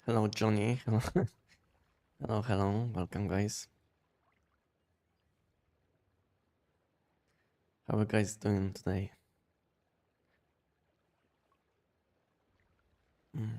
Hello, Johnny. Hello, hello. Welcome, guys. How are you guys doing today? Mm.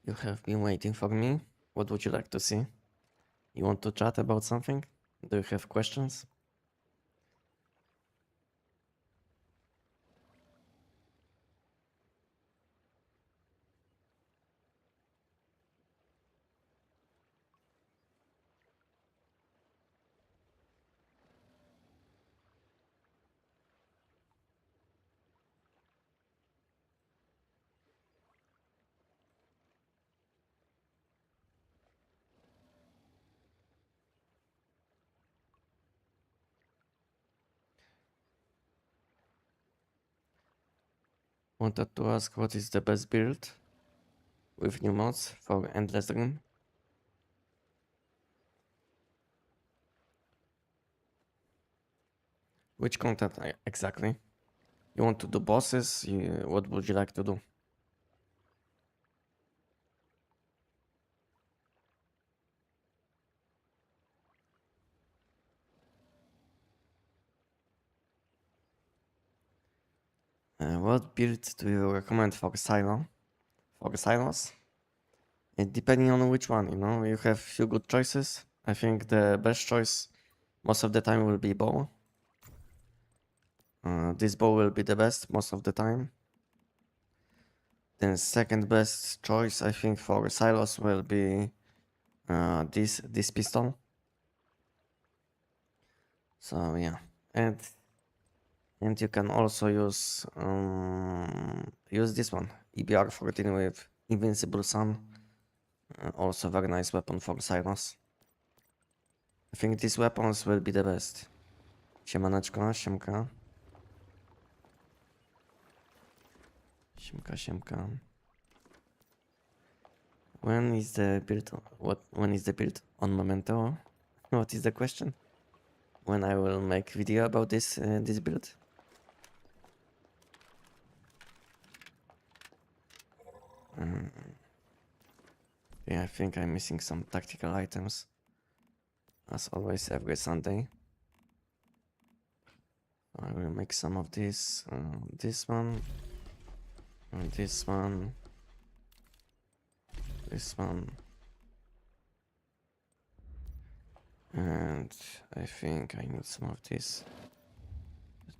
You have been waiting for me. What would you like to see? You want to chat about something? Do you have questions? Wanted to ask what is the best build with new mods for Endless Dream? Which content exactly? You want to do bosses? What would you like to do? What build do you recommend for Silo? For Silos? Depending on which one, you have few good choices. I think the best choice most of the time will be bow. This bow will be the best most of the time. Then second best choice, I think, for silos will be this pistol. So yeah, and you can also use this one, EBR-14 with Invincible Sun. Also very nice weapon for silos. I think these weapons will be the best. Siemaneczko, siemka. Siemka. When is the build? When is the build on Memento? What is the question? When I will make video about this build? Yeah, I think I'm missing some tactical items. As always, every Sunday. I will make some of this. This one. And this one. This one. And I think I need some of these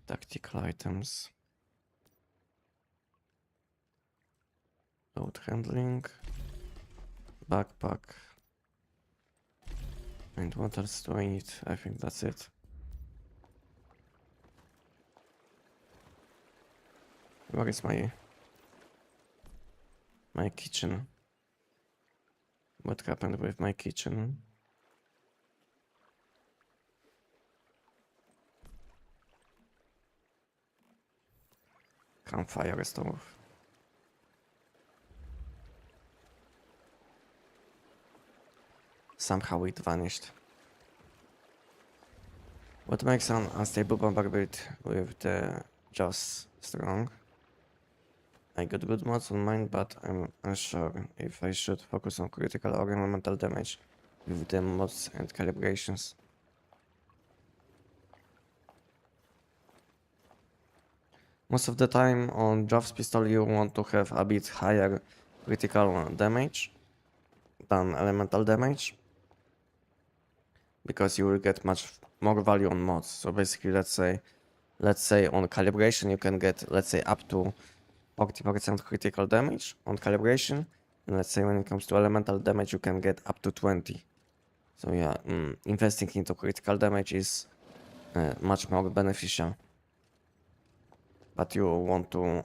tactical items. Load handling. Backpack. And what else do I need? I think that's it. Where is my kitchen? What happened with my kitchen? Campfire stove. Somehow it vanished. What makes an unstable bomber build with the jaws strong? I got good mods on mine, but I'm unsure if I should focus on critical or elemental damage with the mods and calibrations. Most of the time on Jaws pistol you want to have a bit higher critical damage than elemental damage, because you will get much more value on mods. So basically, let's say on calibration you can get, let's say, up to 40% critical damage on calibration, and let's say when it comes to elemental damage you can get up to 20. So yeah, investing into critical damage is much more beneficial, but you want to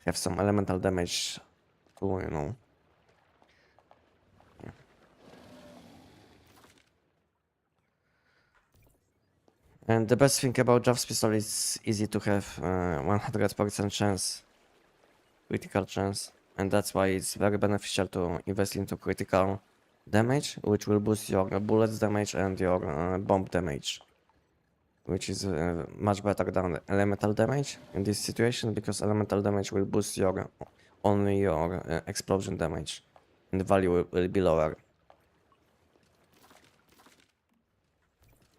have some elemental damage too, you know. Yeah. And the best thing about Jav's pistol is easy to have 100% chance, critical chance, and that's why it's very beneficial to invest into critical damage, which will boost your bullets damage and your bomb damage, which is much better than elemental damage in this situation, because elemental damage will boost your only your explosion damage, and the value will be lower.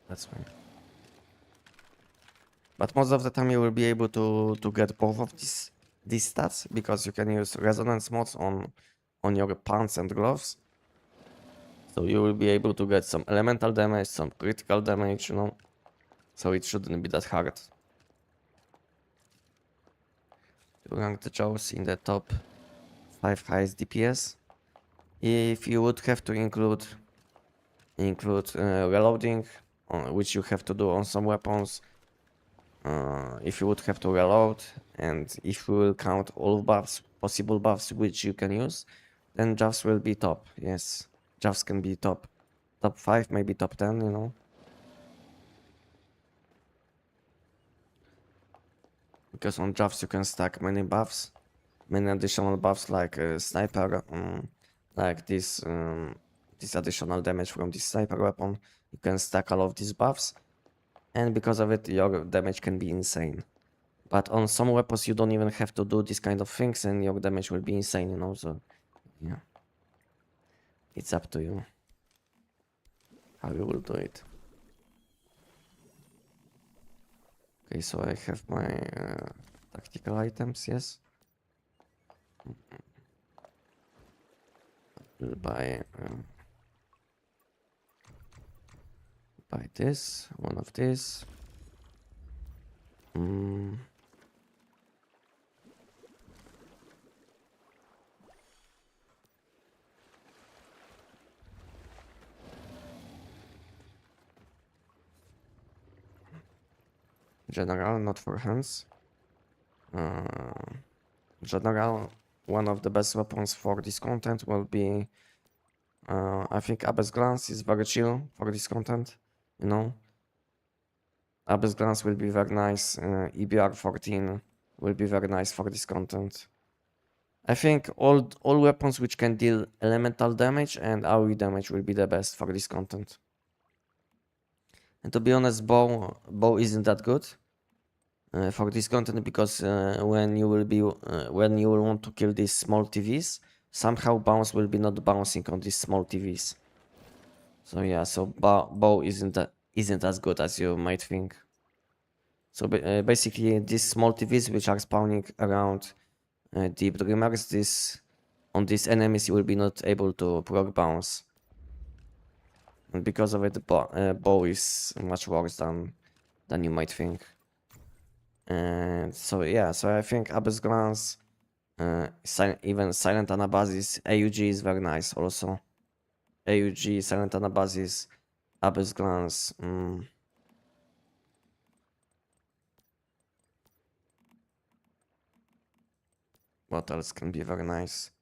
That's why. But most of the time you will be able to get both of these stats, because you can use resonance mods on your pants and gloves. So you will be able to get some elemental damage, some critical damage, you know. So it shouldn't be that hard to rank the Jaws in the top 5 highest DPS. If you would have to include reloading, which you have to do on some weapons, if you would have to reload, and if you will count all buffs, possible buffs which you can use, then Javs will be top. Yes, Javs can be top 5, maybe top 10, you know. Because on Javs you can stack many buffs, many additional buffs, like sniper, like this additional damage from this sniper weapon. You can stack all of these buffs, and because of it your damage can be insane. But on some weapons you don't even have to do these kind of things, and your damage will be insane, you know. So yeah, it's up to you how you will do it. Okay, so I have my tactical items, yes. I'll buy this, one of these. General, not for hands. General, one of the best weapons for this content will be, I think Abyss Glance is very chill for this content, you know. Abyss Glance will be very nice, EBR 14 will be very nice for this content. I think all weapons which can deal elemental damage and AoE damage will be the best for this content. And to be honest, bow isn't that good for this content, because when you will want to kill these small TVs, somehow bounce will be not bouncing on these small TVs. So yeah, so bow isn't as good as you might think. So basically, these small TVs which are spawning around deep dreamers, on these enemies you will be not able to proc bounce, and because of it, bow is much worse than you might think. And so yeah, so I think Abyss Glance, even Silent Anabasis, AUG is very nice also. AUG, Silent Anabasis, Abyss Glance. What else can be very nice?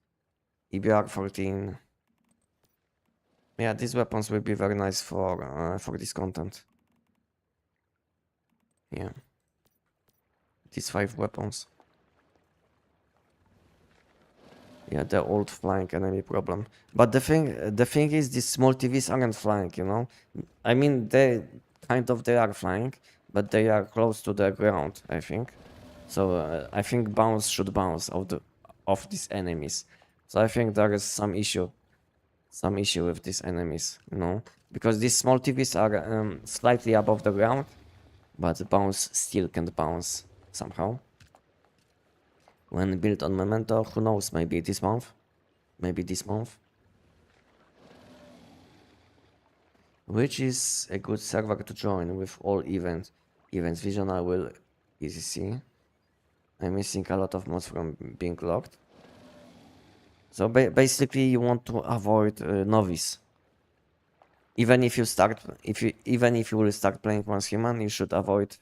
EBR 14. Yeah, these weapons will be very nice for this content. Yeah, these 5 weapons. Yeah, the old flying enemy problem. But the thing is, these small TVs aren't flying, you know. I mean, they are flying, but they are close to the ground, I think. So I think bounce should bounce of these enemies. So I think there is some issue with these enemies, you know, because these small TVs are slightly above the ground, but bounce still can't bounce somehow. When built on Memento, who knows, maybe this month. Which is a good server to join with all events. Vision I will easy see. I'm missing a lot of mods from being locked. So basically you want to avoid novice. Even if you will start playing once human, you should avoid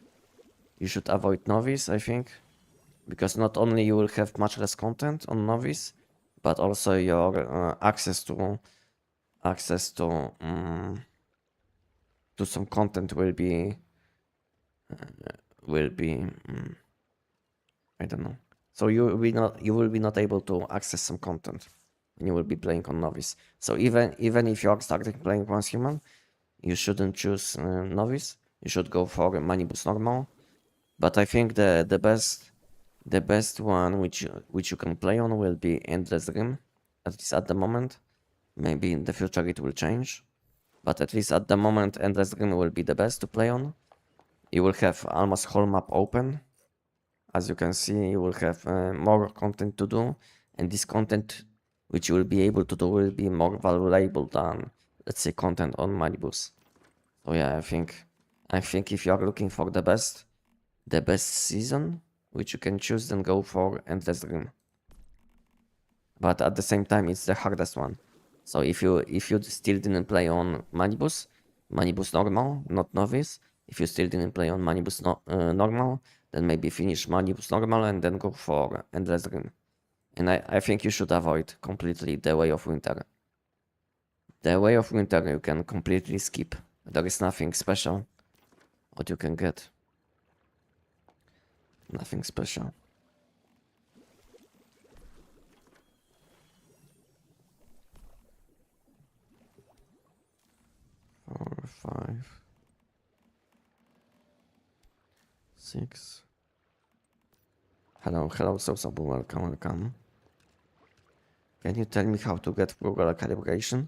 novice, I think. because not only you will have much less content on novice, but also your access to some content will be I don't know. So you will be not able to access some content when you will be playing on novice. So even if you are starting playing once human, you shouldn't choose novice. You should go for manibus normal. But I think the best one which you can play on will be endless dream, at least at the moment. Maybe in the future it will change, but at least at the moment endless dream will be the best to play on. You will have almost whole map open. As you can see, you will have more content to do, and this content which you will be able to do will be more valuable than, let's say, content on Manibus. So yeah, I think if you are looking for the best season which you can choose, then go for Endless Dream. But at the same time, it's the hardest one. So if you still didn't play on Manibus normal, not novice, if you still didn't play on Manibus normal, then maybe finish Manibus normal and then go for Endless Dream. And I think you should avoid completely the Way of Winter. The Way of Winter you can completely skip. There is nothing special what you can get. Nothing special. Four, 5, 6. Hello, Sosabu, welcome. Can you tell me how to get frugal calibration?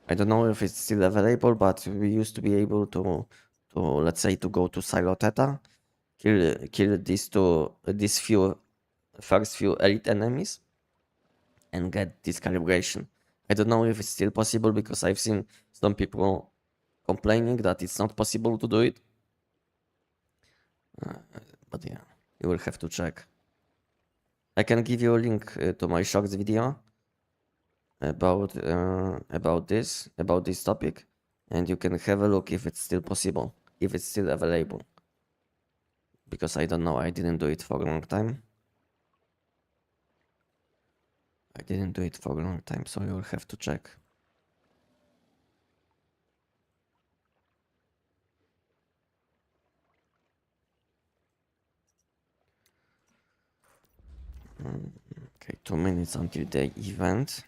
I don't know if it's still available, but we used to be able to let's say, to go to Silo Theta, kill these first few elite enemies, and get this calibration. I don't know if it's still possible because I've seen some people complaining that it's not possible to do it. But yeah, you will have to check. I can give you a link to my shorts video about this topic, and you can have a look if it's still possible, if it's still available. Because I don't know, I didn't do it for a long time. So you will have to check. Okay, 2 minutes until the event.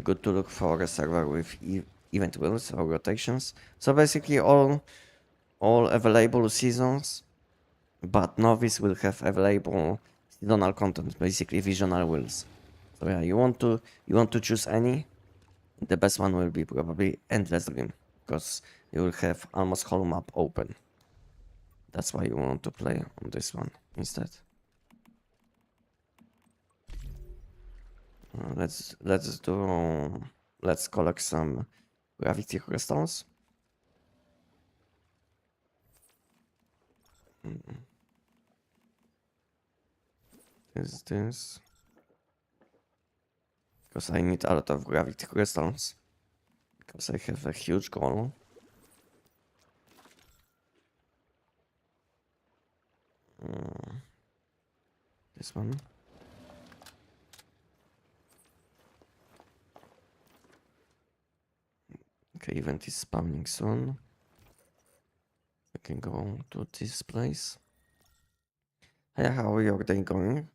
Good to look for a server with event wheels or rotations. So basically all available seasons, but novice will have available seasonal content, basically visional wheels. So yeah, you want to choose any. The best one will be probably Endless Dream, because you will have almost whole map open. That's why you want to play on this one instead. Let's collect some gravity crystals. This because I need a lot of gravity crystals, because I have a huge goal. This one. Okay, event is spawning soon. I can go to this place. Hey, how are your day going?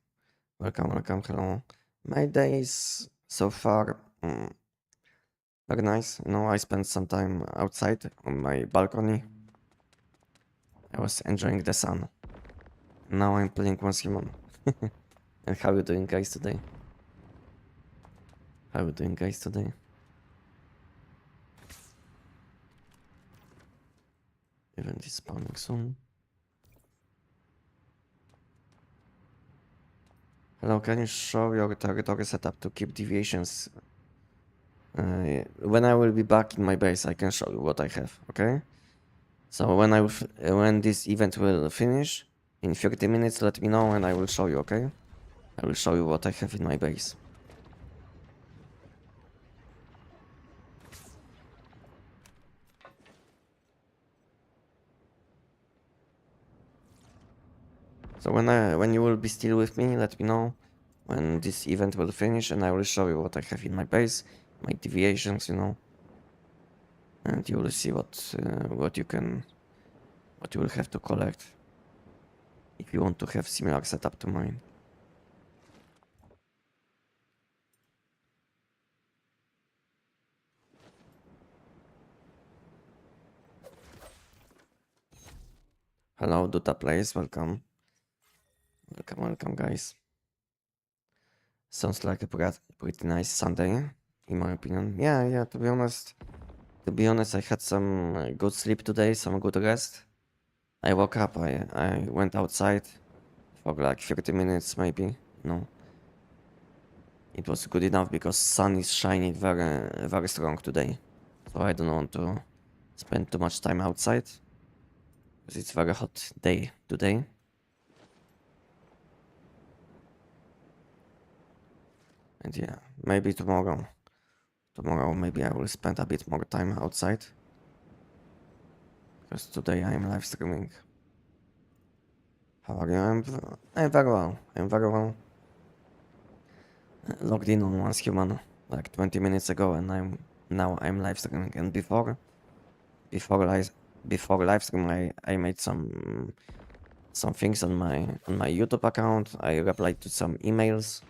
Welcome, hello. My day is so far very nice. You know, I spent some time outside on my balcony. I was enjoying the sun. Now I'm playing once human. And how are you doing, guys, today? Event is spawning soon. Hello, can you show your territory setup to keep deviations? When I will be back in my base, I can show you what I have, okay? So when this event will finish, in 30 minutes, let me know and I will show you, okay? I will show you what I have in my base. So when you will be still with me, let me know when this event will finish, and I will show you what I have in my base, my deviations, you know, and you will see what you will have to collect if you want to have similar setup to mine. Hello, Duta Plays, welcome. Welcome, guys. Sounds like a pretty nice Sunday, in my opinion. Yeah, to be honest, I had some good sleep today, some good rest. I woke up, I went outside for like 30 minutes maybe, no. It was good enough because sun is shining very strong today. So I don't want to spend too much time outside because it's very hot day today. And yeah, maybe tomorrow maybe I will spend a bit more time outside because today I am live streaming. How are you? I'm very well. I'm very well. Logged in on Once Human like 20 minutes ago, and I'm live streaming. And before live stream, I made some things on my YouTube account. I replied to some emails.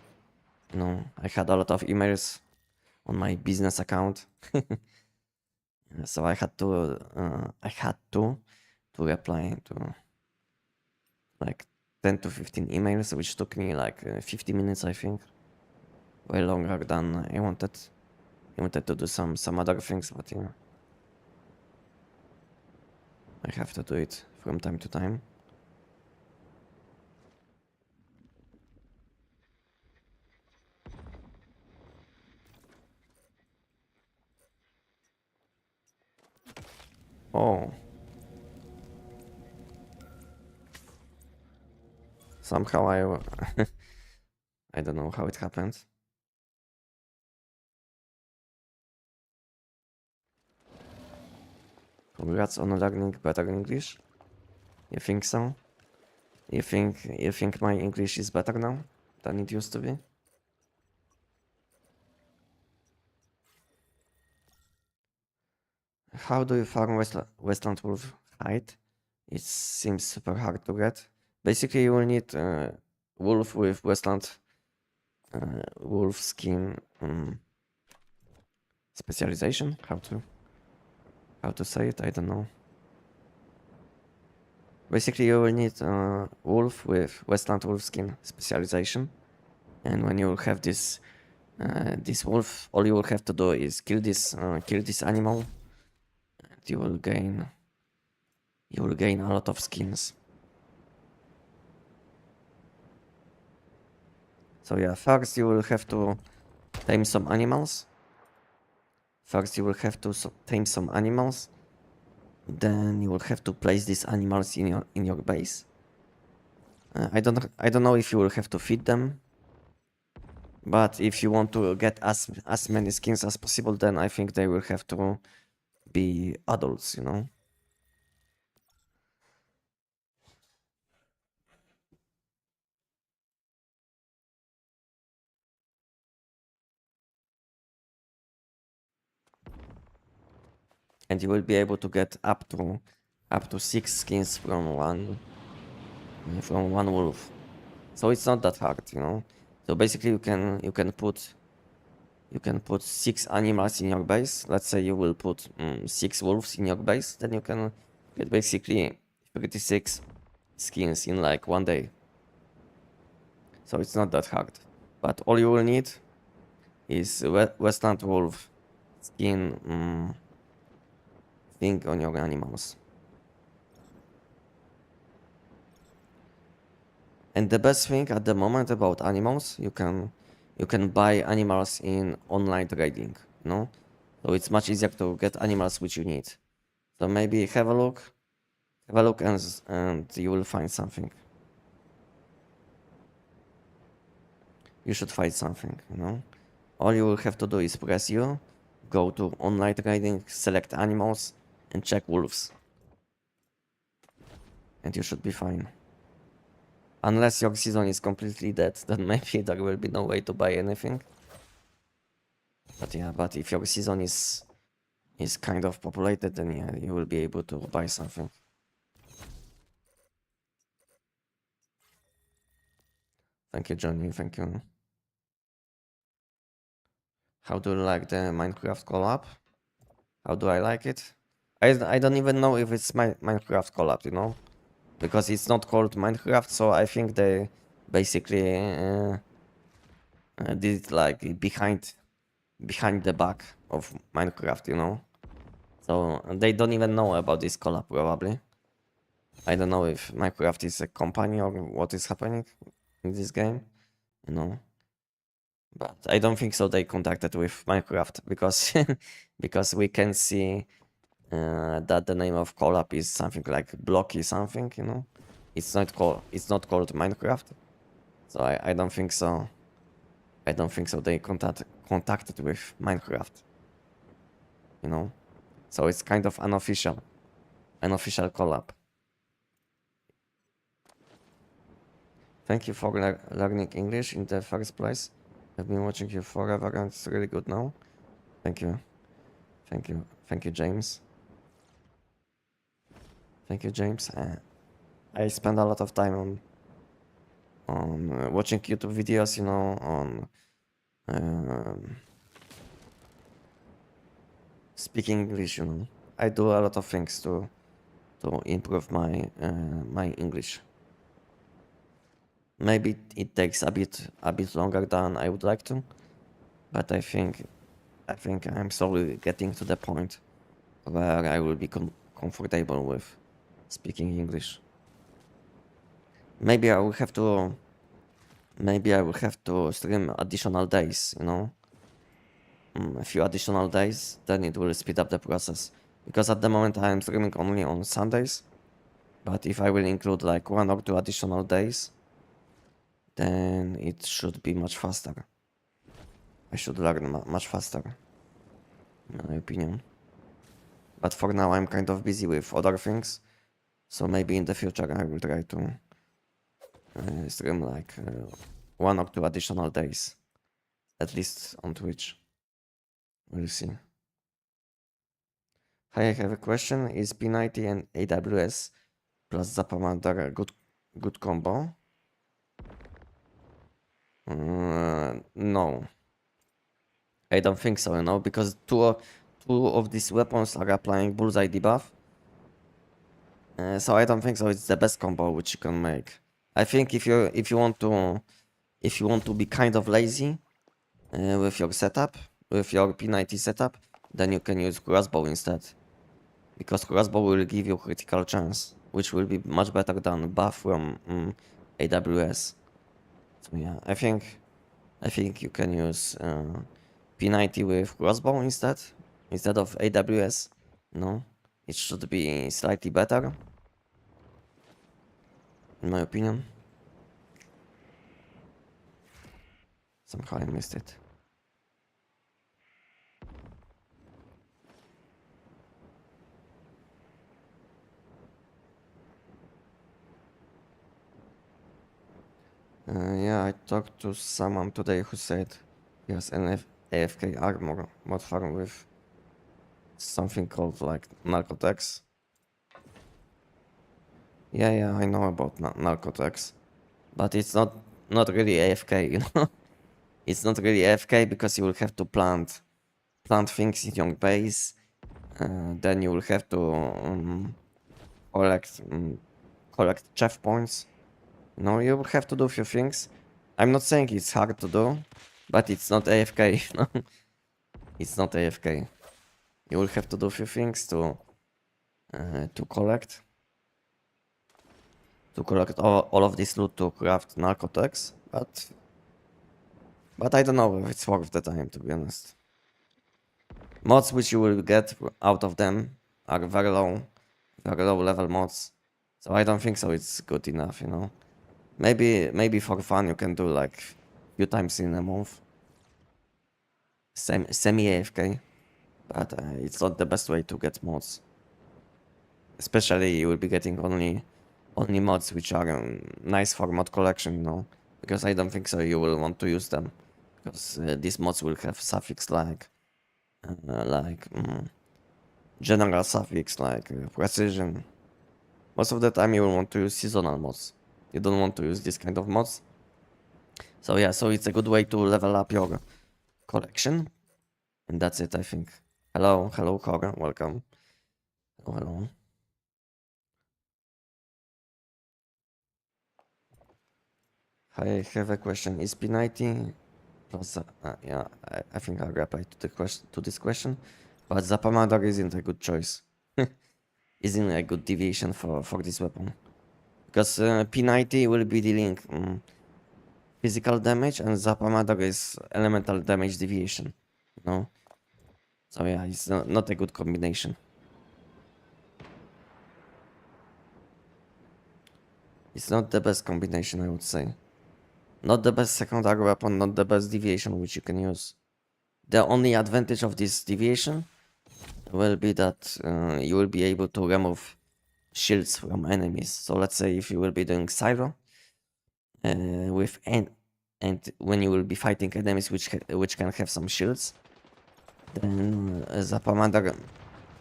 You know, I had a lot of emails on my business account, so I had to reply to like 10 to 15 emails, which took me like 50 minutes, I think. Way longer than I wanted. I wanted to do some other things, but yeah, I have to do it from time to time. Oh. Somehow I don't know how it happened. Congrats on learning better English. You think so? You think my English is better now than it used to be? How do you farm Westland Wolf hide? It seems super hard to get. Basically, you will need wolf with Westland wolf skin specialization. How to say it? I don't know. Basically, you will need wolf with Westland wolf skin specialization, and when you have this wolf, all you will have to do is kill this animal, and you will gain a lot of skins. So yeah, first you will have to tame some animals. Then you will have to place these animals in your base. I don't know if you will have to feed them, but if you want to get as many skins as possible, then I think they will have to be adults, you know. And you will be able to get up to 6 skins from one wolf. So it's not that hard, you know. So basically you can put 6 animals in your base. Let's say you will put 6 wolves in your base, then you can get basically 36 skins in like one day. So it's not that hard. But all you will need is Westland Wolf skin thing on your animals. And the best thing at the moment about animals, you can buy animals in online trading, you know? So it's much easier to get animals which you need. So maybe have a look and you will find something. You should find something, you know? All you will have to do is press U, go to online trading, select animals, and check wolves. And you should be fine. Unless your season is completely dead, then maybe there will be no way to buy anything. But yeah, but if your season is kind of populated, then yeah, you will be able to buy something. Thank you, Johnny. Thank you. How do you like the Minecraft collab? How do I like it? I don't even know if it's Minecraft collab, you know? Because it's not called Minecraft, so I think they basically did it like behind the back of Minecraft, you know? So they don't even know about this collab probably. I don't know if Minecraft is a company or what is happening in this game, you know? But I don't think so they contacted with Minecraft because because we can see that the name of collab is something like Blocky something, you know. It's not called Minecraft. So I don't think so. I don't think so they contacted with Minecraft. You know. So it's kind of unofficial collab. Thank you for learning English in the first place. I've been watching you forever and it's really good now. Thank you. Thank you. Thank you, James. Thank you, James. I spend a lot of time on watching YouTube videos, you know, on speaking English, you know. I do a lot of things to improve my my English. Maybe it takes a bit longer than I would like to, but I think I'm slowly getting to the point where I will be comfortable with speaking English. Maybe I will have to stream additional days, you know, a few additional days, then it will speed up the process. Because at the moment I am streaming only on Sundays, but if I will include like 1 or 2 additional days, then it should be much faster. I should learn much faster, in my opinion. But for now I'm kind of busy with other things, so maybe in the future I will try to stream like 1 or 2 additional days, at least on Twitch. We'll see. Hi, I have a question. Is P90 and AWS plus Zapamander a good combo? No. I don't think so, you know, because two of these weapons are applying bullseye debuff. So I don't think so it's the best combo which you can make. I think if you want to be kind of lazy with your setup, with your P90 setup, then you can use crossbow instead. Because crossbow will give you critical chance, which will be much better than buff from AWS. So yeah, I think you can use P90 with crossbow instead of AWS. No, it should be slightly better, in my opinion. Somehow I missed it. Yeah, I talked to someone today who said he has an AFK armor mod farm with something called like narcotics. Yeah, I know about narcotics, but it's not really AFK, you know. It's not really AFK because you will have to plant things in your base. Then you will have to collect chef points. No, you will have to do a few things. I'm not saying it's hard to do, but it's not AFK. You know? It's not AFK. You will have to do a few things to collect all of this loot to craft narcotics, but I don't know if it's worth the time, to be honest. Mods which you will get out of them are very low level mods, so I don't think so it's good enough, you know. Maybe for fun you can do like few times in a month, semi AFK, but it's not the best way to get mods. Especially you will be getting only only mods which are nice for mod collection, you know, because I don't think so you will want to use them, because these mods will have suffix like general suffix like precision. Most of the time you will want to use seasonal mods. You don't want to use this kind of mods. So yeah, so it's a good way to level up your collection. And that's it, I think. Hello, hello, Cora, welcome. Oh, hello. I have a question. Is P90 plus, yeah, I think I'll reply to the question to this question. But Zapamadar isn't a good choice. Isn't a good deviation for this weapon. Because P90 will be dealing physical damage and Zapamadar is elemental damage deviation. You know? So yeah, it's not a good combination. It's not the best combination, I would say. Not the best secondary weapon, not the best deviation which you can use. The only advantage of this deviation will be that you will be able to remove shields from enemies. So let's say if you will be doing Syro with and when you will be fighting enemies which can have some shields, then Zapamander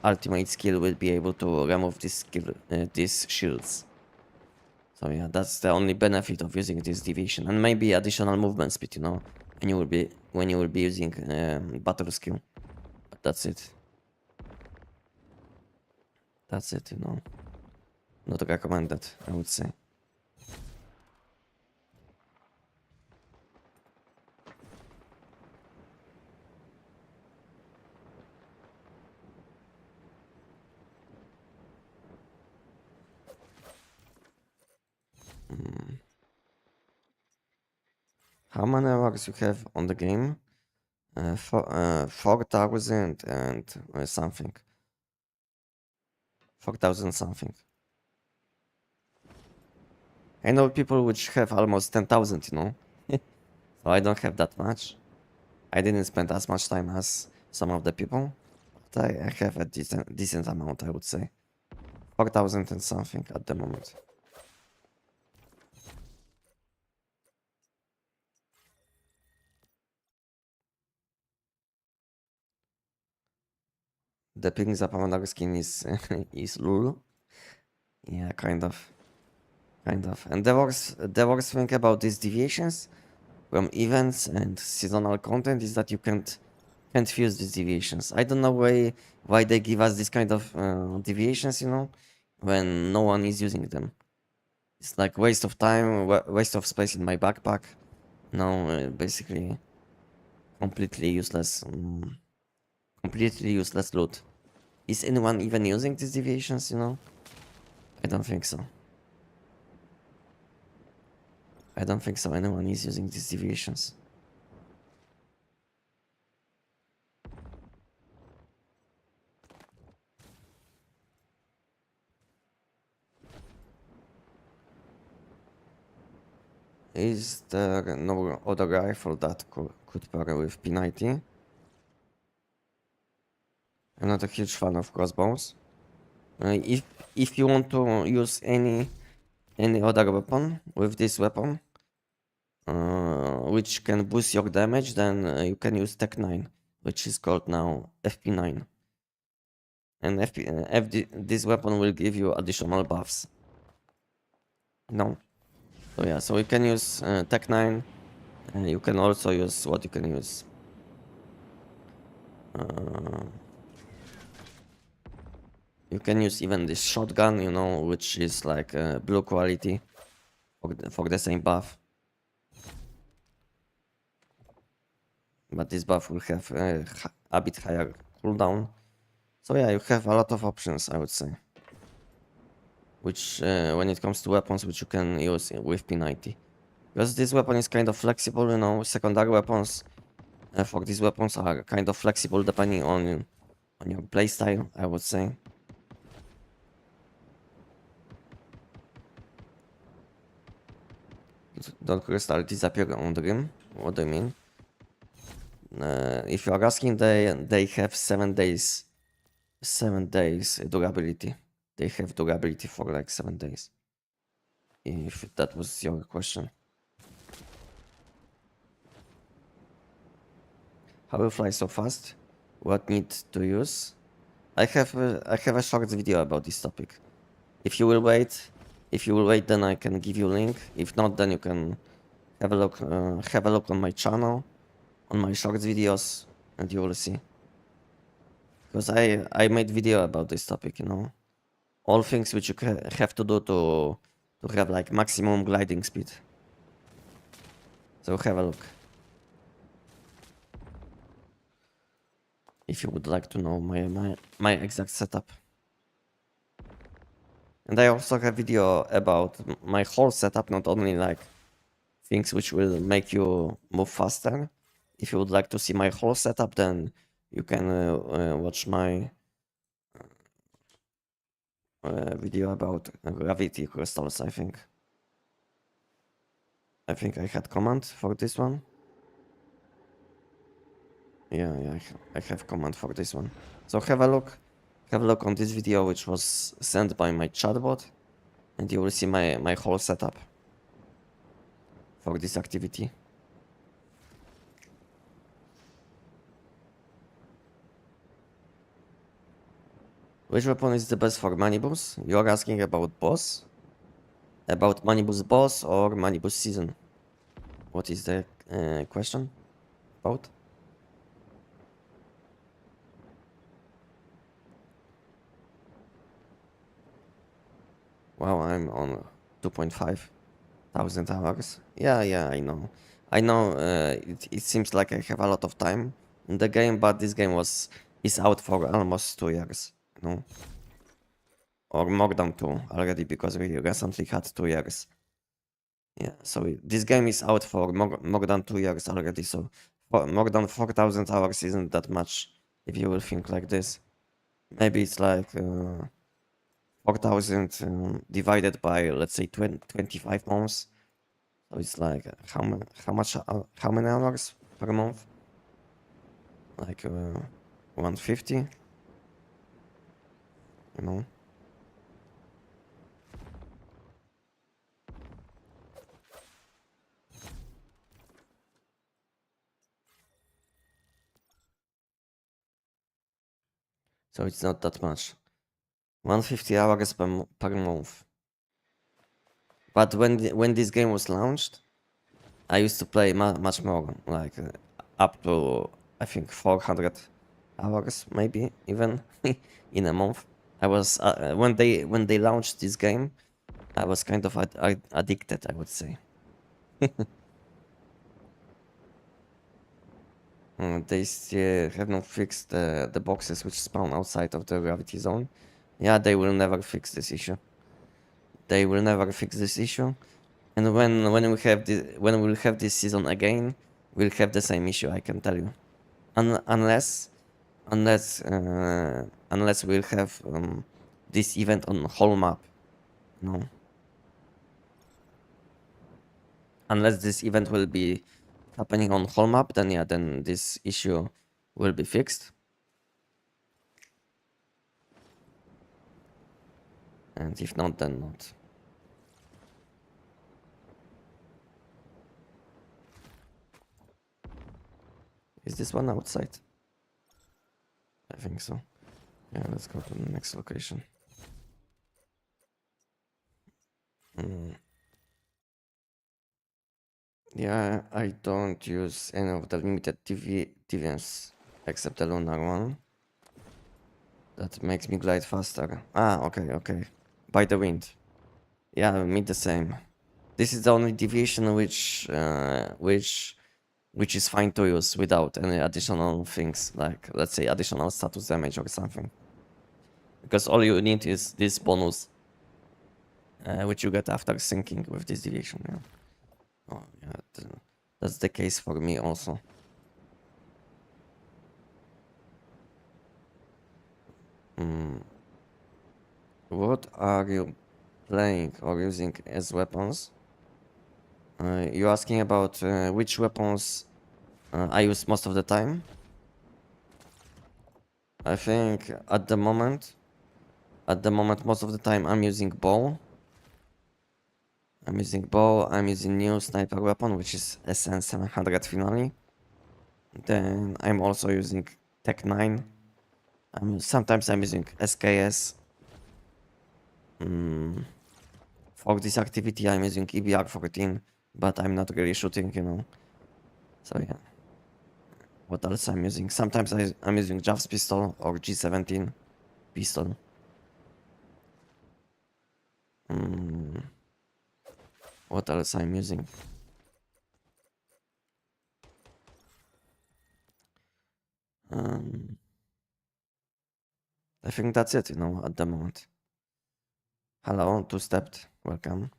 ultimate skill will be able to remove these shields. So yeah, that's the only benefit of using this deviation, and maybe additional movement speed, you know, when you will be using battle skill. But that's it. That's it, you know. Not recommended, I would say. How many hours you have on the game? 4,000 and something. 4,000 something. I know people which have almost 10,000, you know. So I don't have that much. I didn't spend as much time as some of the people. But I have a decent amount, I would say. 4,000 and something at the moment. The pink Zapamander skin is is Lulu. Yeah, kind of. Kind of. And the worst thing about these deviations from events and seasonal content is that you can't fuse these deviations. I don't know why they give us this kind of deviations, you know, when no one is using them. It's like waste of time, waste of space in my backpack. No, basically completely useless, completely useless loot. Is anyone even using these deviations, you know? I don't think so. I don't think so anyone is using these deviations. Is there no other rifle that could pair with P90? I'm not a huge fan of crossbows. If you want to use any other weapon with this weapon, which can boost your damage, then you can use TEC-9, which is called now FP9. And this weapon will give you additional buffs. No. So yeah, so you can use TEC-9, and you can also use what you can use. You can use even this shotgun, you know, which is like blue quality for the same buff. But this buff will have a bit higher cooldown. So yeah, you have a lot of options, I would say. Which, when it comes to weapons, which you can use with P90. Because this weapon is kind of flexible, you know, secondary weapons for these weapons are kind of flexible depending on your playstyle, I would say. Don't crystal disappear on the game? What do you mean? If you are asking, they have 7 days. 7 days durability. They have durability for like 7 days. if that was your question. How you fly so fast? What need to use? I have a short video about this topic. If you will wait, then I can give you a link. If not, then you can have a look on my channel, on my shorts videos, and you will see. Because I made video about this topic, you know, all things which you have to do to have like maximum gliding speed. So have a look if you would like to know my exact setup. And I also have video about my whole setup, not only like things which will make you move faster. If you would like to see my whole setup, then you can watch my video about gravity crystals. I think I had command for this one. Yeah, I have command for this one. So have a look on this video, which was sent by my chatbot, and you will see my whole setup for this activity. Which weapon is the best for Manibus? You're asking about boss? About Manibus boss or Manibus season? What is the question about? Wow, I'm on 2.5 thousand hours. Yeah, I know. It seems like I have a lot of time in the game, but this game is out for almost 2 years, you know, or more than two already, because we recently had 2 years. Yeah, so this game is out for more than 2 years already. So more than 4,000 hours isn't that much if you will think like this. Maybe it's like 4,000 divided by, let's say, 25 months. So it's like how many hours per month? Like 150, you know. So it's not that much. 150 hours per month. But when this game was launched, I used to play much more, like up to I think 400 hours, maybe even in a month. I was when they launched this game, I was kind of addicted, I would say. They still have not fixed the boxes which spawn outside of the gravity zone. Yeah, they will never fix this issue. They will never fix this issue. And when we'll have this season again, we'll have the same issue, I can tell you. Unless we'll have this event on whole map, no. Unless this event will be happening on whole map, then yeah, then this issue will be fixed. And if not, then not. Is this one outside? I think so. Yeah, let's go to the next location. Yeah, I don't use any of the limited deviants except the lunar one. That makes me glide faster. Ah, okay. By the wind. Yeah, me the same. This is the only deviation which is fine to use without any additional things, like let's say additional status damage or something. Because all you need is this bonus, which you get after syncing with this deviation. Yeah. Oh yeah, that's the case for me also. What are you playing or using as weapons? You're asking about which weapons I use most of the time? I think at the moment, most of the time I'm using bow. I'm using bow, I'm using new sniper weapon, which is SN700 finally. Then I'm also using TEC-9. Sometimes I'm using SKS. For this activity I'm using EBR-14, but I'm not really shooting, you know. So yeah. What else I'm using? Sometimes I'm using Jav's pistol or G17 pistol. What else I'm using? I think that's it, you know, at the moment. Hello, two-stepped. Welcome.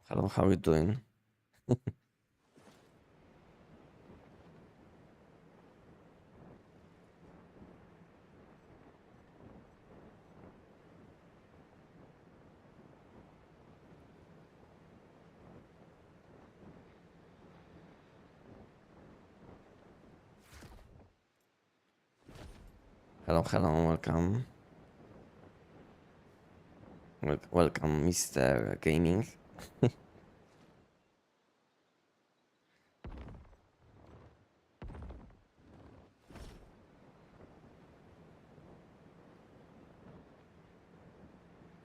Hello, how you doing? Hello, hello, welcome. Welcome, Mr. Gaming.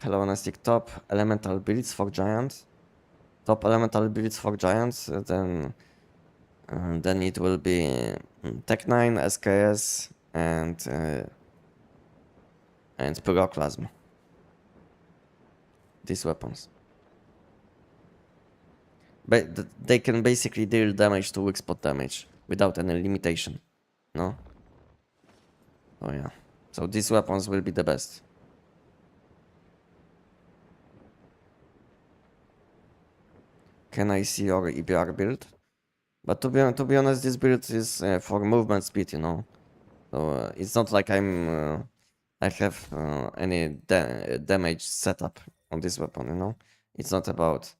Hello, Anestic. Top elemental builds for giants. Top elemental builds for giants. Then it will be TEC-9, SKS, and Pyroclasm. These weapons. But they can basically deal damage to weak spot damage without any limitation. No? Oh yeah. So these weapons will be the best. Can I see your EBR build? But to be honest, this build is for movement speed, you know. So it's not like I have any damage setup on this weapon, you know. It's not about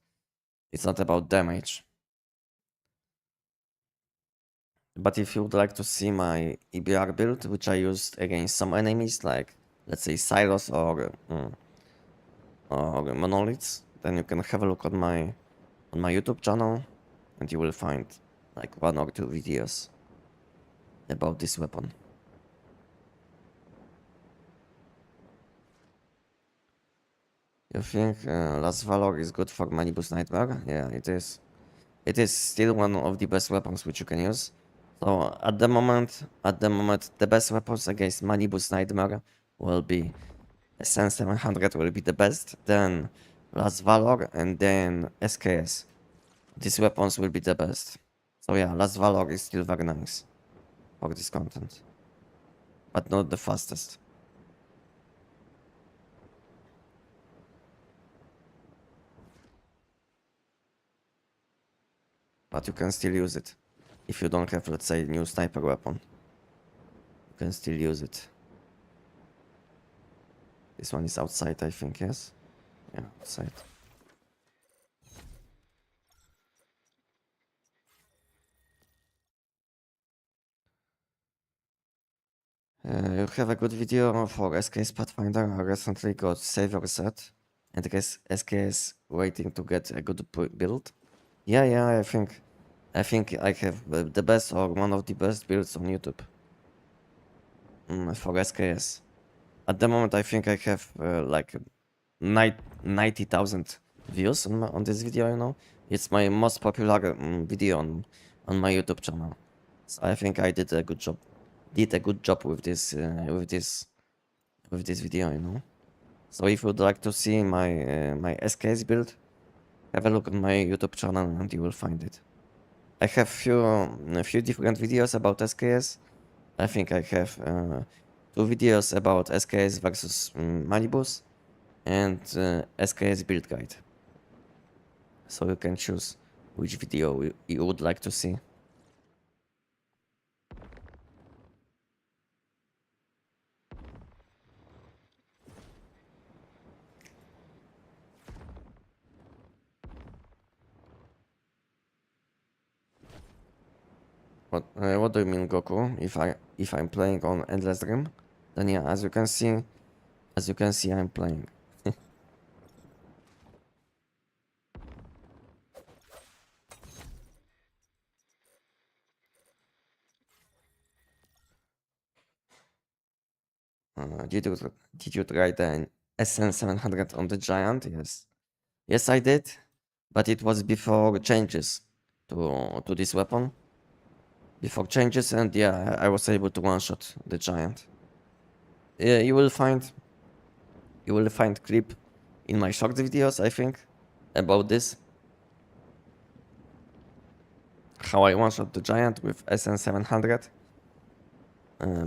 damage. But if you would like to see my EBR build, which I used against some enemies, like let's say Silos or monoliths, then you can have a look on my YouTube channel, and you will find like 1 or 2 videos about this weapon. You think Last Valor is good for Manibus Nightmare? Yeah, it is. It is still one of the best weapons which you can use. So at the moment, the best weapons against Manibus Nightmare will be SN700 will be the best, then Last Valor, and then SKS. These weapons will be the best. So yeah, Last Valor is still very nice for this content, but not the fastest. But you can still use it. If you don't have, let's say, new sniper weapon, you can still use it. This one is outside, I think, yes? Yeah, outside. You have a good video for SKS Pathfinder. I recently got Savior set, and I guess SKS waiting to get a good build. Yeah, I think I have the best or one of the best builds on YouTube for SKS. At the moment, I think I have like 90,000 views on this video. You know, it's my most popular video on my YouTube channel. So I think I did a good job. Did a good job with this video. You know. So if you'd like to see my SKS build, have a look on my YouTube channel and you will find it. I have a few different videos about SKS. I think I have 2 videos about SKS versus Manibus and SKS build guide. So you can choose which video you would like to see. What do you mean, Goku? If I'm playing on Endless Dream, then yeah, as you can see, I'm playing. Did you try the SN700 on the Giant? Yes. Yes, I did. But it was before changes to this weapon. Before changes, and yeah, I was able to one-shot the Giant. Yeah, you will find clip in my short videos, I think, about this. How I one-shot the Giant with SN700.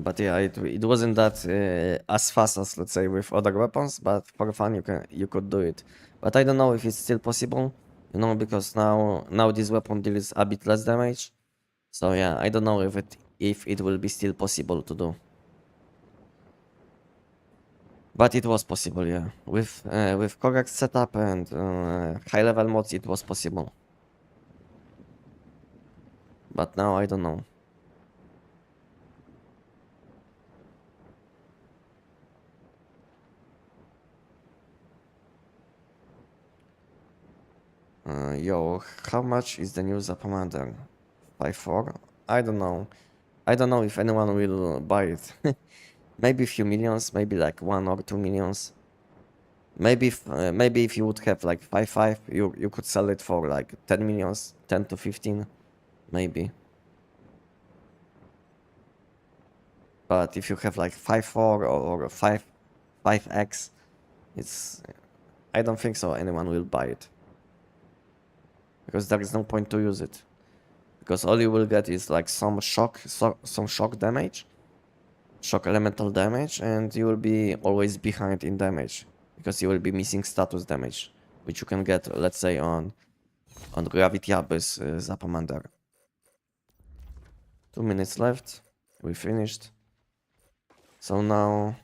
But yeah, it wasn't that as fast as, let's say, with other weapons, but for fun you could do it. But I don't know if it's still possible, you know, because now this weapon deals a bit less damage. So yeah, I don't know if it will be still possible to do. But it was possible, yeah. With correct setup and high level mods, it was possible. But now I don't know. Yo, how much is the new Zapamander? By 4? I don't know. I don't know if anyone will buy it. Maybe a few millions, maybe like 1 or 2 millions. Maybe if you would have like 5, you could sell it for like 10 millions, 10 to 15, maybe. But if you have like 5.4 or 5x, I don't think so anyone will buy it. Because there is no point to use it. Because all you will get is like some shock damage, shock elemental damage, and you will be always behind in damage. Because you will be missing status damage, which you can get, let's say, on Gravity Abyss Zapamander. 2 minutes left. We finished. So now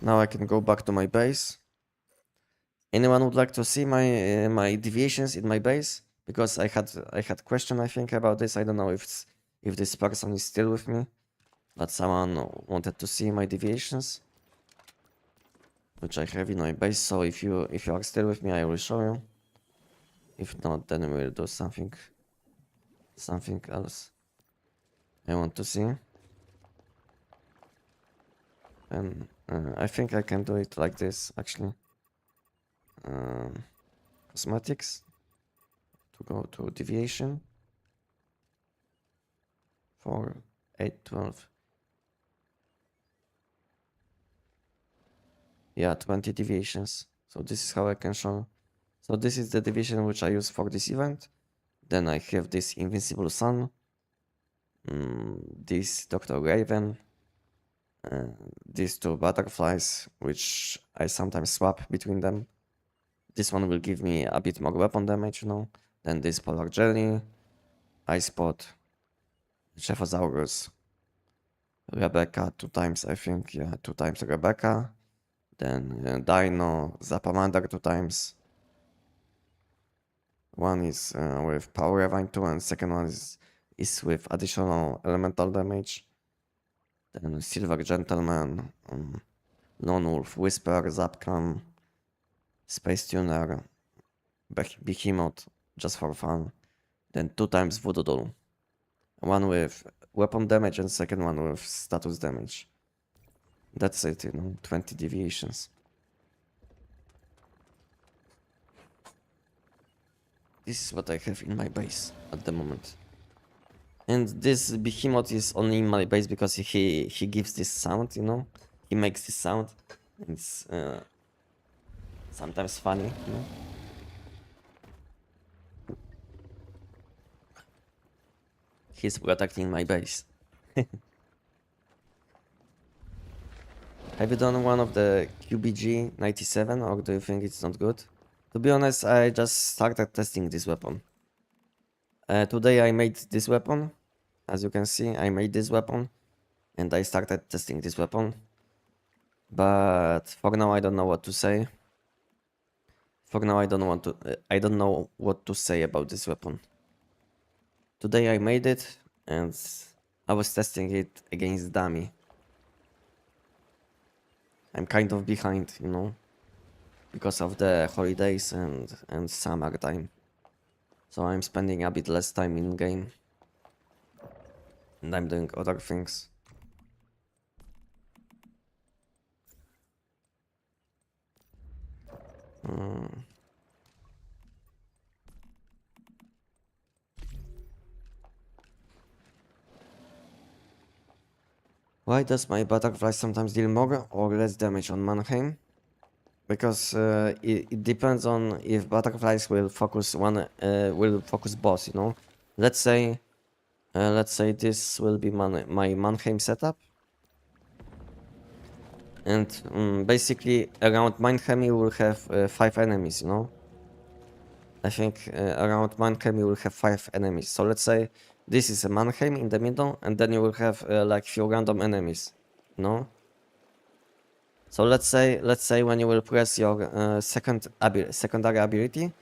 I can go back to my base. Anyone would like to see my deviations in my base? Because I had question, I think, about this. I don't know if this person is still with me, but someone wanted to see my deviations, which I have in my base. So if you are still with me, I will show you. If not, then we'll do something else I want to see. And I think I can do it like this, actually. Cosmetics, to go to deviation, 4, 8, 12. Yeah, 20 deviations. So this is how I can show. So this is the deviation which I use for this event. Then I have this Invincible Sun, this Dr. Raven, these two butterflies, which I sometimes swap between them. This one will give me a bit more weapon damage, you know. Then this Polar Jelly, Ice Pot, Chefosaurus, Rebecca 2 times, I think. Yeah, 2 times Rebecca. Then Dino, Zapamander 2 times. One is with Power Revive 2, and second one is with additional elemental damage. Then Silver Gentleman, Lone Wolf Whisper, Zapcam, Space Tuner, Behemoth, just for fun. Then 2 times Voodoo Doll. One with weapon damage and second one with status damage. That's it, you know, 20 deviations. This is what I have in my base at the moment. And this Behemoth is only in my base because he gives this sound, you know? He makes this sound. It's sometimes funny, you know? He's protecting my base. Have you done one of the QBG 97 or do you think it's not good? To be honest, I just started testing this weapon. Today I made this weapon. As you can see, I made this weapon and I started testing this weapon. But for now I don't know what to say. For now I don't know what to say about this weapon. Today I made it and I was testing it against dummy. I'm kind of behind, you know, because of the holidays and summertime. So I'm spending a bit less time in game. And I'm doing other things. Why does my butterfly sometimes deal more or less damage on Mannheim? Because it depends on if butterflies will focus boss, you know. Let's say this will be my Mannheim setup, and basically around Mannheim you will have 5 enemies, you know. I think around Mannheim you will have 5 enemies. So let's say this is a Mannheim in the middle, and then you will have like few random enemies, you know. So let's say when you will press your secondary ability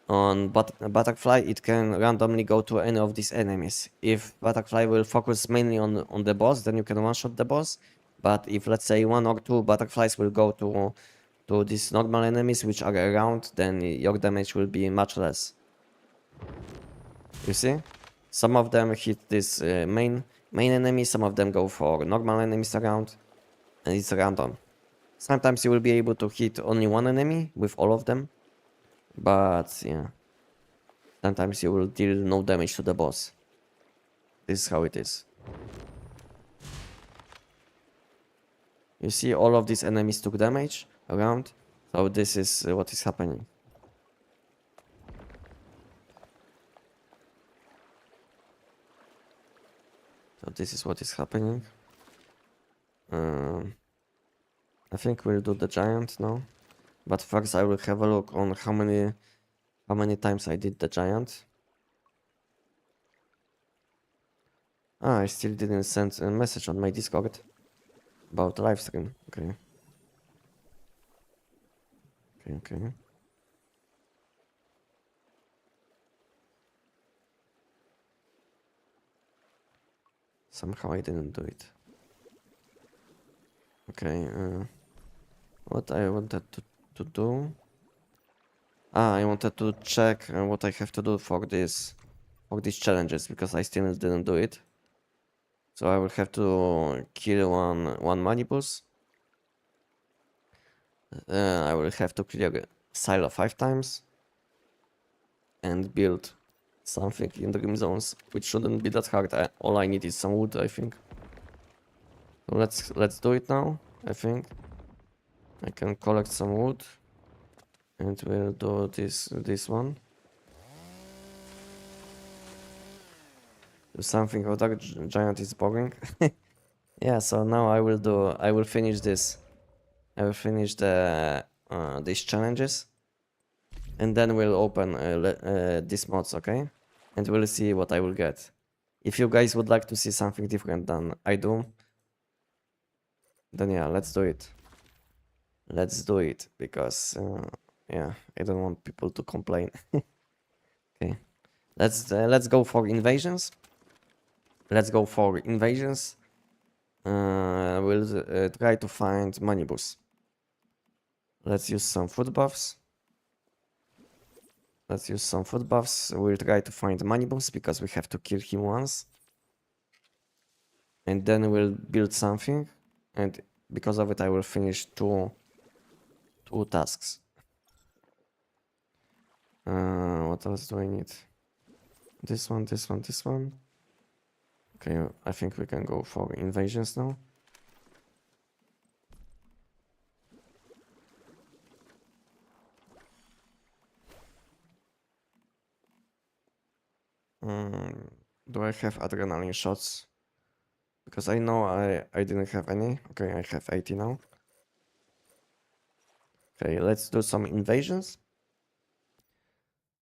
on butterfly, it can randomly go to any of these enemies. If butterfly will focus mainly on the boss, then you can one-shot the boss. But if let's say 1 or 2 butterflies will go to these normal enemies which are around, then your damage will be much less. You see? Some of them hit this main enemy, some of them go for normal enemies around, and it's random. Sometimes you will be able to hit only 1 enemy with all of them, but yeah. Sometimes you will deal no damage to the boss. This is how it is. You see, all of these enemies took damage around, so this is what is happening. So this is what is happening. I think we'll do the giant now, but first I will have a look on how many times I did the giant. I still didn't send a message on my Discord about the live stream. Okay. Okay. Somehow I didn't do it. Okay, what I wanted to do... I wanted to check what I have to do for these challenges, because I still didn't do it. So I will have to kill one manibus. I will have to clear silo 5 times. And build something in dream zones, which shouldn't be that hard. All I need is some wood, I think. So let's do it now. I think I can collect some wood, and we'll do this one. Do something. Oh, that giant is boring. Yeah. So now I will finish this. I will finish these challenges, and then we'll open these mods, okay? And we'll see what I will get. If you guys would like to see something different than I do, then yeah, let's do it. Let's do it, because yeah, I don't want people to complain. Okay, let's go for invasions. Let's go for invasions. We'll try to find manibus. Let's use some food buffs. We'll try to find manibus, because we have to kill him once. And then we'll build something, and because of it I will finish two tasks. What else do I need? This one. Okay, I think we can go for invasions now. Do I have adrenaline shots? Because I know I didn't have any. Okay, I have 80 now. Okay, let's do some invasions.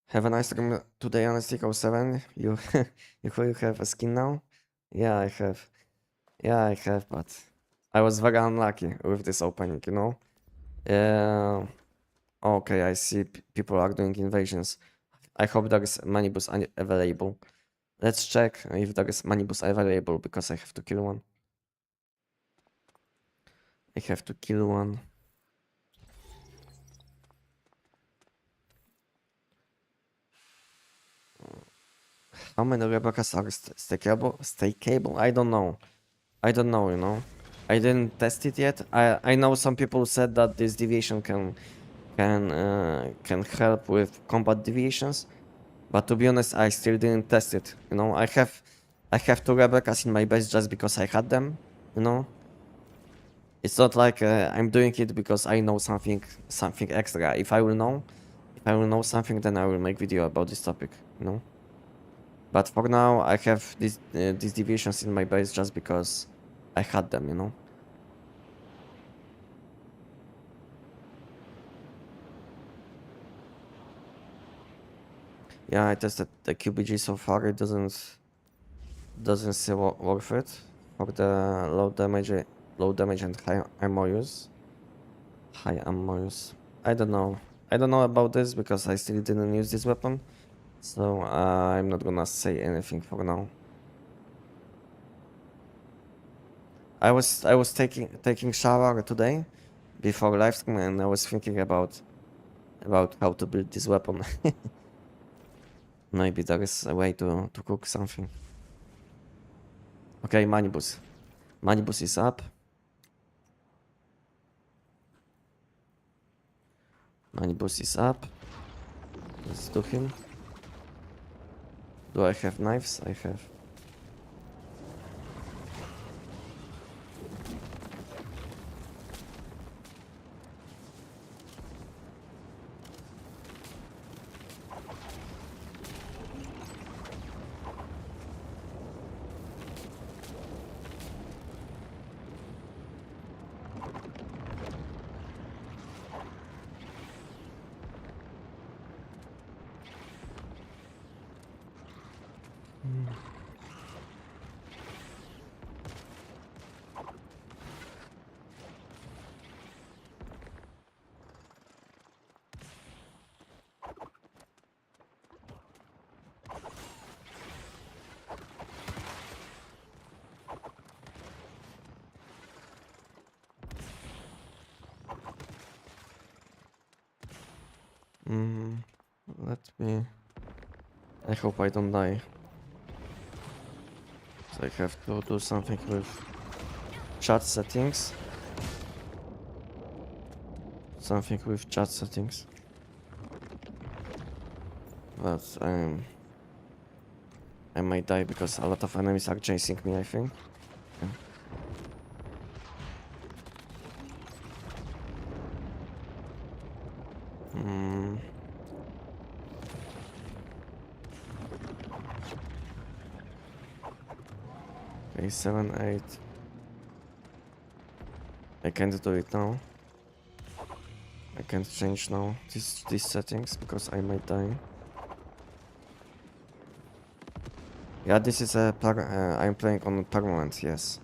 Have a nice stream today, Anestic 07. You have a skin now? Yeah, I have. Yeah, I have, but I was very unlucky with this opening, you know? Okay, I see people are doing invasions. I hope there is manibus available. Let's check if there is manibus available, because I have to kill one. How many replicas are stakeable? I don't know. You know. I didn't test it yet. I know some people said that this deviation can can help with combat deviations. But to be honest, I still didn't test it. You know, I have two Rebecca's in my base just because I had them. You know, it's not like I'm doing it because I know something extra. If I will know something, then I will make video about this topic. You know. But for now, I have these deviations in my base just because I had them. You know. Yeah, I tested the QBG so far. It doesn't seem worth it for the low damage and high ammo use. High ammo use. I don't know. I don't know about this because I still didn't use this weapon, so I'm not gonna say anything for now. I was taking shower today before live stream, and I was thinking about how to build this weapon. Maybe there is a way to cook something. Okay, Manibus. Manibus is up. Manibus is up. Let's do him. Do I have knives? I have. Let me. I hope I don't die. So I have to do something with chat settings. Something with chat settings. But I might die because a lot of enemies are chasing me, I think. Yeah. Okay, 7, 8. I can't do it now. I can't change now these settings because I might die. Yeah, this is I'm playing on permanent, yes.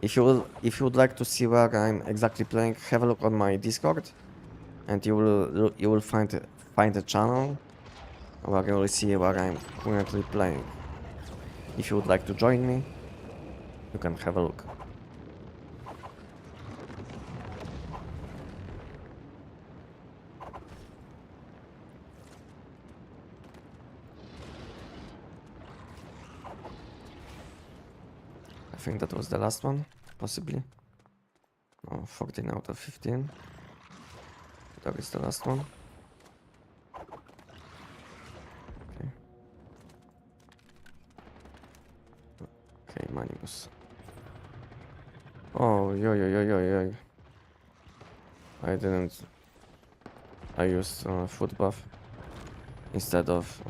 If you would like to see where I'm exactly playing, have a look on my Discord, and you will find a channel where you will see where I'm currently playing. If you would like to join me, you can have a look. I think that was the last one, possibly. No, 14 out of 15. That is the last one. Okay. Okay, Manibus. Oh, yo. I didn't. I used foot buff instead of.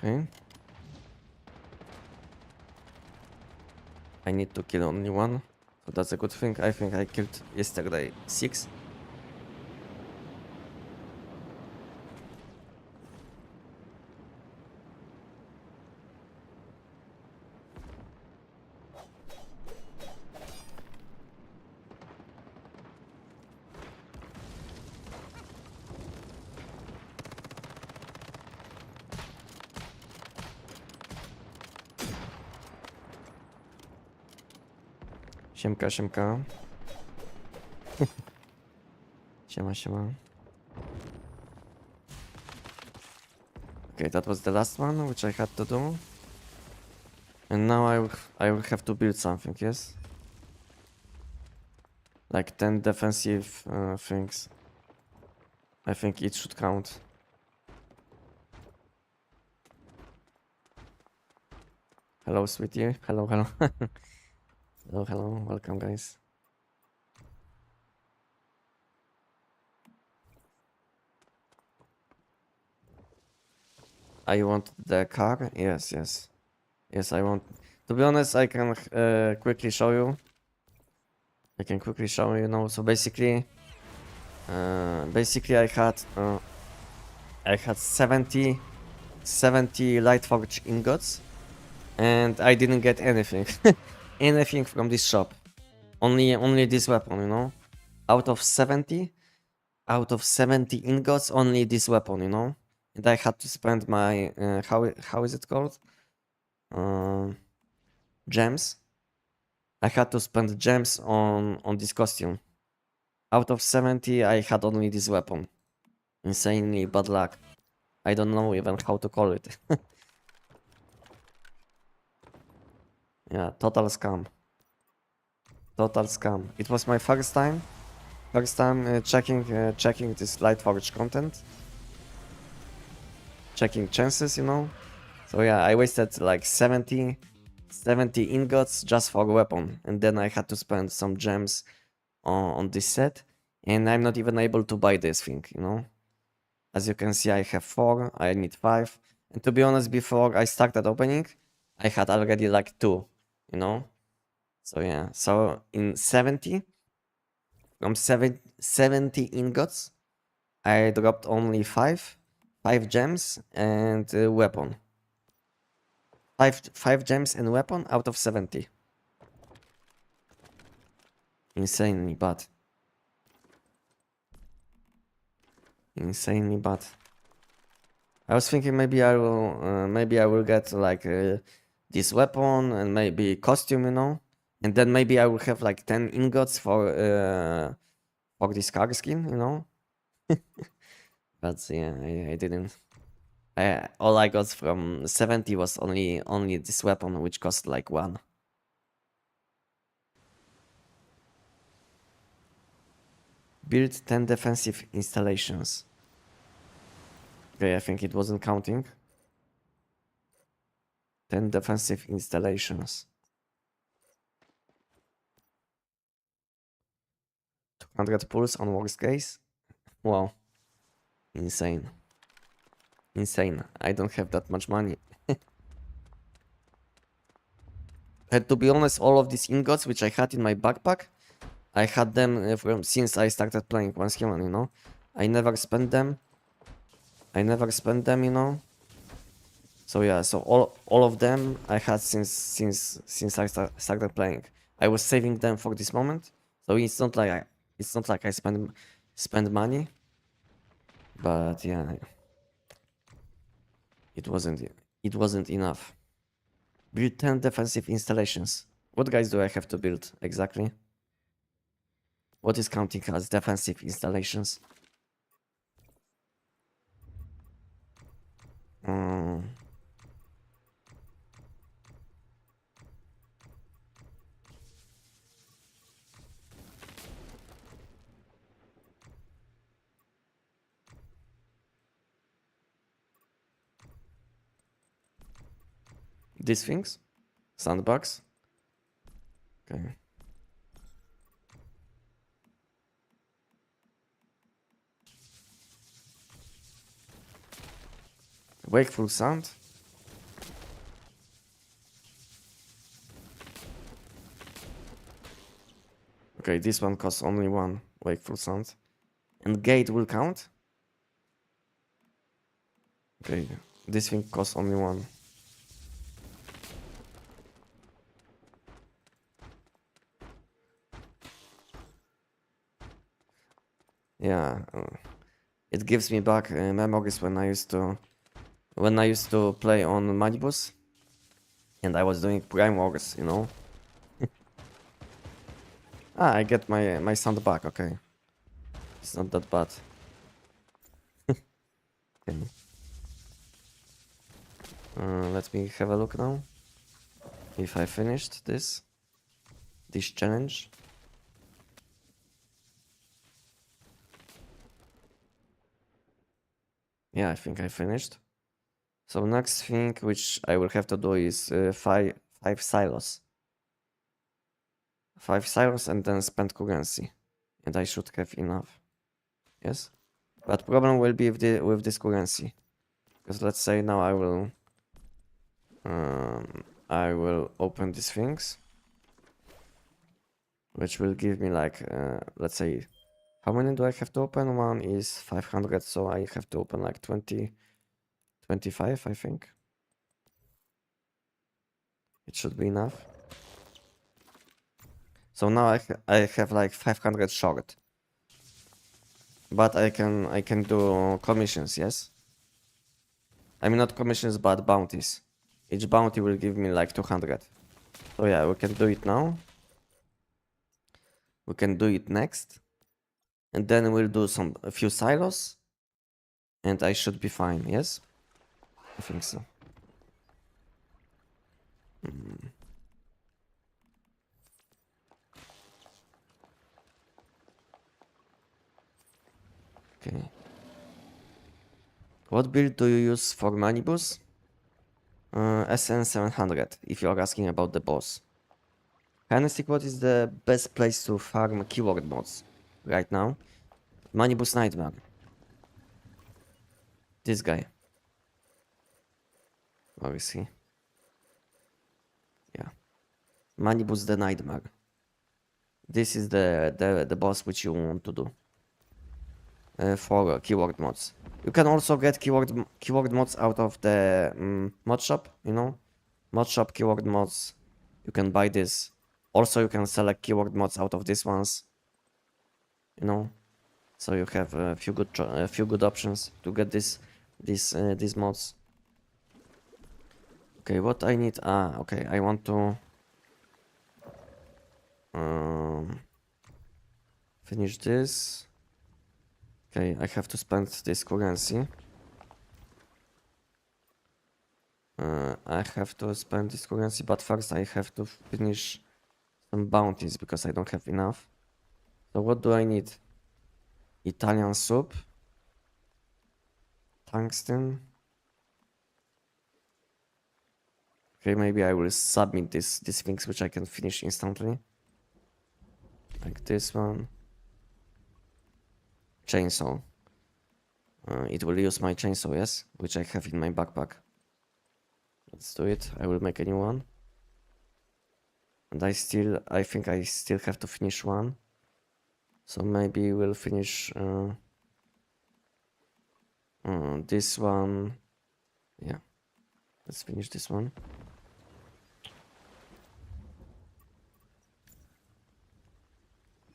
Okay. I need to kill only one, so that's a good thing. I think I killed yesterday 6. Siemka, siemka. Siema, siema. Okay, that was the last one, which I had to do. And now I will have to build something, yes? Like 10 defensive things. I think it should count. Hello, sweetie. Hello, hello. Hello, hello. Welcome, guys. I want the car? Yes, yes. Yes, I want. To be honest, I can quickly show you. I can quickly show you now. So basically, I had 70 light forge ingots, and I didn't get anything, anything from this shop. Only this weapon, you know. Out of 70 ingots, only this weapon, you know. And I had to spend my how is it called? Gems. I had to spend gems on this costume. Out of 70, I had only this weapon. Insanely bad luck. I don't know even how to call it. Yeah, total scam. Total scam. It was my first time checking this Lightforge content. Checking chances, you know. So yeah, I wasted like 70 ingots just for a weapon. And then I had to spend some gems on this set. And I'm not even able to buy this thing, you know. As you can see, I have 4, I need 5. And to be honest, before I started opening, I had already like 2, you know. So yeah, so in 70, from 70 ingots, I dropped only 5 gems and a weapon. 5 gems and weapon out of 70. Insanely bad. Insanely bad. I was thinking maybe I will get like this weapon and maybe costume, you know, and then maybe I will have like 10 ingots for this car skin, you know. But yeah, I didn't. All I got from 70 was only this weapon, which cost like 1. Build 10 defensive installations. Okay, I think it wasn't counting. 10 defensive installations. 200 pulls on worst case. Wow. Insane. Insane. I don't have that much money. And to be honest, all of these ingots which I had in my backpack, I had them from since I started playing Once Human, you know. I never spent them, you know. So yeah, so all of them I had since I started playing. I was saving them for this moment. So it's not like I spend money. But yeah, it wasn't enough. Build 10 defensive installations. What guys do I have to build exactly? What is counting as defensive installations? These things? Sandbox? Okay. Wakeful sound? Okay, this one costs only 1 wakeful sound. And gate will count? Okay, this thing costs only 1. Yeah, it gives me back memories when I used to play on Manibus, and I was doing Prime Wars, you know. Ah, I get my sound back, okay. It's not that bad. Okay. Let me have a look now. If I finished this challenge. Yeah, I think I finished. So next thing which I will have to do is five silos. 5 silos and then spend currency. And I should have enough. Yes? But problem will be with this currency. Because let's say now I will open these things. Which will give me like, let's say, how many do I have to open? One is 500, so I have to open like 20, 25, I think. It should be enough. So now I have like 500 short. But I can do commissions, yes? I mean not commissions but bounties. Each bounty will give me like 200. So yeah, we can do it now. We can do it next. And then we'll do a few silos. And I should be fine, yes? I think so. Okay. What build do you use for Manibus? SN700, if you're asking about the boss. Anestic, what is the best place to farm keyword mods right now? Manibus Nightmare. This guy. Where is he? Yeah. Manibus the Nightmare. This is the boss which you want to do. For keyword mods. You can also get keyword mods out of the mod shop, you know? Mod shop keyword mods. You can buy this. Also, you can select keyword mods out of these ones. You know? So you have a few good options to get these mods. Okay, what I need? Okay, I want to finish this. Okay, I have to spend this currency. I have to spend this currency, but first I have to finish some bounties because I don't have enough. So what do I need? Italian soup, tungsten. Okay, maybe I will submit these things which I can finish instantly. Like this one. Chainsaw. It will use my chainsaw, yes? Which I have in my backpack. Let's do it. I will make a new one. And I think I still have to finish one. So maybe we'll finish this one. Yeah. Let's finish this one.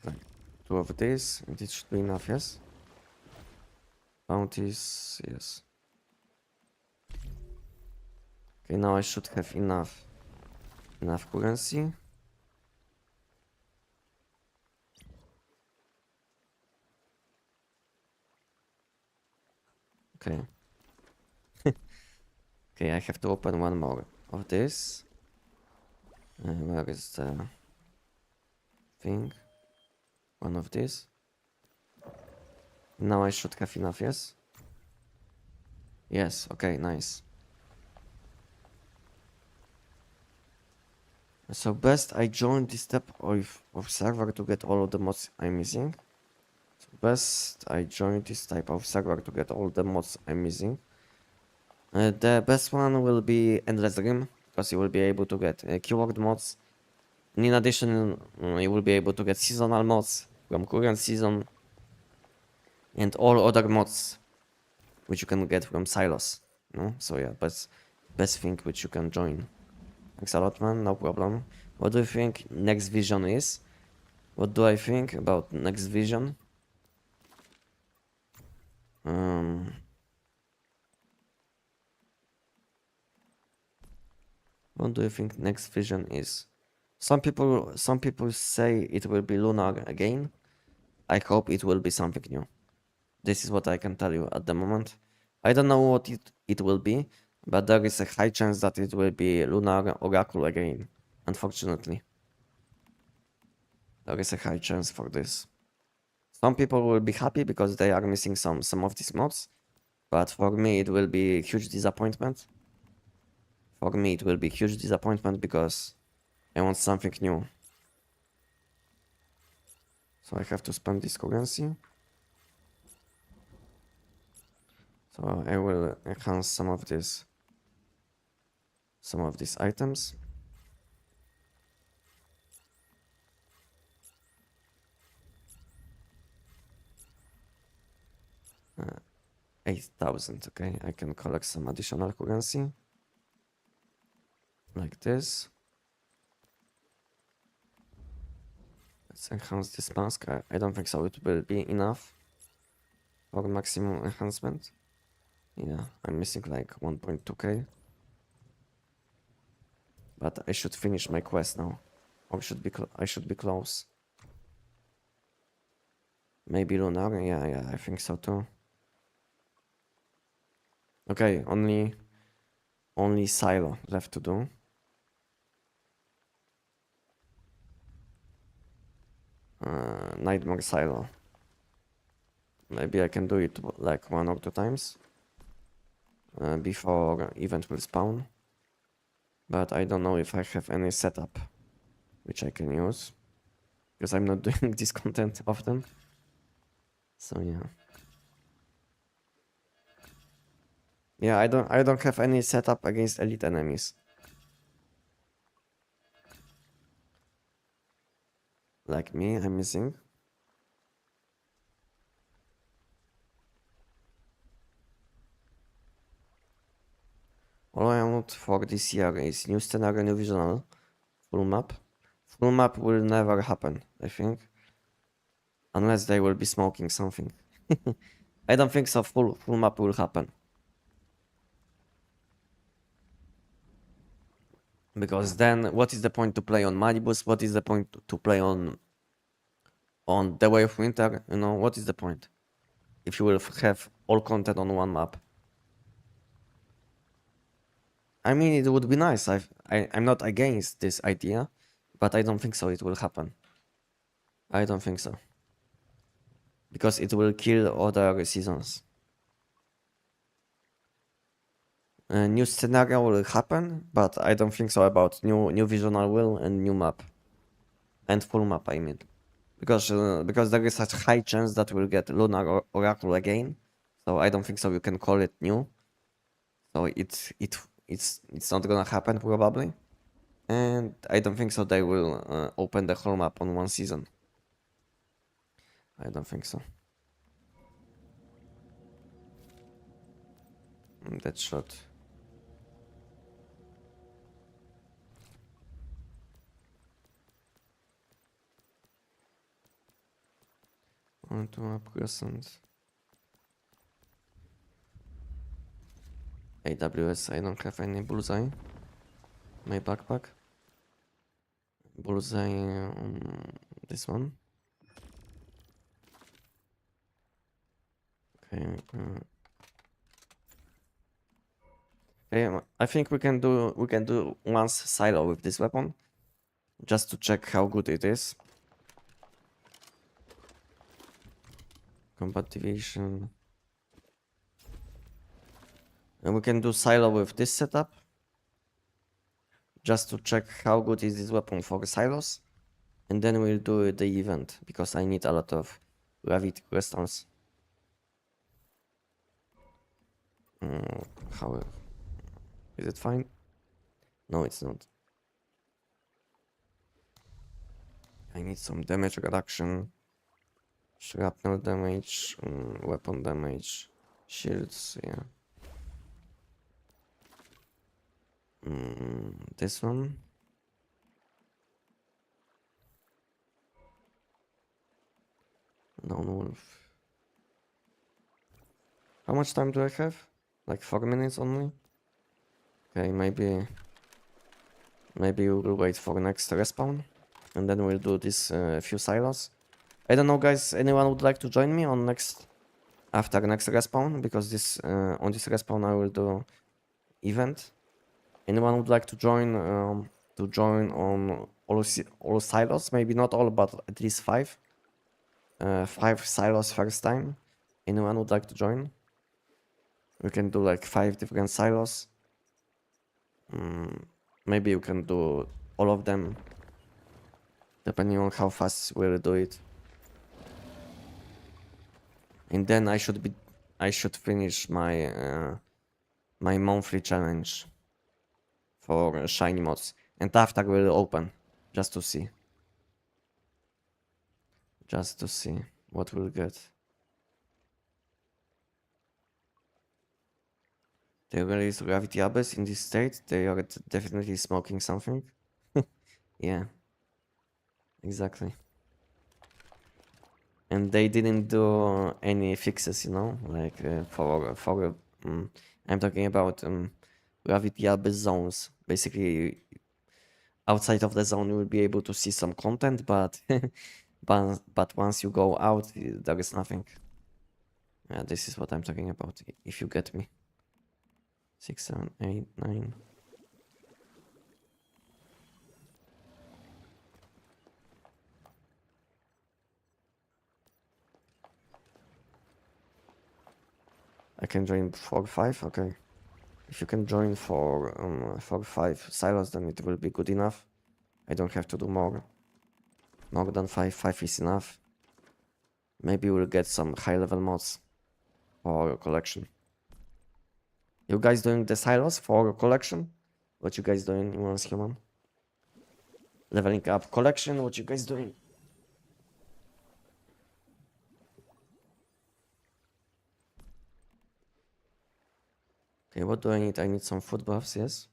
Like 2 of this, and it should be enough, yes? Bounties, yes. Okay, now I should have enough currency. Okay. Okay, I have to open one more of this. Where is the thing? One of these. Now I should have enough, yes? Yes, okay, nice. So best I join this step of server to get all of the mods I'm missing. So best I join this type of server to get all the mods I'm missing. The best one will be Endless Dream, because you will be able to get keyword mods. And in addition, you will be able to get seasonal mods from current season. And all other mods which you can get from silos. No? So yeah, best thing which you can join. Thanks a lot, man, no problem. What do you think next vision is? What do I think about next vision? What do you think next vision is? Some people say it will be lunar again. I hope it will be something new. This is what I can tell you at the moment. I don't know what it will be, but there is a high chance that it will be lunar oracle again. Unfortunately, there is a high chance for this. Some people will be happy because they are missing some of these mods, but for me it will be a huge disappointment. For me it will be huge disappointment because I want something new. So I have to spend this currency. So I will enhance some of these items. 8,000, okay. I can collect some additional currency. Like this. Let's enhance this mask. I don't think so it will be enough for maximum enhancement. Yeah, I'm missing like 1.2k. But I should finish my quest now. Or I should be close. Maybe lunar, yeah, I think so too. Okay, only silo left to do. Nightmare silo. Maybe I can do it like 1 or 2 times before event will spawn. But I don't know if I have any setup which I can use because I'm not doing this content often. So yeah. Yeah, I don't have any setup against elite enemies. Like me, I'm missing. All I want for this year is new scenario, new visual, full map. Full map will never happen, I think. Unless they will be smoking something. I don't think so full map will happen. Because then what is the point to play on Malibus? What is the point to play on the Way of Winter? You know, what is the point? If you will have all content on one map. I mean, it would be nice. I'm not against this idea, but I don't think so it will happen. I don't think so. Because it will kill other seasons. A new scenario will happen, but I don't think so about new visual will and new map. And full map, I mean. Because there is such high chance that we'll get Lunar Oracle again. So I don't think so you can call it new. So it's not gonna happen probably. And I don't think so they will open the whole map on one season. I don't think so. That shot. On to a present. AWS, I don't have any bullseye. My backpack. Bullseye, this one. Okay. Okay, I think we can do once silo with this weapon, just to check how good it is. Combat deviation. And we can do silo with this setup, just to check how good is this weapon for silos. And then we'll do the event, because I need a lot of gravity crystals. How is it fine? No, it's not. I need some damage reduction, shrapnel damage, weapon damage, shields, yeah. This one. Lone wolf. How much time do I have? Like 4 minutes only? Okay, maybe Maybe we will wait for next respawn, and then we'll do this few silos. I don't know, guys. Anyone would like to join me on after next respawn? Because this on this respawn I will do event. Anyone would like to join on all silos? Maybe not all, but at least 5. 5 silos first time. Anyone would like to join? We can do like 5 different silos. Maybe you can do all of them, depending on how fast we'll do it. And then I should finish my my monthly challenge for shiny mods, and after we'll open just to see what we'll get. They release Gravity Abyss in this state. They are definitely smoking something. Yeah, exactly. And they didn't do any fixes, you know, like I'm talking about Gravity Abyss zones. Basically, outside of the zone, you will be able to see some content, but but once you go out, there is nothing. Yeah, this is what I'm talking about. If you get me. 6, 7, 8, 9. I can join 4, 5. Okay. If you can join for 5 silos, then it will be good enough. I don't have to do more. More than 5. 5 is enough. Maybe we'll get some high level mods for collection. You guys doing the silos for collection? What you guys doing in Once Human? Leveling up collection, what you guys doing? Okay, what do I need? I need some food buffs, yes.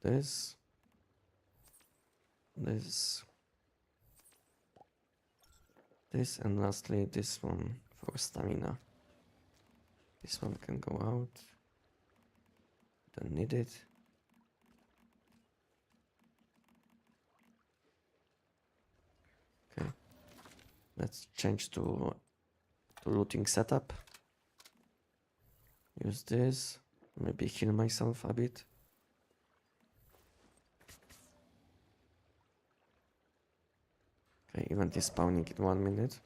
This. This, and lastly this one for stamina. This one can go out. Don't need it. Okay. Let's change to looting setup. Use this. Maybe heal myself a bit. Okay, event is spawning in 1 minute.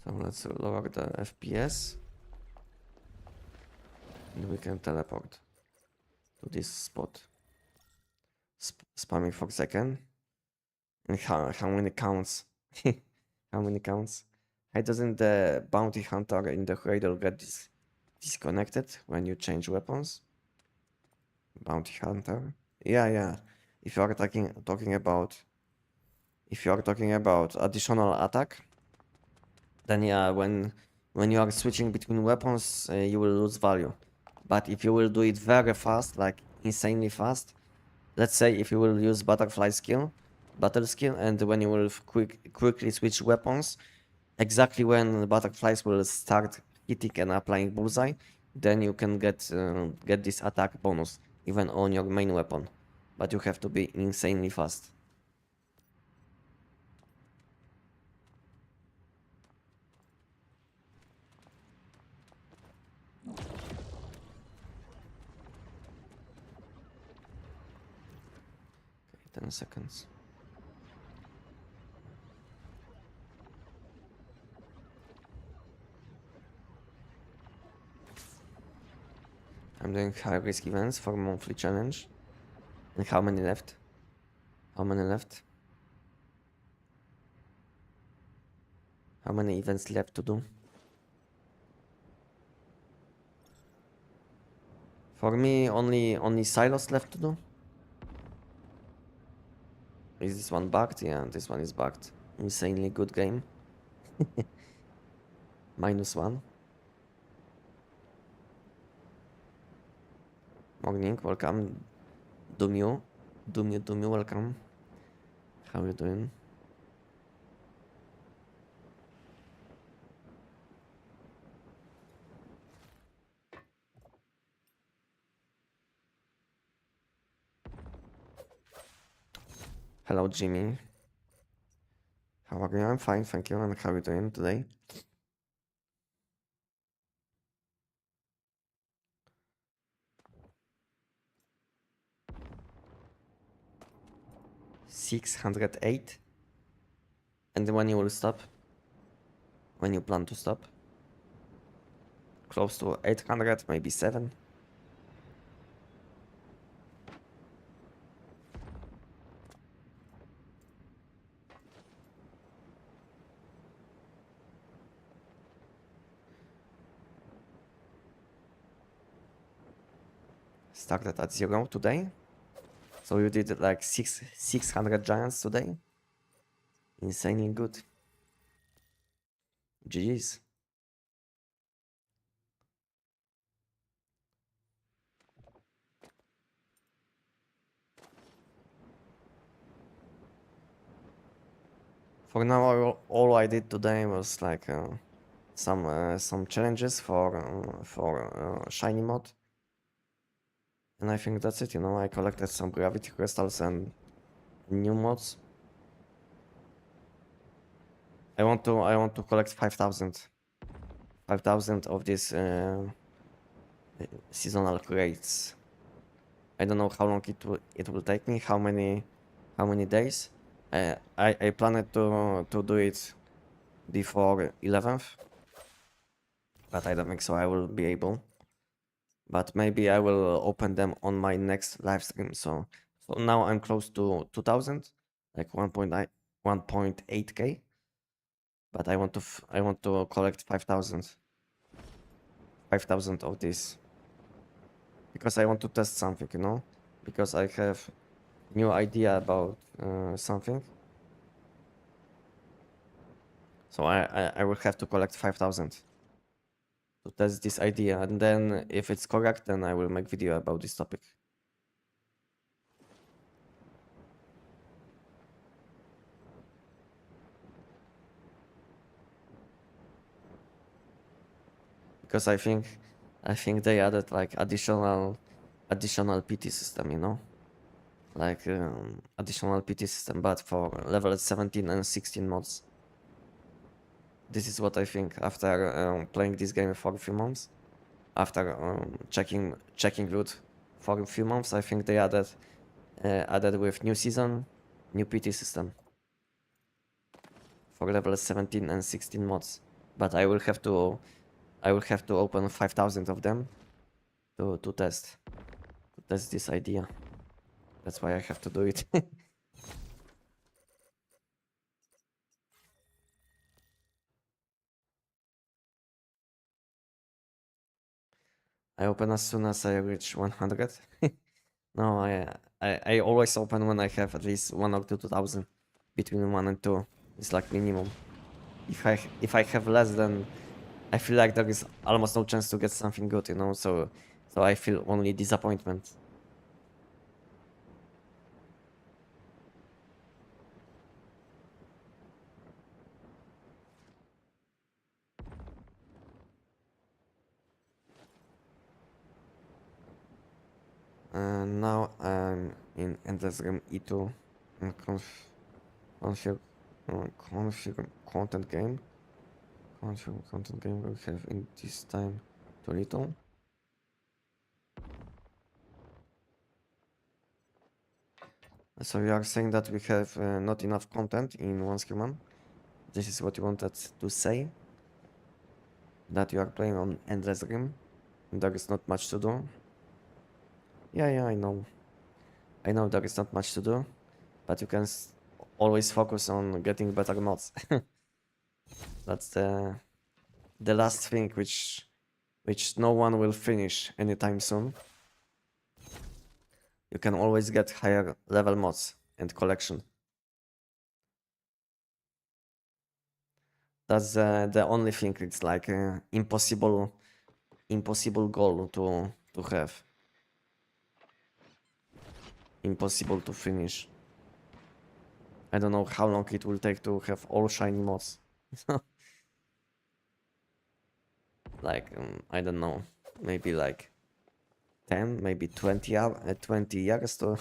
So let's lower the FPS. And we can teleport to this spot. Spamming for a second. And how many counts? How many counts? Why doesn't the bounty hunter in the cradle get disconnected when you change weapons? Bounty hunter? Yeah. If you are talking about additional attack, then yeah, when you are switching between weapons, you will lose value. But if you will do it very fast, like insanely fast, let's say if you will use battle skill, and when you will quickly switch weapons, exactly when the butterflies will start hitting and applying bullseye, then you can get this attack bonus even on your main weapon, but you have to be insanely fast. Okay, 10 seconds. I'm doing high risk events for monthly challenge. And how many left? How many left? How many events left to do? For me, only silos left to do. Is this one bugged? Yeah, this one is bugged. Insanely good game. -1. Morning, welcome. Dumio, welcome. How you doing? Hello, Jimmy. How are you? I'm fine, thank you. And how are you doing today? $608. And when you will stop? When you plan to stop? Close to 800, maybe 7. Started at 0 today. So you did like 600 giants today? Insanely good. GG's. For now, all I did today was like some challenges for shiny mod, and I think that's it. You know, I collected some gravity crystals and new mods. I want to collect 5,000 of these seasonal crates. I don't know how long it will take me. How many days? I planned to do it before 11th, but I don't think so I will be able. But maybe I will open them on my next live stream. So now I'm close to 2,000, like 1.8k. But I want to collect 5,000 of these because I want to test something, you know, because I have new idea about something. So I will have to collect 5,000 to test this idea, and then if it's correct, then I will make video about this topic. Because I think they added like additional PT system, you know, like additional PT system, but for level 17 and 16 mods. This is what I think after playing this game for a few months, after checking loot for a few months. I think they added with new season, new PT system for level 17 and 16 mods. But I will have to open 5,000 of them to test this idea. That's why I have to do it. I open as soon as I reach 100. No, I always open when I have at least 1 or 2,000. Between 1 and 2 is like minimum. If I have less, then I feel like there is almost no chance to get something good, you know. So I feel only disappointment. And now I'm in endless game E2 and config configure content game. Configure content game we have in this time too little. So you are saying that we have not enough content in one human. This is what you wanted to say? That you are playing on endless game? There is not much to do? Yeah, I know. I know there is not much to do, but you can always focus on getting better mods. That's the last thing which no one will finish anytime soon. You can always get higher level mods and collection. That's the only thing. It's like impossible goal to have. Impossible to finish. I don't know how long it will take to have all shiny mods. Like I don't know, maybe like 10, maybe 20 years to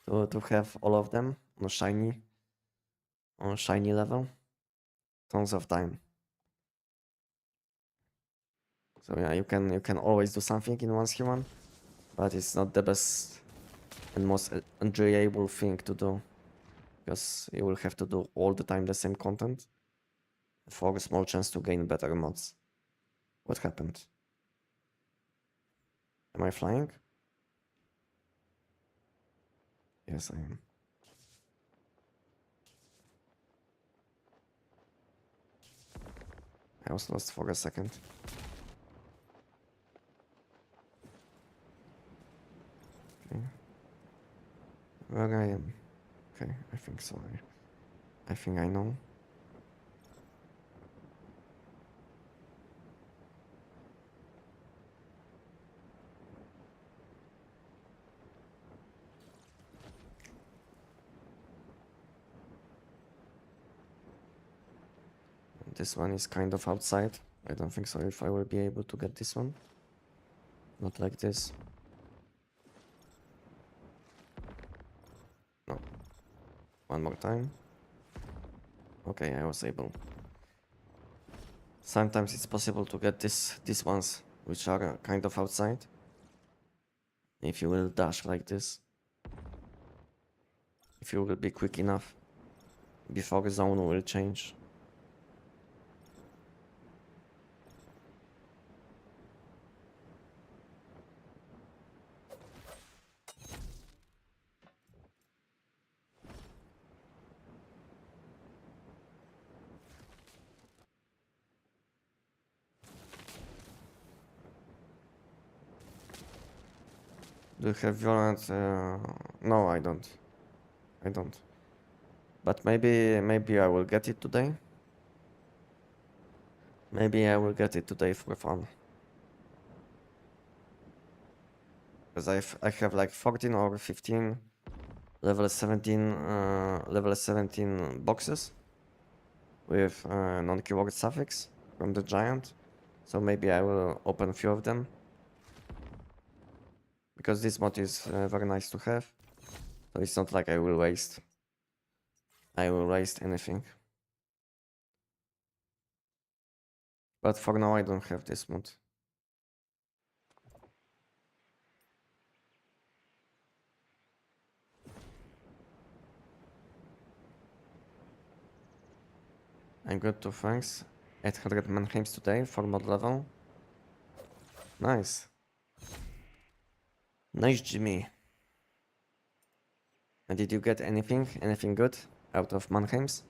to have all of them on shiny level. Tons of time. So yeah, you can always do something in one human, but it's not the best and most enjoyable thing to do, because you will have to do all the time the same content for a small chance to gain better mods. What happened? Am I flying? Yes, I am. I was lost for a second. Okay. Where I am? Okay, I think so. I think I know. This one is kind of outside. I don't think so if I will be able to get this one. Not like this. No. One more time. Okay, I was able. Sometimes it's possible to get these ones, which are kind of outside. If you will dash like this. If you will be quick enough before the zone will change. Do you have violent? No, I don't. I don't. But maybe I will get it today. Maybe I will get it today for fun. Because I have like 14 or 15 level 17 boxes with non-keyword suffix from the giant. So maybe I will open a few of them. Because this mod is very nice to have. So it's not like I will waste anything. But for now I don't have this mod. I'm good too, thanks. 800 Mannheims today for mod level. Nice. Nice, Jimmy. And did you get anything good out of Mannheims?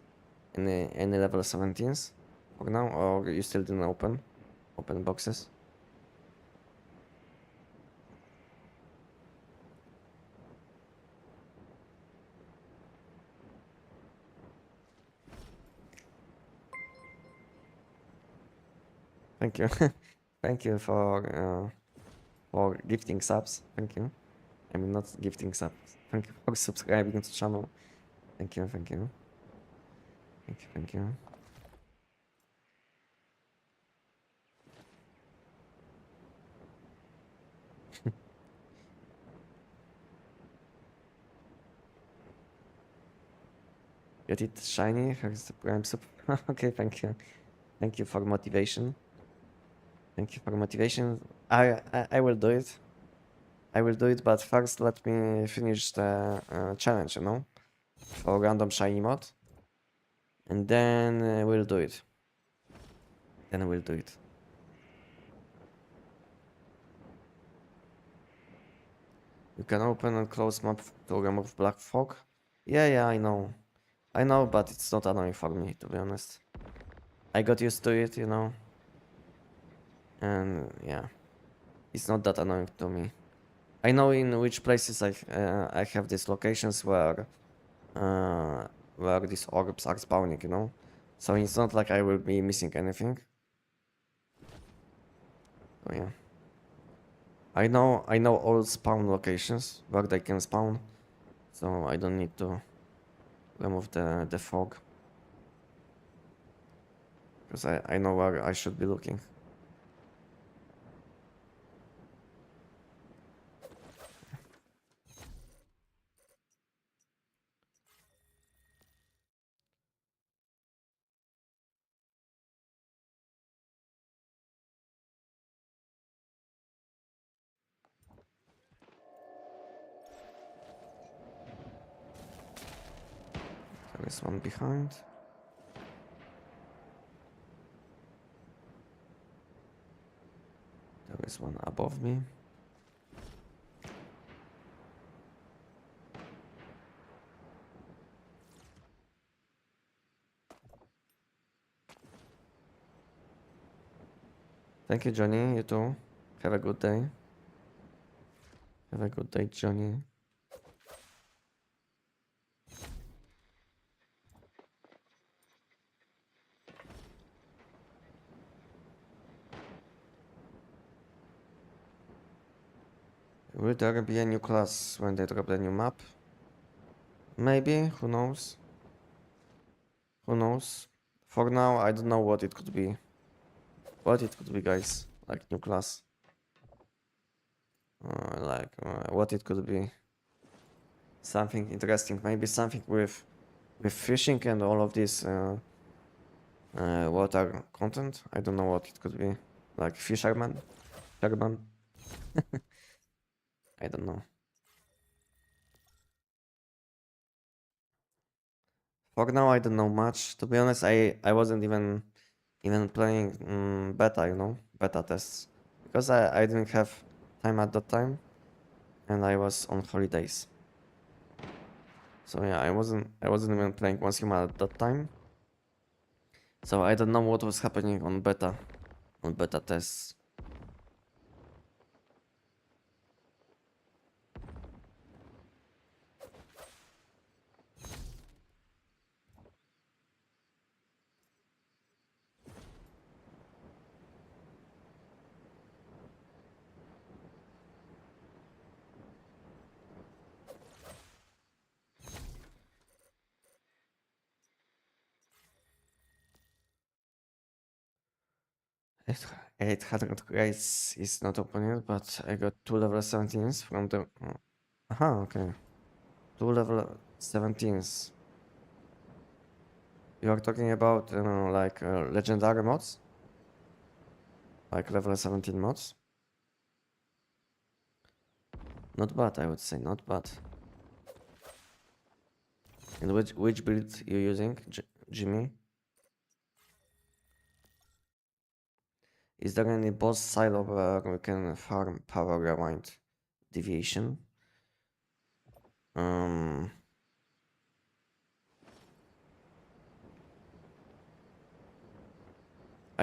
Any level 17s for now, or you still didn't open boxes? Thank you. Thank you for gifting subs. Thank you. I mean, not gifting subs. Thank you for subscribing to the channel. Thank you. Thank you. Thank you. Thank you. Get it shiny. Here's the prime sub. Okay, thank you. Thank you for motivation. Thank you for motivation. I will do it. I will do it, but first let me finish the challenge, you know, for random shiny mod. And then we'll do it. Then we'll do it. You can open and close map to remove black fog. Yeah, I know. I know, but it's not annoying for me, to be honest. I got used to it, you know. And yeah, it's not that annoying to me. I know in which places I have these locations where these orbs are spawning, you know. So it's not like I will be missing anything. So yeah. I know all spawn locations where they can spawn, so I don't need to remove the fog. Because I know where I should be looking. is one behind. There is one above me. Thank you, Johnny. You too. Have a good day. Have a good day, Johnny. Will there be a new class when they drop the new map? Maybe, who knows? Who knows? For now, I don't know what it could be. What it could be, guys. Like new class. What it could be. Something interesting. Maybe something with fishing and all of this water content. I don't know what it could be. Like fisherman? Fisherman? I don't know. For now, I don't know much. To be honest, I wasn't even playing beta, you know, beta tests, because I didn't have time at that time, and I was on holidays. So yeah, I wasn't even playing once human at that time. So I don't know what was happening on beta tests. Eight 800 grades is not open yet, but I got 2 level 17s from the... Aha, okay. 2 level 17s. You are talking about, like, legendary mods? Like level 17 mods? Not bad, I would say, not bad. And which build you using, Jimmy? Is there any boss silo where we can farm power rewind deviation? I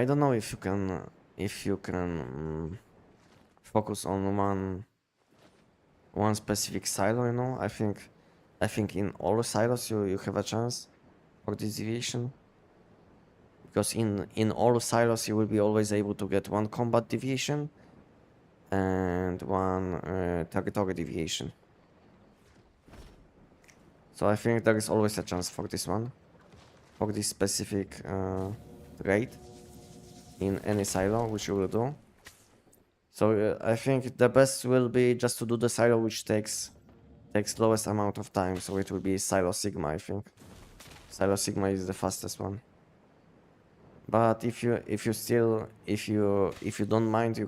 don't know if you can focus on one specific silo. You know, I think in all silos you have a chance for this deviation, because in all silos you will be always able to get one combat deviation and one territory deviation. So I think there is always a chance for this one, for this specific raid in any silo which you will do. So I think the best will be just to do the silo which takes lowest amount of time. So it will be Silo Sigma, I think. Silo Sigma is the fastest one. But if you don't mind, you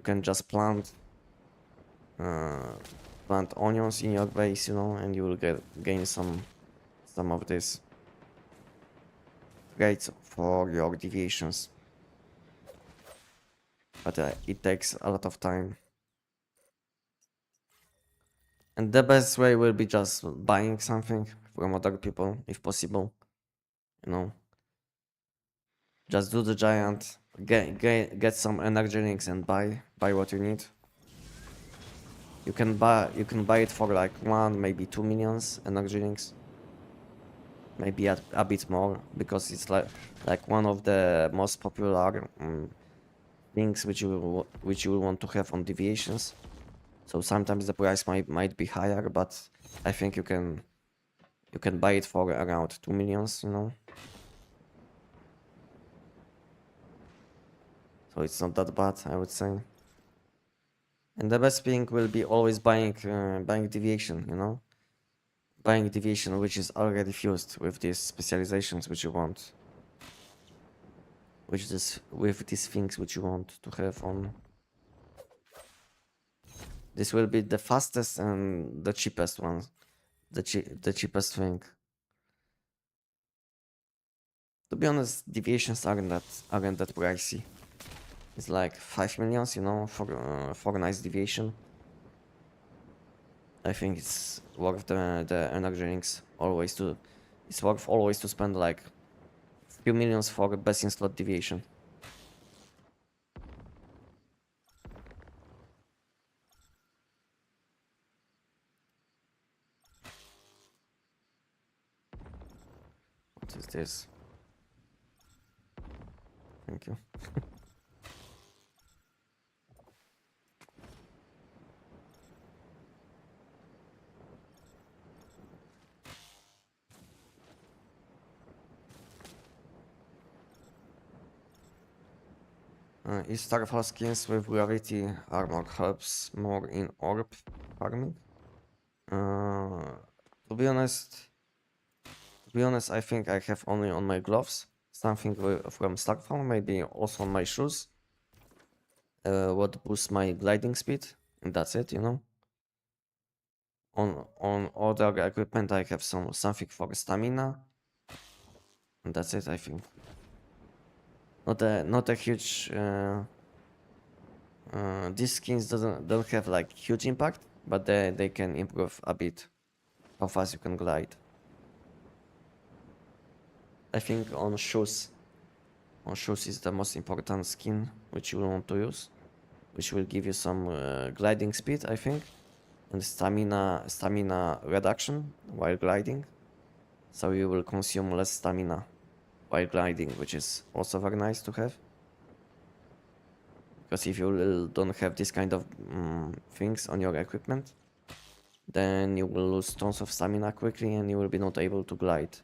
can just plant onions in your base, you know, and you will gain some of this rates for your deviations. But it takes a lot of time. And the best way will be just buying something from other people, if possible. You know, just do the giant, get some energy links and buy what you need. You can buy it for like 1, maybe 2 minions energy links. Maybe a bit more, because it's like one of the most popular things which you will want to have on deviations. So sometimes the price might be higher, but I think you can buy it for around 2 millions, you know. So it's not that bad, I would say. And the best thing will be always buying deviation, you know. Buying deviation which is already fused with these specializations which you want. With these things which you want to have on. This will be the fastest and the cheapest one. The cheapest thing. To be honest, deviations aren't that pricey. It's like 5 millions, you know, for a nice deviation. I think it's worth the energy rings always to. It's worth always to spend like few millions for a best in slot deviation. What is this? Thank you. Is Starfall skins with gravity armor helps more in orb farming? To be honest, I think I have only on my gloves something from Starfall, maybe also on my shoes. What boosts my gliding speed, and that's it, you know. On other equipment, I have something for stamina, and that's it. I think not a huge. These skins don't have like huge impact, but they can improve a bit how fast you can glide. I think on shoes is the most important skin which you will want to use, which will give you some gliding speed, I think, and stamina reduction while gliding. So you will consume less stamina while gliding, which is also very nice to have. Because if you don't have this kind of things on your equipment, then you will lose tons of stamina quickly and you will be not able to glide.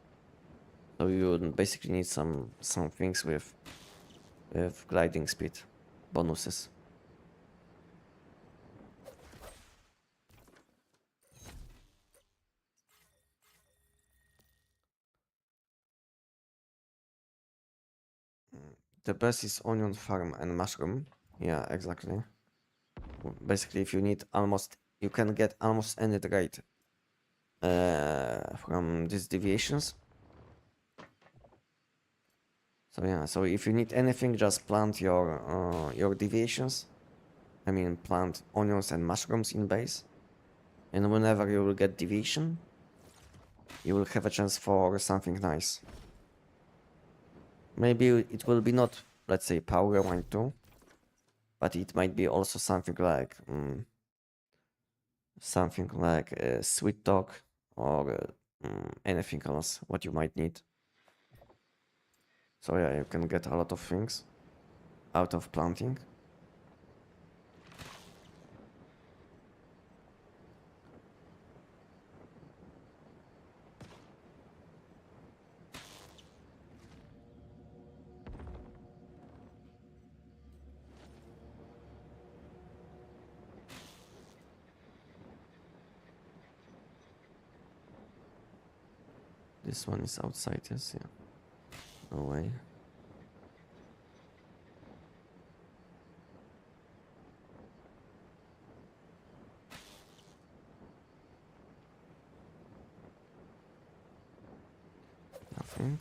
So you basically need some things with gliding speed bonuses. The best is onion farm and mushroom. Yeah, exactly. Basically, if you need you can get almost any trade from these deviations. So yeah, so if you need anything, just plant your deviations. I mean, plant onions and mushrooms in base, and whenever you will get deviation, you will have a chance for something nice. Maybe it will be not, let's say, power wine 2, but it might be also something like sweet talk or anything else what you might need. So yeah, you can get a lot of things out of planting. This one is outside, yes, yeah. No way. Nothing.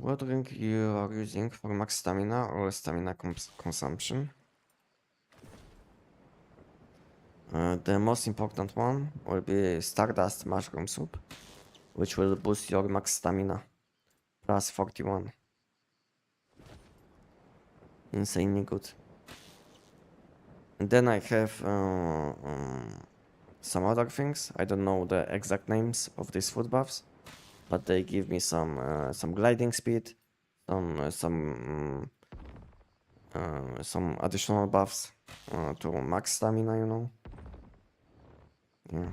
What drink you are using for max stamina or stamina consumption? The most important one will be Stardust Mushroom Soup, which will boost your max stamina plus 41. Insanely good. And then I have some other things. I don't know the exact names of these food buffs, but they give me some gliding speed, some additional buffs to max stamina, you know. Yeah.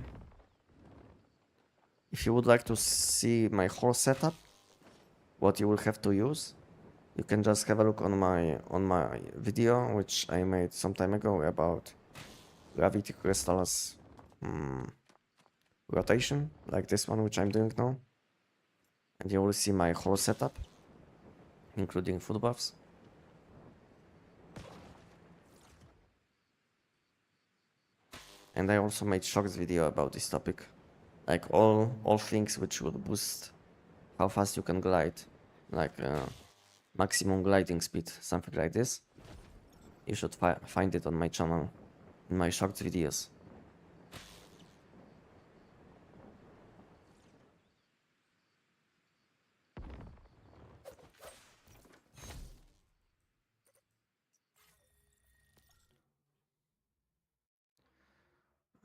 If you would like to see my whole setup, what you will have to use, you can just have a look on my video which I made some time ago about gravity crystals rotation, like this one which I'm doing now, and you will see my whole setup, including food buffs. And I also made shorts video about this topic. Like all things which would boost how fast you can glide. Like maximum gliding speed, something like this. You should find it on my channel, in my shorts videos.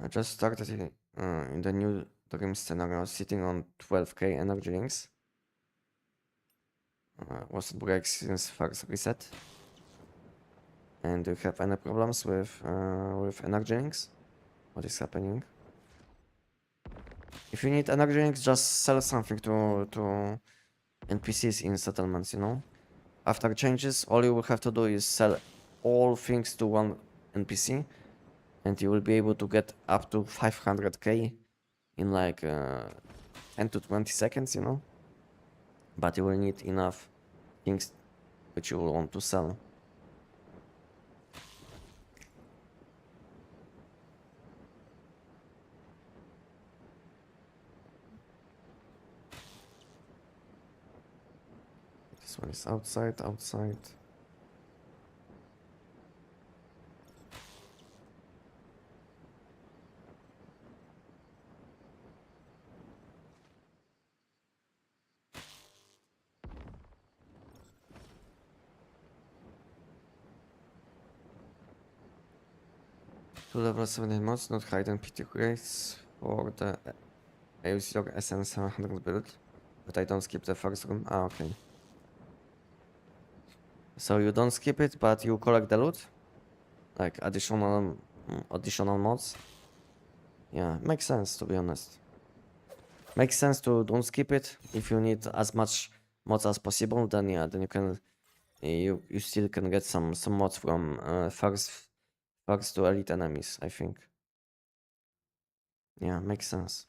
I just started in the new dream scenario, sitting on 12k energy links. Was break since first reset. And do you have any problems with energy links? What is happening? If you need energy links, just sell something to NPCs in settlements, you know? After changes, all you will have to do is sell all things to one NPC, and you will be able to get up to 500k in like 10 to 20 seconds, you know? But you will need enough things which you will want to sell. This one is outside. To level 17 mods, not hidden PT rates for the I use your SN700 build, but I don't skip the first room. Ah, okay. So you don't skip it, but you collect the loot? Like additional mods? Yeah, makes sense, to be honest. Makes sense to don't skip it. If you need as much mods as possible, then yeah, then you can you still can get some mods from first to elite enemies, I think. Yeah, makes sense.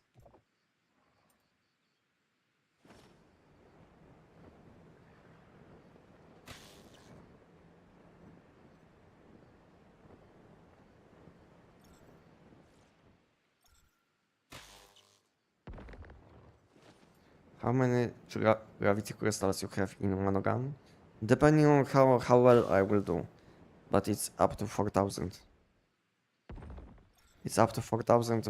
How many gravity crystals you have in one gun? Depending on how well I will do, but it's up to 4,000. It's up to 4,000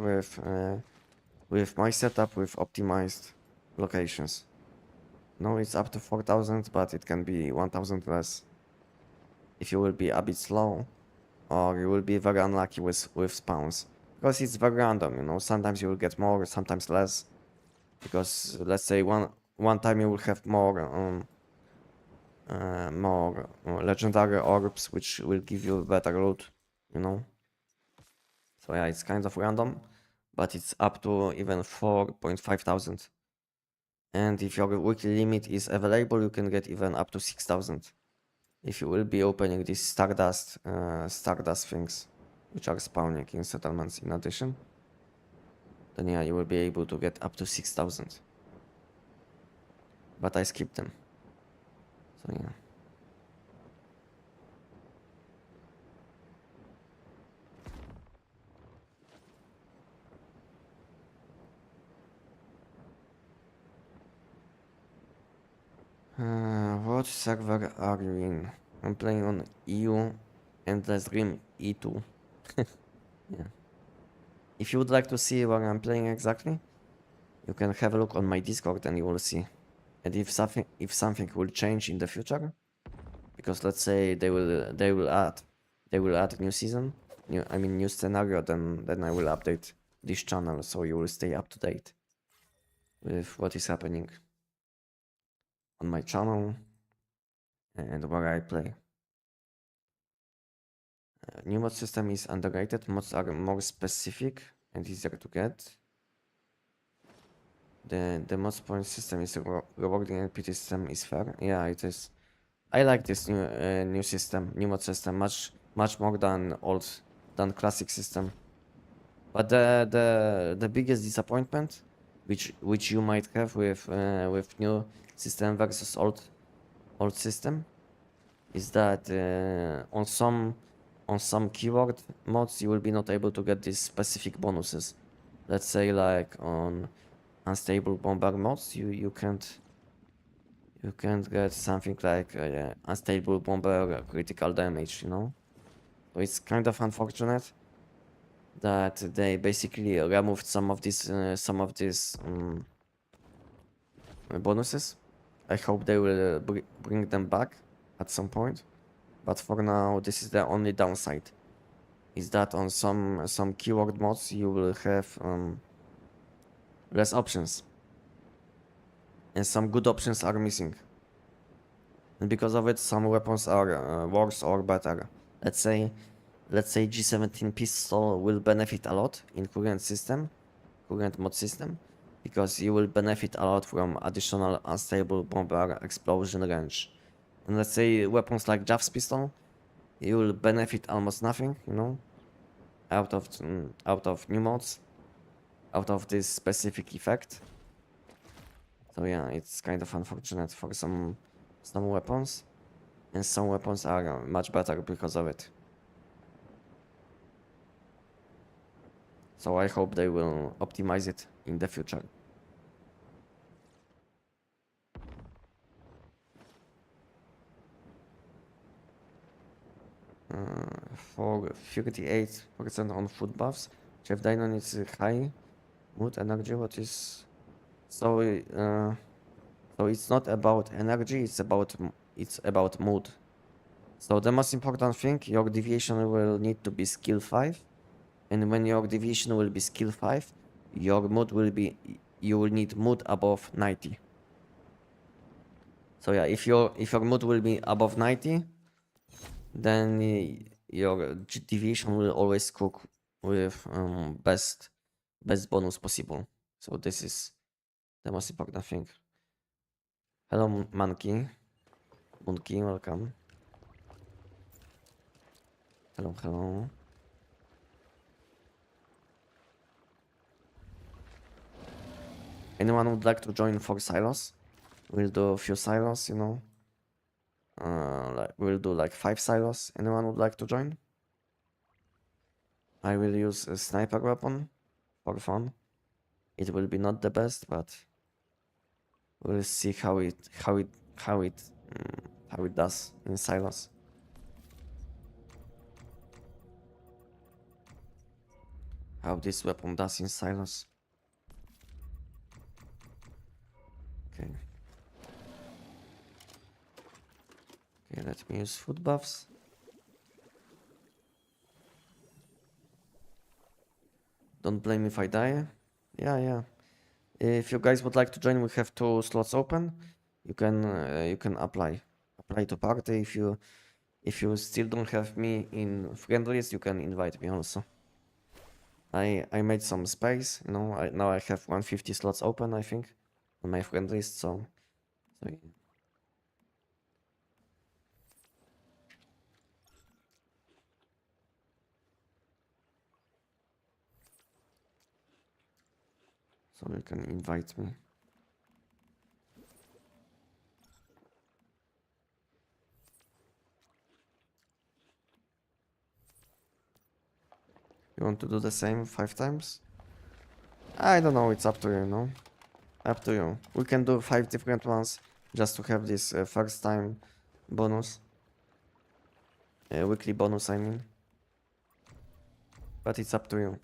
with my setup with optimized locations. No, it's up to 4,000, but it can be 1,000 less if you will be a bit slow, or you will be very unlucky with spawns, because it's very random. You know, sometimes you will get more, sometimes less. Because let's say one time you will have more legendary orbs, which will give you better loot, you know. So yeah, it's kind of random, but it's up to even 4,500. And if your weekly limit is available, you can get even up to 6,000. If you will be opening these Stardust things, which are spawning in settlements in addition, then yeah, you will be able to get up to 6,000. But I skipped them. So yeah. What server are you in? I'm playing on EU and the stream E2. Yeah. If you would like to see what I'm playing exactly, you can have a look on my Discord and you will see. And if something will change in the future, because let's say they will add new season, new scenario, then I will update this channel so you will stay up to date with what is happening on my channel and where I play. New mod system is underrated. Mods are more specific and easier to get. The mods point system is rewarding and PT system is fair. Yeah, it is. I like this new system, new mod system, much more than classic system. But the biggest disappointment, which you might have with new system versus old system, is that on on some keyword mods you will be not able to get these specific bonuses. Let's say like on unstable bomber mods you can't get something like unstable bomber critical damage, you know. So it's kind of unfortunate that they basically removed some of these bonuses. I hope they will bring them back at some point, but for now this is the only downside. Is that on some keyword mods you will have less options, and some good options are missing. And because of it, some weapons are worse or better. Let's say G17 pistol will benefit a lot in current mod system, because you will benefit a lot from additional unstable bomber explosion range. And let's say weapons like Jav's pistol, you will benefit almost nothing, you know, out of new mods, out of this specific effect. So yeah, it's kind of unfortunate for some weapons, and some weapons are much better because of it. So I hope they will optimize it in the future. For 38% on food buffs, Chef Dino needs high mood energy. What is so? So it's not about energy. It's about mood. So the most important thing, your deviation will need to be skill 5, and when your deviation will be skill 5, your mood will be, you will need mood above 90. So yeah, if your mood will be above 90, then your deviation will always cook with best bonus possible. So this is the most important thing. Hello, monkey, welcome. Hello. Anyone would like to join for silos? We'll do a few silos, you know. We'll do like 5 silos. Anyone would like to join? I will use a sniper weapon for fun. It will be not the best, but we'll see how it does in silos. How this weapon does in silos. Okay. Okay, let me use food buffs. Don't blame if I die. Yeah. If you guys would like to join, we have 2 slots open. You can apply to party. If you still don't have me in friend list, you can invite me also. I made some space, you know. Now I have 150 slots open, I think, on my friend list. So yeah. So you can invite me. You want to do the same 5 times? I don't know, it's up to you, no? Up to you. We can do 5 different ones just to have this first time bonus. Weekly bonus, I mean. But it's up to you.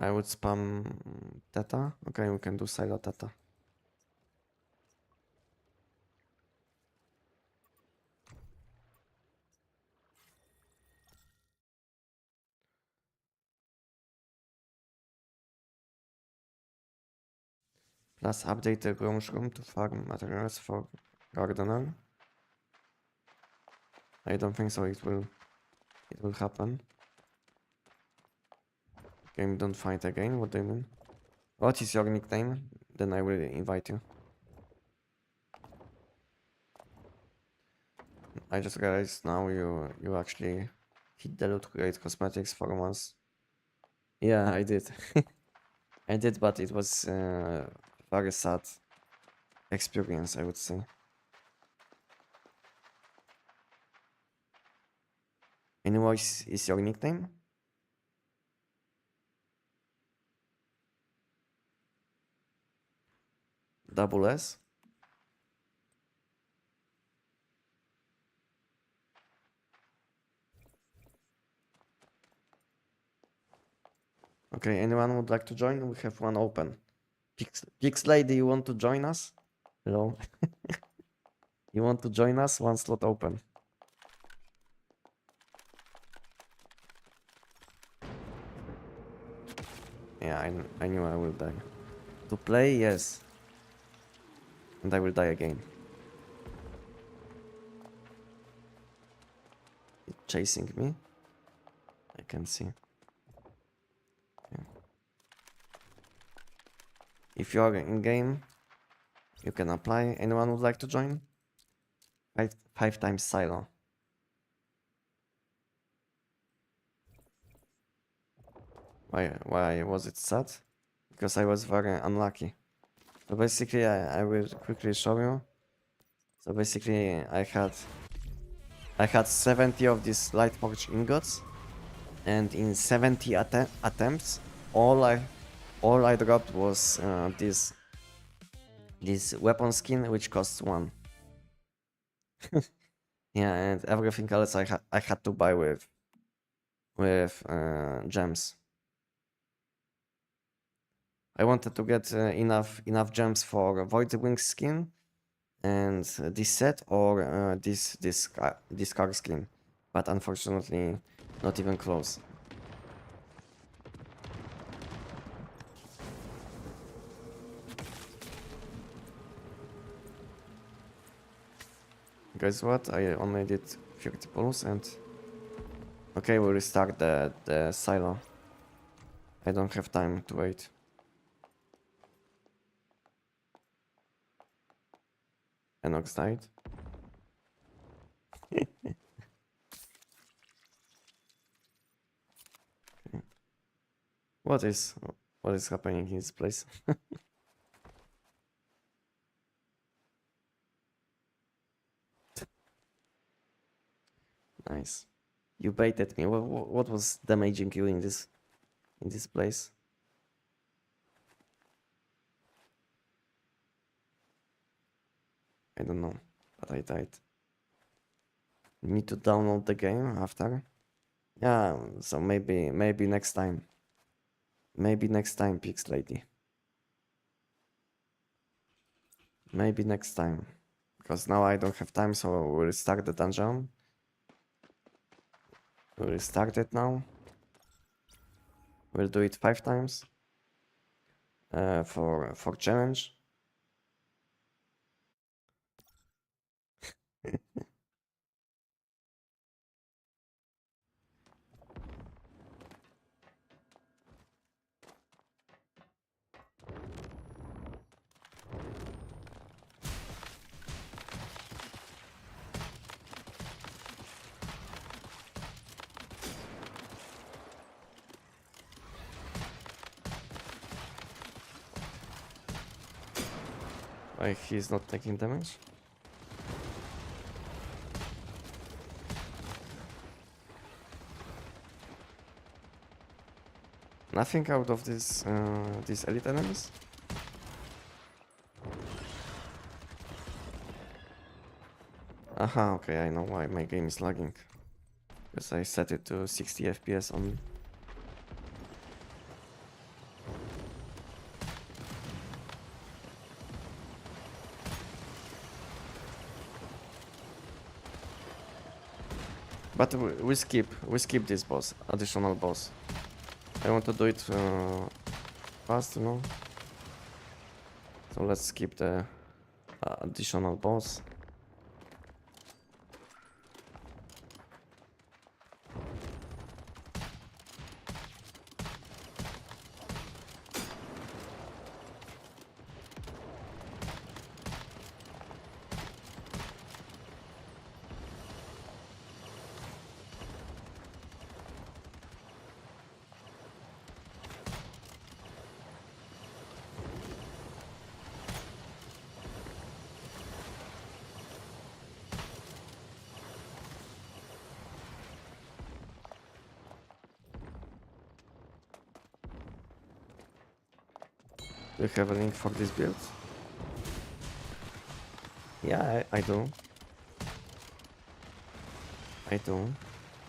I would spam Theta. Okay, we can do silo Theta. Plus update the ground room to farm materials for gardener. I don't think so. It will happen. Game don't fight again. What do you mean? What is your nickname? Then I will invite you. I just realized now you actually hit the loot crate cosmetics for once. Yeah, I did. I did, but it was very sad experience, I would say. Anyways, is your nickname? Double S? Okay, anyone would like to join? We have one open. Pix Lady, you want to join us? Hello? You want to join us? One slot open. Yeah, I knew I will die. To play, yes. And I will die again. It's chasing me. I can see. Yeah. If you are in game, you can apply. Anyone would like to join? Five times silo. Why was it sad? Because I was very unlucky. So basically, I will quickly show you. So basically, I had 70 of these light forge ingots, and in 70 attempts, all I dropped was this weapon skin, which costs 1. Yeah, and everything else I had to buy with gems. I wanted to get enough gems for Void Wing skin and this set or this car skin, but unfortunately, not even close. Guess what? I only did 30 pulls and okay, we'll restart the silo. I don't have time to wait. Enox died. Okay. What is happening in this place? Nice. You baited me. What was damaging you in this place? I don't know, but I died. Need to download the game after. Yeah, so maybe next time. Maybe next time, Pix Lady. Maybe next time. Because now I don't have time, so we'll start the dungeon. We'll start it now. We'll do it 5 times. For challenge. Why he's not taking damage? Nothing out of these elite enemies? Aha, okay, I know why my game is lagging. Because I set it to 60 FPS only. But we skip this boss, additional boss. I want to do it fast, you know. So let's skip the additional boss. Do you have a link for this build? Yeah, I do. I do.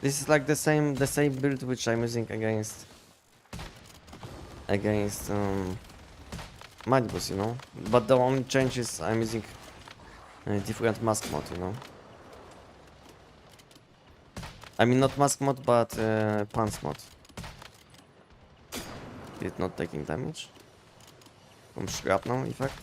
This is like the same build which I'm using against Madbus, you know. But the only change is I'm using a different mask mod, you know. I mean not mask mod, but pants mod. It's not taking damage from shrapnel effect.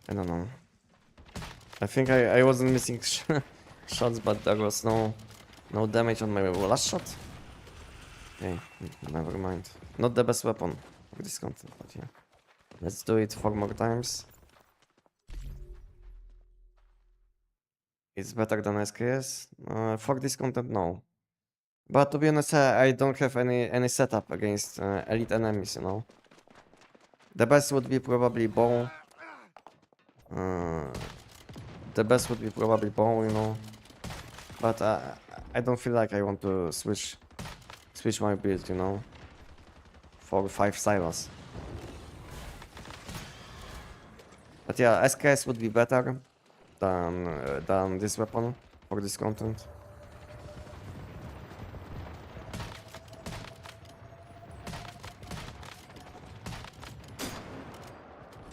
I don't know. I think I wasn't missing shots, but there was no damage on my last shot. Okay, never mind. Not the best weapon for this content, but yeah. Let's do it 4 more times. It's better than SKS. For this content, no. But to be honest, I don't have any setup against elite enemies, you know. The best would be probably bow. Uh, the best would be probably bow, you know. But I don't feel like I want to switch my build, you know, for 5 silos. But yeah, SKS would be better than this weapon for this content.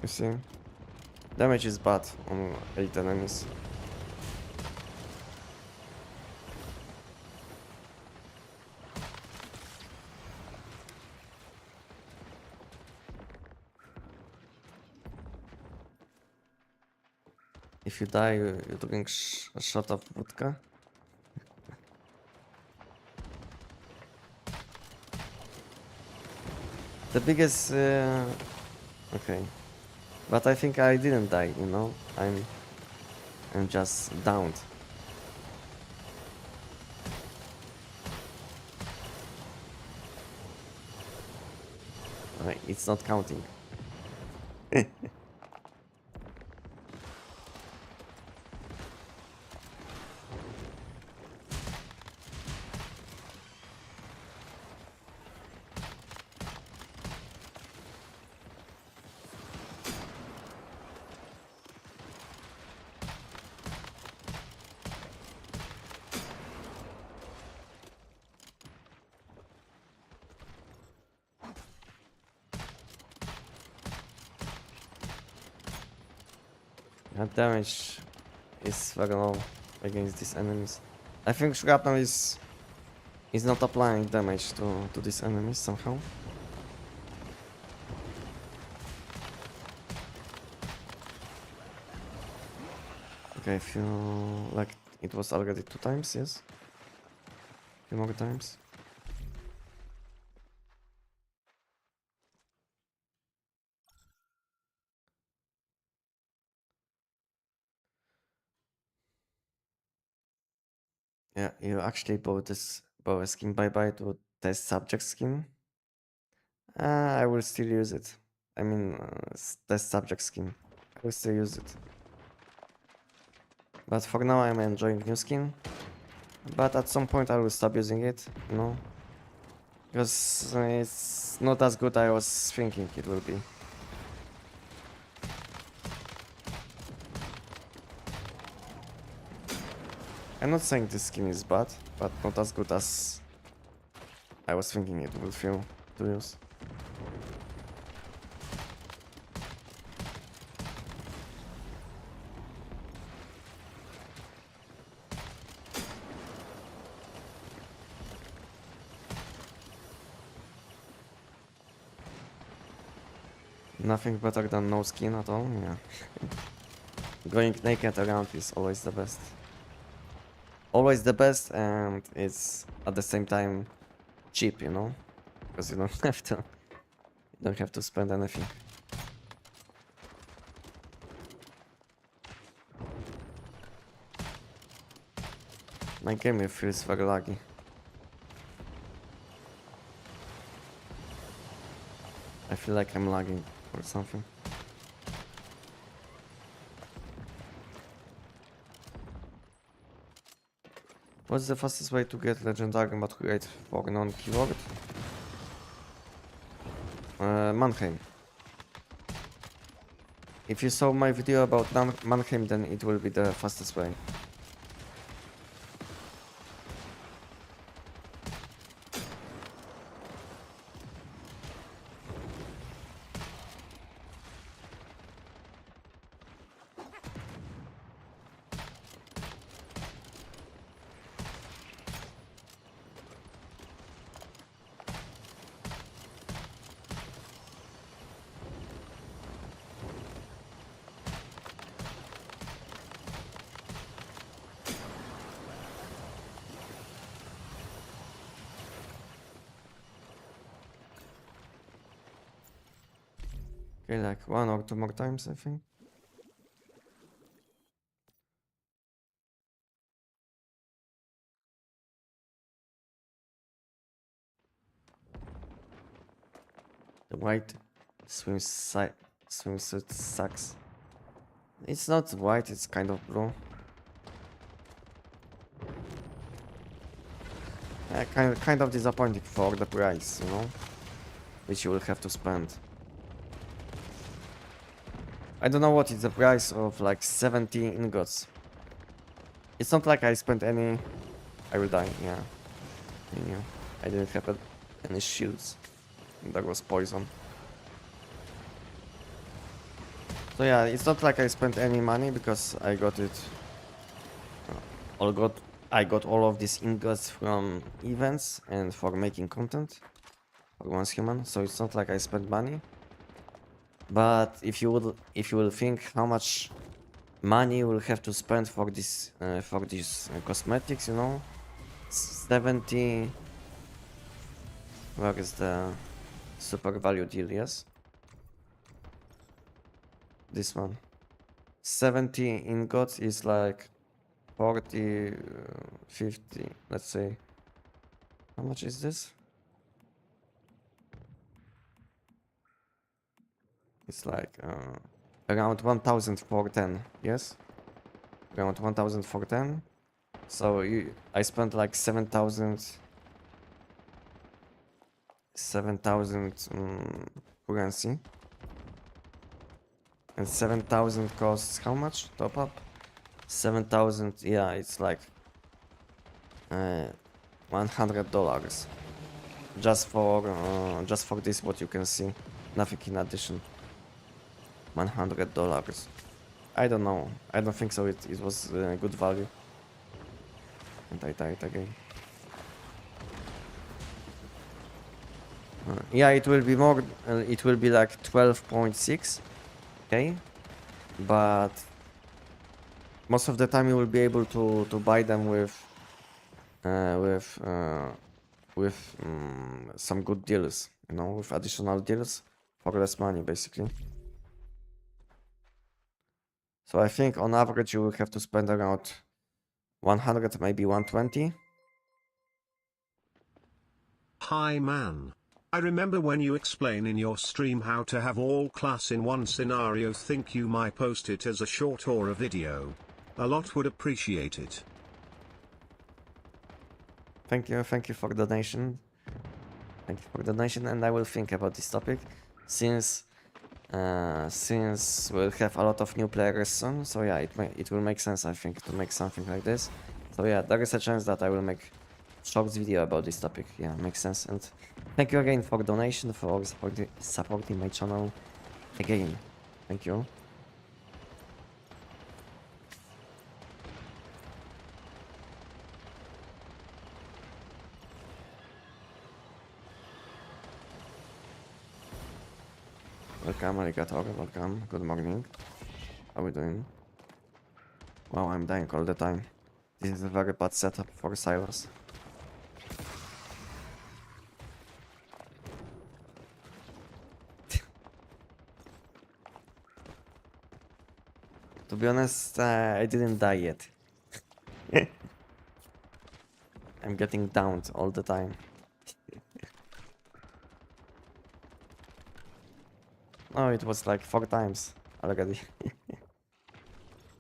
You see, damage is bad on 8 enemies. If you die, you drink a shot of vodka. The biggest... okay. But I think I didn't die, you know? I'm just downed. It's not counting. That damage is very low against these enemies. I think shrapnel is not applying damage to these enemies somehow. Okay, I feel like it was already 2 times, yes? 2 more times. Yeah, you actually bought this bow skin bye to test subject skin. I will still use it. I mean, test subject skin. I will still use it. But for now I'm enjoying new skin. But at some point I will stop using it, you know? Because it's not as good I was thinking it will be. I'm not saying this skin is bad, but not as good as I was thinking it would feel to use. Nothing better than no skin at all, yeah. Going naked around is always the best. Always the best, and it's at the same time cheap, you know? Because you don't have to spend anything. My game feels very laggy. I feel like I'm lagging or something. What's the fastest way to get legendary but create for non-keyword? Mannheim. If you saw my video about Mannheim, then it will be the fastest way. Okay, like 1 or 2 more times, I think. The white swimsuit sucks. It's not white, it's kind of blue. Kind of disappointing for the price, you know, which you will have to spend. I don't know what is the price of like 70 ingots. It's not like I spent any. I will die, yeah. I knew. I didn't have any shields. That was poison. So yeah, it's not like I spent any money because I got it. I got all of these ingots from events and for making content for Once Human. So it's not like I spent money. But if you will think how much money you will have to spend for this for these cosmetics, you know, 70. Where is the super value deal? Yes, this one. 70 ingots is like 40, 50. Let's say. How much is this? It's like around 1,000 for 10. Yes, around 1,000 for 10. So I spent like 7,000. 7,000 currency. And 7,000 costs how much? Top up? 7,000, yeah, it's like $100. Just for this, what you can see. Nothing in addition. $100. I don't know. I don't think so. It was good value. And I died again. Yeah, it will be more. It will be like 12.6. Okay, but most of the time you will be able to buy them with some good deals, you know, with additional deals for less money, basically. So I think on average you will have to spend around 100, maybe 120. Hi man. I remember when you explain in your stream how to have all class in one scenario. Think you might post it as a short or a video. A lot would appreciate it. Thank you for the donation. Thank you for the donation, and I will think about this topic since we'll have a lot of new players soon. So yeah, it will make sense, I think, to make something like this. So yeah, there is a chance that I will make shorts video about this topic. Yeah, makes sense. And thank you again for donation, for supporting my channel again. Thank you. Welcome, alligator. Welcome. Good morning. How are we doing? Wow, I'm dying all the time. This is a very bad setup for Silas. To be honest, I didn't die yet. I'm getting downed all the time. Oh, it was like 4 times already.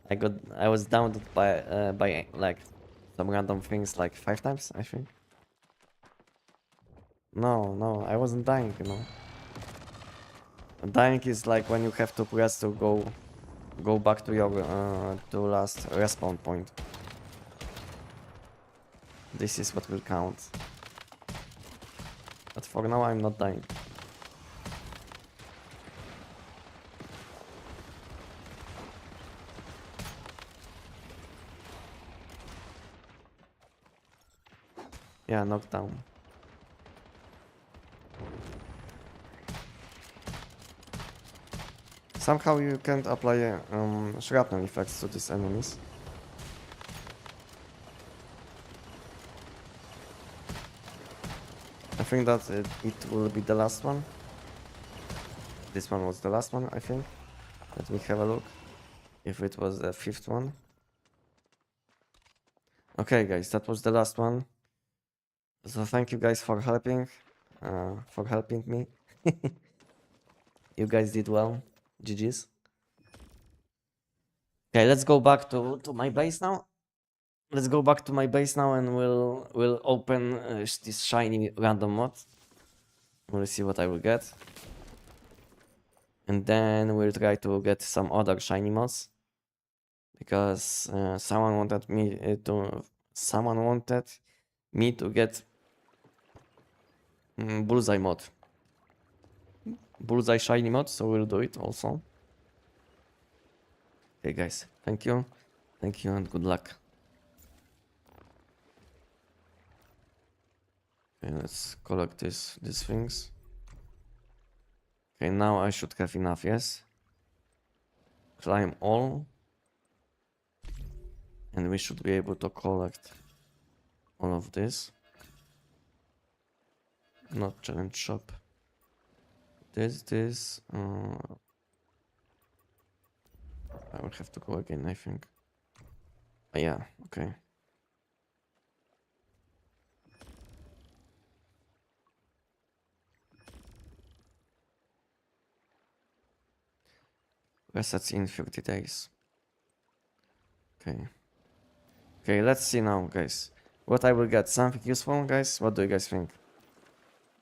I was downed by like some random things like 5 times, I think. No, I wasn't dying, you know. Dying is like when you have to press to go back to your to last respawn point. This is what will count. But for now I'm not dying. Yeah, knockdown. Somehow you can't apply shrapnel effects to these enemies. I think that it will be the last one. This one was the last one, I think. Let me have a look. If it was the 5th one. Okay, guys, that was the last one. So thank you guys for helping me. You guys did well. GG's. Okay, let's go back to my base now. Let's go back to my base now, and we'll open this shiny random mod. We'll see what I will get, and then we'll try to get some other shiny mods because someone wanted me to get bullseye mod, bullseye shiny mod. So we'll do it also. Okay, guys, thank you, and good luck. Okay, let's collect these things. Okay, now I should have enough, yes? Climb all. And we should be able to collect all of this. Not challenge shop. This. I will have to go again, I think. Yeah, okay. Resets in 30 days. Okay. Okay, let's see now, guys. What I will get? Something useful, guys? What do you guys think?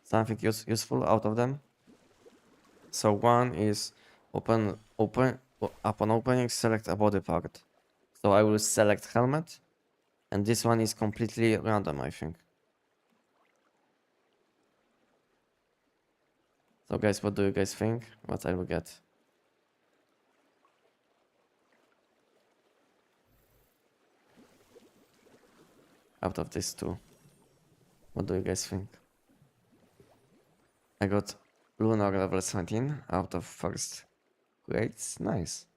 Something useful out of them? So one is upon opening, select a body part. So I will select helmet. And this one is completely random, I think. So guys, what do you guys think? What I will get? Out of these two. What do you guys think? I got Lunar level 17 out of first grades. Nice.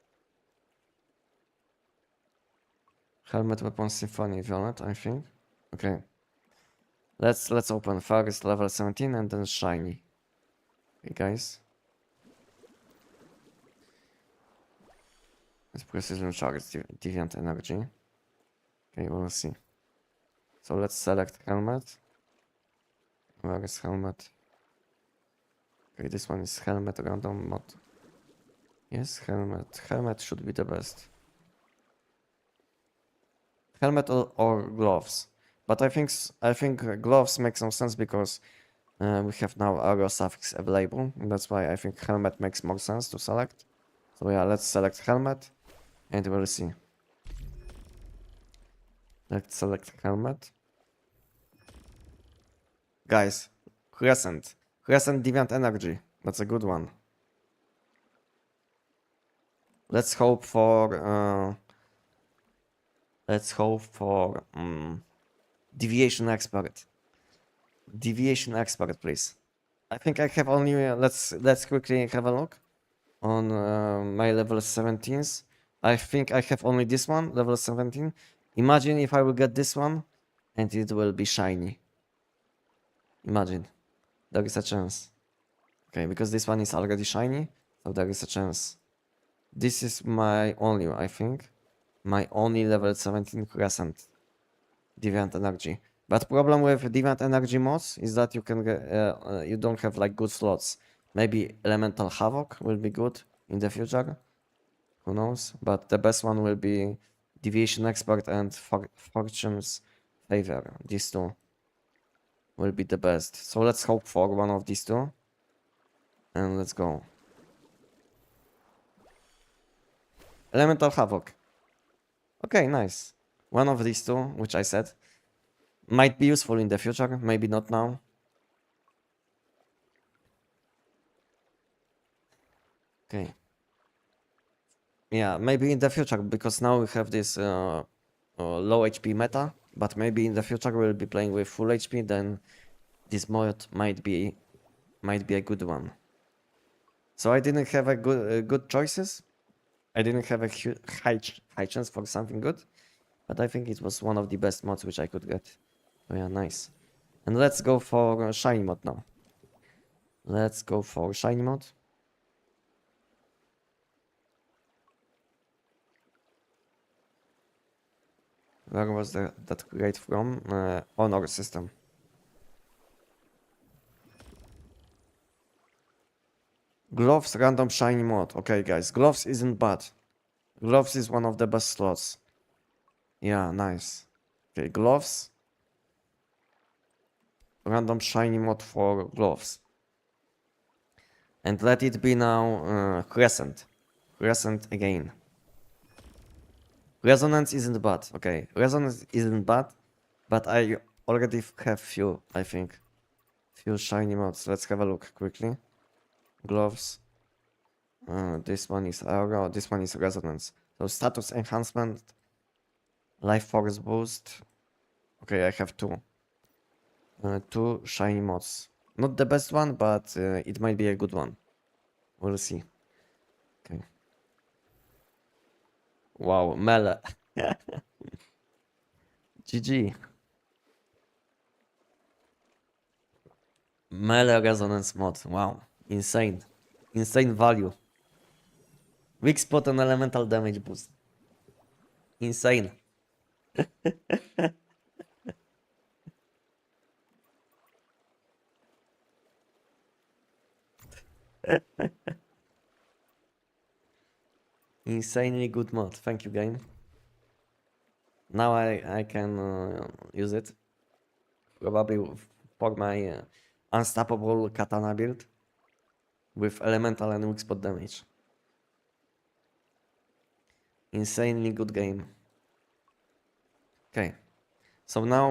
Helmet weapon Symphony Violet, I think. Okay. Let's open first level 17 and then shiny. Okay, guys. Let's precision charge deviant energy. Okay, we'll see. So let's select helmet. Where is helmet? Okay, this one is helmet random mod. Yes, helmet. Helmet should be the best. Helmet or gloves. But I think gloves make some sense because we have now arrow suffix available. And that's why I think helmet makes more sense to select. So yeah, let's select helmet and we'll see. Let's select helmet. Guys, Crescent Deviant Energy. That's a good one. Let's hope for Deviation Expert. Deviation Expert, please. I think I have only let's quickly have a look on my level 17s. I think I have only this one, level 17. Imagine if I will get this one and it will be shiny. Imagine. There is a chance. Okay, because this one is already shiny, so there is a chance. This is my only, I think, my only level 17 Crescent Deviant Energy. But problem with Deviant Energy mods is that you can get, you don't have like good slots. Maybe Elemental Havoc will be good in the future. Who knows? But the best one will be Deviation Expert and Fortune's Favor. These two will be the best. So let's hope for one of these two. And let's go. Elemental Havoc. Okay, nice. One of these two, which I said, might be useful in the future, maybe not now. Okay. Yeah, maybe in the future, because now we have this low HP meta, but maybe in the future we'll be playing with full HP, then this mod might be a good one. So I didn't have a good choices. I didn't have a high chance for something good, but I think it was one of the best mods which I could get. Oh yeah, nice. And let's go for shiny mod now. Let's go for shiny mod. Where was that crate from? Honor system. Gloves random shiny mod. Okay, guys, gloves isn't bad. Gloves is one of the best slots. Yeah, nice. Okay, gloves. Random shiny mod for gloves. And let it be now Crescent. Crescent again. Resonance isn't bad. Okay, resonance isn't bad, but I already have few, I think. Few shiny mods. Let's have a look quickly. Gloves. This one is aura, this one is resonance. So status enhancement, life force boost. Okay, I have two. Two shiny mods. Not the best one, but it might be a good one. We'll see. Okay. Wow, melee. GG. Melee resonance mod. Wow. Insane. Insane value. Weak spot and elemental damage boost. Insane. Insanely good mod. Thank you, game. Now I can use it. Probably for my unstoppable katana build with elemental and weak spot damage. Insanely good game. Okay, so now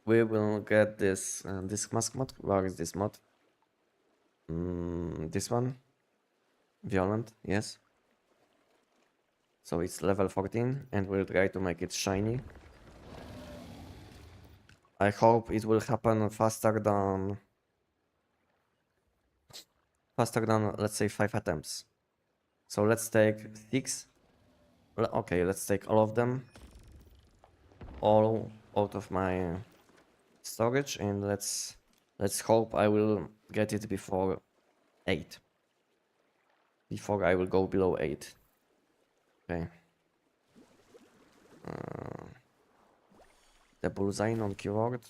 we will get this this mask mod. Where is this mod? This one, violent, yes. So it's level 14, and we'll try to make it shiny. I hope it will happen faster than let's say 5 attempts. So let's take 6. Okay, let's take all of them. All out of my storage, and let's hope I will get it before 8. Before I will go below 8. Okay. The bullseye on keyword.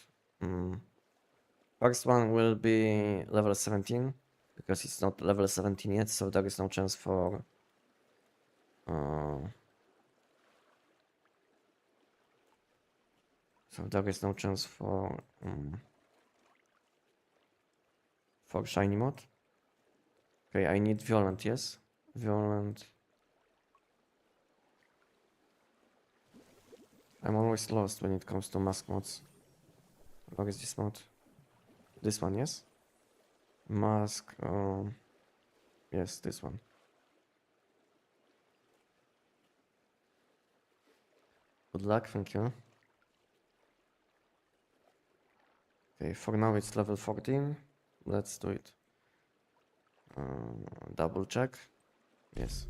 First one will be level 17, because it's not level 17 yet, so there is no chance for shiny mod. Okay, I need violent, yes? Violent. I'm always lost when it comes to mask mods. What is this mod? This one, yes? Mask, yes, this one. Good luck, thank you. Okay, for now it's level 14. Let's do it. Double check. Yes.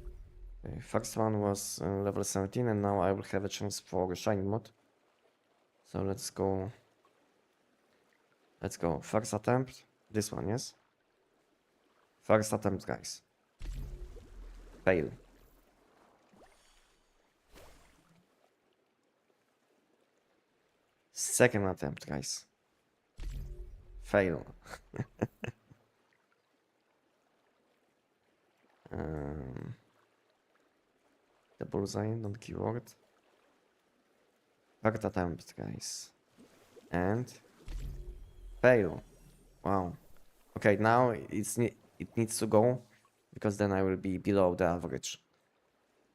Okay, first one was level 17, and now I will have a chance for shiny mod. So let's go. Let's go. First attempt. This one, yes? First attempt, guys. Fail. Second attempt, guys. Fail. The bullseye on keyword. Third attempt, guys. And fail. Wow. Okay, now it needs to go because then I will be below the average.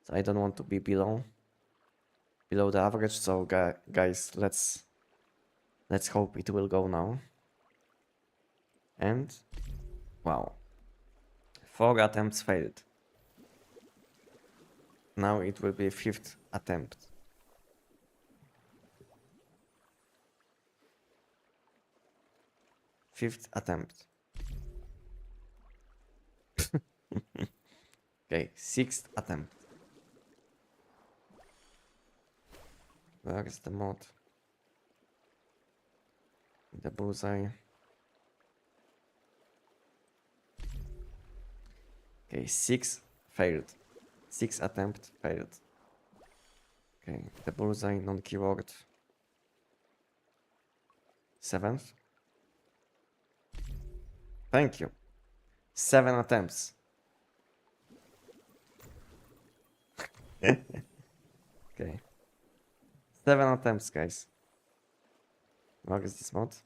So I don't want to be below the average. So guys, let's hope it will go now. And wow, 4 attempts failed. Now it will be 5th attempt. Fifth attempt. Okay, 6th attempt. Where is the mod? The bullseye. Okay, 6 failed. 6 attempt failed. Okay, the bullseye non-keyword. 7th. Thank you. 7 attempts. Okay. 7 attempts, guys. What is this mod?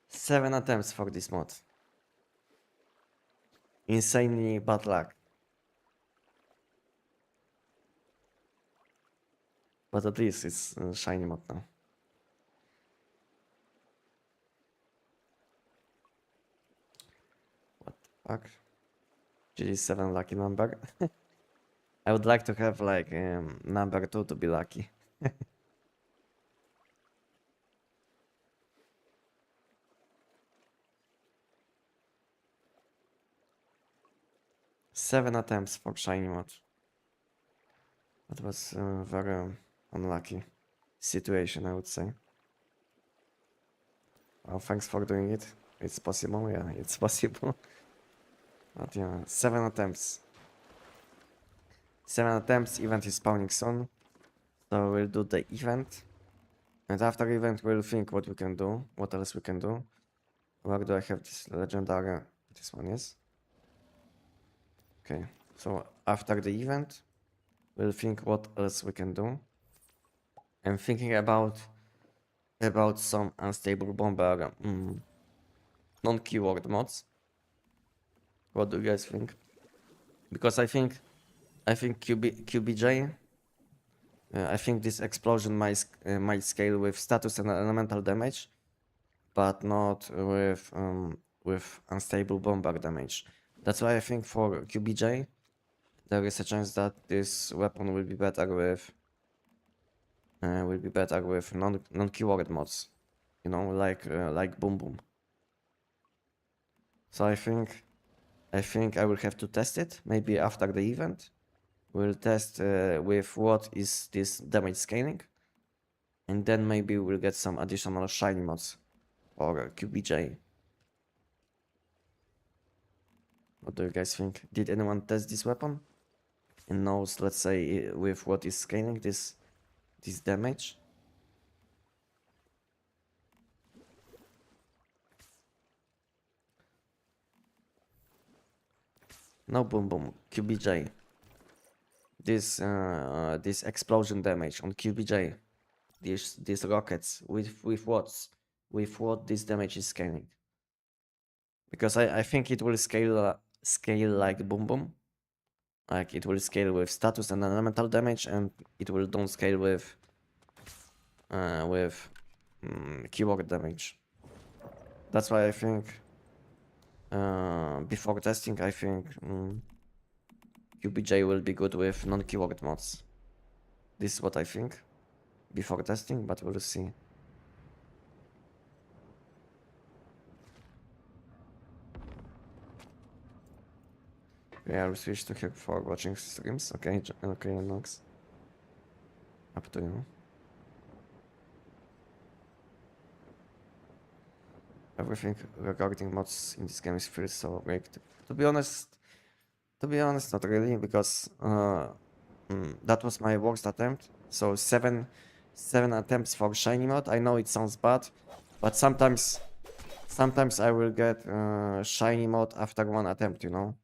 7 attempts for this mod. Insanely bad luck. But at least it's shiny mod now. What the fuck? GG7 lucky number. I would like to have like number 2 to be lucky. Seven attempts for shiny mod. That was a very unlucky situation, I would say. Well, thanks for doing it. It's possible, yeah, it's possible. But yeah, 7 attempts. 7 attempts, event is spawning soon. So we'll do the event. And after event we'll think what we can do, what else we can do. Where do I have this legendary? This one is. Okay, so after the event, we'll think what else we can do. I'm thinking about some unstable bomber non-keyword mods. What do you guys think? Because I think QBJ. I think this explosion might scale with status and elemental damage, but not with unstable bomber damage. That's why I think for QBJ, there is a chance that this weapon will be better with non-keyword mods, you know, like Boom Boom. So I think I will have to test it maybe after the event. We'll test with what is this damage scaling, and then maybe we'll get some additional shiny mods for QBJ. What do you guys think? Did anyone test this weapon and knows, let's say, with what is scaling this damage? No Boom Boom, QBJ. This explosion damage on QBJ. These rockets with what this damage is scaling. Because I think it will scale like Boom Boom. Like it will scale with status and elemental damage, and it will don't scale with keyword damage. That's why I think before testing, I think QBJ will be good with non-keyword mods. This is what I think before testing, but we'll see. Yeah, I'll switch to here for watching streams. Okay, okay, Nox. Up to you. Everything regarding mods in this game is feels so rigged. To be honest, not really, because that was my worst attempt. So seven attempts for shiny mod. I know it sounds bad, but sometimes I will get shiny mod after 1 attempt, you know.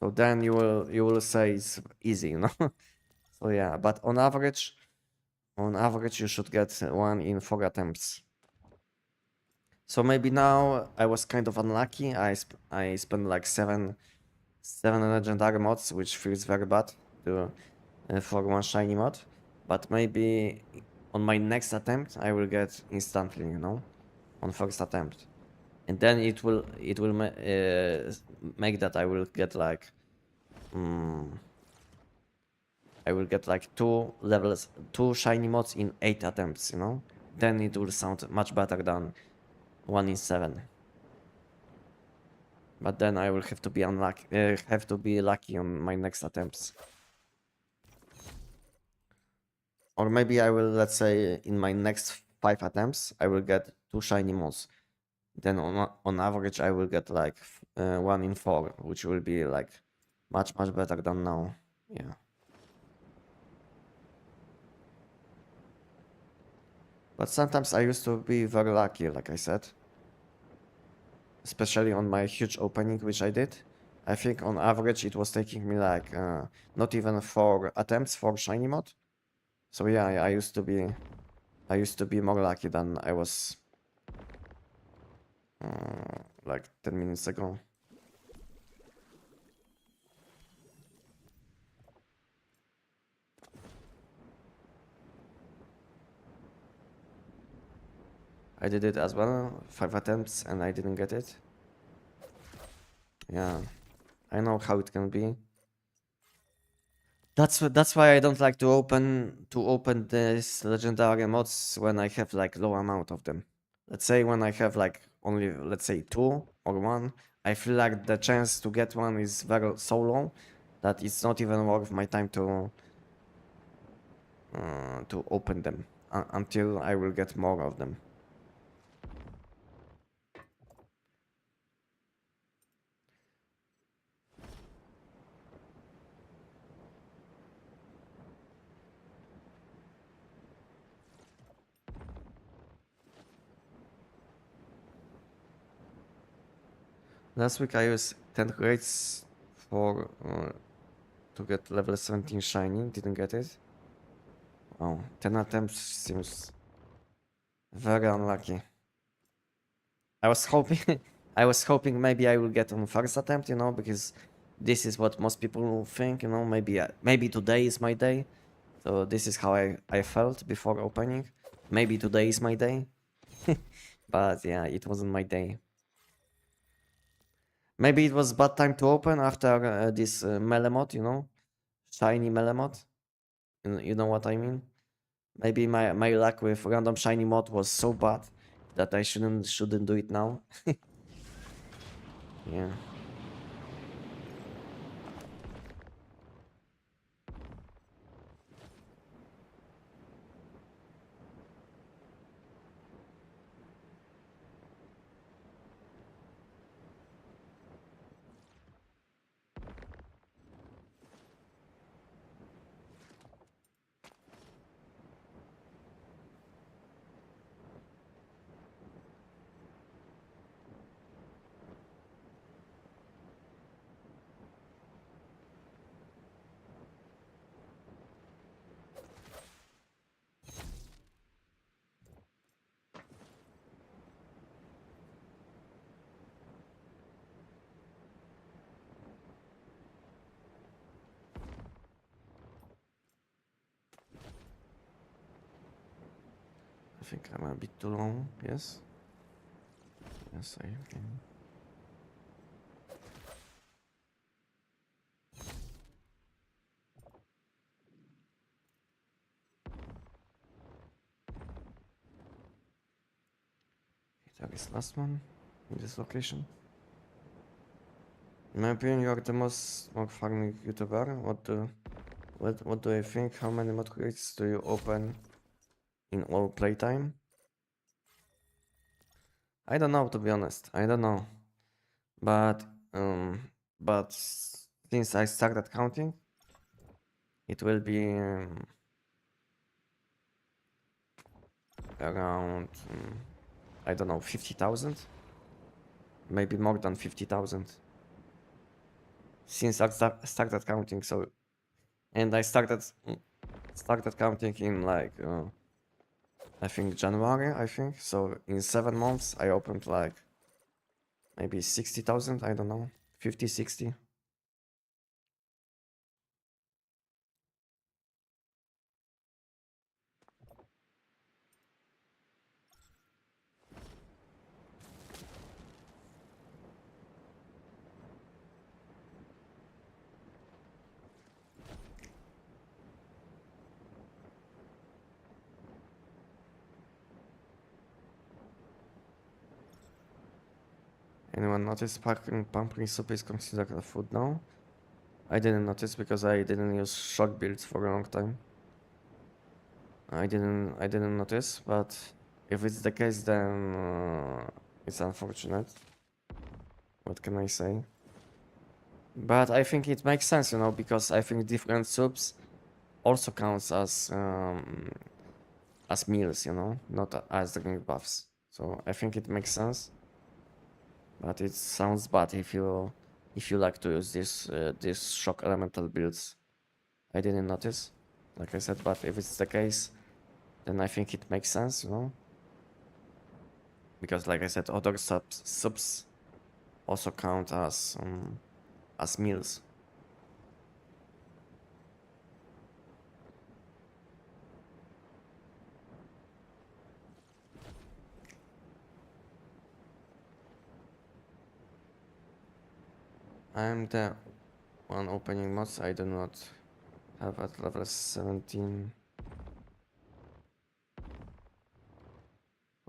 So then you will say it's easy, you know. So yeah, but on average you should get one in 4 attempts. So maybe now I was kind of unlucky. I spent like seven legendary mods, which feels very bad to for one shiny mod. But maybe on my next attempt I will get instantly, you know, on first attempt, and then it will make that I will get like I will get like 2 shiny mods in 8 attempts, you know. Then it will sound much better than 1 in 7. But then I will have to be unlucky, have to be lucky on my next attempts. Or maybe I will, let's say, in my next 5 attempts, I will get 2 shiny mods. Then on average, I will get like 1 in 4, which will be like much better than now. Yeah. But sometimes I used to be very lucky, like I said. Especially on my huge opening, which I did. I think on average it was taking me like not even 4 attempts for shiny mod. So yeah, I used to be more lucky than I was like 10 minutes ago. I did it as well, 5 attempts, and I didn't get it. Yeah, I know how it can be. That's why I don't like to open this legendary mods when I have like low amount of them. Let's say when I have like only, let's say 2 or 1, I feel like the chance to get one is very so low that it's not even worth my time to open them until I will get more of them. Last week I used 10 crates for to get level 17 shiny, didn't get it. Oh, 10 attempts seems very unlucky. I was hoping I was hoping maybe I will get on first attempt, you know, because this is what most people think, you know, maybe today is my day. So this is how I felt before opening. Maybe today is my day. But yeah, it wasn't my day. Maybe it was bad time to open after this melee mod, you know, shiny melee mod. You know what I mean? Maybe my luck with random shiny mod was so bad that I shouldn't do it now. Yeah. I think I'm a bit too long, yes? Yes, I can. That is last one in this location. In my opinion, you are the most mod farming YouTuber. What do you think? How many mod crates do you open in all playtime? I don't know, to be honest. I don't know. But but since I started counting, it will be around I don't know, 50,000, maybe more than 50,000. since I started counting. So, and I started counting in like I think January. I think so. In 7 months, I opened like maybe 60,000. I don't know, 50, 60. Anyone notice pumpkin soup is considered a food now? I didn't notice because I didn't use shock builds for a long time. I didn't notice, but if it's the case, then it's unfortunate. What can I say? But I think it makes sense, you know, because I think different soups also counts as meals, you know, not as drink buffs. So I think it makes sense. But it sounds bad if you like to use this shock elemental builds. I didn't notice, like I said, but if it's the case, then I think it makes sense, you know. Because like I said, other subs also count as meals. I'm the one opening mods. I do not have at level 17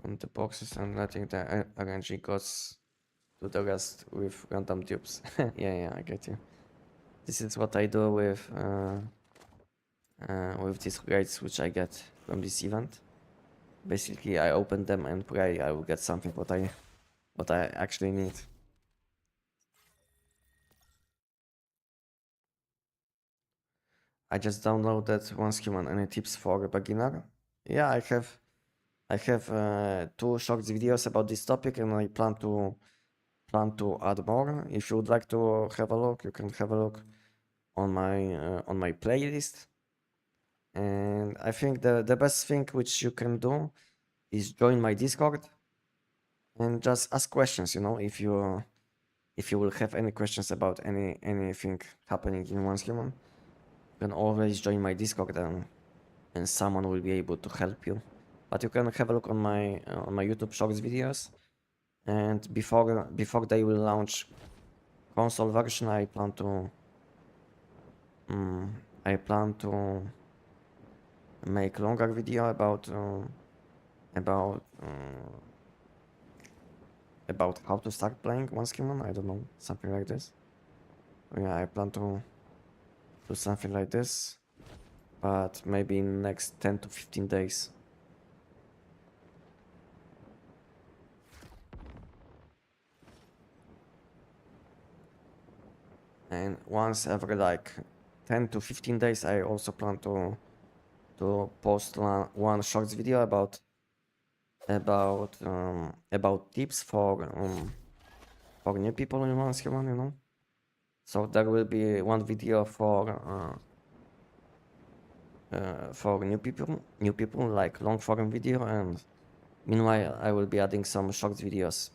on the boxes and letting the RNG gods do the rest with random dupes. Yeah, I get you. This is what I do with these raids which I get from this event. Basically, I open them and pray I will get something what I actually need. I just downloaded Once Human. Any tips for a beginner? Yeah, I have 2 short videos about this topic, and I plan to add more. If you would like to have a look, you can have a look on my playlist. And I think the best thing which you can do is join my Discord and just ask questions. You know, if you will have any questions about anything happening in Once Human, you can always join my Discord and someone will be able to help you. But you can have a look on my YouTube Shorts videos, and before they will launch console version, I plan to make longer video about about how to start playing Once Human. I don't know, something like this. Yeah, I plan to do something like this, but maybe in next 10 to 15 days. And once every like 10 to 15 days, I also plan to post one shorts video about tips for new people in Once Human, you know. So there will be one video for new people like long form video, and meanwhile I will be adding some short videos.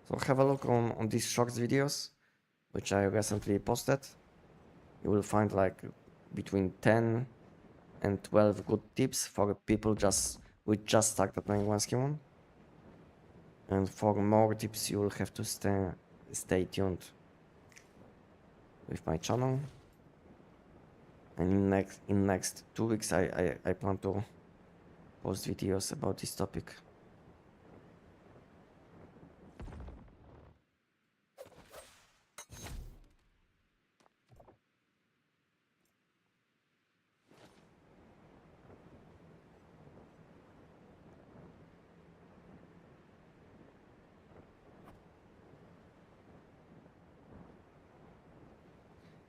So have a look on these short videos which I recently posted. You will find like between 10 and 12 good tips for people who just started playing Once Human. And for more tips you will have to stay tuned with my channel. And in next 2 weeks I plan to post videos about this topic.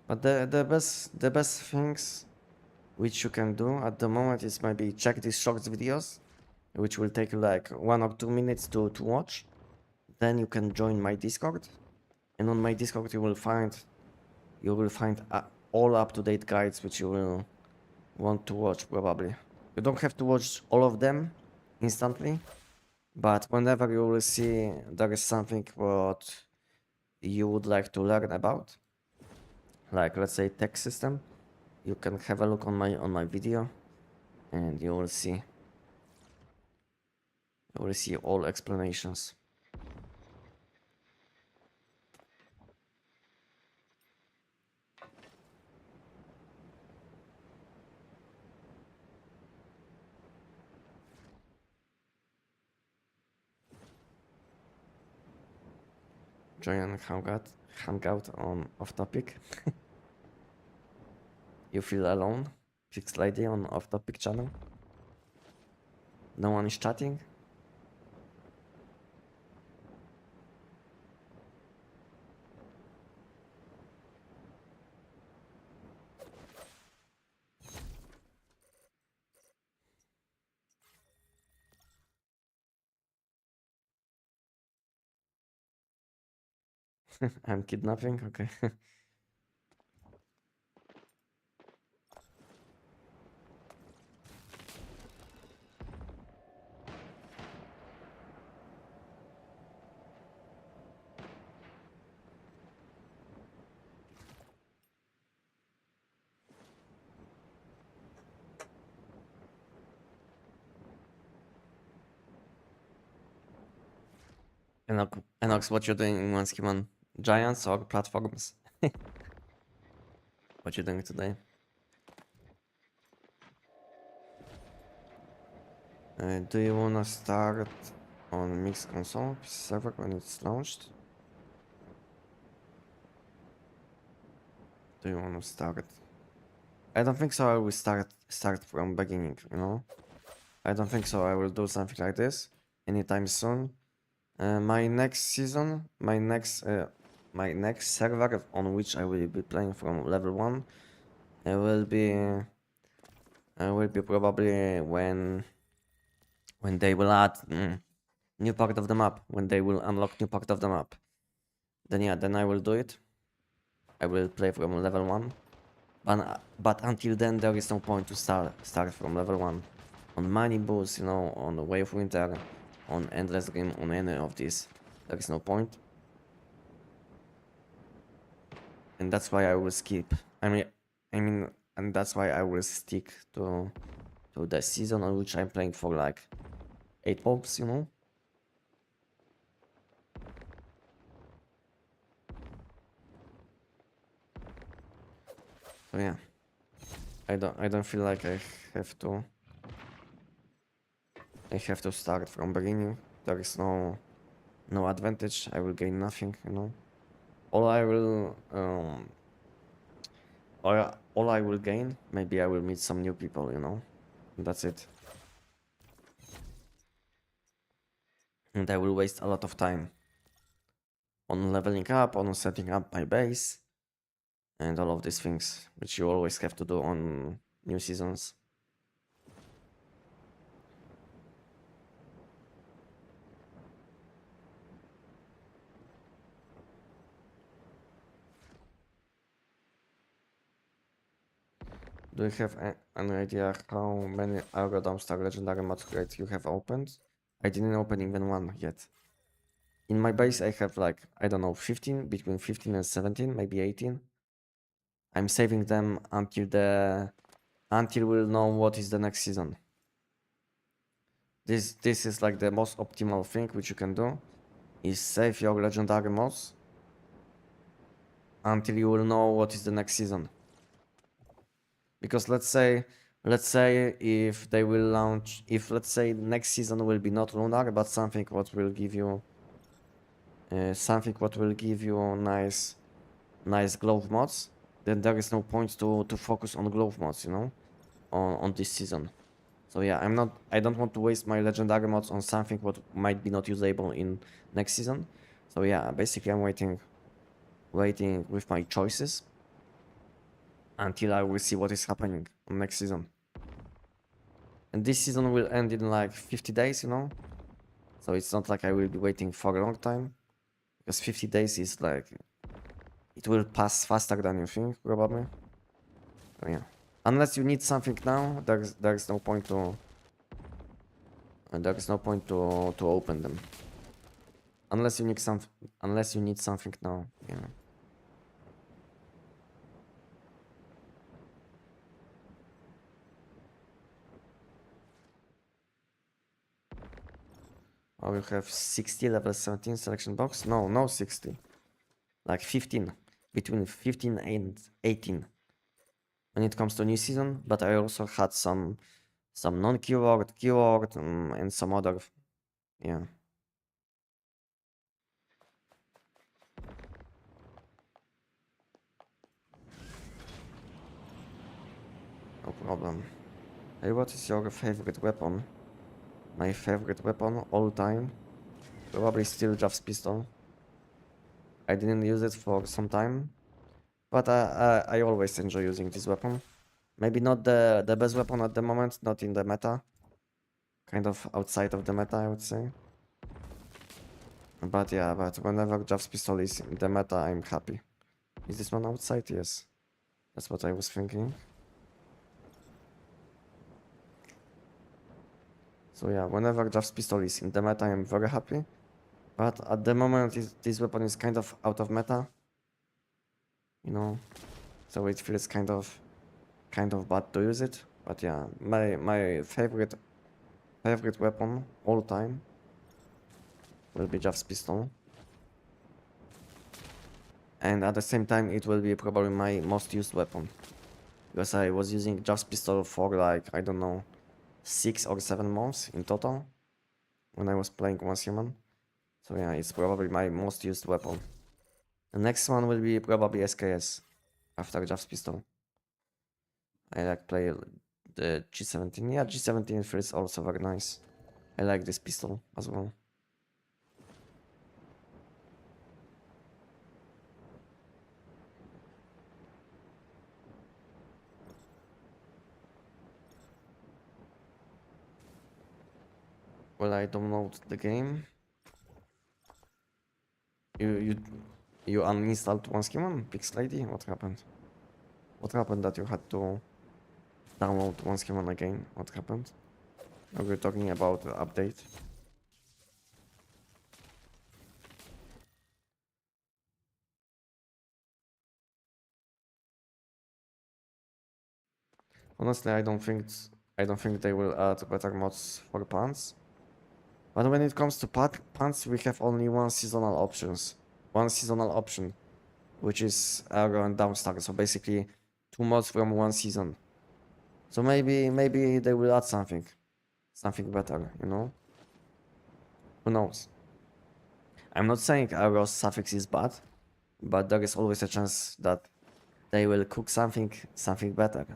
But the best things which you can do at the moment is maybe check these short videos, which will take like 1 or 2 minutes to watch. then you can join my Discord, and on my Discord you will find all up-to-date guides which you will want to watch probably. You don't have to watch all of them instantly, but whenever you will see there is something what you would like to learn about, like let's say tech system, you can have a look on my video, and you will see all explanations. Join and hang out on off topic. You feel alone? Fixed lady on off topic channel. No one is chatting. I'm kidnapping, okay. Enox, what you doing in One Giants or platforms? What you doing today? Do you wanna start on mixed console server when it's launched? Do you wanna start? I don't think so. I will start from beginning. You know, I don't think so. I will do something like this anytime soon. My next season, my next server on which I will be playing from level 1, it will be probably when they will add new part of the map, when they will unlock new part of the map. Then yeah, then I will do it. I will play from level 1. But until then, there is no point to start from level 1. On Manibus, you know, on the Way of Winter, on Endless Game, on any of these, there is no point. And that's why I will skip. And that's why I will stick to the season on which I'm playing for like 8 months, you know. So yeah, I don't feel like I have to start from beginning. There is no advantage. I will gain nothing, you know. All I will all I will gain, maybe I will meet some new people, you know. And that's it. And I will waste a lot of time on leveling up, on setting up my base, and all of these things, which you always have to do on new seasons. Do you have an idea how many Aura Dumpster Legendary mod crates you have opened? I didn't open even one yet. In my base I have like, I don't know, 15, between 15 and 17, maybe 18. I'm saving them until we'll know what is the next season. This is like the most optimal thing which you can do, is save your legendary mods until you will know what is the next season. Because let's say if they will launch, if let's say next season will be not lunar but something what will give you nice glove mods, then there is no point to focus on glove mods, you know, on this season. So yeah, I don't want to waste my legendary mods on something what might be not usable in next season. So yeah, basically I'm waiting with my choices until I will see what is happening next season. And this season will end in like 50 days, you know? So it's not like I will be waiting for a long time, because 50 days is like, it will pass faster than you think, probably. So yeah. Unless you need something now, there's no point to to open them. Unless you need something now, yeah. Or you have 60 level 17 selection box? No, no 60. Like 15. Between 15 and 18. When it comes to new season, but I also had some non-keyword, keyword, and some other, yeah. No problem. Hey, what is your favorite weapon? My favorite weapon all time? Probably still Jav's pistol. I didn't use it for some time, but I always enjoy using this weapon. Maybe not the best weapon at the moment, not in the meta. Kind of outside of the meta, I would say. But yeah, but whenever Jav's pistol is in the meta, I'm happy. Is this one outside? Yes. That's what I was thinking. So yeah, whenever Jav's pistol is in the meta, I'm very happy. But at the moment, this weapon is kind of out of meta. You know? So it feels kind of bad to use it. But yeah, my favorite weapon all time will be Jav's pistol. And at the same time, it will be probably my most used weapon. Because I was using Jav's pistol for like, I don't know, 6 or 7 months in total. When I was playing Once Human. So yeah, it's probably my most used weapon. The next one will be probably SKS. After Jav's pistol. I like play the G17. Yeah, G17 feels also very nice. I like this pistol as well. Well, I download the game. You uninstalled One Human? Pix Lady? What happened? What happened that you had to download One Human again? What happened? Are we talking about the update? Honestly, I don't think they will add better mods for pants. But when it comes to pants, we have only one seasonal option, which is Arrow and Downstar. So basically, 2 mods from one season. So maybe they will add something better, you know? Who knows? I'm not saying Arrow's suffix is bad, but there is always a chance that they will cook something better.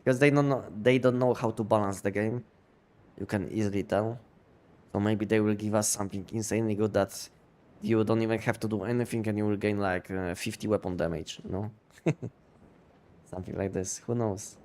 Because they don't know how to balance the game. You can easily tell. So maybe they will give us something insanely good that you don't even have to do anything and you will gain like 50 weapon damage, you know? Something like this. Who knows?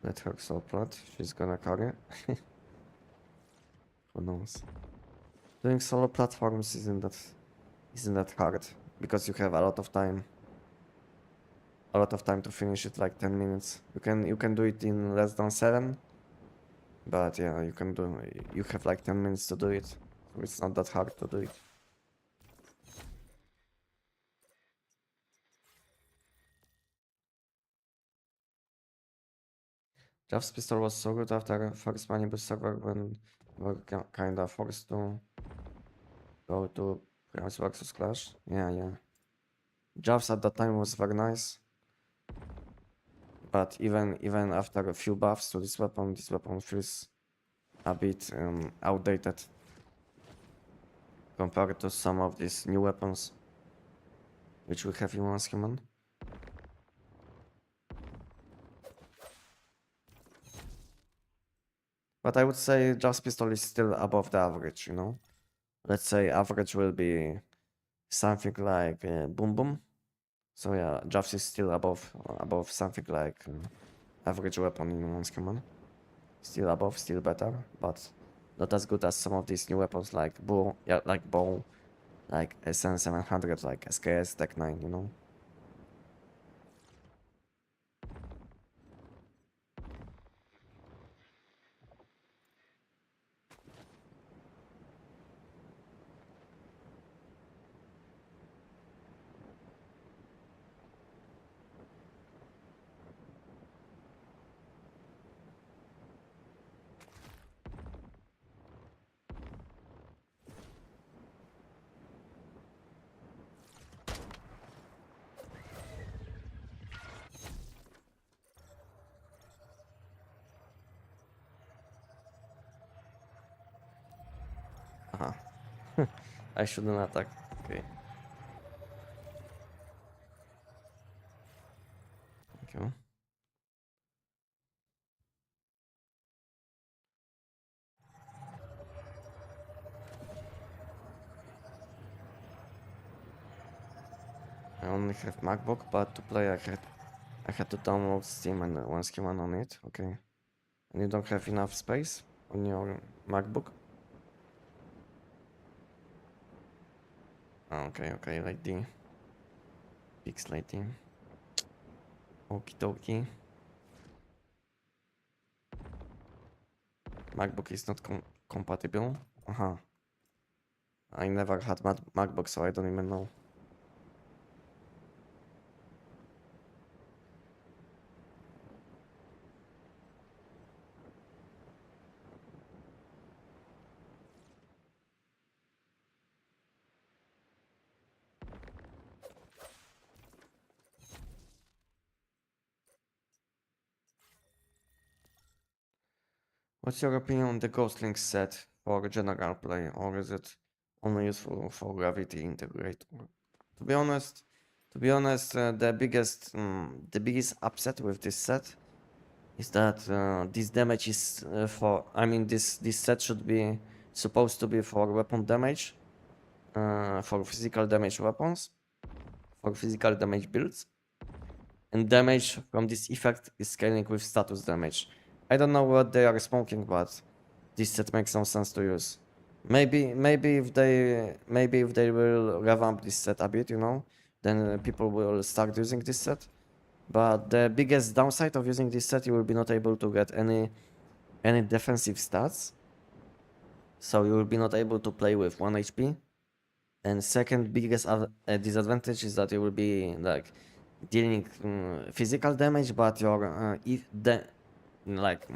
Let her so plot. She's gonna carry. Who knows? Doing solo platforms isn't that hard because you have a lot of time. A lot of time to finish it, like 10 minutes. You can do it in less than 7. But yeah, you have like 10 minutes to do it. So it's not that hard to do it. Jeff's pistol was so good after first manibus server when we were kinda forced to go to Primus versus Clash. Yeah. Jeff's at that time was very nice. But even after a few buffs to this weapon feels a bit outdated compared to some of these new weapons which we have in Once Human. but I would say Jav's pistol is still above the average, you know? Let's say average will be something like boom boom. So yeah, Javs is still above something like average weapon in one's command. Still above, still better, but not as good as some of these new weapons like bow, yeah, like bow, like SN 700, like SKS TEC-9, you know? Aha. I shouldn't attack. Okay. Thank you. I only have MacBook, but to play I had to download Steam and one schema on it. Okay. And you don't have enough space on your MacBook? Ah, okay, okay, like the pixelating. Okie dokie. MacBook is not compatible. Aha. I never had MacBook, so I don't even know. What's your opinion on the Ghostlink set for general play, or is it only useful for Gravity Integrator? To be honest, the biggest upset with this set is that this damage is this set should be supposed to be for weapon damage, for physical damage weapons, for physical damage builds, and damage from this effect is scaling with status damage. I don't know what they are smoking, but this set makes no sense to use. Maybe if they will revamp this set a bit, you know, then people will start using this set. But the biggest downside of using this set, you will be not able to get any defensive stats. So you will be not able to play with 1 HP. And second biggest disadvantage is that you will be like dealing physical damage, but your like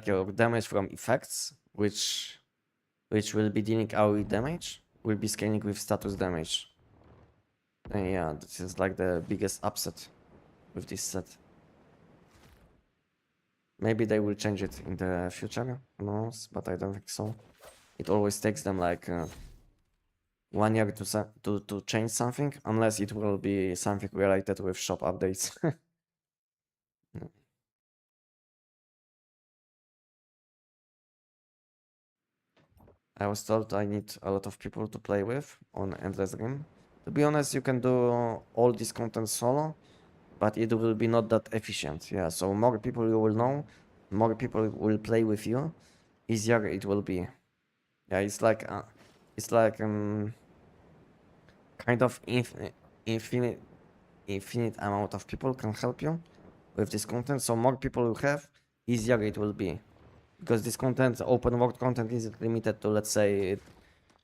your damage from effects, which will be dealing AoE damage, will be scaling with status damage. And yeah, this is like the biggest upset with this set. Maybe they will change it in the future, who knows, but I don't think so. It always takes them like 1 year to change something, unless it will be something related with shop updates. No. I was told I need a lot of people to play with on Endless Game. To be honest, you can do all this content solo, but it will be not that efficient. Yeah, so more people you will know, more people will play with you, easier it will be. Yeah, it's like kind of infinite amount of people can help you with this content. So more people you have, easier it will be. Because this content, open world content, is limited to, let's say,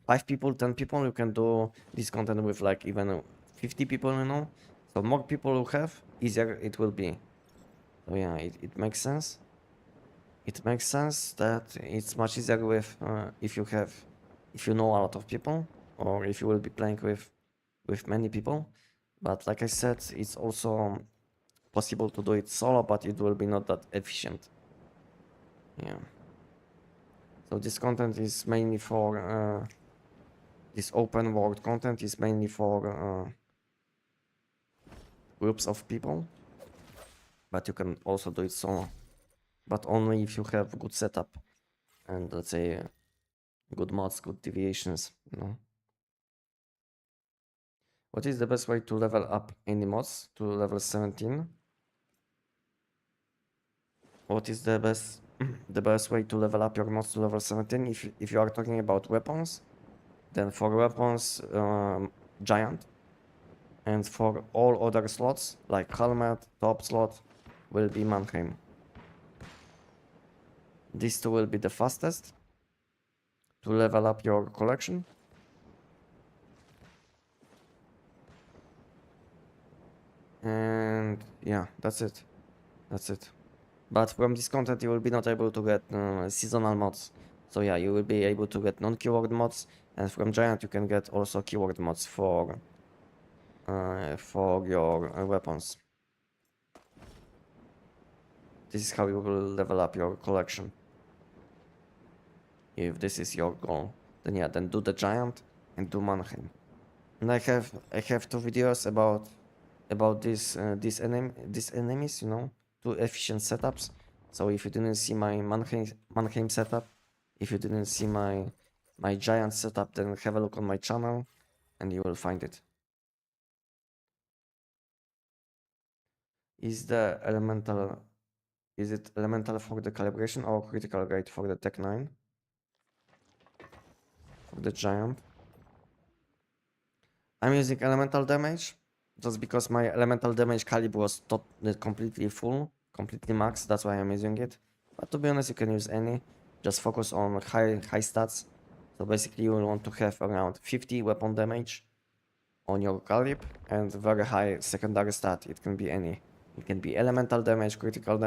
5 people, 10 people. You can do this content with like even 50 people, you know. So more people you have, easier it will be. So yeah, it makes sense. It makes sense that it's much easier with if you know a lot of people, or if you will be playing with many people. But like I said, it's also possible to do it solo, but it will be not that efficient. Yeah. So this content is mainly for this open world content is mainly for groups of people, but you can also do it solo. but only if you have good setup and let's say good mods, good deviations, you know. What is the best way to level up any mods to level 17? What is the best the best way to level up your mods to level 17? If you are talking about weapons, then for weapons, giant, and for all other slots like helmet, top slot, will be Mannheim. These two will be the fastest to level up your collection. And yeah, that's it. That's it. But from this content you will be not able to get seasonal mods. So yeah, you will be able to get non-keyword mods, and from Giant you can get also keyword mods for your weapons. This is how you will level up your collection. If this is your goal, then yeah, then do the Giant and do Mannheim. And I have two videos about these enemies, you know, two efficient setups. So if you didn't see my Mannheim setup, if you didn't see my giant setup, then have a look on my channel and you will find it. Is it elemental for the calibration or critical rate for the TEC-9? For the giant? I'm using elemental damage just because my elemental damage caliber was completely full, completely max. That's why I'm using it. But to be honest, you can use any. Just focus on high stats. So basically, you will want to have around 50 weapon damage on your caliber and very high secondary stat. It can be any. It can be elemental damage, critical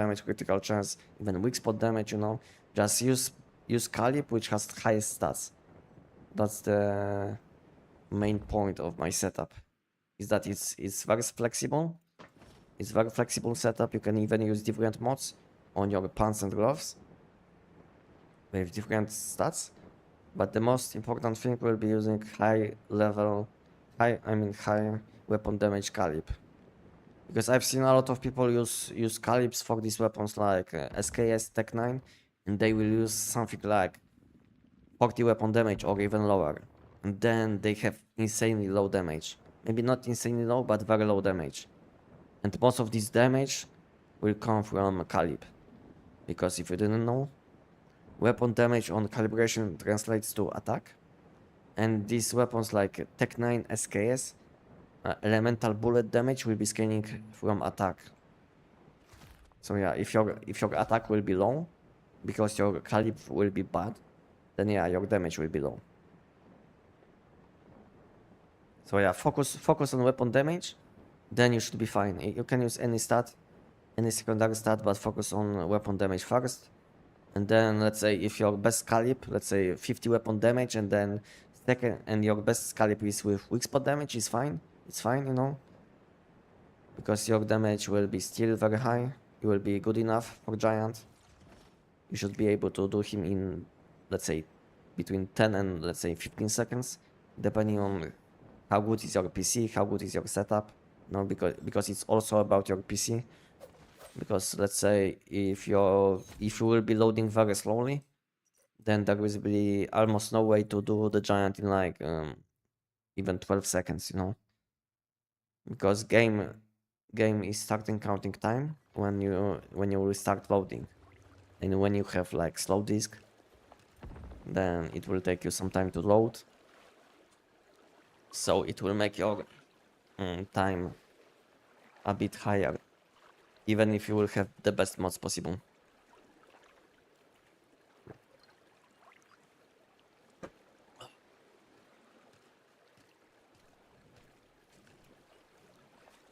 chance, even weak spot damage. You know, just use caliber which has highest stats. That's the main point of my setup, is that it's very flexible. It's very flexible setup. You can even use different mods on your pants and gloves with different stats. But the most important thing will be using high weapon damage caliber. Because I've seen a lot of people use calibers for these weapons like SKS TEC-9, and they will use something like 40 weapon damage or even lower. And then they have insanely low damage. Maybe not insanely low, but very low damage. And most of this damage will come from caliber. Because if you didn't know, weapon damage on calibration translates to attack. And these weapons like TEC-9 SKS, elemental bullet damage will be scaling from attack. So yeah, if your attack will be low, because your caliber will be bad, then yeah, your damage will be low. So yeah, focus on weapon damage, then you should be fine. You can use any stat, any secondary stat, but focus on weapon damage first. And then let's say if your best caliber, let's say 50 weapon damage, and then second, and your best caliber is with weak spot damage, is fine. It's fine, you know, because your damage will be still very high. It will be good enough for giant. You should be able to do him in, let's say, between 10 and let's say 15 seconds, depending on how good is your PC, how good is your setup. No, because it's also about your PC. Because let's say if you will be loading very slowly, then there will be almost no way to do the giant in like even 12 seconds, you know. Because game is starting counting time when you will start loading. And when you have like slow disk, then it will take you some time to load. So it will make your time a bit higher, even if you will have the best mods possible.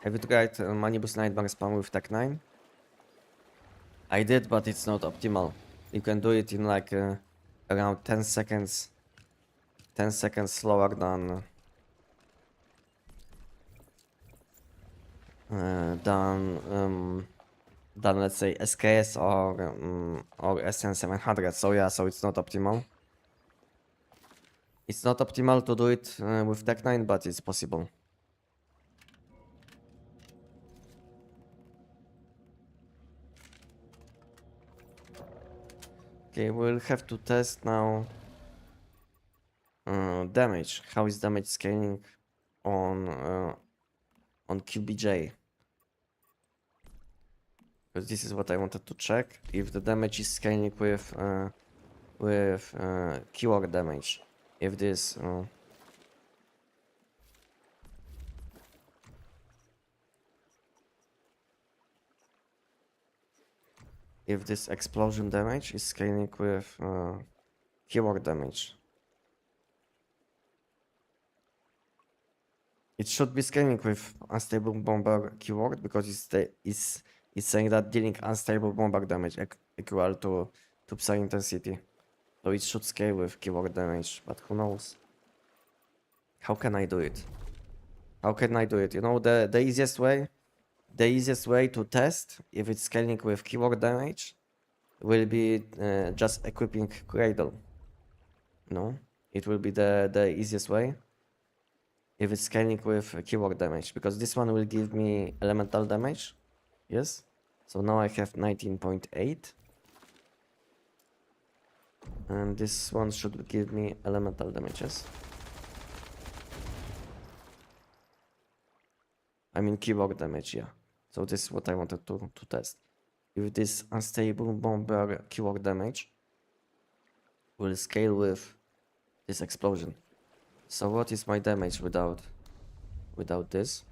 Have you tried Manibus Nightmare spam with TEC-9? I did, but it's not optimal. You can do it in like around 10 seconds. 10 seconds slower than let's say SKS or SN700. So yeah, so it's not optimal. It's not optimal to do it with TEC-9, but it's possible. Okay, we'll have to test now damage. How is damage scaling on QBJ? Because this is what I wanted to check. If the damage is scaling with keyword damage. If this if this explosion damage is scaling with keyword damage. It should be scaling with unstable bomber keyword because it's saying that dealing unstable bomber damage equal to psi intensity. So it should scale with keyword damage, but who knows? How can I do it? How can I do it? You know, the easiest way to test if it's scaling with keyword damage will be just equipping Cradle. No, it will be the easiest way if it's scaling with keyword damage, because this one will give me elemental damage. Yes, so now I have 19.8, and this one should give me elemental damages. I mean keyword damage, yeah. So this is what I wanted to test. If this unstable bomber keyword damage will scale with this explosion. So what is my damage without this?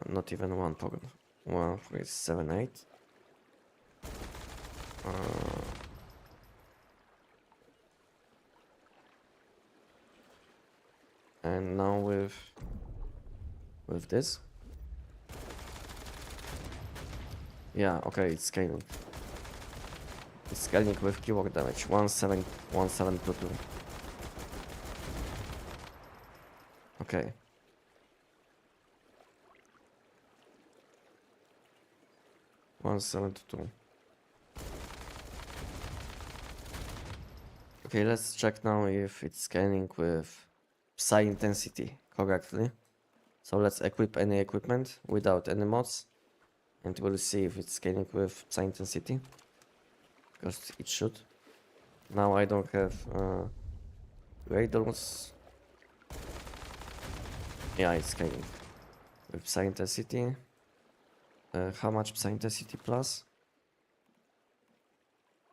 Not even 1.78. And now with this. Yeah, okay, it's scaling. It's scaling with keyword damage. 1722. Okay. One 172. Okay, let's check now if it's scaling with psi intensity correctly. So let's equip any equipment without any mods, and we'll see if it's scaling with psi intensity, because it should. Now I don't have radars. Yeah, it's scaling with psi intensity. How much psi intensity plus?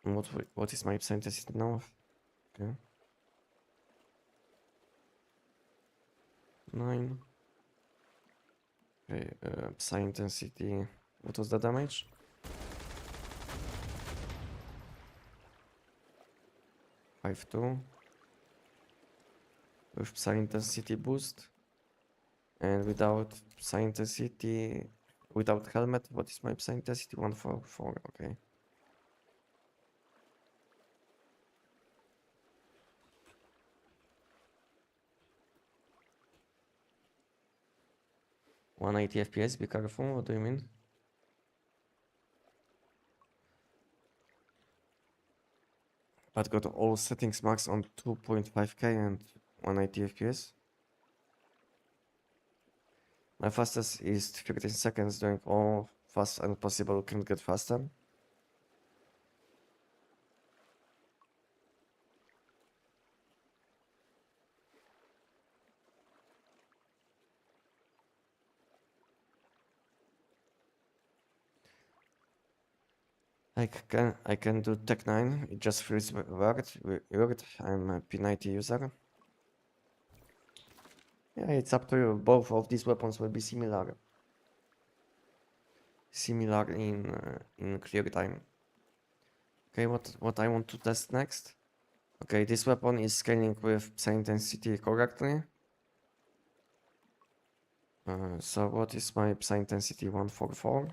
What is my psi intensity now? Okay. 9. Okay, psi intensity. What was the damage? 5.2 with psi intensity boost, and without psi intensity, without helmet, what is my psi intensity? 144. Okay. "180 FPS, be careful." What do you mean? But got all settings max on 2.5K and 180 FPS. My fastest is 15 seconds, doing all fast and possible, can't get faster. I can do TEC-9, it just feels weird. I'm a P90 user. Yeah, it's up to you. Both of these weapons will be similar. Similar in clear time. Okay, what I want to test next? Okay, this weapon is scaling with psi intensity correctly. So what is my psi intensity? 144.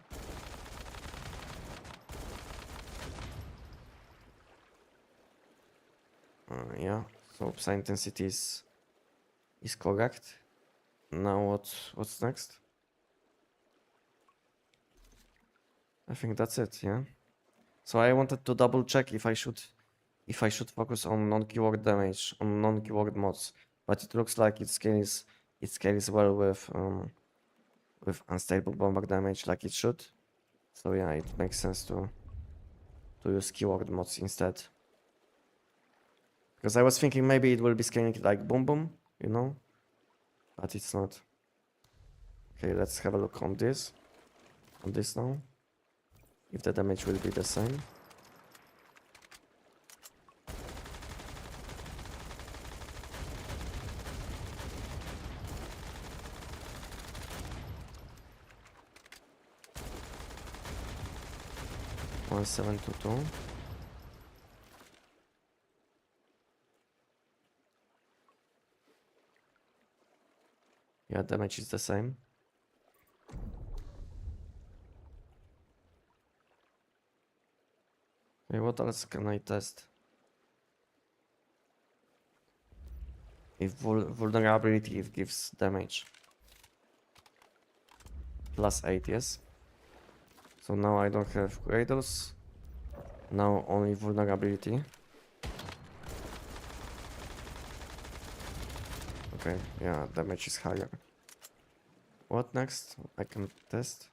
Yeah, so psi intensity is correct. Now what's next? I think that's it, yeah. So I wanted to double check if I should focus on non-keyword damage, on non-keyword mods, but it looks like it scales it scales well with unstable bomber damage like it should. So yeah, it makes sense to use keyword mods instead. Because I was thinking maybe it will be scaling like boom boom, you know, but it's not. Okay, let's have a look on this now, if the damage will be the same. One 722. Yeah, damage is the same. Okay, what else can I test? If vulnerability, it gives damage. +8, yes. So now I don't have Kratos. Now only vulnerability. Okay, yeah, damage is higher. What next? I can test.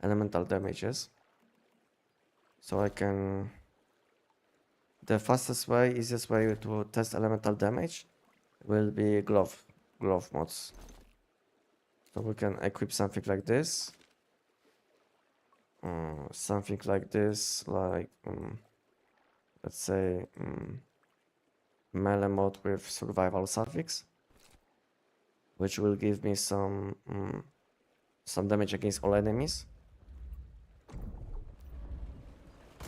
Elemental damages. So I can... The fastest way, easiest way to test elemental damage will be glove mods. So we can equip something like this. Something like this, like let's say melee mod with survival suffix, which will give me some damage against all enemies.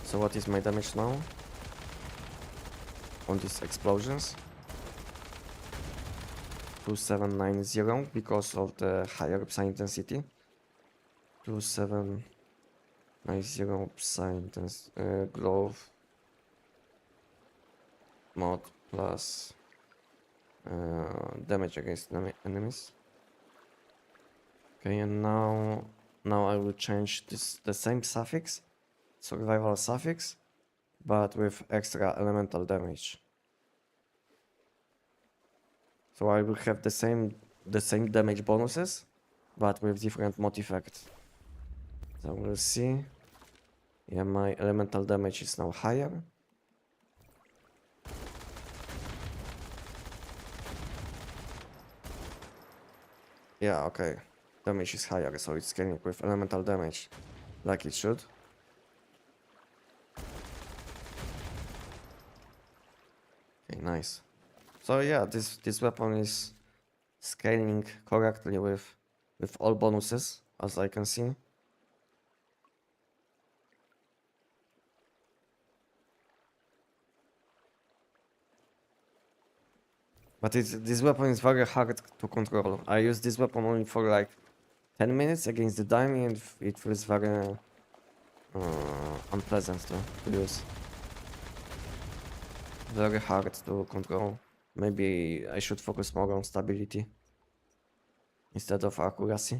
So what is my damage now on these explosions? 2790 because of the higher psi intensity. 2790 psi intensity glove mod plus damage against enemies. Okay, and now I will change the same suffix, survival suffix, but with extra elemental damage. So I will have the same damage bonuses, but with different mod effect. So we'll see. Yeah, my elemental damage is now higher. Yeah, okay. Damage is higher, so it's scaling with elemental damage, like it should. Okay, nice. So yeah, this weapon is scaling correctly with all bonuses, as I can see. But this weapon is very hard to control. I use this weapon only for like 10 minutes against the dummy, and it feels very unpleasant to use. Very hard to control. Maybe I should focus more on stability instead of accuracy,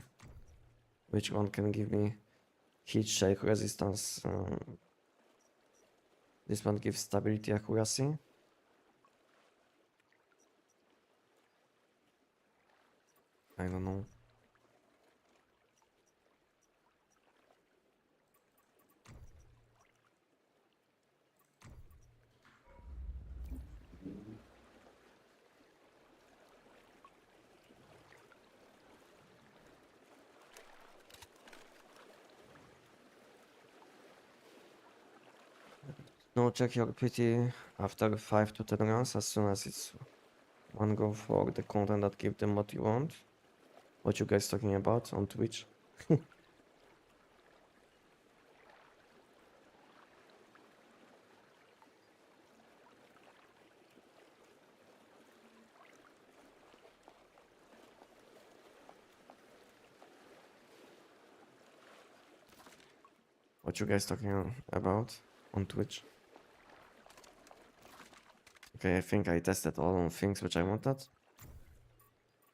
which one can give me heat shake resistance. This one gives stability, accuracy. I don't know. No, check your PT after 5 to 10 runs as soon as it's one go for the content that give them what you want. What you guys talking about on Twitch? What you guys talking about on Twitch? Okay, I think I tested all things which I wanted.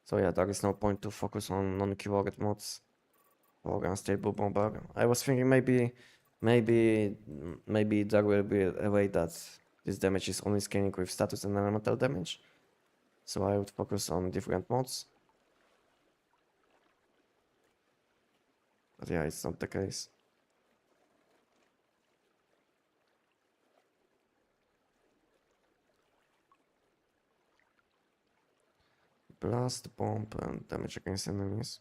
So yeah, there is no point to focus on non-keyword mods or unstable bomber. I was thinking maybe there will be a way that this damage is only scaling with status and elemental damage. So I would focus on different mods. But yeah, it's not the case. Blast, bomb, and damage against enemies.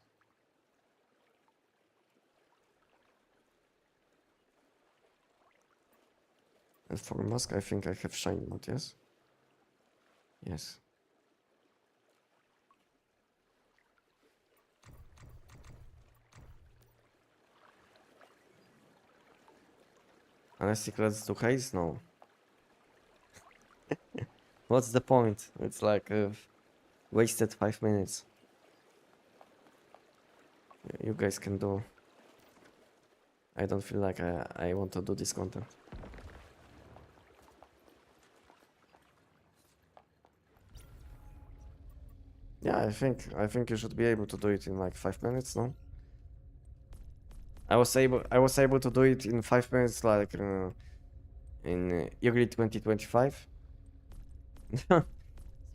And for mask, I think I have shiny mode, yes? Yes. Anestic, let's do haze? No. What's the point? It's like wasted 5 minutes. You guys can do. I don't feel like I want to do this content. Yeah, I think you should be able to do it in like 5 minutes, no? I was able to do it in 5 minutes like in early 2025. So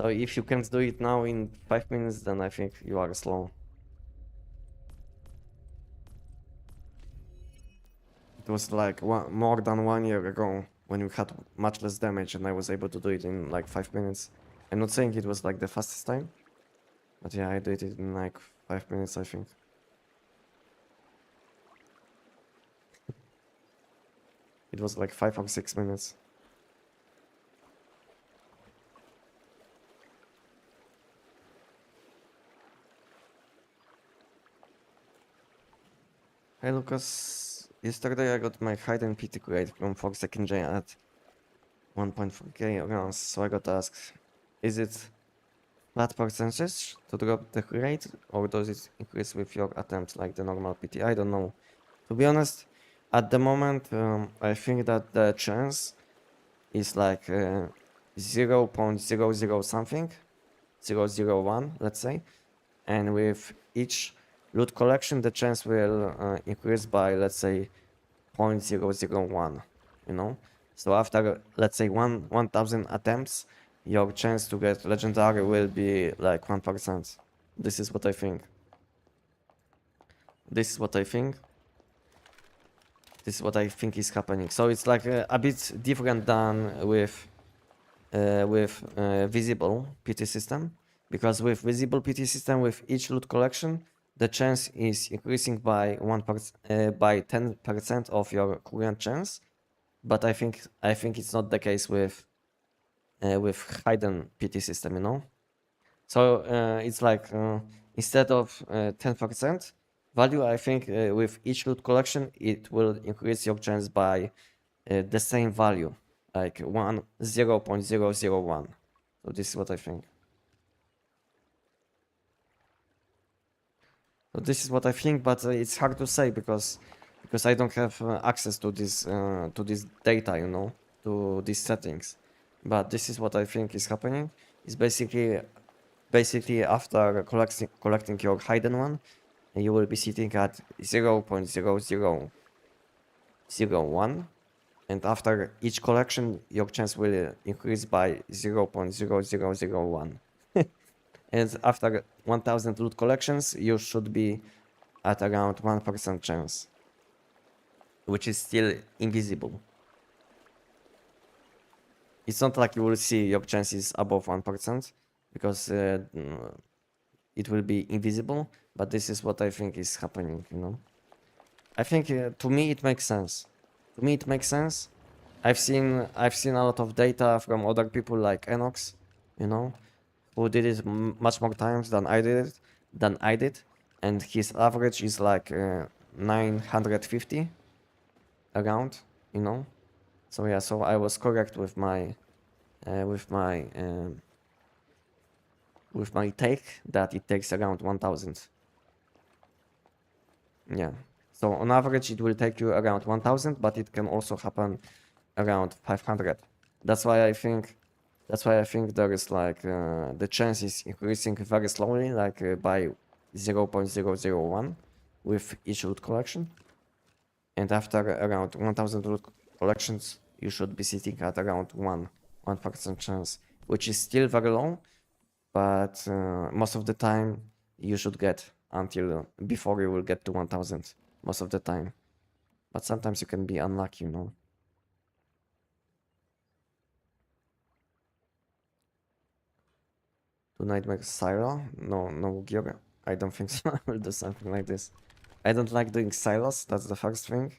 if you can't do it now in 5 minutes, then I think you are slow. It was like more than 1 year ago when you had much less damage and I was able to do it in like 5 minutes. I'm not saying it was like the fastest time, but yeah, I did it in like 5 minutes, I think. It was like 5 or 6 minutes. Hey Lucas, yesterday I got my hidden PT grade from 4nd Gen at 1.4k rounds, so I got asked, is it flat percentage to drop the rate, or does it increase with your attempts like the normal PT? I don't know. To be honest, at the moment, I think that the chance is like 0.00 something, 0.001, let's say, and with each loot collection, the chance will increase by, let's say, 0.001, you know? So after, let's say, 1,000 attempts, your chance to get legendary will be like 1%. This is what I think. This is what I think. This is what I think is happening. So it's like a bit different than with visible PT system, because with visible PT system, with each loot collection, the chance is increasing by 1% by 10% of your current chance. But I think it's not the case with hidden PT system, you know. So it's like instead of 10% value, I think with each loot collection, it will increase your chance by the same value, like 0.001. So this is what I think. So this is what I think, but it's hard to say because I don't have access to this data, you know, to these settings. But this is what I think is happening. It's basically after collecting your hidden one, you will be sitting at 0.0001, and after each collection, your chance will increase by 0.0001. And after 1,000 loot collections, you should be at around 1% chance, which is still invisible. It's not like you will see your chances above 1% because it will be invisible, but this is what I think is happening, you know. I think to me it makes sense. To me it makes sense. I've seen a lot of data from other people like Enox, you know, who did it much more times than I did, and his average is like 950 around, you know. So yeah, so I was correct with my take that it takes around 1,000. Yeah. So on average, it will take you around 1,000, but it can also happen around 500. That's why I think there is like the chance is increasing very slowly, like by 0.001 with each loot collection. And after around 1,000 loot collections, you should be sitting at around 1% chance, which is still very low, but most of the time you should get until before you will get to 1000 most of the time, but sometimes you can be unlucky, you know. Do nightmare silo? No gear. I don't think so. I will do something like this. I don't like doing silos, that's the first thing.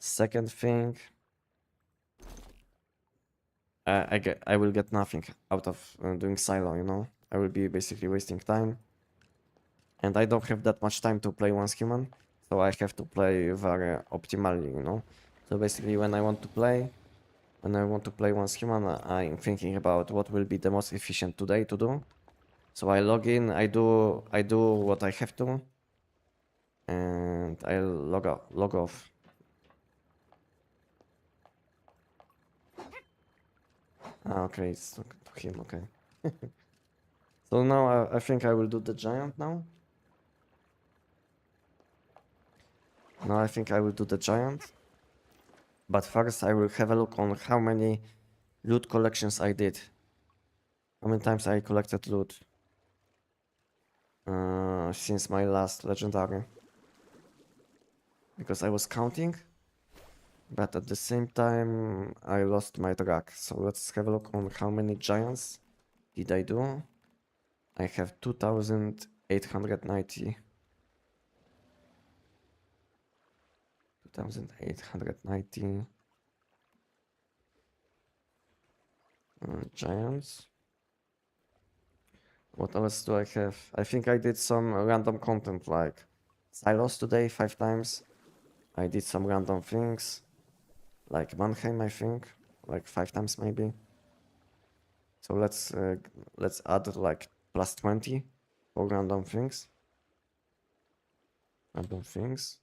Second thing, I will get nothing out of doing silo, you know. I will be basically wasting time, and I don't have that much time to play once human, so I have to play very optimally, you know. So basically, when I want to play once human, I'm thinking about what will be the most efficient today to do. So I log in, I do what I have to, and I log off. Ah, okay, it's to him, okay. So now I think I will do the giant now. Now I think I will do the giant. But first I will have a look on how many loot collections I did. How many times I collected loot since my last legendary. Because I was counting, but at the same time I lost my track. So let's have a look on how many giants did I do. I have 2890. 2890 giants. What else do I have? I think I did some random content like silos today 5 times. I did some random things like Mannheim, I think, like 5 times maybe. So let's add like plus 20 for random things. Random things.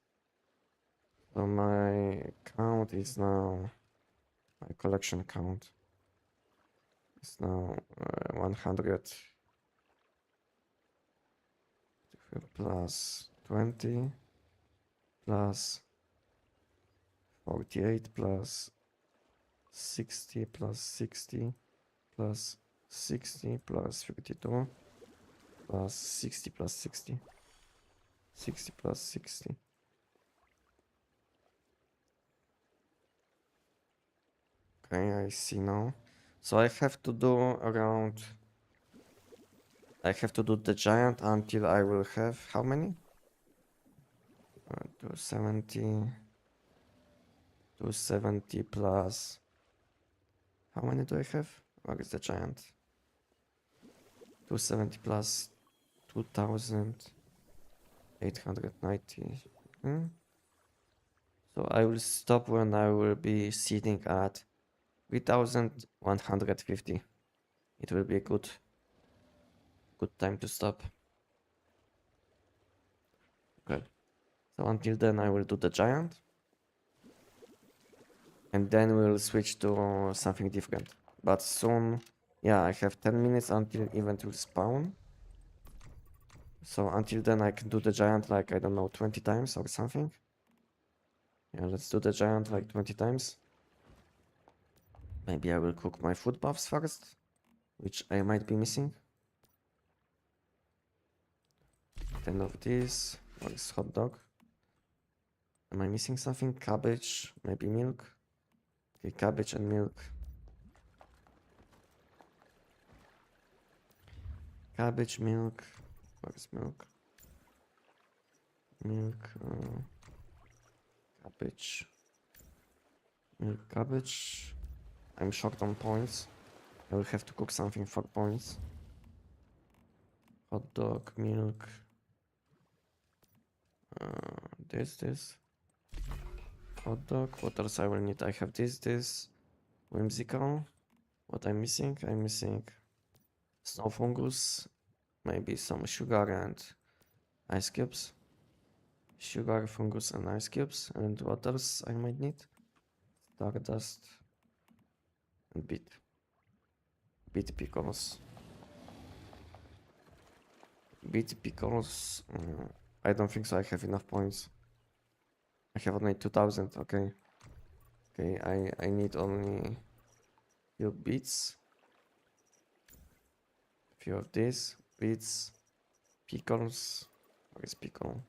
So my count is now, my collection count is now 100 plus 20 plus 48 plus 60 plus 60 plus 60 plus 52 plus 60 plus 60. 60 plus 60. Okay, I see now. So I have to do around... I have to do the giant until I will have how many? 270. 270 plus... How many do I have? Where is the giant? 270 plus 2890. So I will stop when I will be sitting at 3150. It will be a good time to stop. Good. So until then I will do the giant. And then we'll switch to something different. But soon, yeah, I have 10 minutes until event will spawn. So until then I can do the giant like, I don't know, 20 times or something. Yeah, let's do the giant like 20 times. Maybe I will cook my food buffs first, which I might be missing. 10 of these. What is hot dog? Am I missing something? Cabbage, maybe milk. Okay, cabbage and milk. Cabbage, milk. What is milk? Milk, cabbage. Milk, cabbage. I'm short on points. I will have to cook something for points. Hot dog, milk. This. Hot dog. What else I will need? I have this. Whimsical. What I'm missing? I'm missing snow fungus. Maybe some sugar and ice cubes. Sugar, fungus, and ice cubes. And what else I might need? Stardust and beet. Beet pickles. Beet pickles. I don't think so. I have enough points. I have only 2000. Okay. Okay, I need only few beets. Few of these. Beets. Pickles. Where is pickle?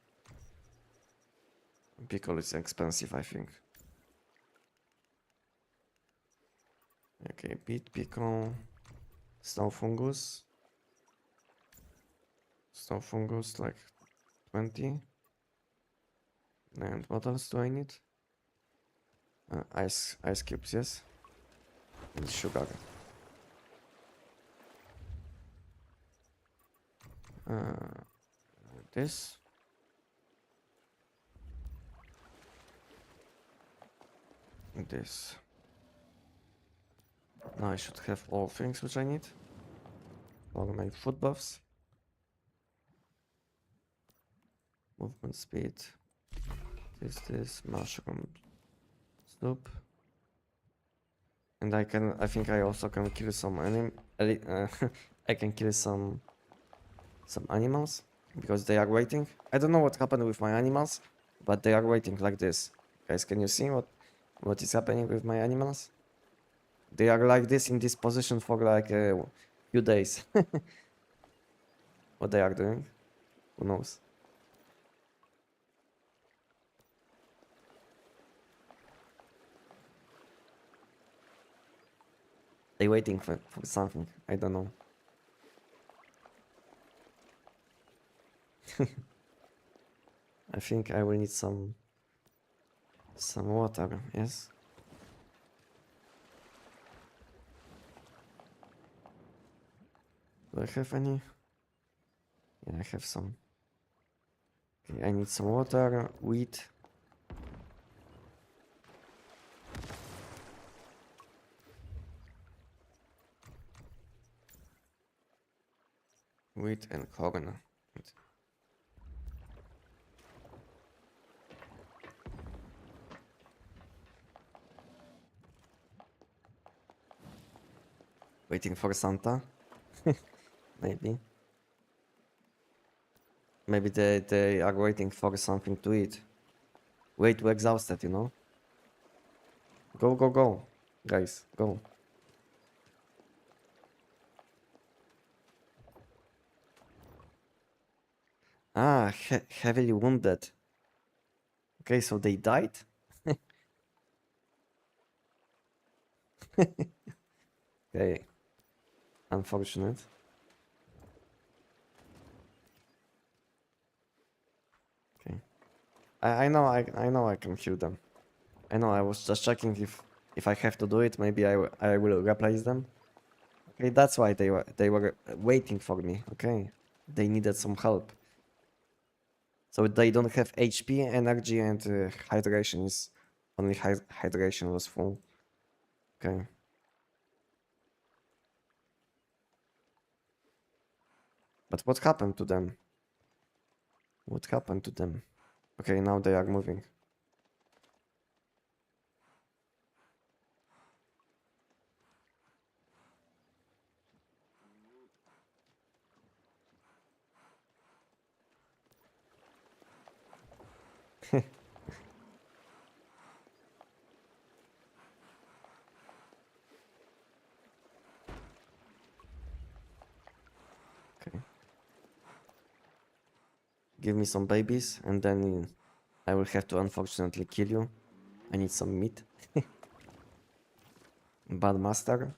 Pickle is expensive, I think. Okay, beet, pickle. Snow fungus. Snow fungus, like 20. And what else do I need? Ice cubes, yes. And sugar. This. This. Now I should have all things which I need for my food buffs. Movement speed. This mushroom soup. And I think I also can kill some I can kill some animals because they are waiting. I don't know what happened with my animals, but they are waiting like this. Guys, can you see what is happening with my animals? They are like this in this position for like a few days. What they are doing, who knows? They waiting for something. I don't know. I think I will need some water. Yes. Do I have any? Yeah, I have some. Okay, I need some water, wheat. Wheat and corn. Waiting for Santa? Maybe. Maybe they are waiting for something to eat. Way too exhausted, you know? Go, go, go. Guys, go. Ah, heavily wounded. Okay, so they died? Okay. Unfortunate. Okay. I know I can kill them. I know, I was just checking if I have to do it, maybe I will replace them. Okay, that's why they were waiting for me. Okay. They needed some help. So they don't have HP, energy, and hydration is only hydration was full. Okay. But what happened to them? What happened to them? Okay, now they are moving. Okay. Give me some babies, and then I will have to unfortunately kill you. I need some meat. Bad master.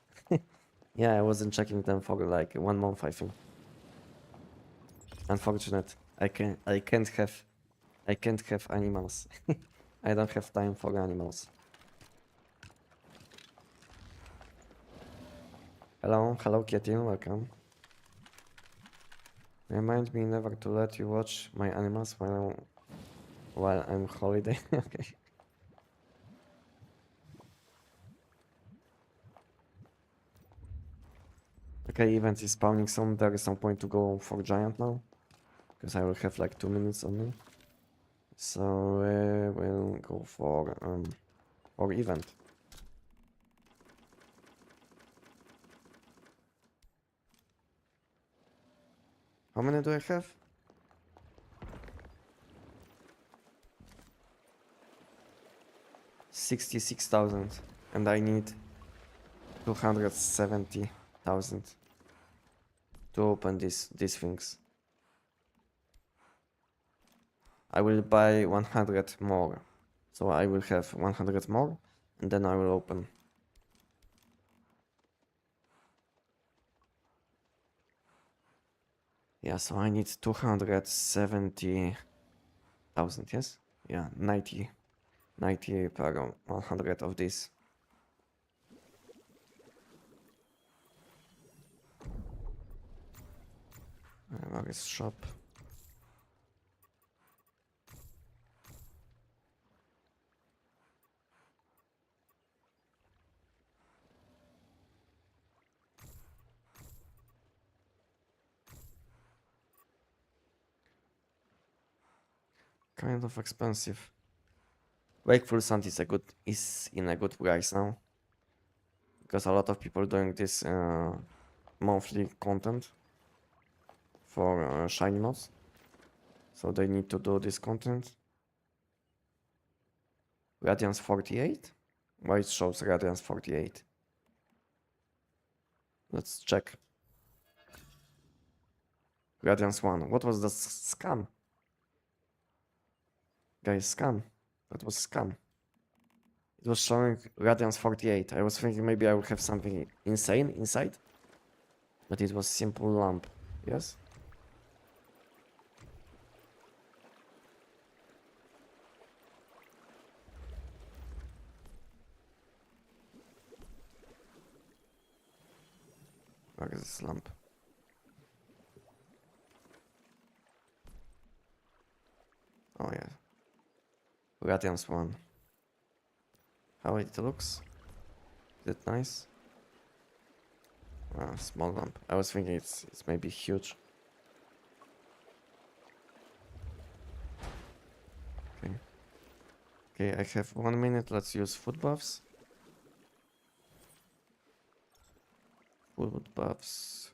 Yeah, I wasn't checking them for like 1 month, I think. Unfortunate. I can't have animals. I don't have time for animals. Hello Kitty, welcome. Remind me never to let you watch my animals while I'm holiday. Okay. Okay, event is spawning soon. There is no point to go for giant now, because I will have like 2 minutes on me. So we'll go for event. How many do I have? 66,000, and I need 270,000. to open these things. I will buy 100 more. So I will have 100 more, and then I will open. Yeah, so I need 270,000, yes? Yeah, 90 per 100 of this. Where is shop? Kind of expensive. Wakeful Sand is in a good price now, because a lot of people doing this monthly content for shiny mods, so they need to do this content. Radiance 48? Why it shows Radiance 48? Let's check. Radiance 1. What was the scam? Guys, scam. That was scam. It was showing Radiance 48. I was thinking maybe I would have something insane inside. But it was simple lamp. Yes? Where is this lamp? Oh yeah. Radiance 1. How it looks? Is it nice? Small lamp. I was thinking it's maybe huge. Okay. Okay, I have 1 minute. Let's use food buffs. Food buffs.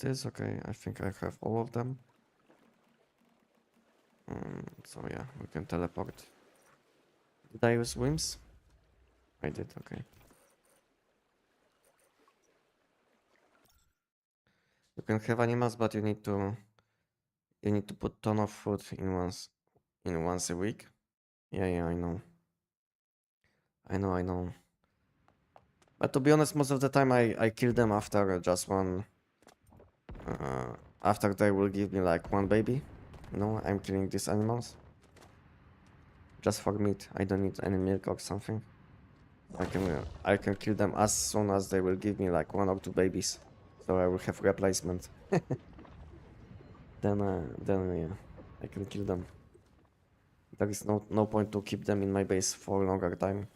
This. Okay, I think I have all of them. So yeah, we can teleport. Did I use whims? I did, okay. You can have animals, but you need to put ton of food in once a week. Yeah, I know. I know. But to be honest, most of the time I kill them after just one. After they will give me like one baby. You know, I'm killing these animals. Just for meat. I don't need any milk or something. I can kill them as soon as they will give me like 1 or 2 babies. So I will have replacement. Then yeah, I can kill them. There is no point to keep them in my base for a longer time.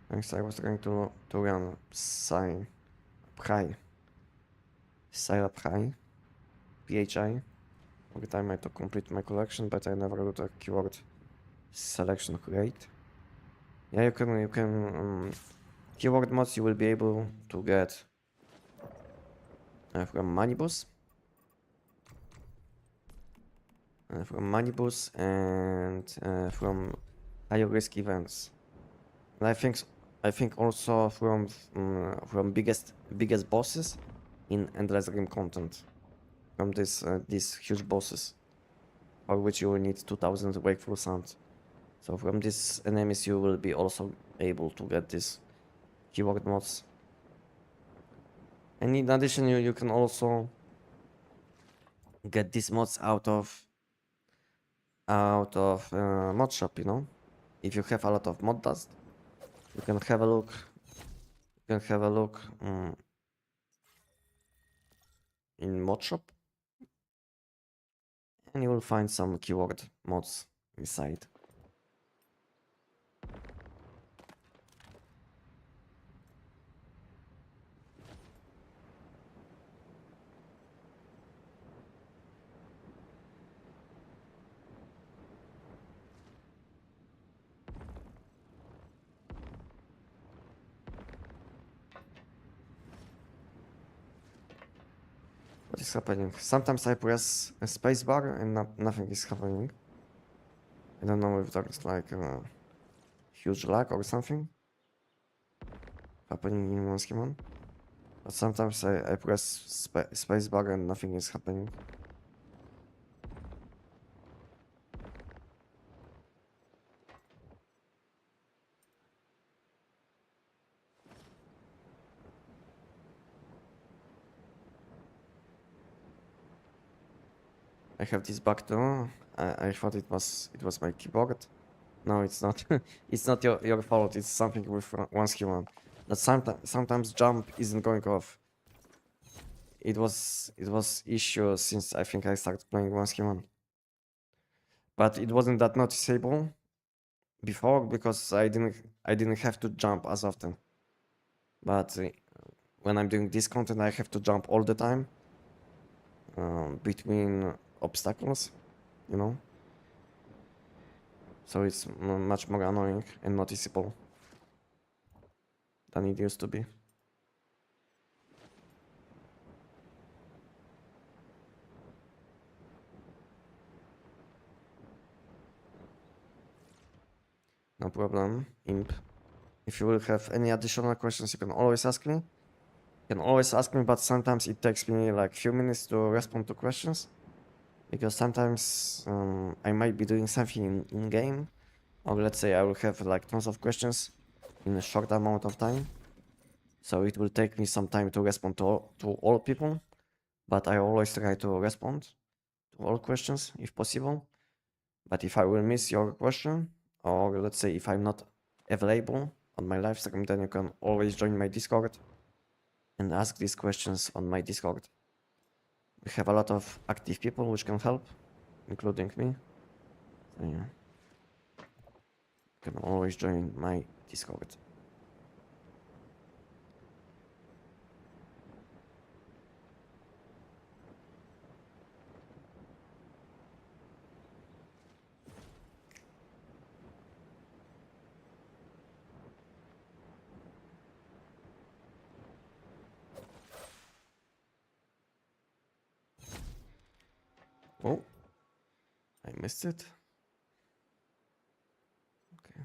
Next, I was trying to run Phi, Syrup High, PHI. Every time I to complete my collection, but I never got a keyword selection rate. Yeah, you can keyword mods you will be able to get from Manibus and from higher risk events. And I think also from biggest bosses in Endless Dream content. From these huge bosses, for which you will need 2000 wakeful sounds. So from these enemies you will be also able to get these keyword mods. And in addition, you can also get these mods out of mod shop, you know. If you have a lot of mod dust, you can have a look. In mod shop, and you will find some keyword mods inside. What is happening? Sometimes I press a space bar and nothing is happening. I don't know if there's like a huge lag or something happening in Monskimon. But sometimes I press space bar and nothing is happening. I have this bug too. I thought it was my keyboard. No, it's not. It's not your fault. It's something with Monskimon. That sometimes jump isn't going off. It was issue since I think I started playing Monskimon. But it wasn't that noticeable before because I didn't have to jump as often. But when I'm doing this content, I have to jump all the time between obstacles, you know. So it's much more annoying and noticeable than it used to be. No problem, Imp. If you will have any additional questions, you can always ask me. You can always ask me, but sometimes it takes me like few minutes to respond to questions. Because sometimes I might be doing something in game, or let's say I will have like tons of questions in a short amount of time. So it will take me some time to respond to all people, but I always try to respond to all questions if possible. But if I will miss your question, or let's say if I'm not available on my live stream, then you can always join my Discord and ask these questions on my Discord. We have a lot of active people which can help, including me. So yeah, you can always join my Discord. Oh, I missed it. Okay.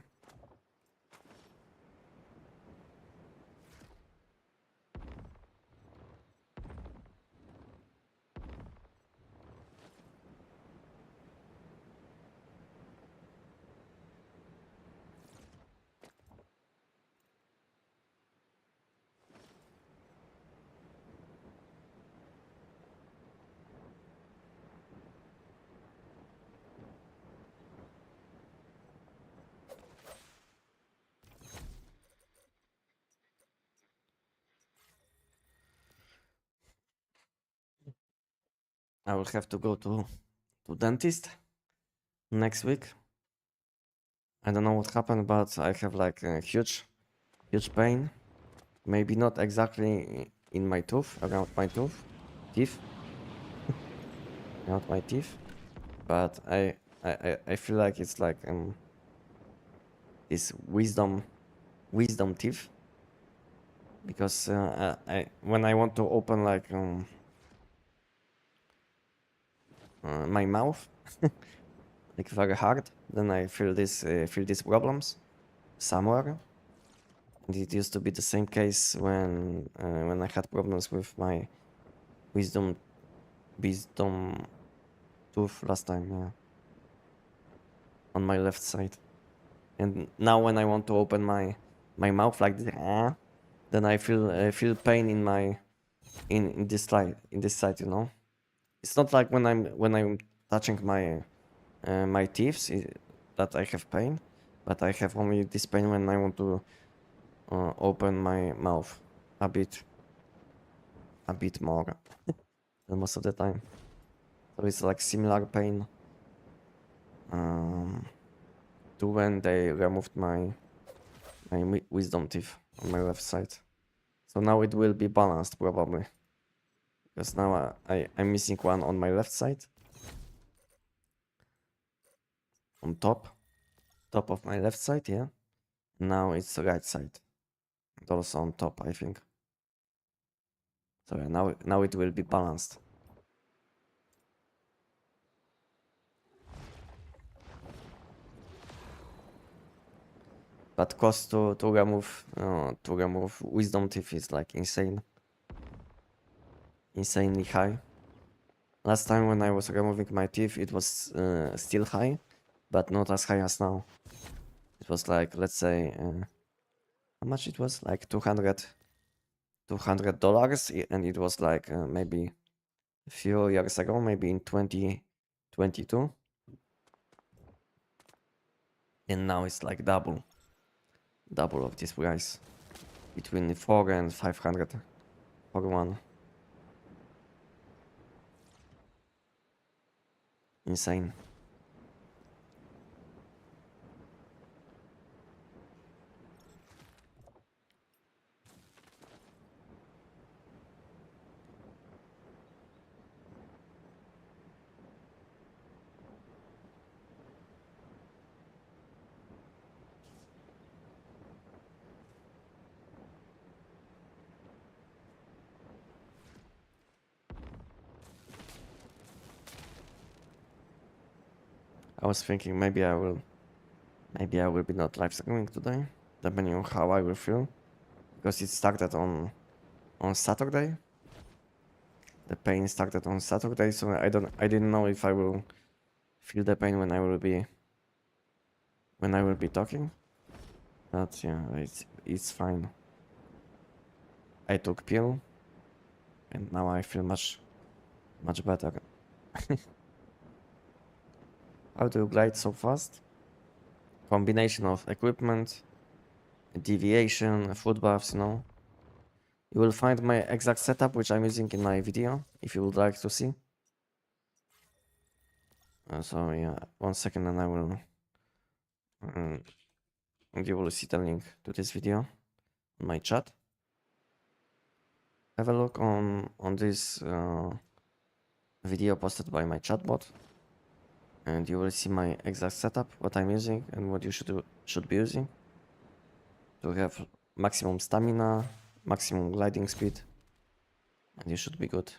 I will have to go to dentist next week. I don't know what happened, but I have like a huge pain. Maybe not exactly in my tooth, around my teeth, around my teeth, but I feel like it's like this wisdom teeth, because when I want to open like my mouth like very hard, then I feel these problems somewhere. And it used to be the same case when I had problems with my wisdom tooth last time, yeah, on my left side. And now when I want to open my mouth like this, then I feel pain in my in this side, you know. It's not like when I'm touching my my teeth that I have pain, but I have only this pain when I want to open my mouth a bit more than most of the time. So it's like similar pain to when they removed my wisdom teeth on my left side. So now it will be balanced probably, because now I'm missing one on my left side, on top of my left side, yeah. Now it's the right side, and also on top, I think. So yeah, now it will be balanced. But cost to remove wisdom teeth is like insanely high. Last time when I was removing my teeth, it was still high, but not as high as now. It was like, let's say, how much it was? Like $200, and it was like maybe a few years ago, maybe in 2022. And now it's like double of this price, between 4 and 500 for one. Insane. I was thinking maybe I will be not live streaming today, depending on how I will feel, because it started on Saturday. The pain started on Saturday, so I didn't know if I will feel the pain when I will be talking. But yeah, it's fine. I took pill, and now I feel much better. How do you glide so fast? Combination of equipment, deviation, food buffs, you know. You will find my exact setup, which I'm using in my video, if you would like to see. So yeah, 1 second and I will, and you will see the link to this video on my chat. Have a look on this video posted by my chatbot, and you will see my exact setup, what I'm using and what you should be using to have maximum stamina, maximum gliding speed, and you should be good.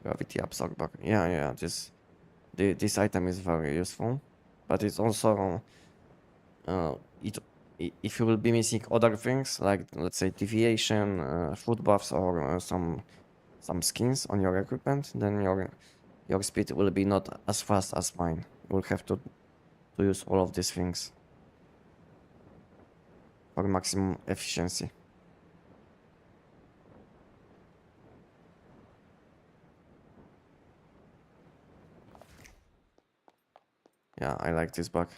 Gravity absorber. Yeah. This item is very useful, but it's also if you will be missing other things like, let's say, deviation, food buffs, or some skins on your equipment, then your speed will be not as fast as mine. You will have to use all of these things for maximum efficiency. Yeah, I like this bug.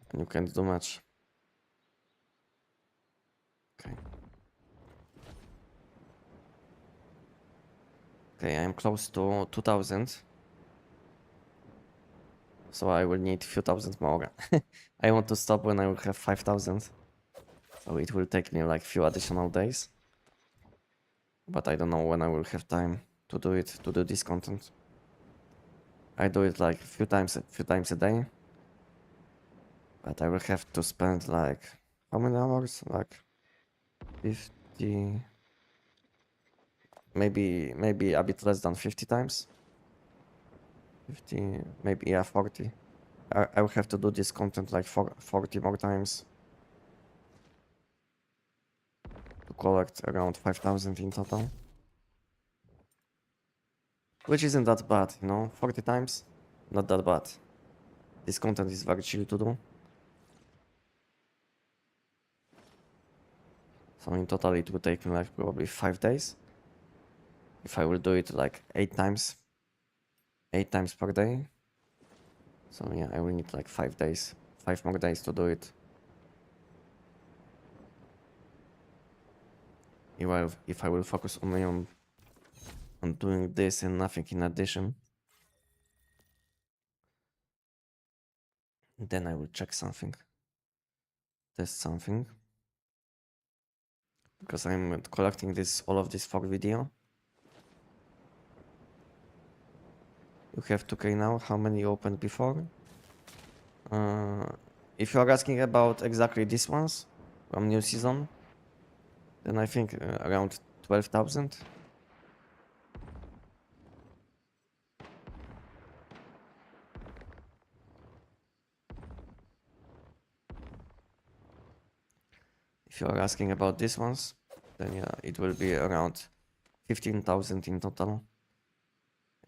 And you can't do much. Okay. Okay, I'm close to 2000. So I will need a few thousand more. I want to stop when I will have 5000. So it will take me like few additional days. But I don't know when I will have time to do it, to do this content. I do it like a few times a day. But I will have to spend like, how many hours? Like 50, maybe a bit less than 50 times. 50, maybe, yeah, 40. I will have to do this content like 40 more times to collect around 5000 in total. Which isn't that bad, you know, 40 times, not that bad. This content is very chill to do. So in total it would take me like probably 5 days. If I will do it like 8 times per day. So yeah, I will need like 5 days, 5 more days to do it. If I will focus only on doing this and nothing in addition, then I will check something, test something, because I'm collecting all of this for video. You have 2k now. How many you opened before? if you're asking about exactly these ones from new season, then I think around 12,000. If you're asking about these ones, then yeah, it will be around 15,000 in total.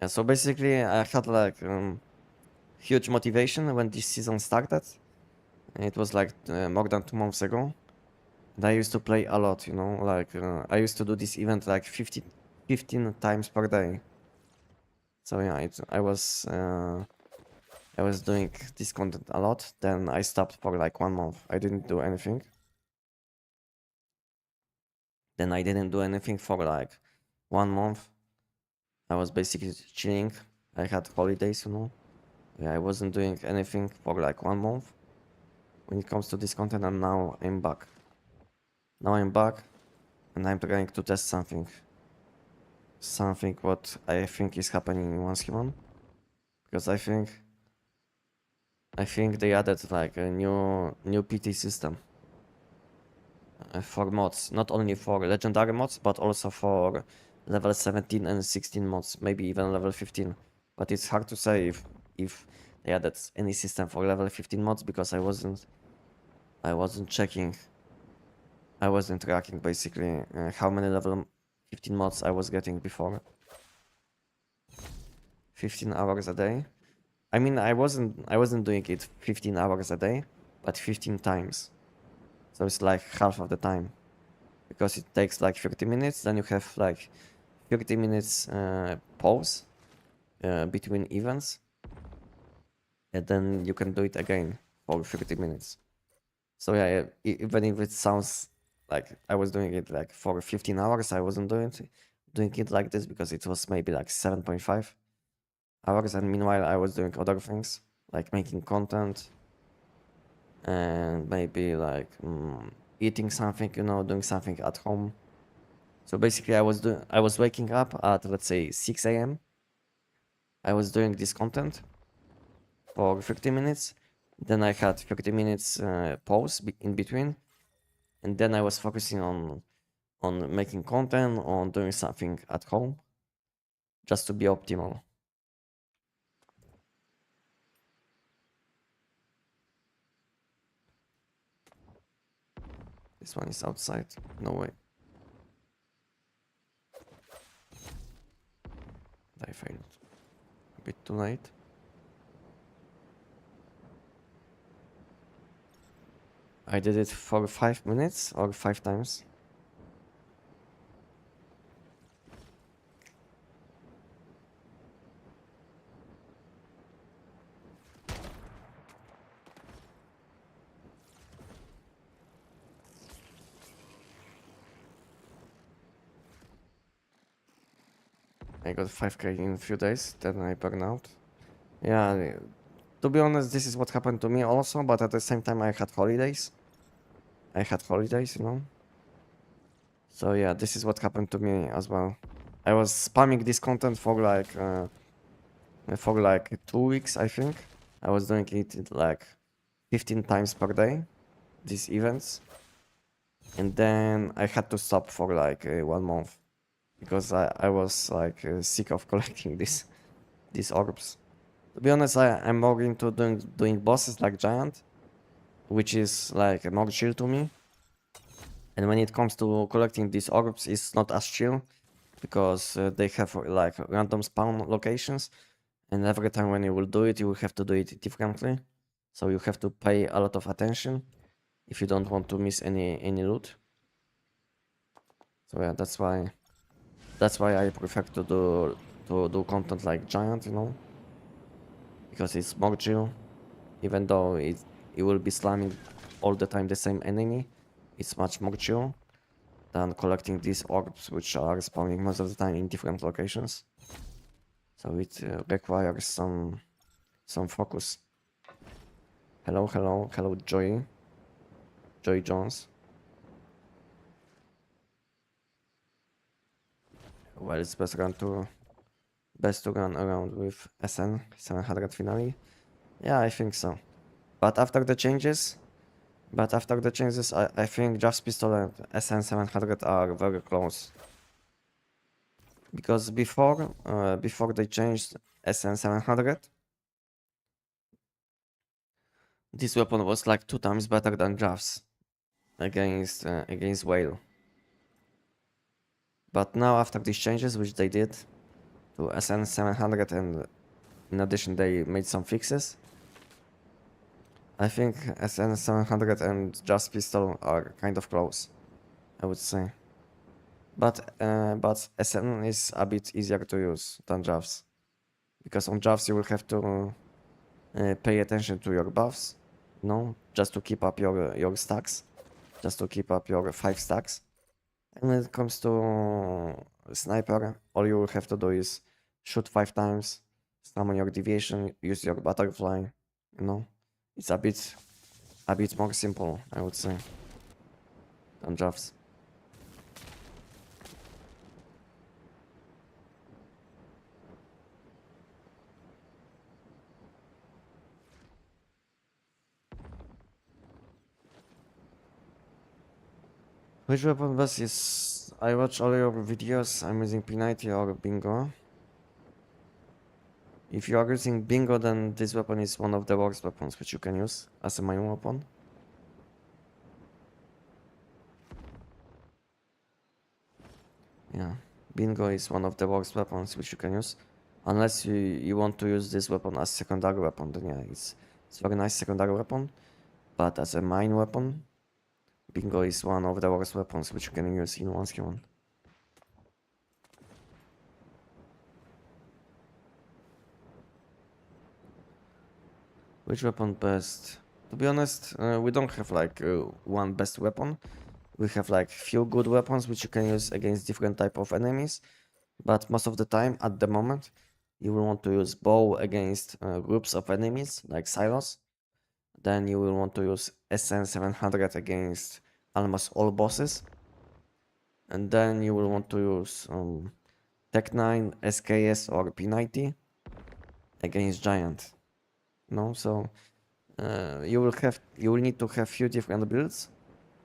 Yeah, so basically I had like huge motivation when this season started. It was like more than 2 months ago. And I used to play a lot, you know, like I used to do this event like 15 times per day. So yeah, I was doing this content a lot. Then I stopped for like 1 month. I didn't do anything. Then I didn't do anything for like 1 month. I was basically chilling. I had holidays, you know. Yeah, I wasn't doing anything for like 1 month when it comes to this content, and now I'm back. Now I'm back and I'm trying to test something. Something what I think is happening in Once Human. Because I think they added like a new PT system for mods, not only for legendary mods, but also for level 17 and 16 mods, maybe even level 15. But it's hard to say if they added any system for level 15 mods because I wasn't checking. I wasn't tracking basically how many level 15 mods I was getting before. 15 hours a day. I mean, I wasn't doing it 15 hours a day, but 15 times. So it's like half of the time. Because it takes like 30 minutes, then you have like 30 minutes pause between events. And then you can do it again for 30 minutes. So yeah, even if it sounds like I was doing it like for 15 hours, I wasn't doing it like this because it was maybe like 7.5 hours, and meanwhile I was doing other things like making content and maybe like eating something, you know, doing something at home. So basically I was waking up at, let's say, 6 a.m. I was doing this content for 30 minutes, then I had 30 minutes pause in between, and then I was focusing on making content, on doing something at home, just to be optimal. This one is outside. No way. I failed. A bit too late. I did it for 5 minutes or 5 times. I got 5k in a few days, then I burned out. Yeah, to be honest, this is what happened to me also, but at the same time I had holidays. You know? So yeah, this is what happened to me as well. I was spamming this content for like 2 weeks, I think. I was doing it like 15 times per day, these events. And then I had to stop for like 1 month because I was like sick of collecting these orbs. To be honest, I'm more into doing bosses like Giant, which is like more chill to me. And when it comes to collecting these orbs, it's not as chill because they have like random spawn locations, and every time when you will do it, you will have to do it differently. So you have to pay a lot of attention if you don't want to miss any loot. So yeah, that's why I prefer to do content like Giant, you know, because it's more chill. Even though it will be slamming all the time the same enemy, it's much more chill than collecting these orbs, which are spawning most of the time in different locations. So it requires some focus. Hello, Joy Jones. Well, it's best to run around with SN 700 finale. Yeah, I think so. But after the changes, I think Jaws pistol and SN700 are very close. Because before they changed SN700, this weapon was like 2 times better than Jaws against whale. But now after these changes, which they did to SN700, and in addition they made some fixes, I think SN700 and Jaws pistol are kind of close, I would say. But SN is a bit easier to use than Jaws, because on Jaws you will have to pay attention to your buffs, just to keep up your stacks, just to keep up your 5 stacks. And when it comes to sniper, all you will have to do is shoot 5 times, summon your deviation, use your butterfly. It's a bit more simple, I would say, than Jaws. Which weapon best is... I watch all your videos, I'm using P90 or Bingo. If you are using Bingo, then this weapon is one of the worst weapons which you can use as a main weapon. Yeah, Bingo is one of the worst weapons which you can use. Unless you want to use this weapon as secondary weapon, then yeah, it's a very nice secondary weapon. But as a main weapon, Bingo is one of the worst weapons which you can use in 1v1. Which weapon best? To be honest, we don't have like one best weapon. We have like few good weapons which you can use against different type of enemies. But most of the time, at the moment, you will want to use bow against groups of enemies like silos. Then you will want to use SN700 against almost all bosses. And then you will want to use TEC-9, SKS or P90 against giant. So you will need to have few different builds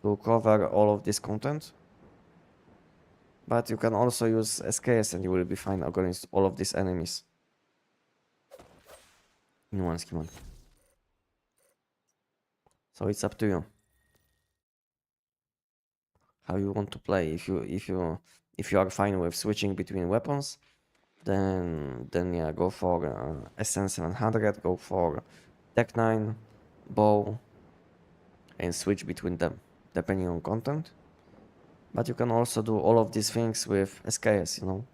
to cover all of this content. But you can also use SKS and you will be fine against all of these enemies in one scheme. So it's up to you how you want to play. If you are fine with switching between weapons, then yeah, go for SN700, go for TEC-9, bow, and switch between them depending on content. But you can also do all of these things with SKS,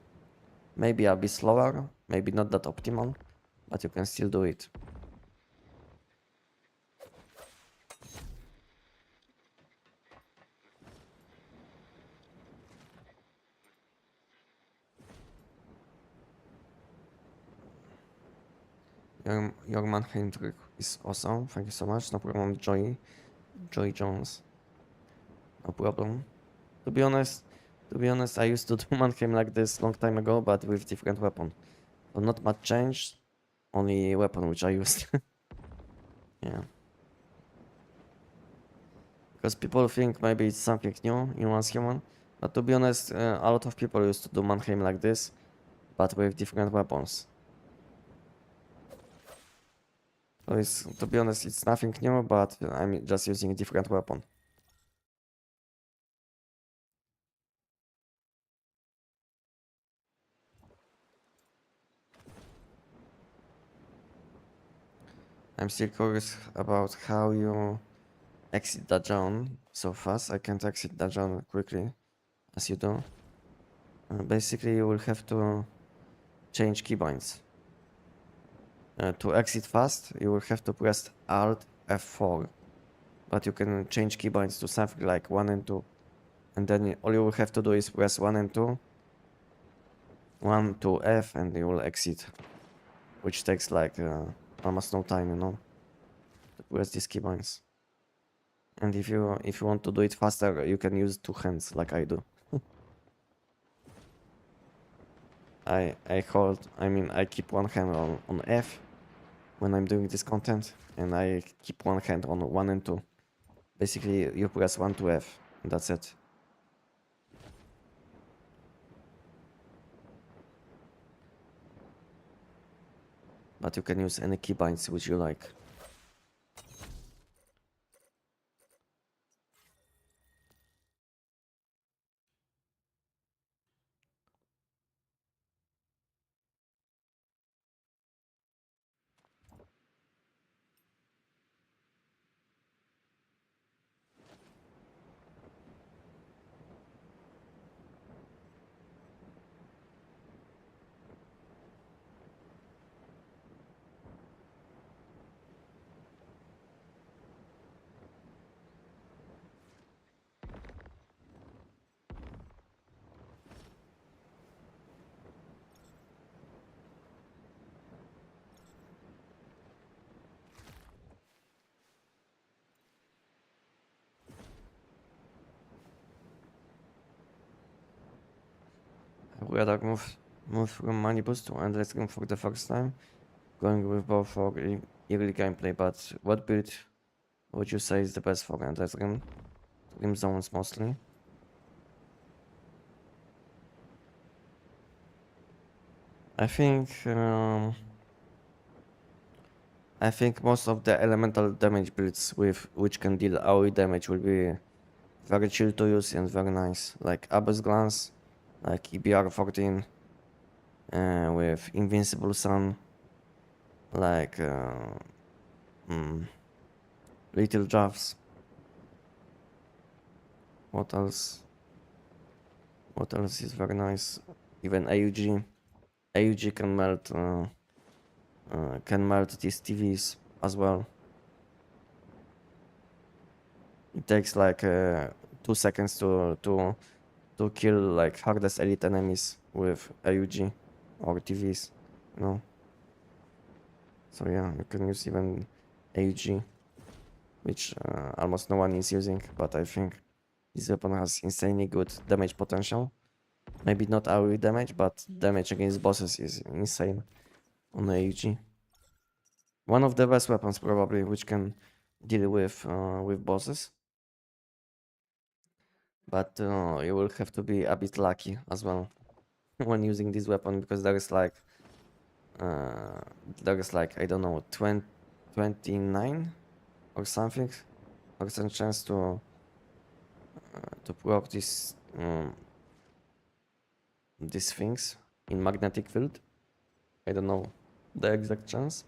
Maybe a bit slower, maybe not that optimal, but you can still do it. Your Mannheim trick is awesome. Thank you so much. No problem, Joy Jones. No problem. To be honest, I used to do Mannheim like this long time ago, but with different weapon. So not much changed. Only weapon which I used. Yeah. Because people think maybe it's something new in 1v1. But to be honest, a lot of people used to do Mannheim like this, but with different weapons. So to be honest, it's nothing new, but I'm just using a different weapon. I'm still curious about how you exit the zone so fast. I can't exit the zone quickly as you do. Basically, you will have to change keybinds. To exit fast, you will have to press Alt F4. But you can change keybinds to something like 1 and 2. And then all you will have to do is press 1 and 2. 1 to F and you will exit. Which takes like almost no time, to press these keybinds. And if you want to do it faster, you can use 2 hands like I do. I keep one hand on F when I'm doing this content, and I keep one hand on 1 and 2. Basically, you press 1 to F, and that's it. But you can use any keybinds which you like. I would rather move from money boost to endless game for the first time, going with both for early gameplay. But what build would you say is the best for endless game? Game zones mostly. I think most of the elemental damage builds with which can deal AoE damage will be very chill to use and very nice. Like Abyss Glance, like EBR 14, with Invincible Sun, like Little Drafts. What else? What else is very nice? Even AUG. AUG can melt these TVs as well. It takes like 2 seconds to kill like hardest elite enemies with AUG or TVs, you know. So yeah, you can use even AUG, which almost no one is using, but I think this weapon has insanely good damage potential. Maybe not AoE damage, but damage against bosses is insane on AUG. One of the best weapons probably, which can deal with bosses. But you will have to be a bit lucky as well when using this weapon, because there is like I don't know 29 or something percent chance to proc these things in magnetic field. I don't know the exact chance,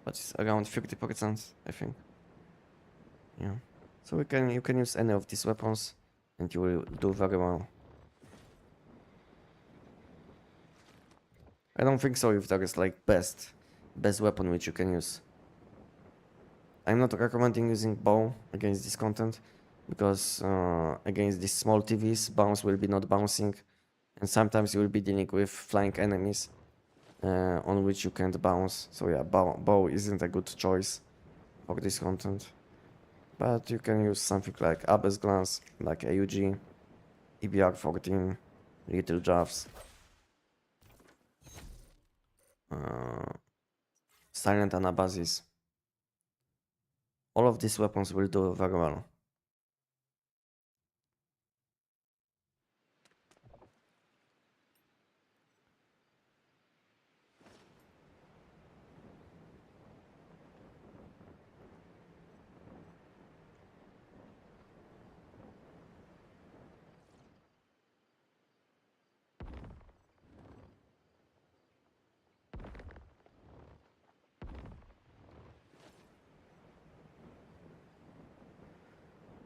but it's around 50%, I think. Yeah. So you can use any of these weapons and you will do very well. I don't think so if there is like best weapon which you can use. I'm not recommending using bow against this content, because against these small TVs bounce will be not bouncing, and sometimes you will be dealing with flying enemies on which you can't bounce. So yeah, bow isn't a good choice for this content. But you can use something like Abyss Glance, like AUG, EBR 14, Little Drafts, Silent Anabasis. All of these weapons will do very well.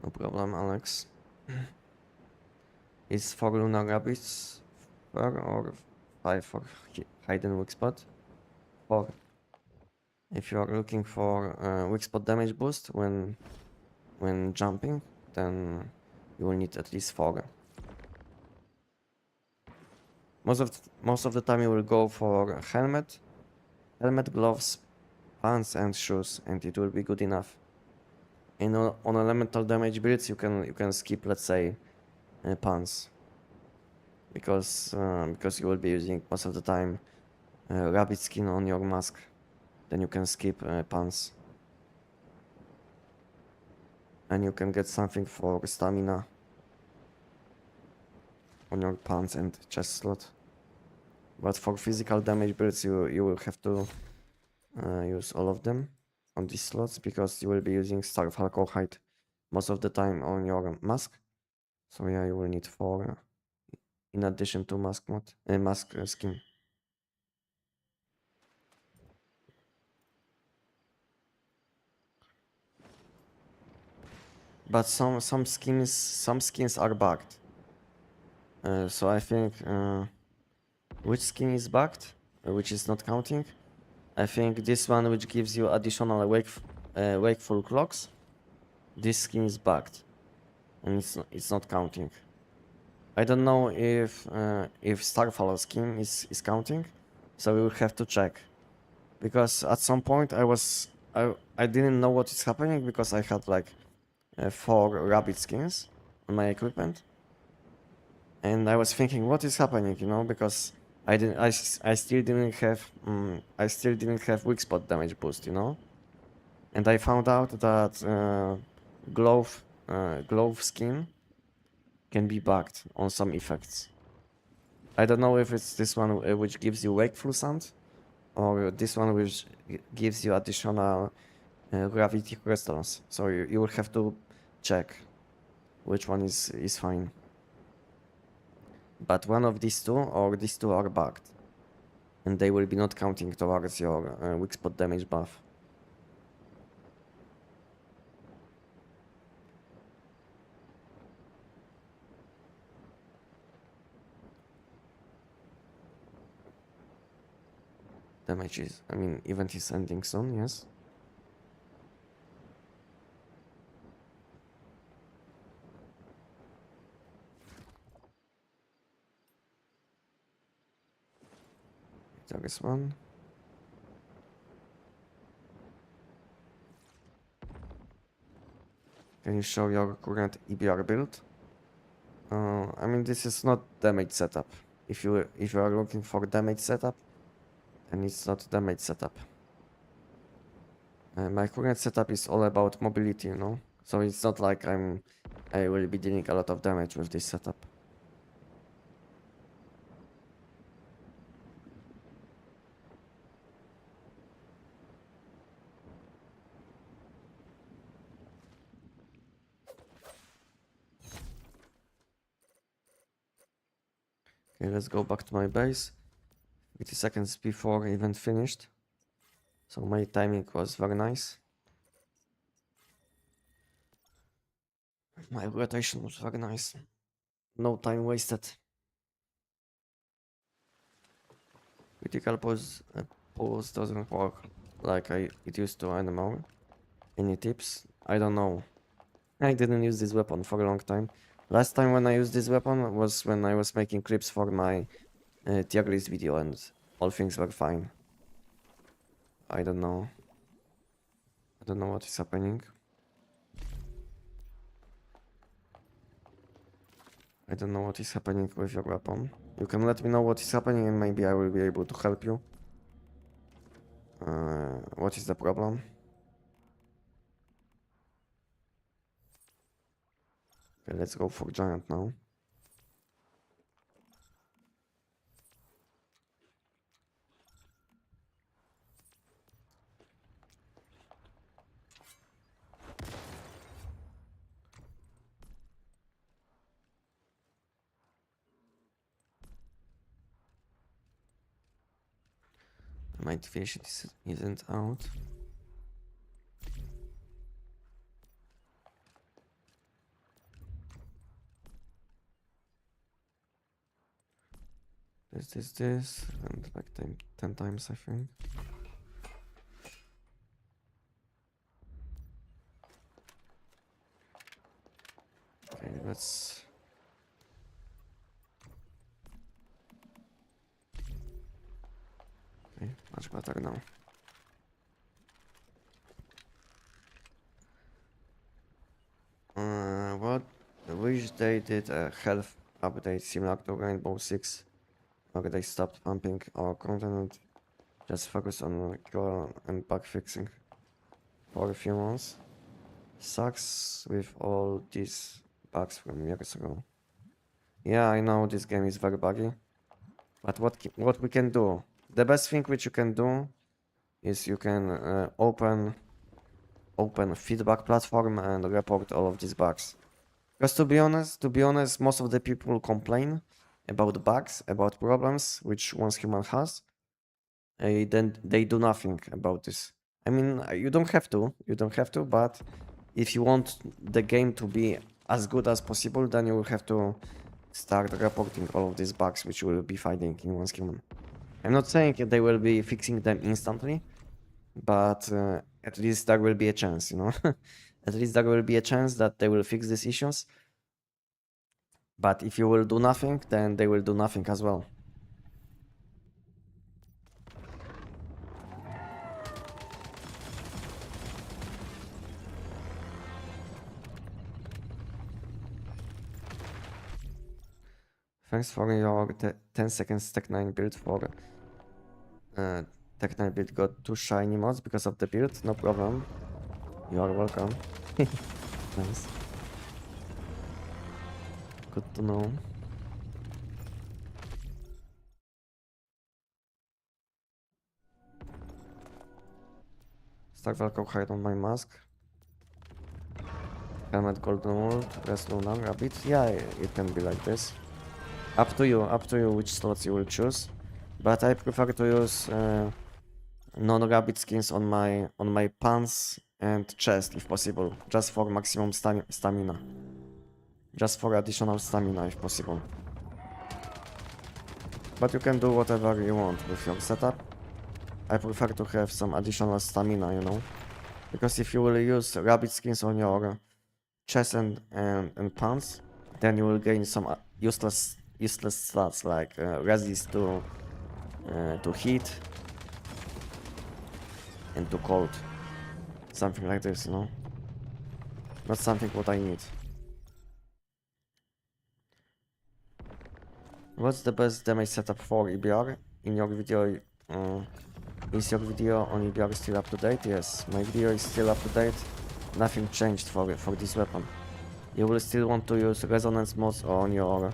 No problem, Alex. Is 4 Lunar Rabbits 4 or 5 for hidden weak spot? 4. If you are looking for weak spot damage boost when jumping, then you will need at least 4. Most of the time you will go for helmet, gloves, pants and shoes, and it will be good enough. And on elemental damage builds you can skip, let's say, pants, because you will be using most of the time rabbit skin on your mask. then you can skip pants. And you can get something for stamina on your pants and chest slot. But for physical damage builds, you will have to use all of them on these slots, because you will be using Starve Alcohide most of the time on your mask. So yeah, you will need 4 in addition to mask mod, mask skin. But some skins are bugged. So I think which skin is bugged, which is not counting. I think this one, which gives you additional wakeful clocks, this skin is bugged, and it's not counting. I don't know if Starfall skin is counting, so we will have to check. Because at some point I didn't know what is happening, because I had like 4 rabbit skins on my equipment, and I was thinking, what is happening, you know, because I still didn't have weak spot damage boost, you know, and I found out that glove skin can be bugged on some effects. I don't know if it's this one which gives you wakeful sound, or this one which gives you additional gravity crystals. So you will have to check which one is fine. But one of these two, or these two, are bugged, and they will be not counting towards your weak spot damage buff. Damage is, I mean, event is ending soon, yes. There is one. Can you show your current EBR build? I mean, this is not damage setup. If you are looking for damage setup, then it's not damage setup. My current setup is all about mobility, you know. So it's not like I will be dealing a lot of damage with this setup. Okay, let's go back to my base. 50 seconds before event finished. So my timing was very nice. My rotation was very nice. No time wasted. Critical pause doesn't work like it used to anymore. Any tips? I don't know. I didn't use this weapon for a long time. Last time when I used this weapon was when I was making clips for my tier list video, and all things were fine. I don't know. I don't know what is happening. I don't know what is happening with your weapon. You can let me know what is happening, and maybe I will be able to help you. What is the problem? Okay, let's go for giant now. My deviation isn't out. This, and like 10 times, I think. Okay, let's... Okay, much better now. What? Wish they did a health update similar to Rainbow Six, or they stopped pumping our content Just focus on cure and bug fixing for a few months. Sucks with all these bugs from years ago. Yeah, I know this game is very buggy, but what we can do? The best thing which you can do is you can open feedback platform and report all of these bugs. Because to be honest, most of the people complain about bugs, about problems which once human has, then they do nothing about this. I mean, you don't have to, but if you want the game to be as good as possible, then you will have to start reporting all of these bugs which you will be finding in once human. I'm not saying they will be fixing them instantly, but at least there will be a chance, you know. At least there will be a chance that they will fix these issues. But if you will do nothing, then they will do nothing as well. Thanks for your 10 seconds TEC-9 build for TEC-9 build got 2 shiny mods because of the build. No problem. You are welcome. Nice. Good to know. Stack Velcro hide on my mask. Helmet golden wool, rest lunar rabbit. Yeah, it can be like this. Up to you which slots you will choose. But I prefer to use non-rabbit skins on my pants and chest if possible, just for maximum stamina. Just for additional stamina if possible. But you can do whatever you want with your setup. I prefer to have some additional stamina, you know. Because if you will use rabbit skins on your chest and pants, then you will gain some useless stats like resist to heat and to cold. Something like this, you know. Not something what I need. What's the best damage setup for EBR? In your video, is your video on EBR still up to date? Yes, my video is still up to date. Nothing changed for this weapon. You will still want to use resonance mods on your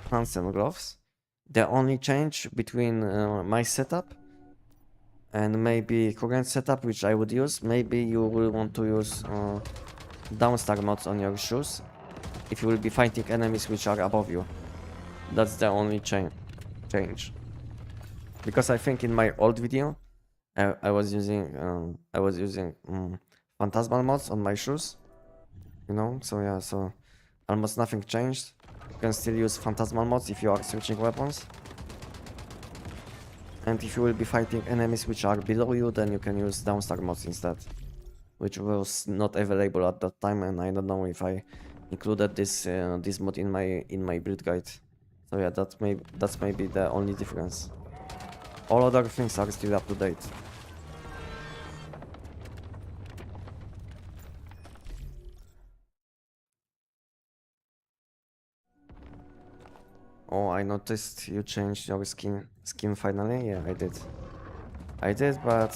pants and gloves. The only change between my setup and maybe current setup, which I would use, maybe you will want to use downstar mods on your shoes if you will be fighting enemies which are above you. That's the only change. Because I think in my old video I was using phantasmal mods on my shoes, you know. So yeah, so almost nothing changed. You can still use phantasmal mods if you are switching weapons. And if you will be fighting enemies which are below you, then you can use downstar mods instead, which was not available at that time, and I don't know if I included this mod in my build guide. So yeah, that's maybe the only difference. All other things are still up to date. Oh, I noticed you changed your skin finally. Yeah, I did, but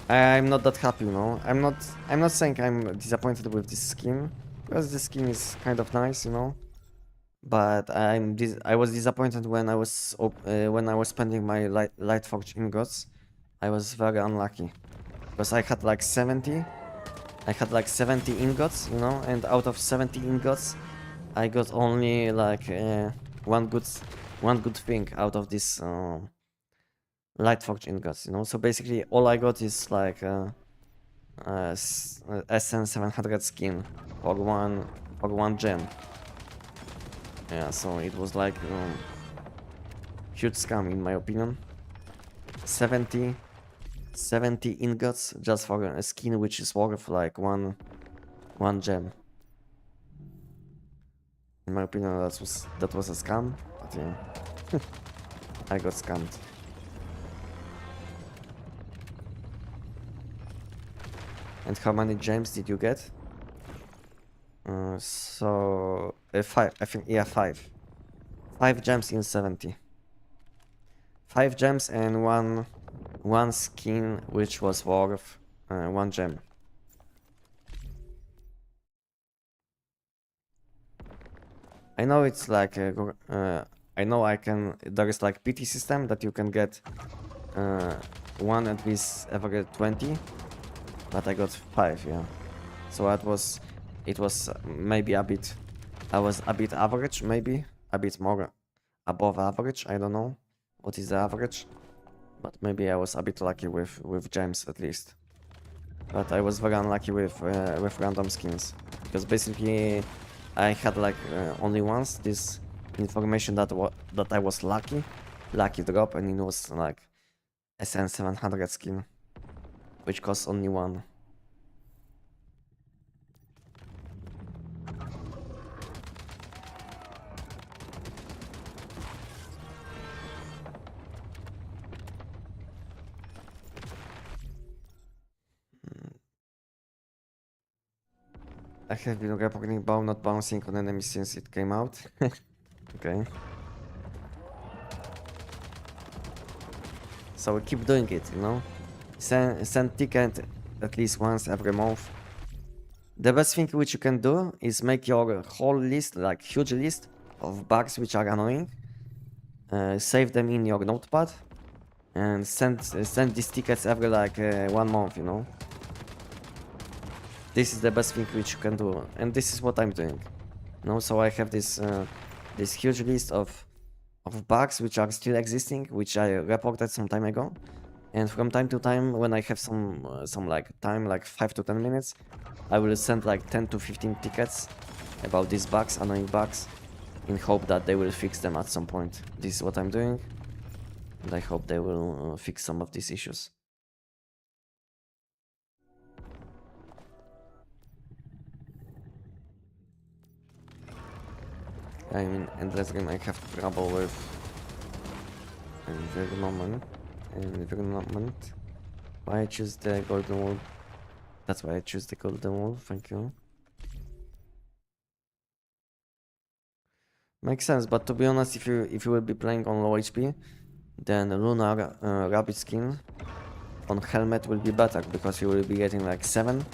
I'm not that happy, you know. I'm not saying I'm disappointed with this skin, because this skin is kind of nice, you know. But I was disappointed when I was spending my light forge ingots. I was very unlucky because I had like 70 ingots, you know, and out of 70 ingots I got only like one good thing out of this light forge ingots, you know. So basically all I got is like SN 700 skin or one gem. Yeah, so it was like huge scam in my opinion. 70 ingots just for a skin which is worth like one gem. In my opinion, that was a scam, but yeah, I got scammed. And how many gems did you get? So 5, I think. Yeah, 5 gems in 70. 5 gems and one one skin which was worth 1 gem. I know it's like I know there is like PT system that you can get one at least every 20, but I got 5, yeah. So it was maybe a bit, I was a bit average, maybe a bit more above average. I don't know what is the average, but maybe I was a bit lucky with gems at least. But I was very unlucky with random skins, because basically I had like only once this information that I was lucky drop, and it was like SN 700 skin, which costs only 1. I have been reporting bow not bouncing on enemies since it came out. Okay. So we keep doing it, you know? Send ticket at least once every month. The best thing which you can do is make your whole list, like huge list of bugs which are annoying. Save them in your notepad and send these tickets every like 1 month, you know? This is the best thing which you can do, and this is what I'm doing. You know, so I have this this huge list of bugs which are still existing, which I reported some time ago, and from time to time, when I have some like time, like 5 to 10 minutes, I will send like 10 to 15 tickets about these bugs, annoying bugs, in hope that they will fix them at some point. This is what I'm doing, and I hope they will fix some of these issues. I mean, endless game I have trouble with environment. Why I choose the golden wool? That's why I choose the golden wool, thank you. Makes sense, but to be honest, if you will be playing on low HP, then lunar rabbit skin on helmet will be better, because you will be getting like 7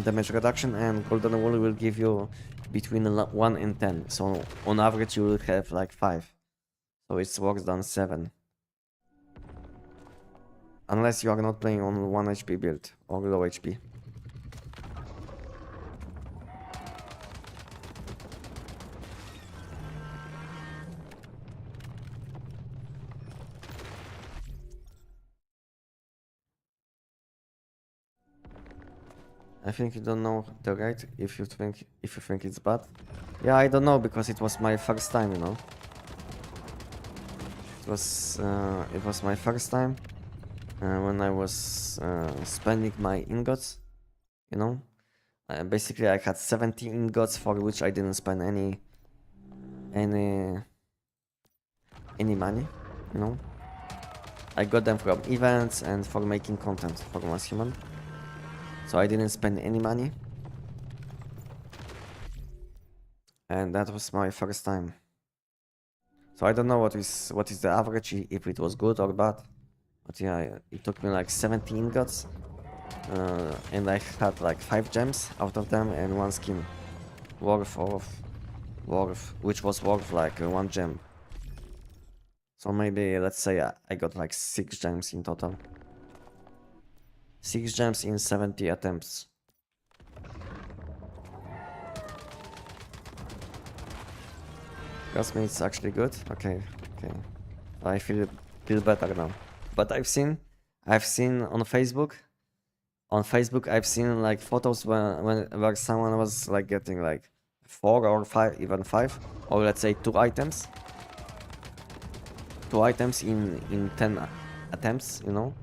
damage reduction, and golden wool will give you between 1 and 10. So on average you will have like 5. So it's worse than 7. Unless you are not playing on 1 HP build or low HP. I think you don't know the rate if you think it's bad. Yeah, I don't know, because it was my first time, you know. It was my first time when I was spending my ingots, you know. Basically, I had 70 ingots for which I didn't spend any money, you know. I got them from events and for making content for Mass Human. So I didn't spend any money. And that was my first time. So I don't know what is the average, if it was good or bad. But yeah, it took me like 70 ingots. And I had like 5 gems out of them and 1 skin. Which was worth like 1 gem. So maybe, let's say I got like 6 gems in total. 6 gems in 70 attempts. Trust me, it's actually good. Okay. I feel better now. But I've seen on Facebook. I've seen like photos where someone was like getting like 4 or 5, even 5, or let's say 2 items. 2 items in 10 attempts, you know.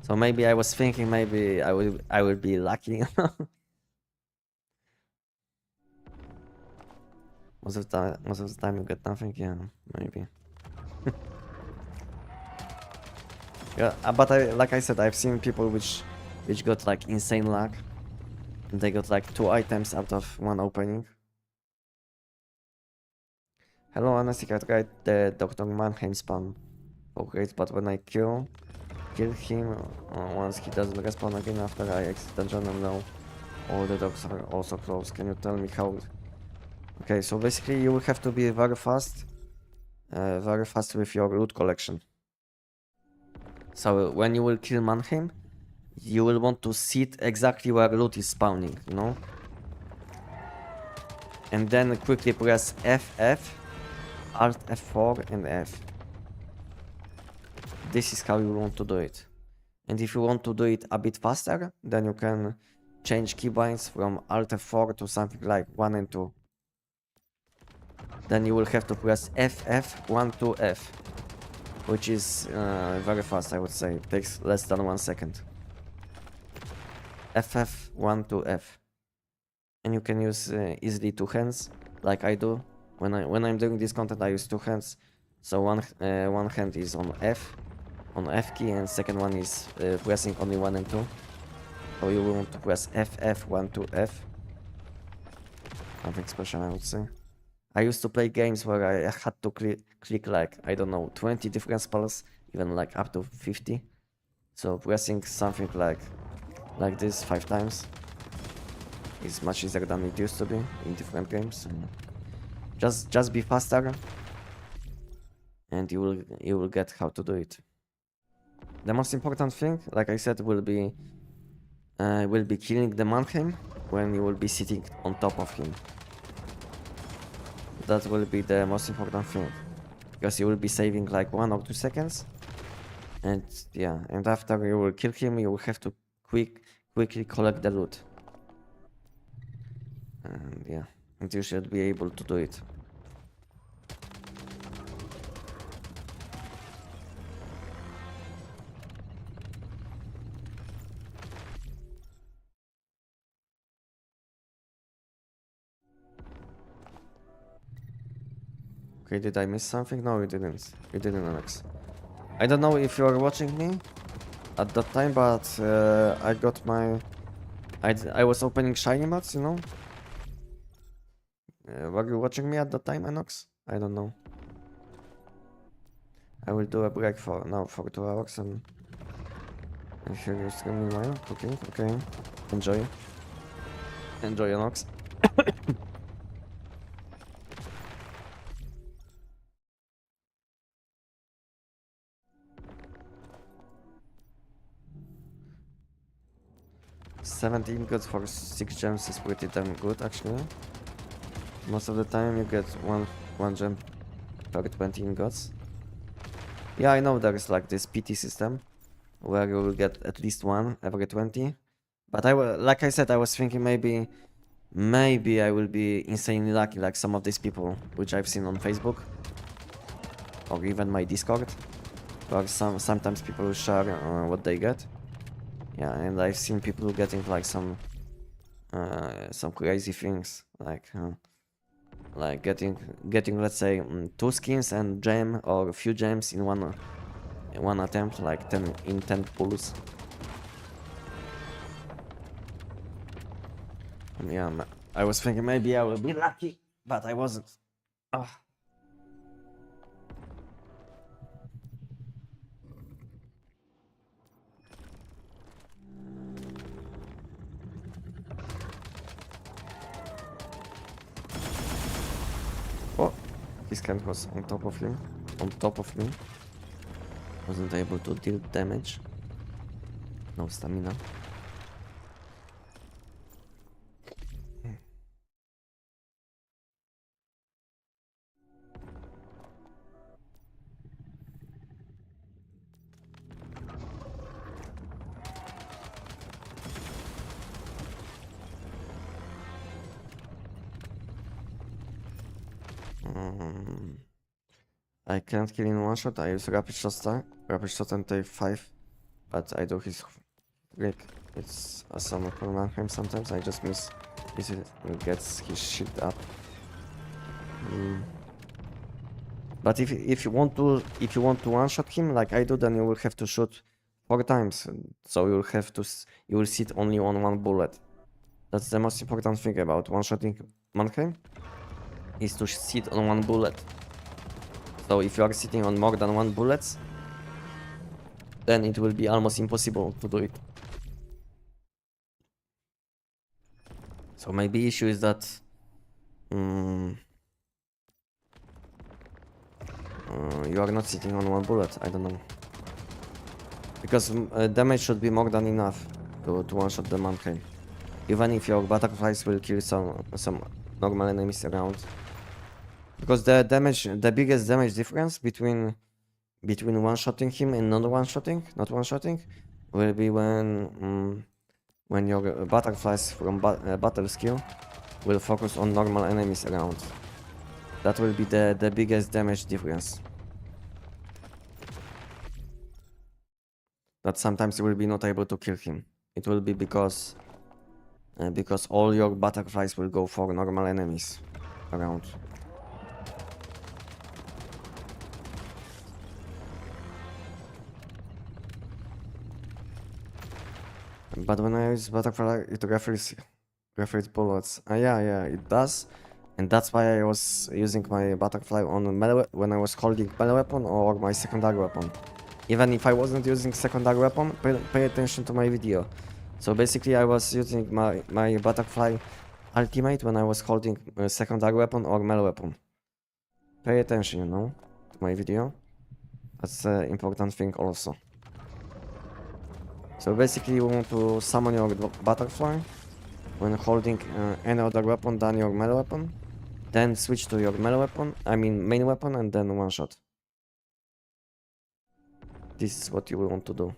So maybe I was thinking maybe I will be lucky. Most of the time you get nothing. Yeah, maybe. Yeah, but like I said, I've seen people which got like insane luck, and they got like 2 items out of 1 opening. Hello, Anestic, I tried the Dr. Mannheim spam Oh great, but when I kill him, once he doesn't respawn again after I exit dungeon and now all the dogs are also closed. Can you tell me how? Okay, so basically you will have to be very fast with your loot collection. So when you will kill Mannheim, you will want to sit exactly where loot is spawning, you know? And then quickly press FF, Alt F4 and F. This is how you want to do it. And if you want to do it a bit faster, then you can change keybinds from Alt F4 to something like 1 and 2. Then you will have to press FF1 to F, which is very fast, I would say. It takes less than 1 second. FF1 to F. And you can use easily 2 hands, like I do. When I'm doing this content, I use 2 hands. So one hand is on F key, and second one is pressing only 1 and 2. So you will want to press FF1 to F. Something special, I would say. I used to play games where I had to click like, I don't know, 20 different spells, even like up to 50. So pressing something like this 5 times is much easier than it used to be in different games. Just be faster, and you will get how to do it. The most important thing, like I said, will be killing the Mannheim when you will be sitting on top of him. That will be the most important thing, because you will be saving like 1 or 2 seconds, and yeah, and after you will kill him, you will have to quickly collect the loot. And yeah, and you should be able to do it. Okay, did I miss something? No, you didn't. You didn't, Alex. I don't know if you are watching me at that time, but I got my... I was opening shiny mods, you know? Were you watching me at that time, Enox? I don't know. I will do a break for 2 hours and hear you screaming while cooking. Okay, enjoy. Enjoy, Enox. $17 goods for 6 gems is pretty damn good, actually. Most of the time you get one gem per 20 ingots. Yeah, I know there is like this PT system where you will get at least 1 every 20. But like I said, I was thinking maybe I will be insanely lucky like some of these people which I've seen on Facebook or even my Discord, where sometimes people share what they get. Yeah, and I've seen people getting like some crazy things, like getting let's say 2 skins and gem or a few gems in one attempt, like 10 pulls. And yeah, I was thinking maybe I will be lucky, but I wasn't. Oh. Oh, his hand was on top of him. Wasn't able to deal damage. No stamina. I can't kill in 1 shot. I use rapid shot and take 5, but I do his Rick. It's a summer for Mannheim. Sometimes I just miss it and gets his shit up. But if you want to 1-shot him like I do, then you will have to shoot 4 times. So you will sit only on 1 bullet. That's the most important thing about 1-shotting Mannheim, is to sit on 1 bullet. So if you are sitting on more than 1 bullets, then it will be almost impossible to do it. So maybe issue is that you are not sitting on one bullet. I don't know, because damage should be more than enough to one-shot the mankind, even if your butterflies will kill some normal enemies around. Because the biggest damage difference between one-shotting him and not one-shotting will be when your butterflies from battle skill will focus on normal enemies around. That will be the biggest damage difference. That sometimes you will be not able to kill him. It will be because all your butterflies will go for normal enemies around. But when I use butterfly, it refers bullets. Yeah, it does. And that's why I was using my butterfly on melee when I was holding melee weapon or my secondary weapon. Even if I wasn't using secondary weapon, pay attention to my video. So basically I was using my butterfly ultimate when I was holding a secondary weapon or melee weapon. Pay attention, you know, to my video. That's an important thing also. So basically you want to summon your butterfly when holding any other weapon than your melee weapon. Then switch to your melee weapon, main weapon, and then one shot. This is what you will want to do.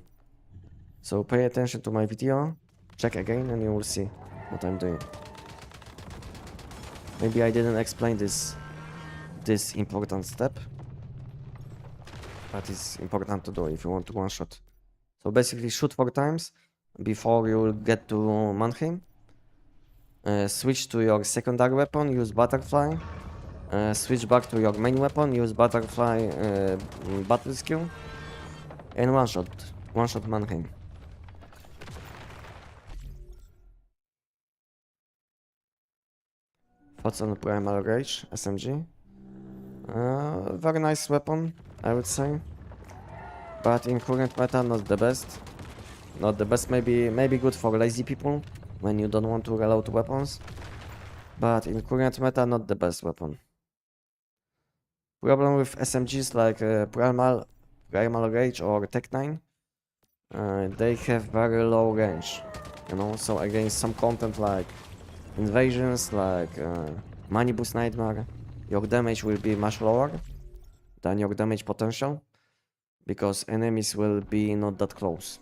So pay attention to my video, check again, and you will see what I'm doing. Maybe I didn't explain this important step, but it's important to do if you want to one shot. So basically shoot 4 times before you will get to Mannheim. Switch to your secondary weapon, use butterfly. Switch back to your main weapon, use butterfly battle skill. And one shot Mannheim. Thoughts on the Primal Rage SMG? Very nice weapon, I would say. But in current meta, not the best. Not the best, maybe good for lazy people when you don't want to reload weapons. But in current meta, not the best weapon. Problem with SMGs like Primal Rage or TEC-9, they have very low range, you know. So against some content like invasions, like Manibus Nightmare, your damage will be much lower than your damage potential, because enemies will be not that close.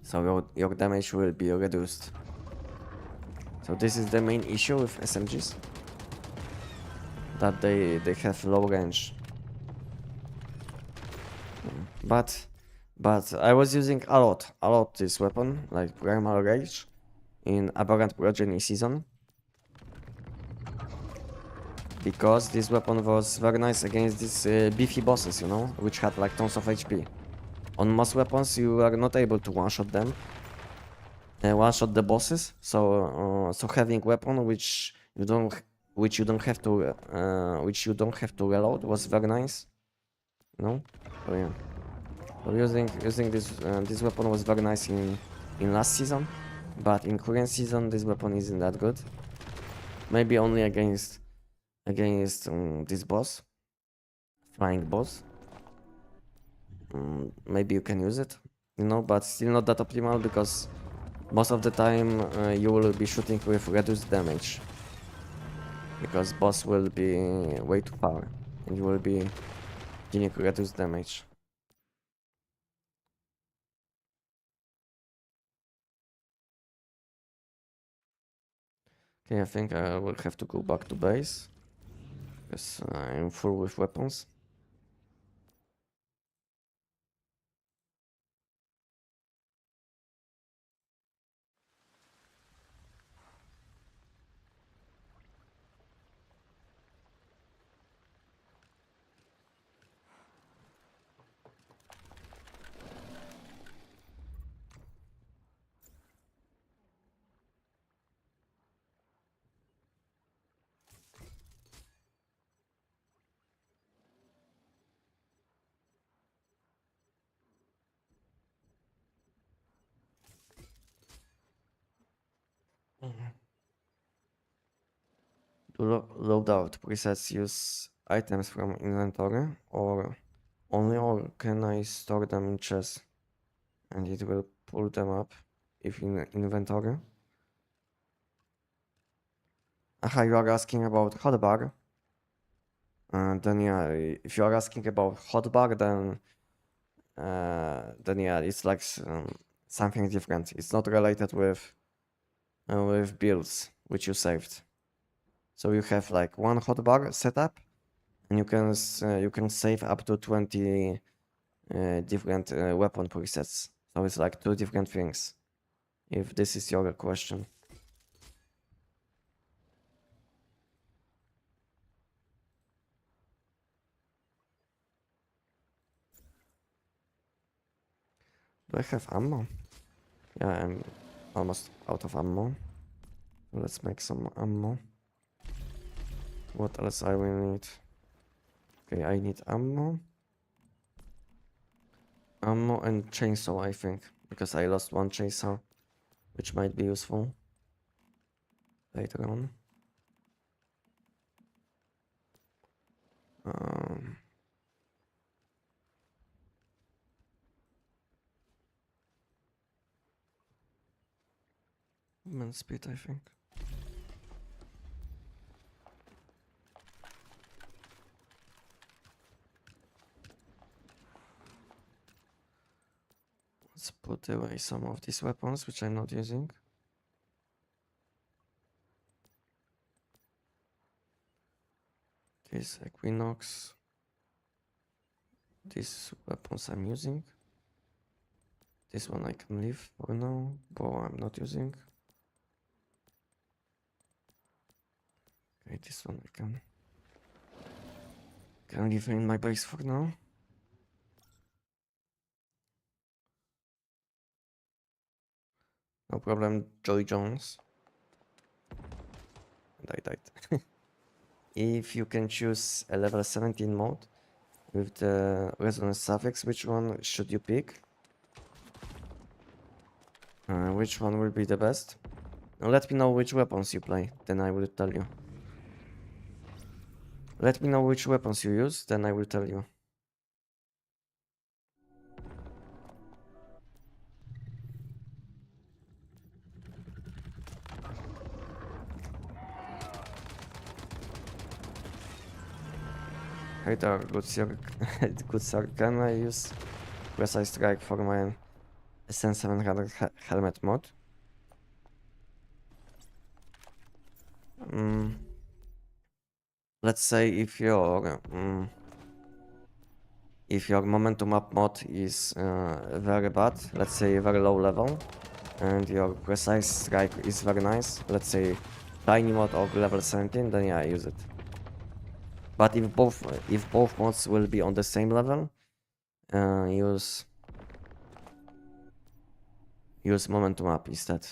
So your damage will be reduced. So this is the main issue with SMGs, that they have low range. But I was using a lot this weapon, like Primal Rage, in Aberrant Progeny season, because this weapon was very nice against these beefy bosses, you know, which had like tons of HP. On most weapons you are not able to one-shot them, one-shot the bosses. So having weapon which you don't have to reload was very nice, you know. So yeah. So using this weapon was very nice in last season, but in current season this weapon isn't that good. Maybe only against this boss, flying boss. Maybe you can use it, you know, but still not that optimal, because most of the time you will be shooting with reduced damage, because boss will be way too far and you will be dealing reduced damage. Okay, I think I will have to go back to base, because I'm full with weapons. Do loadout presets use items from inventory or only, or can I store them in chests and it will pull them up if in inventory? Aha, you are asking about hotbar. Then yeah, if you are asking about hotbar, then yeah, it's like something different. It's not related with builds which you saved. So you have like one hotbar setup, and you can save up to 20 different weapon presets. So it's like two different things. If this is your question. Do I have ammo? Yeah, I'm almost out of ammo. Let's make some ammo. What else I will need? Okay, I need ammo. Ammo and chainsaw, I think, because I lost one chainsaw, which might be useful later on. Movement speed, I think. Let's put away some of these weapons which I'm not using. This Equinox. These weapons I'm using. This one I can leave for now. Bow I'm not using. Okay, this one I can leave in my base for now. No problem, Joy Jones. And I died. If you can choose a level 17 mode with the resonance suffix, which one should you pick? Which one will be the best? Let me know which weapons you play, then I will tell you. Let me know which weapons you use, then I will tell you. Hey there, good sir. Good sir, can I use Precise Strike for my SN700 helmet mod? Let's say if your momentum up mod is very bad, let's say very low level, and your precise strike is very nice, let's say tiny mod or level 17, then yeah, use it. But if both mods will be on the same level, use momentum up instead.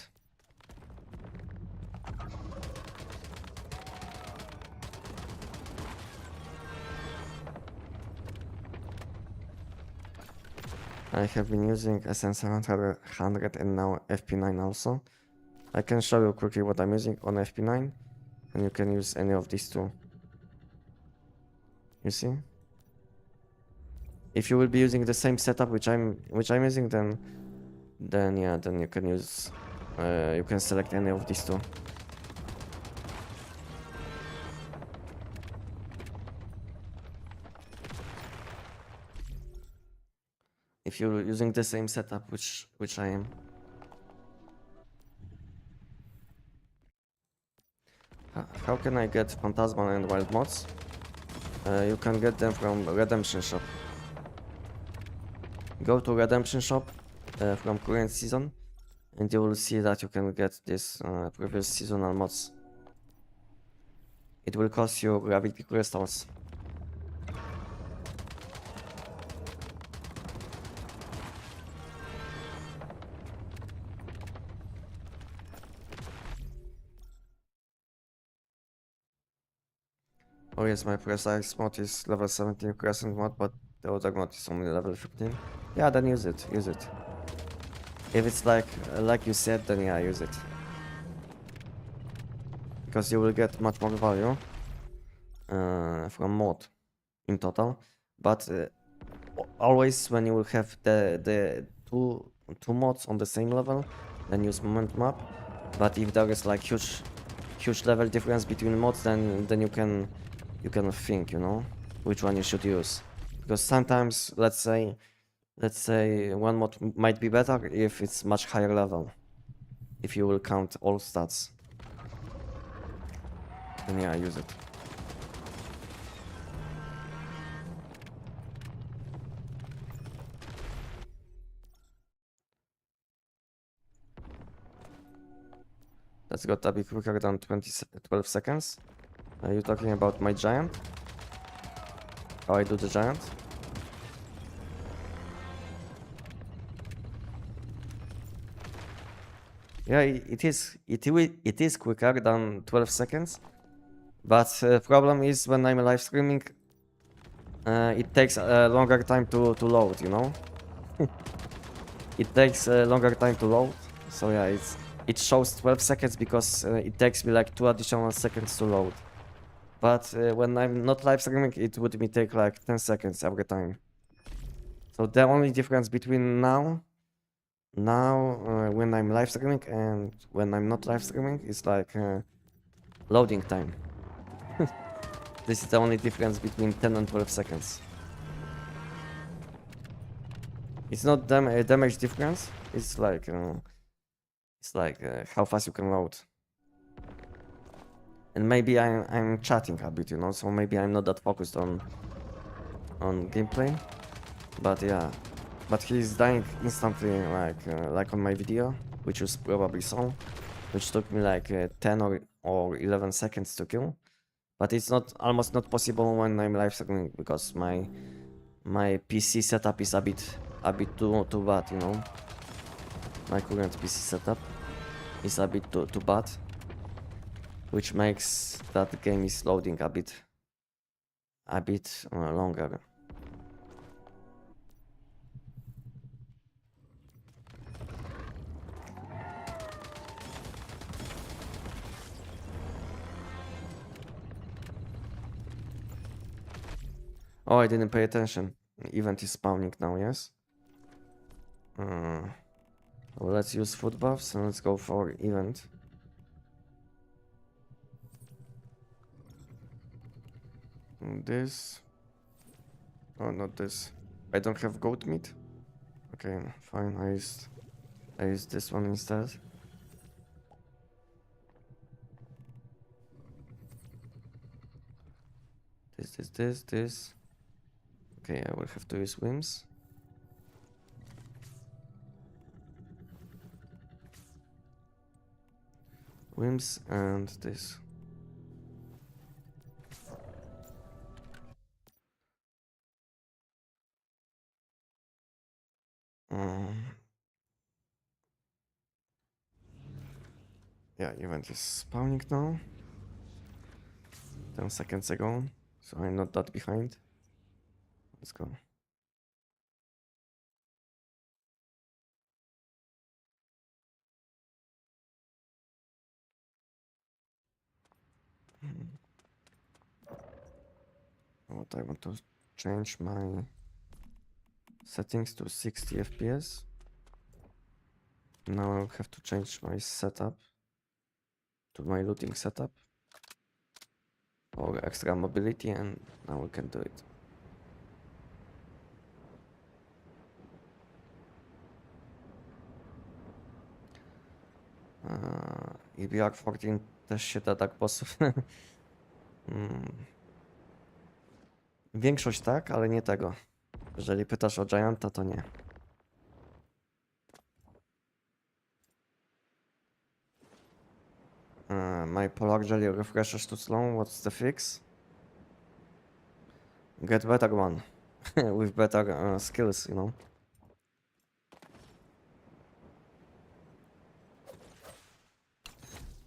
I have been using SN700 and now FP9 also. I can show you quickly what I'm using on FP9, and you can use any of these two. You see? If you will be using the same setup which I'm using, then yeah, then you can use you can select any of these two. If you're using the same setup which I am. How can I get Phantasmal and Wild mods? You can get them from Redemption Shop. Go to Redemption Shop from current season, and you will see that you can get this previous seasonal mods. It will cost you gravity crystals. Oh yes, my precise mod is level 17 crescent mod, but the other mod is only level 15. Yeah, then use it, use it. If it's like you said, then yeah, use it. because you will get much more value from mod in total. But always when you will have the two mods on the same level, then use momentum up. But if there is like huge level difference between mods, then you can think, you know, which one you should use. Because sometimes, let's say one mod might be better if it's much higher level, if you will count all stats. Then yeah, use it. That's gotta be quicker than 12 seconds. Are you talking about my giant? How I do the giant? Yeah, it is quicker than 12 seconds. But problem is when I'm live streaming, it takes a longer time to load, you know? It takes a longer time to load. So yeah, it shows 12 seconds because it takes me like 2 additional seconds to load. But when I'm not live streaming, it would me take like 10 seconds every time. So the only difference between now when I'm live streaming and when I'm not live streaming is like loading time. This is the only difference between 10 and 12 seconds. It's not a damage difference. It's like how fast you can load. And maybe I'm chatting a bit, you know, so maybe I'm not that focused on gameplay. But yeah, but he's dying instantly, like on my video, which you probably saw, which took me like 10 or 11 seconds to kill. But it's almost not possible when I'm live streaming because my PC setup is a bit too bad, you know. My current PC setup is a bit too bad, which makes that game is loading a bit longer. Oh, I didn't pay attention. Event is spawning now, yes? Well, let's use food buffs and let's go for event. This. Oh, not this. I don't have goat meat. Okay, fine. I used this one instead. This. Okay, I will have to use whims. Whims and this. Yeah, event is spawning now. 10 seconds ago, so I'm not that behind. Let's go. What I want to change my settings to 60 FPS. Now I'll have to change my setup to my looting setup for extra mobility, and now we can do it. EBR 14 też się da tak bossów. Większość tak, ale nie tego. Jeżeli pytasz o Gianta, to nie. My Polar Jelly refreshes too slow. What's the fix? Get better one. With better skills, you know.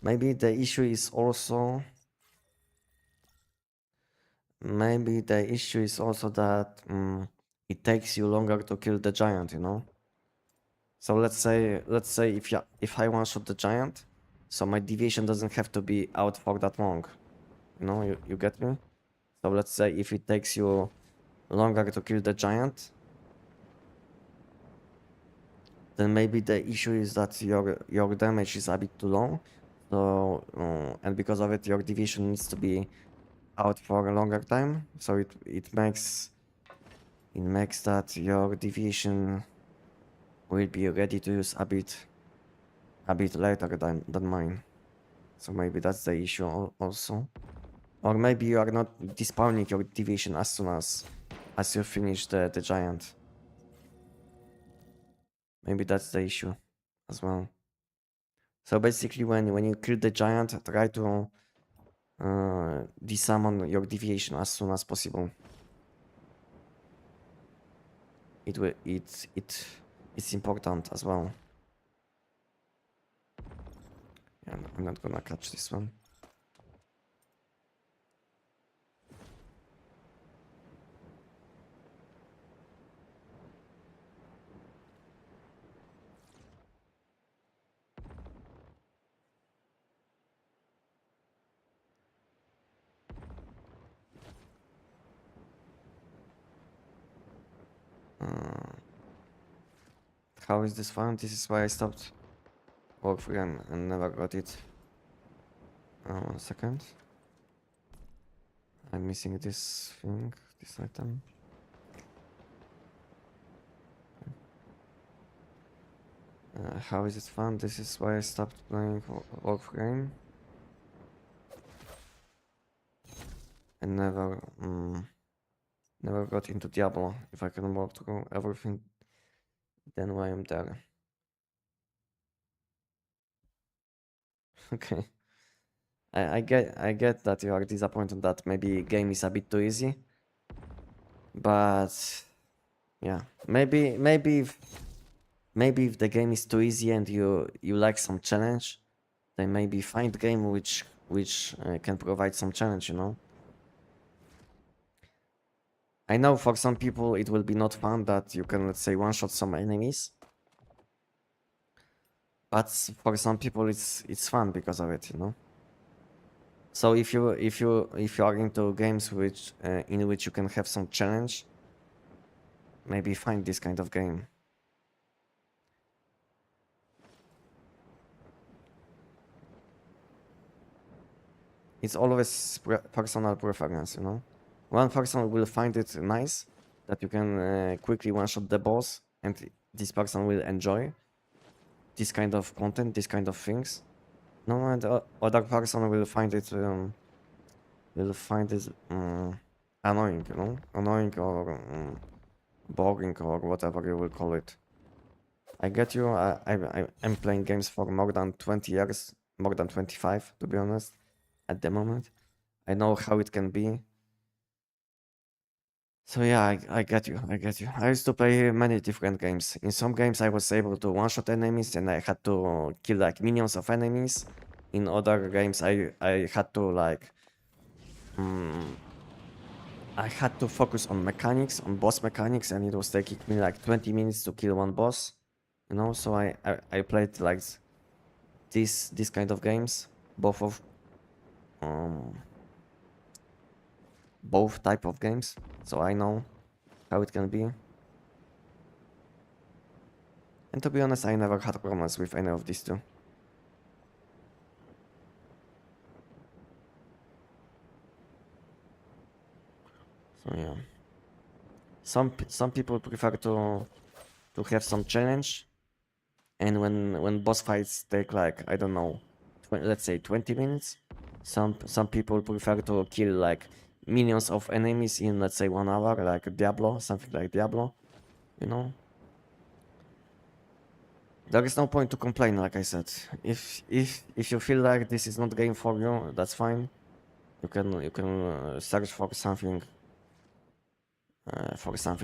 Maybe the issue is also that it takes you longer to kill the giant, you know. So let's say if I one shot the giant, So my deviation doesn't have to be out for that long. You know, you get me? So let's say if it takes you longer to kill the giant, then maybe the issue is that your damage is a bit too low. So and because of it, your deviation needs to be out for a longer time. So it makes that your deviation will be ready to use a bit later than mine. So maybe that's the issue also. Or maybe you are not despawning your deviation as soon as you finish the giant. Maybe that's the issue as well. So basically when you kill the giant, try to desummon your deviation as soon as possible. It's important as well. Yeah, I'm not gonna catch this one. How is this found? This is why I stopped Warframe and never got it. 1 second. I'm missing this thing, this item. How is it found? This is why I stopped playing Warframe. And never got into Diablo. If I can walk through everything, then why I'm there. Okay. I get that you are disappointed that maybe game is a bit too easy. But yeah, maybe if the game is too easy and you like some challenge, then maybe find game which can provide some challenge, you know. I know for some people it will be not fun that you can, let's say, one-shot some enemies. But for some people it's fun because of it, you know. So if you are into games which in which you can have some challenge, maybe find this kind of game. It's always personal preference, you know. One person will find it nice that you can quickly one-shot the boss, and this person will enjoy this kind of content, this kind of things. No, and other person will find it annoying, you know, annoying or boring or whatever you will call it. I get you. I'm playing games for more than 20 years, more than 25 to be honest, at the moment. I know how it can be. So yeah, I get you. I used to play many different games. In some games I was able to one-shot enemies and I had to kill like minions of enemies. In other games I had to like I had to focus on mechanics, on boss mechanics, and it was taking me like 20 minutes to kill one boss. You know, so I played like this kind of games, both of both type of games. So I know how it can be. And to be honest, I never had problems with any of these two. So yeah, some people prefer to have some challenge, and when boss fights take like I don't know, let's say 20 minutes, some people prefer to kill like millions of enemies in let's say 1 hour, like Diablo, something like Diablo, you know. There is no point to complain, like I said. If you feel like this is not game for you, that's fine. You can search for something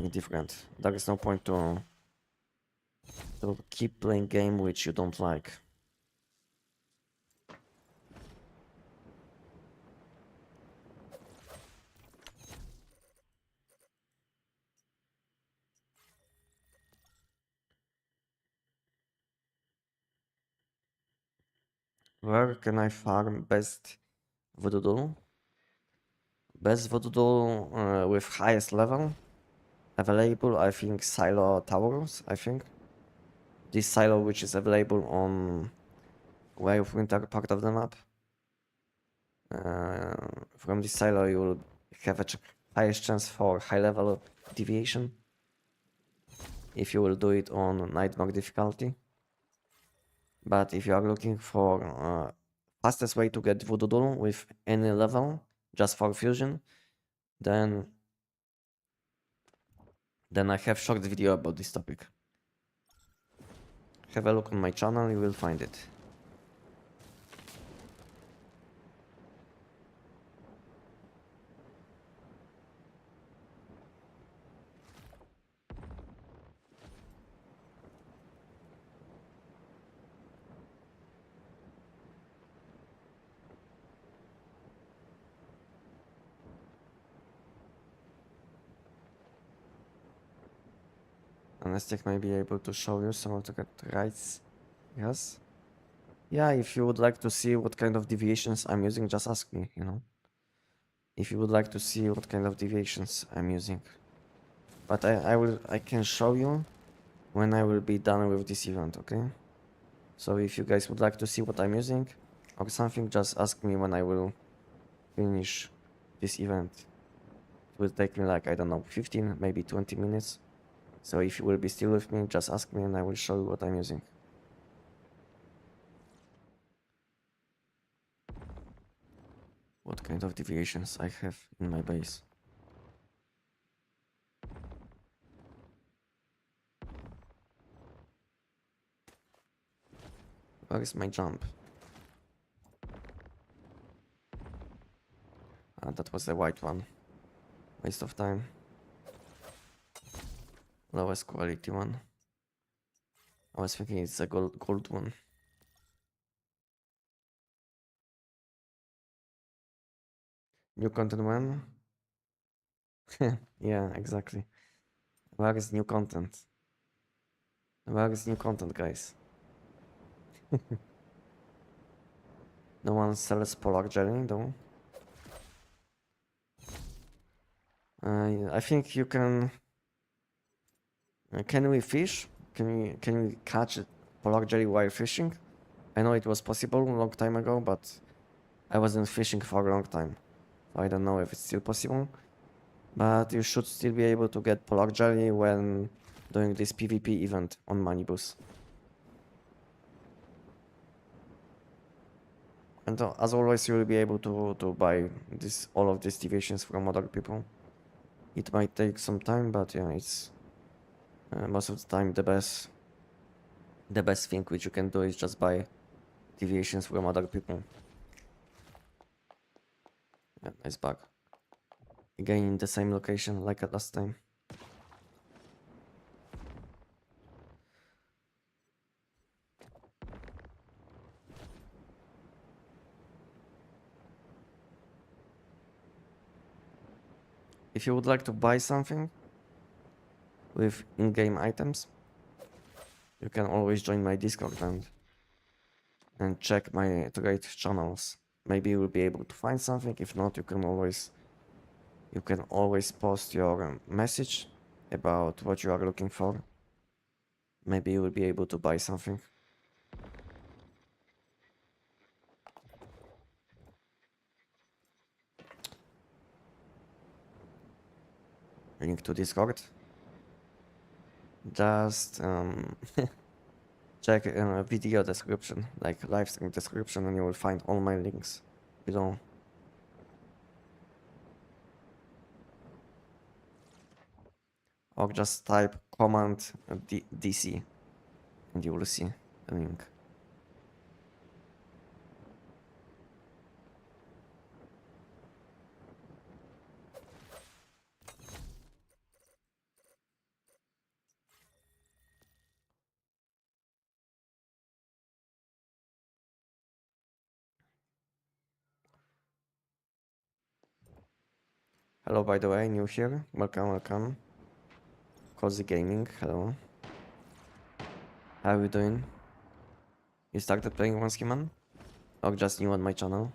different. There is no point to keep playing game which you don't like. Where can I farm best voodoo doll? Best voodoo doll with highest level available, I think Silo Towers, I think. This silo which is available on Way of Winter part of the map. From this silo you will have a highest chance for high level deviation if you will do it on Nightmare difficulty. But if you are looking for fastest way to get Voodoo Doll with any level just for fusion, then I have short video about this topic. Have a look on my channel, you will find it. Anestic may be able to show you some of the rights. Yes? Yeah, if you would like to see what kind of deviations I'm using, just ask me, you know. If you would like to see what kind of deviations I'm using. But I can show you when I will be done with this event, okay? So if you guys would like to see what I'm using or something, just ask me when I will finish this event. It will take me like, I don't know, 15, maybe 20 minutes. So if you will be still with me, just ask me and I will show you what I'm using. What kind of deviations I have in my base. Where is my jump? Ah, that was the white one. Waste of time. Lowest quality one. I was thinking it's a gold one. New content when? Yeah, exactly. Where is new content? Where is new content, guys? No one sells polar jelly, though. I think you can. Can we fish? Can we catch polar jelly while fishing? I know it was possible a long time ago, but I wasn't fishing for a long time. So I don't know if it's still possible. But you should still be able to get polar jelly when doing this PvP event on Manibus. And as always, you will be able to buy all of these deviations from other people. It might take some time, but yeah, it's most of the time the best thing which you can do is just buy deviations from other people. Yeah, nice bug. Again in the same location like at last time. If you would like to buy something with in-game items, you can always join my Discord and check my trade channels. Maybe you will be able to find something. If not, you can always post your message about what you are looking for. Maybe you will be able to buy something. Link to Discord. Just check video description, like live stream description, and you will find all my links below. Or just type command DC and you will see the link. Hello, by the way, new here. Welcome. Cozy Gaming, hello. How are you doing? You started playing One Man? or just new on my channel.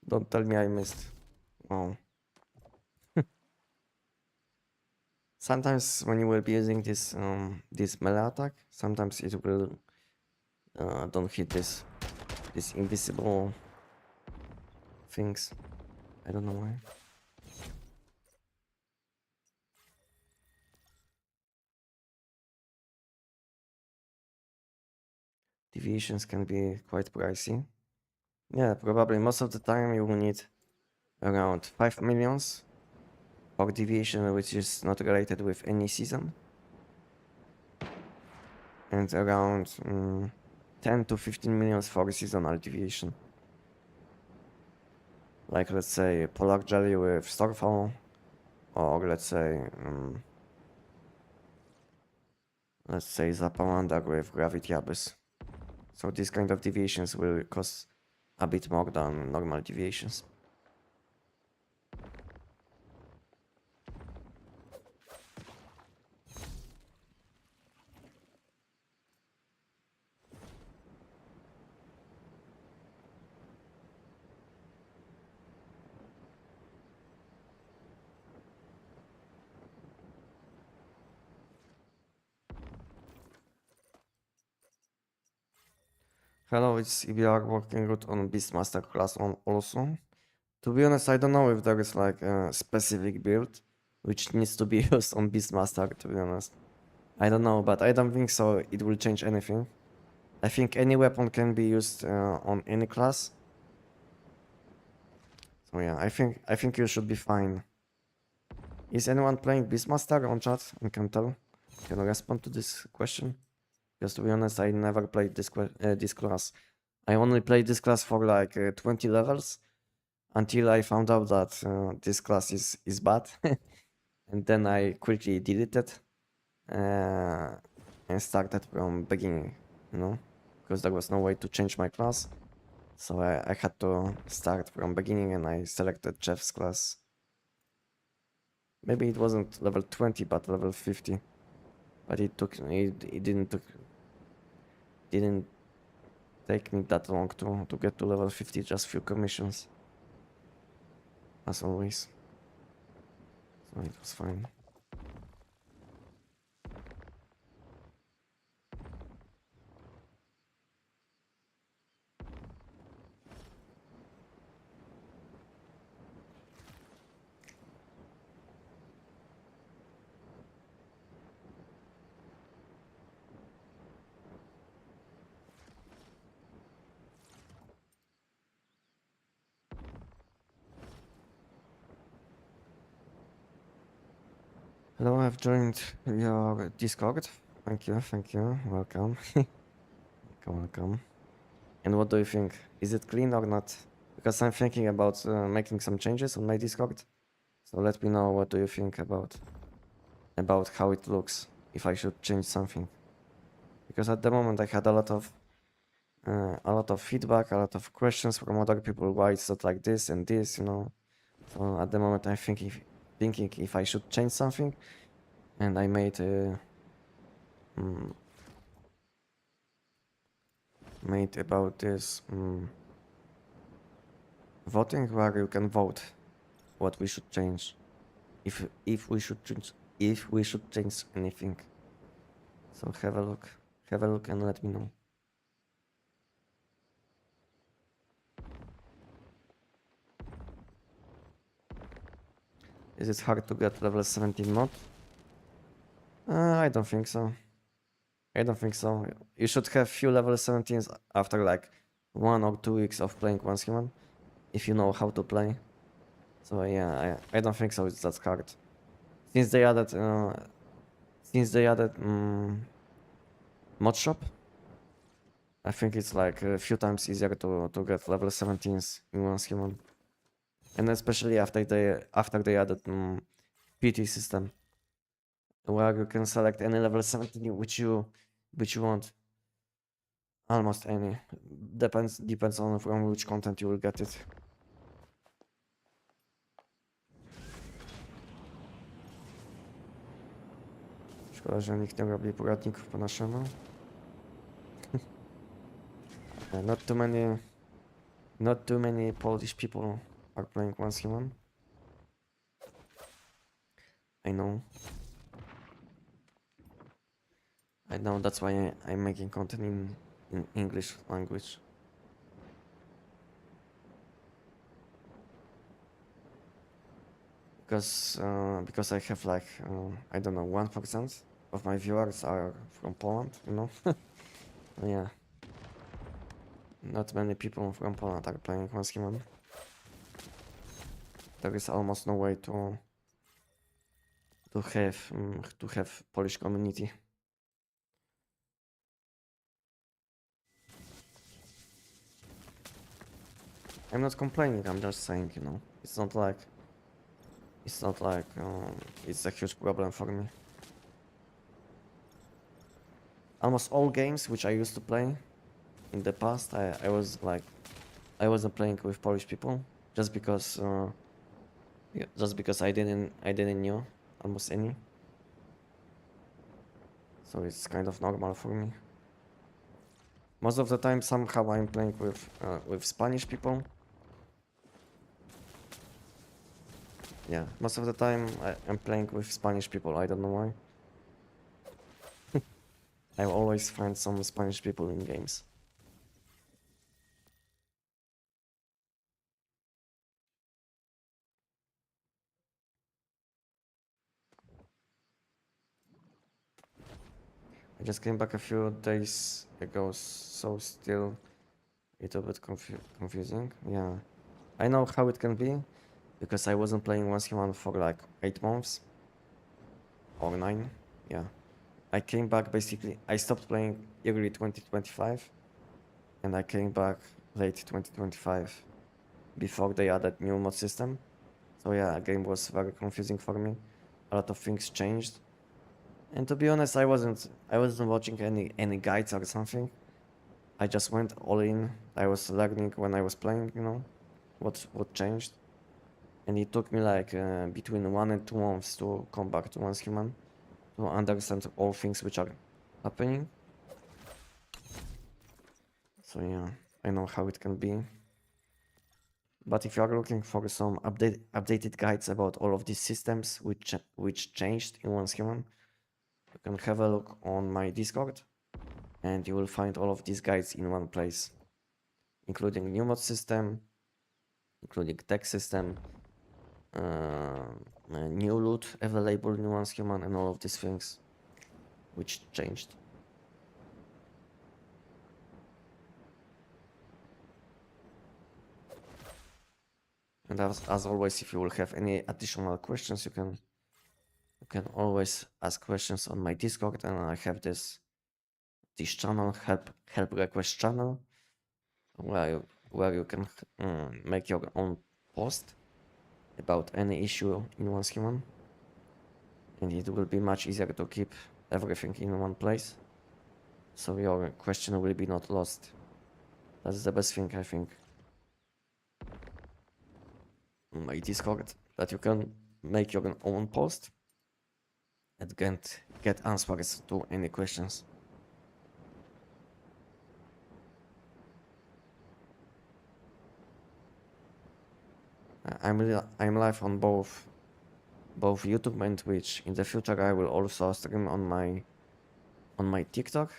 Don't tell me I missed. Oh. Sometimes when you will be using this melee attack, sometimes it will don't hit this invisible things. I don't know why. Deviations can be quite pricey. Yeah, probably most of the time you will need around 5 millions for deviation which is not related with any season. And around 10 to 15 millions for seasonal deviation. Like let's say Polar Jelly with Starfall, or let's say Zapamander with Gravity Abyss. So these kind of deviations will cost a bit more than normal deviations. Hello, it's EBR working good on Beastmaster class on also. To be honest, I don't know if there is like a specific build which needs to be used on Beastmaster, to be honest. I don't know, but I don't think so it will change anything. I think any weapon can be used on any class. So yeah, I think you should be fine. Is anyone playing Beastmaster on chat and can tell? Can I respond to this question? Because to be honest, I never played this class. I only played this class for like 20 levels until I found out that this class is bad. And then I quickly deleted and started from beginning, you know, because there was no way to change my class. So I had to start from beginning and I selected Jeff's class. Maybe it wasn't level 20 but level 50. But it didn't take me that long to get to level 50, just few commissions. As always. So it was fine. Hello, I've joined your Discord. Thank you. Welcome. Welcome. And what do you think? Is it clean or not? Because I'm thinking about making some changes on my Discord. So let me know what do you think about how it looks, if I should change something. Because at the moment I had a lot of feedback, a lot of questions from other people why it's not like this and this, you know. So at the moment I'm thinking if I should change something, and I made about this voting where you can vote what we should change, if we should change anything. So have a look and let me know. Is it hard to get level 17 mod? I don't think so. I don't think so. You should have few level 17s after like 1 or 2 weeks of playing once human, if you know how to play. So yeah, I don't think so. It's that hard. Since they added, mod shop, I think it's like a few times easier to get level 17s in once human, and especially after they added PT system, where you can select any level 17 which you want. Almost any. Depends on from which content you will get it. Szkoda, że nikt nie robi poradników po naszemu. Not too many Polish people are playing once human. I know. I know, that's why I'm making content in English language. Because I have like I don't know, 1% of my viewers are from Poland, you know. Yeah, not many people from Poland are playing once human. There is almost no way to have Polish community. I'm not complaining, I'm just saying, you know, it's not like it's a huge problem for me. Almost all games which I used to play in the past, I was like, I wasn't playing with Polish people just because I didn't know almost any. So it's kind of normal for me. Most of the time, somehow I'm playing with Spanish people. Yeah, most of the time I'm playing with Spanish people. I don't know why. I always find some Spanish people in games. I just came back a few days ago, so still a little bit confusing. Yeah, I know how it can be because I wasn't playing once human for like 8 months or 9. Yeah, I came back basically. I stopped playing early 2025, and I came back late 2025 before they added new mod system. So yeah, game was very confusing for me. A lot of things changed. And to be honest, I wasn't watching any guides or something. I just went all in. I was learning when I was playing, you know, what changed. And it took me like between 1 and 2 months to come back to once human, to understand all things which are happening. So yeah, I know how it can be. But if you are looking for some updated guides about all of these systems which changed in once human, you can have a look on my Discord, and you will find all of these guides in one place, including new mod system, including tech system, new loot available in once human, and all of these things which changed. And as always, if you will have any additional questions, you can always ask questions on my Discord, and I have this channel, help request channel, where you can make your own post about any issue in once human, and it will be much easier to keep everything in one place, so your question will be not lost. That's the best thing, I think, on my Discord, that you can make your own post and get answers to any questions. I'm live on both YouTube and Twitch. In the future, I will also stream on my TikTok.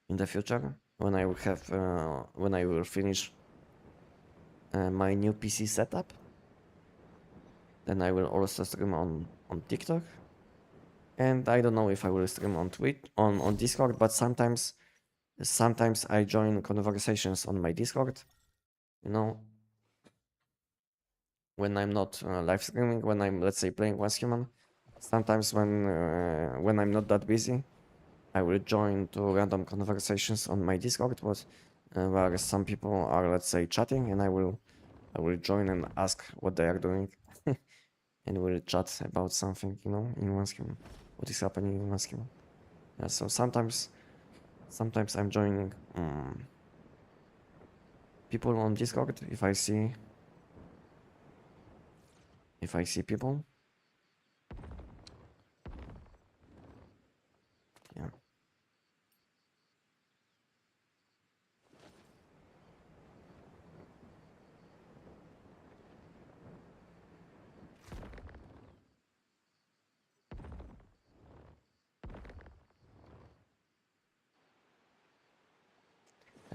In the future, when I will finish my new PC setup, Then I will also stream on TikTok. And I don't know if I will stream on on Discord, but sometimes I join conversations on my Discord, you know, when I'm not live streaming, when I'm, let's say, playing Once Human. Sometimes when I'm not that busy, I will join to random conversations on my Discord, where some people are, let's say, chatting, and I will join and ask what they are doing, and we'll chat about something, you know, in Once Human, what is happening in Once Human. Yeah, so sometimes I'm joining people on Discord if I see people. Yeah.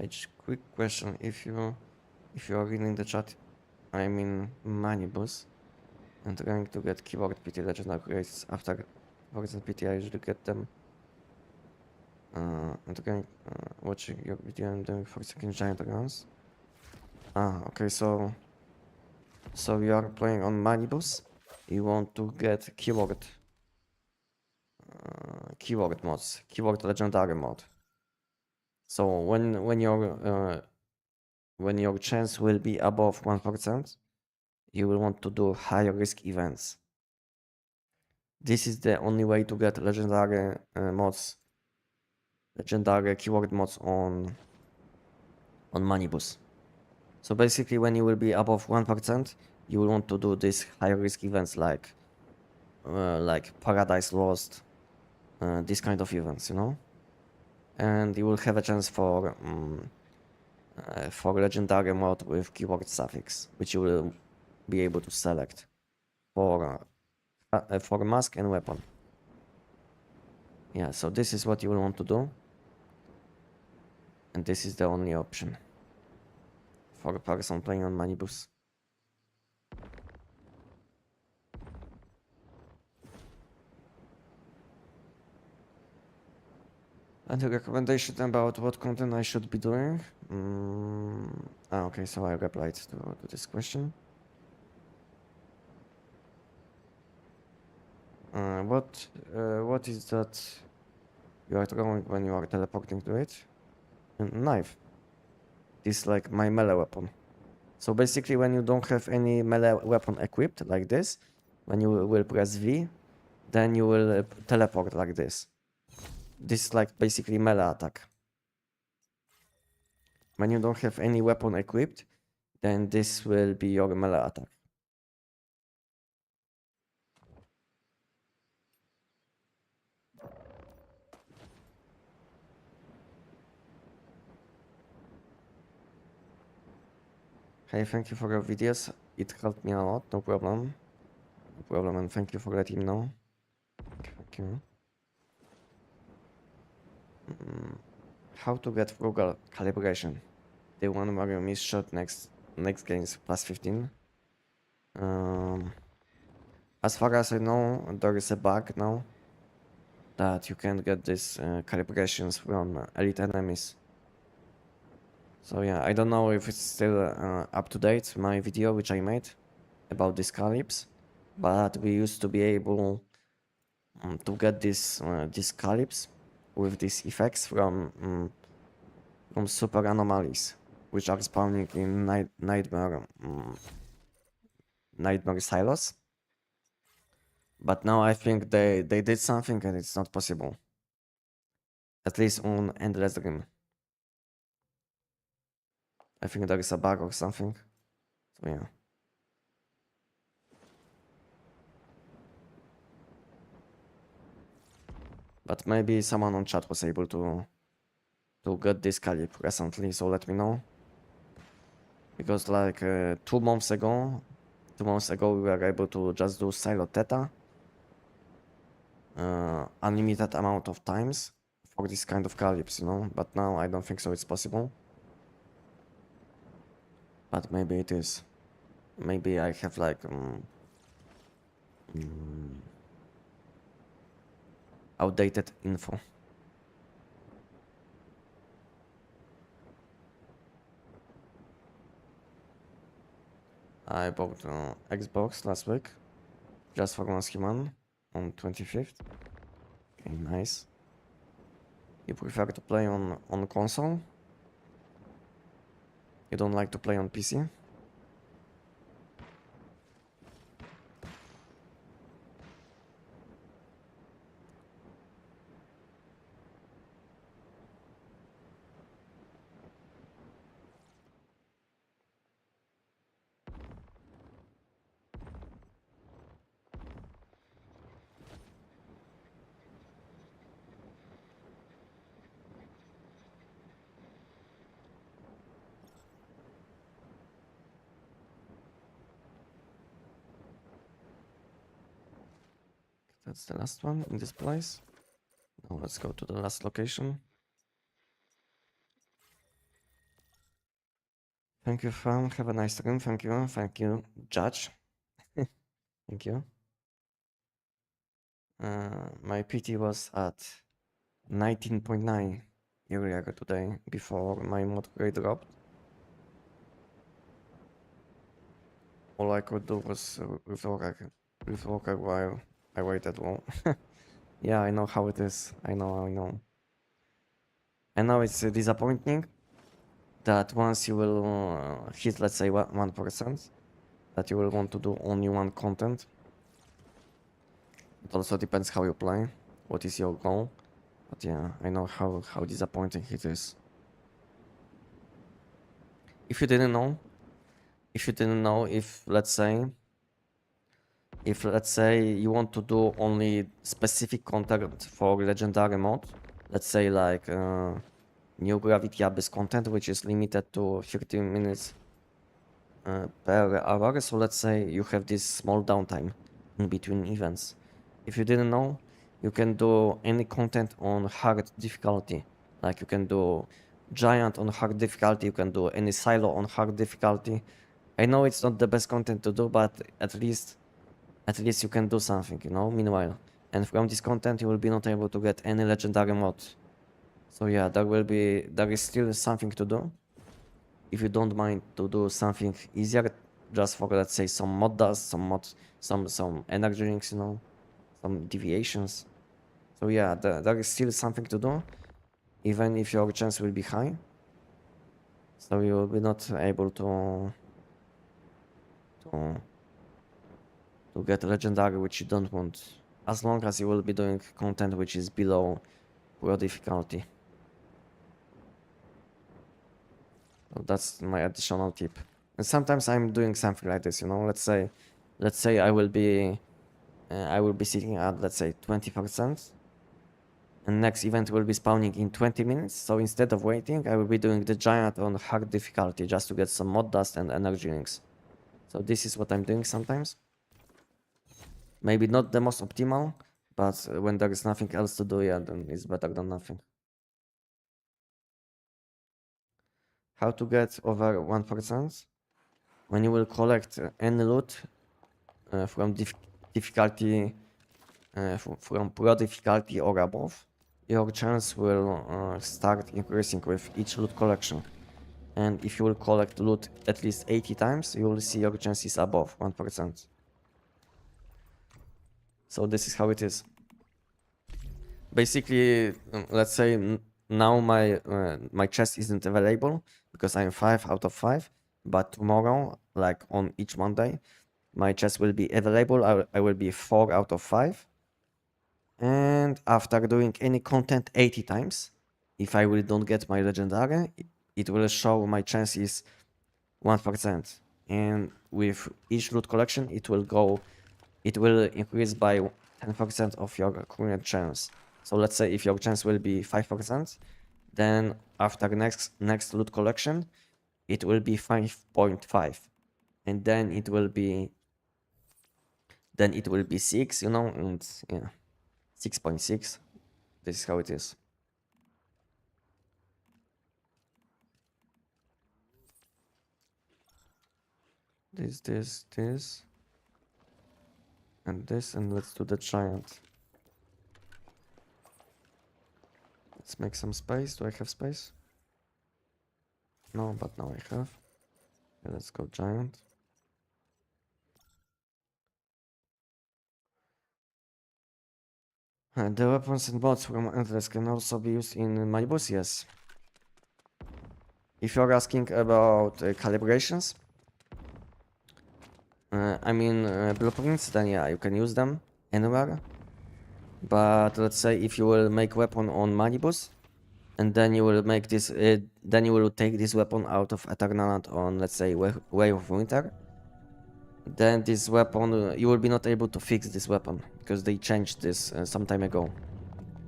Just quick question: if you are reading the chat, I'm in Manibus and trying to get keyboard PT legendary upgrades after keyboards and PT. I usually get them. And again, watching your video, I'm doing 4 second giant rounds. Okay, so you are playing on Manibus. You want to get keyword mods, keyword legendary mod. So when your chance will be above 1%, you will want to do high risk events. This is the only way to get legendary mods, legendary keyword mods on Manibus. So basically, when you will be above 1%, you will want to do these high risk events like Paradise Lost, these kind of events, you know, and you will have a chance for legendary mod with keyword suffix, which you will be able to select for mask and weapon. Yeah, so this is what you will want to do, and this is the only option for a person playing on Manibus. And a recommendation about what content I should be doing. Okay, so I replied to this question. What is that you are throwing when you are teleporting to it? A knife. This is like my melee weapon. So basically, when you don't have any melee weapon equipped like this, when you will press V, then you will teleport like this. This is like basically melee attack. When you don't have any weapon equipped, then this will be your melee attack. Hey, thank you for your videos. It helped me a lot, no problem. No problem, and thank you for letting me know. Thank you. How to get frugal calibration? The one where you miss shot next games plus 15. As far as I know, there is a bug now that you can get these calibrations from elite enemies. So yeah, I don't know if it's still up to date, my video which I made about these calibs, but we used to be able to get these calibs with these effects from super anomalies, which are spawning in nightmare silos. But now I think they did something and it's not possible. At least on Endless Dream. I think there is a bug or something. So yeah. But maybe someone on chat was able to get this calibre recently, so let me know. Because like 2 months ago we were able to just do silo theta unlimited amount of times for this kind of calibres, you know, but now I don't think so it's possible. But maybe it is. Maybe I have like Outdated info. I bought Xbox last week, just for one human on 25th. Okay, nice. You prefer to play on console? You don't like to play on PC? That's the last one in this place. Now let's go to the last location. Thank you, fam. Have a nice stream. Thank you. Thank you, Judge. Thank you. My PT was at 19.9 earlier today before my mod grade dropped. All I could do was revoke while I waited long. Yeah, I know how it is. I know. I know it's disappointing that once you will hit, let's say, 1%, that you will want to do only one content. It also depends how you play, what is your goal. But yeah, I know how disappointing it is. If you didn't know, if let's say you want to do only specific content for legendary mode, let's say like new Gravity Abyss content, which is limited to 15 minutes per hour. So let's say you have this small downtime in between events. If you didn't know, you can do any content on hard difficulty. Like you can do giant on hard difficulty, you can do any silo on hard difficulty. I know it's not the best content to do, but at least you can do something, you know, meanwhile. And from this content you will be not able to get any legendary mod. So yeah, there is still something to do. If you don't mind to do something easier, just for let's say some mod dust, some energy drinks, you know, some deviations. So yeah, there is still something to do, even if your chance will be high. So you will be not able to get legendary, which you don't want, as long as you will be doing content which is below pro difficulty. So that's my additional tip. And sometimes I'm doing something like this, you know. Let's say I will be sitting at, let's say, 20%, and next event will be spawning in 20 minutes. So instead of waiting, I will be doing the giant on hard difficulty just to get some mod dust and energy links. So this is what I'm doing sometimes. Maybe not the most optimal, but when there is nothing else to do, yeah, then it's better than nothing. How to get over 1%? When you will collect any loot from difficulty, from pro difficulty or above, your chance will start increasing with each loot collection. And if you will collect loot at least 80 times, you will see your chances above 1%. So this is how it is. Basically, let's say now my chest isn't available because I'm 5 out of 5, but tomorrow, like on each Monday, my chest will be available. I will be 4 out of 5. And after doing any content 80 times, if I will don't get my legendary, it will show my chance is 1%. And with each loot collection, it will increase by 10% of your current chance. So let's say if your chance will be 5%, then after next loot collection, it will be 5.5, and then it will be 6, you know, and yeah, 6.6. This is how it is. This. And this, and let's do the giant. Let's make some space. Do I have space? No, but now I have. Okay, let's go giant. The weapons and mods from Endless can also be used in my boss, yes. If you're asking about calibrations, I mean blueprints, then yeah, you can use them anywhere. But let's say if you will make weapon on Manibus, and then you will make this, then you will take this weapon out of Eternalland on, let's say, Way of Winter. Then this weapon, you will be not able to fix this weapon because they changed this some time ago.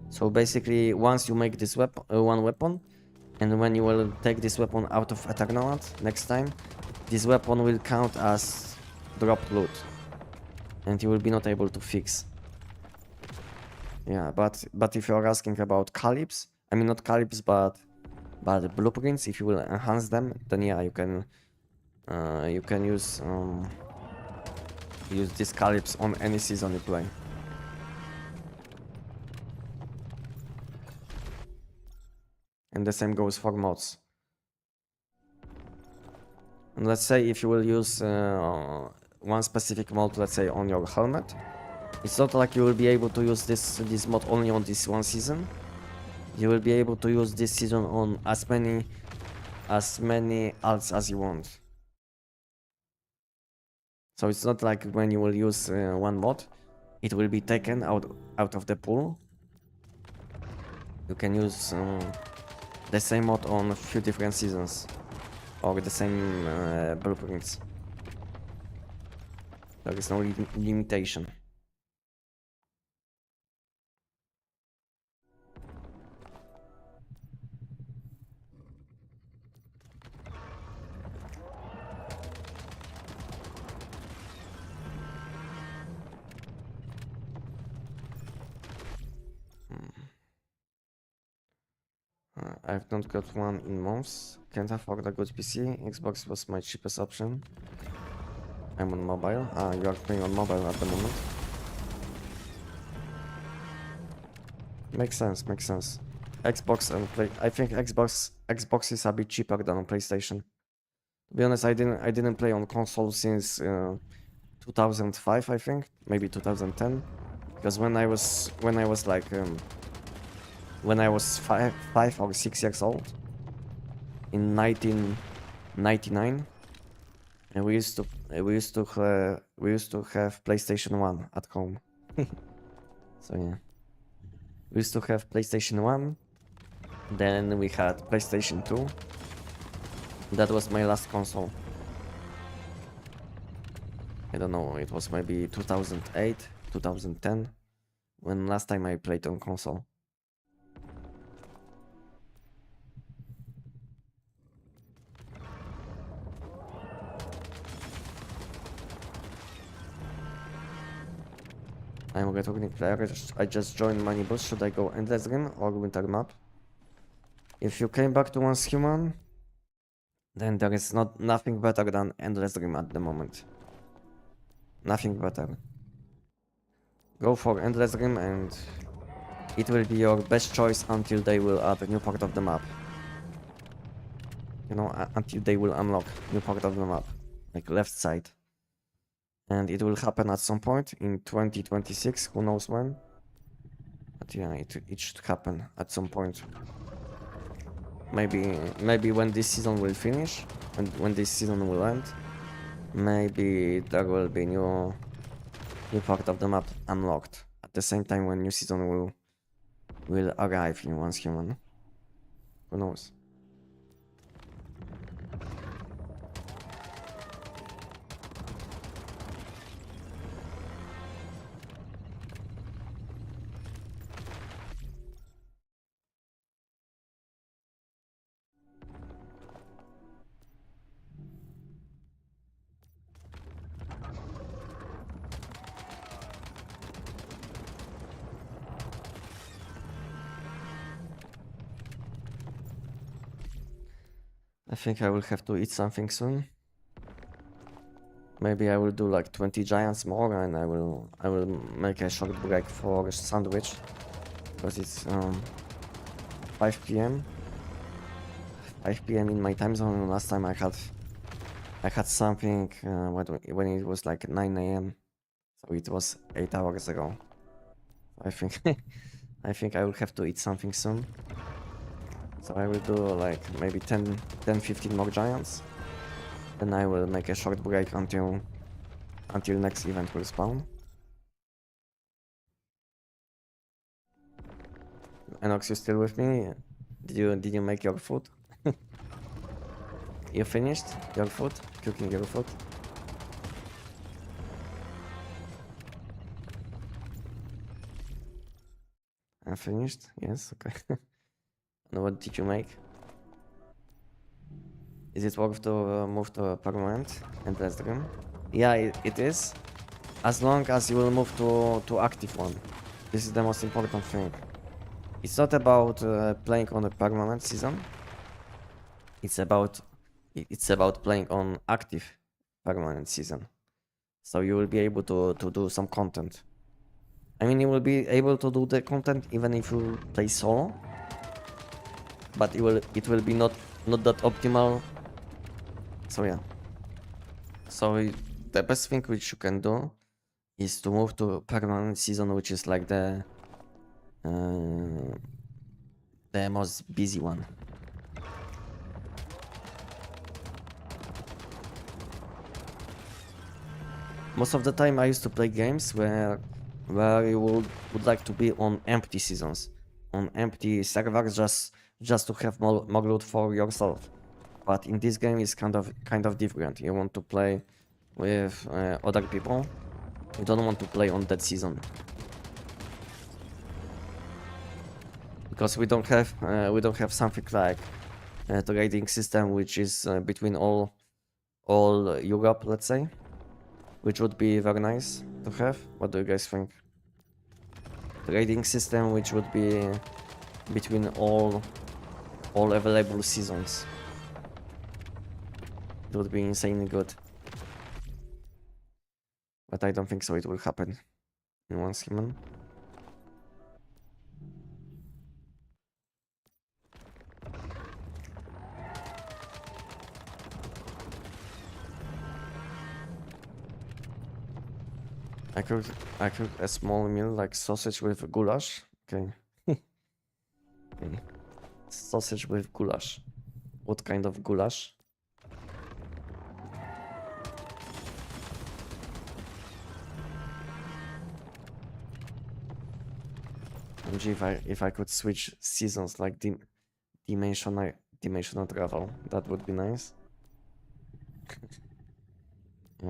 So basically, once you make this one weapon, and when you will take this weapon out of Eternalland next time, this weapon will count as dropped loot, and you will be not able to fix. Yeah, but if you're asking about calibs, I mean not calibs, but blueprints, if you will enhance them, then yeah, you can use these calibs on any season you play. And the same goes for mods. And let's say if you will use one specific mod, let's say on your helmet, it's not like you will be able to use this mod only on this one season. You will be able to use this season on as many alts as you want. So it's not like when you will use one mod, it will be taken out of the pool. You can use the same mod on a few different seasons, or the same blueprints. There is no limitation. I've not got one in months. Can't afford a good PC. Xbox was my cheapest option. I'm on mobile. You are playing on mobile at the moment. Makes sense, makes sense. Xbox and Play. I think Xbox is a bit cheaper than on PlayStation. To be honest, I didn't play on console since 2005, I think, maybe 2010. Because when I was like when I was 5 or 6 years old in 1999, and we used to have PlayStation 1 at home. So yeah, we used to have PlayStation 1, then we had PlayStation 2. That was my last console. I don't know, it was maybe 2008, 2010 when last time I played on console. I'm a returning player. I just joined Manibus. Should I go Endless Rim or Winter Map? If you came back to Once Human, then there is nothing better than Endless Rim at the moment. Nothing better. Go for Endless Rim and it will be your best choice until they will add a new part of the map. You know, until they will unlock new part of the map, like left side. And it will happen at some point in 2026, who knows when. But yeah, it should happen at some point. Maybe when this season will finish, and when this season will end, maybe there will be new part of the map unlocked at the same time when new season will arrive in Once Human. Who knows? I think I will have to eat something soon. Maybe I will do like 20 giants more, and I will make a short break for sandwich, because it's 5 p.m. 5 p.m. in my time zone. Last time I had something when it was like 9 a.m. So it was 8 hours ago. I think I think I will have to eat something soon. So I will do like maybe 10-15 more giants. Then I will make a short break until next event will spawn. Enox, you still with me? Did you make your food? You finished your food? Cooking your food? I finished? Yes, okay. And what did you make? Is it worth to move to a permanent and rest room? Yeah, it is. As long as you will move to active one. This is the most important thing. It's not about playing on a permanent season. It's about playing on active permanent season. So you will be able to do some content. I mean, you will be able to do the content even if you play solo, but it will be not that optimal. So yeah. So the best thing which you can do is to move to permanent season, which is like the most busy one. Most of the time I used to play games where you would like to be on empty seasons, on empty servers, just to have more loot for yourself. But in this game it's kind of different. You want to play with other people. You don't want to play on that season. Because we don't have something like the rating system which is between all Europe, let's say, which would be very nice to have. What do you guys think? The rating system which would be between all available seasons. It would be insanely good. But I don't think so it will happen in one human. I cooked a small meal like sausage with goulash. Okay. Okay. Sausage with goulash. What kind of goulash? If I could switch seasons like dimensional travel, that would be nice.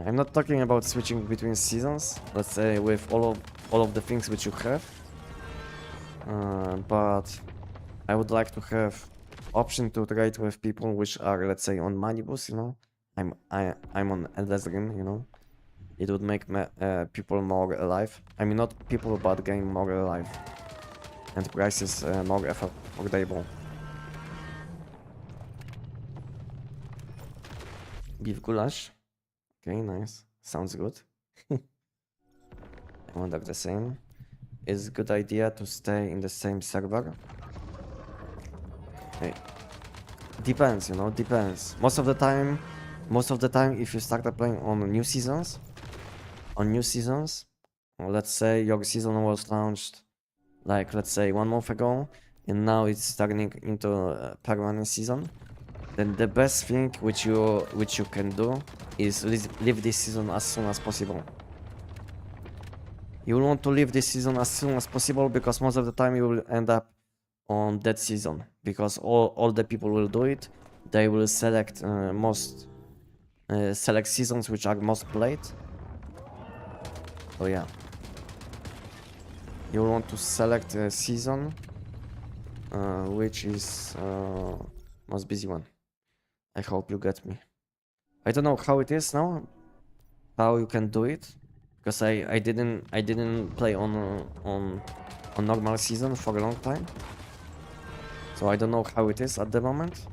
I'm not talking about switching between seasons, let's say with all of the things which you have, but I would like to have option to trade with people which are, let's say, on Manibus, you know. I'm on Endless Dream, you know. It would make people more alive. I mean, not people, but game more alive. And prices more affordable. Beef goulash. Okay, nice. Sounds good. I wonder the same. Is a good idea to stay in the same server? Hey. Depends, you know, depends. Most of the time, if you start playing on new seasons, well, let's say your season was launched like, let's say 1 month ago, and now it's turning into a permanent season, then the best thing which you can do is leave this season as soon as possible. You will want to leave this season as soon as possible, because most of the time you will end up on that season, because all the people will do it. They will select select seasons which are most played. So yeah, you will want to select a season which is most busy one. I hope you get me. I don't know how it is now, how you can do it, because I didn't play on normal season for a long time, so I don't know how it is at the moment.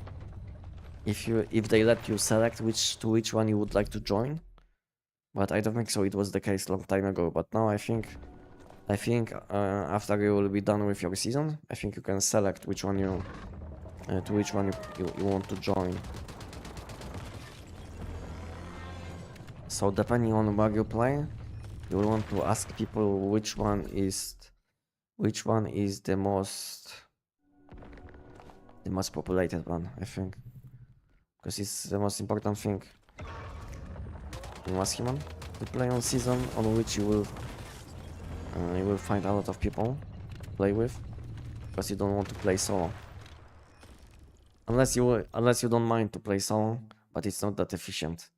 If they let you select which one you would like to join, But I don't think so. It was the case long time ago. But now I think after you will be done with your season, I think you can select which one you to which one you want to join. So depending on where you play, you will want to ask people which one is the most populated one, I think, because it's the most important thing. You ask him to play on season on which you will find a lot of people to play with, because you don't want to play solo. Unless you don't mind to play solo, but it's not that efficient,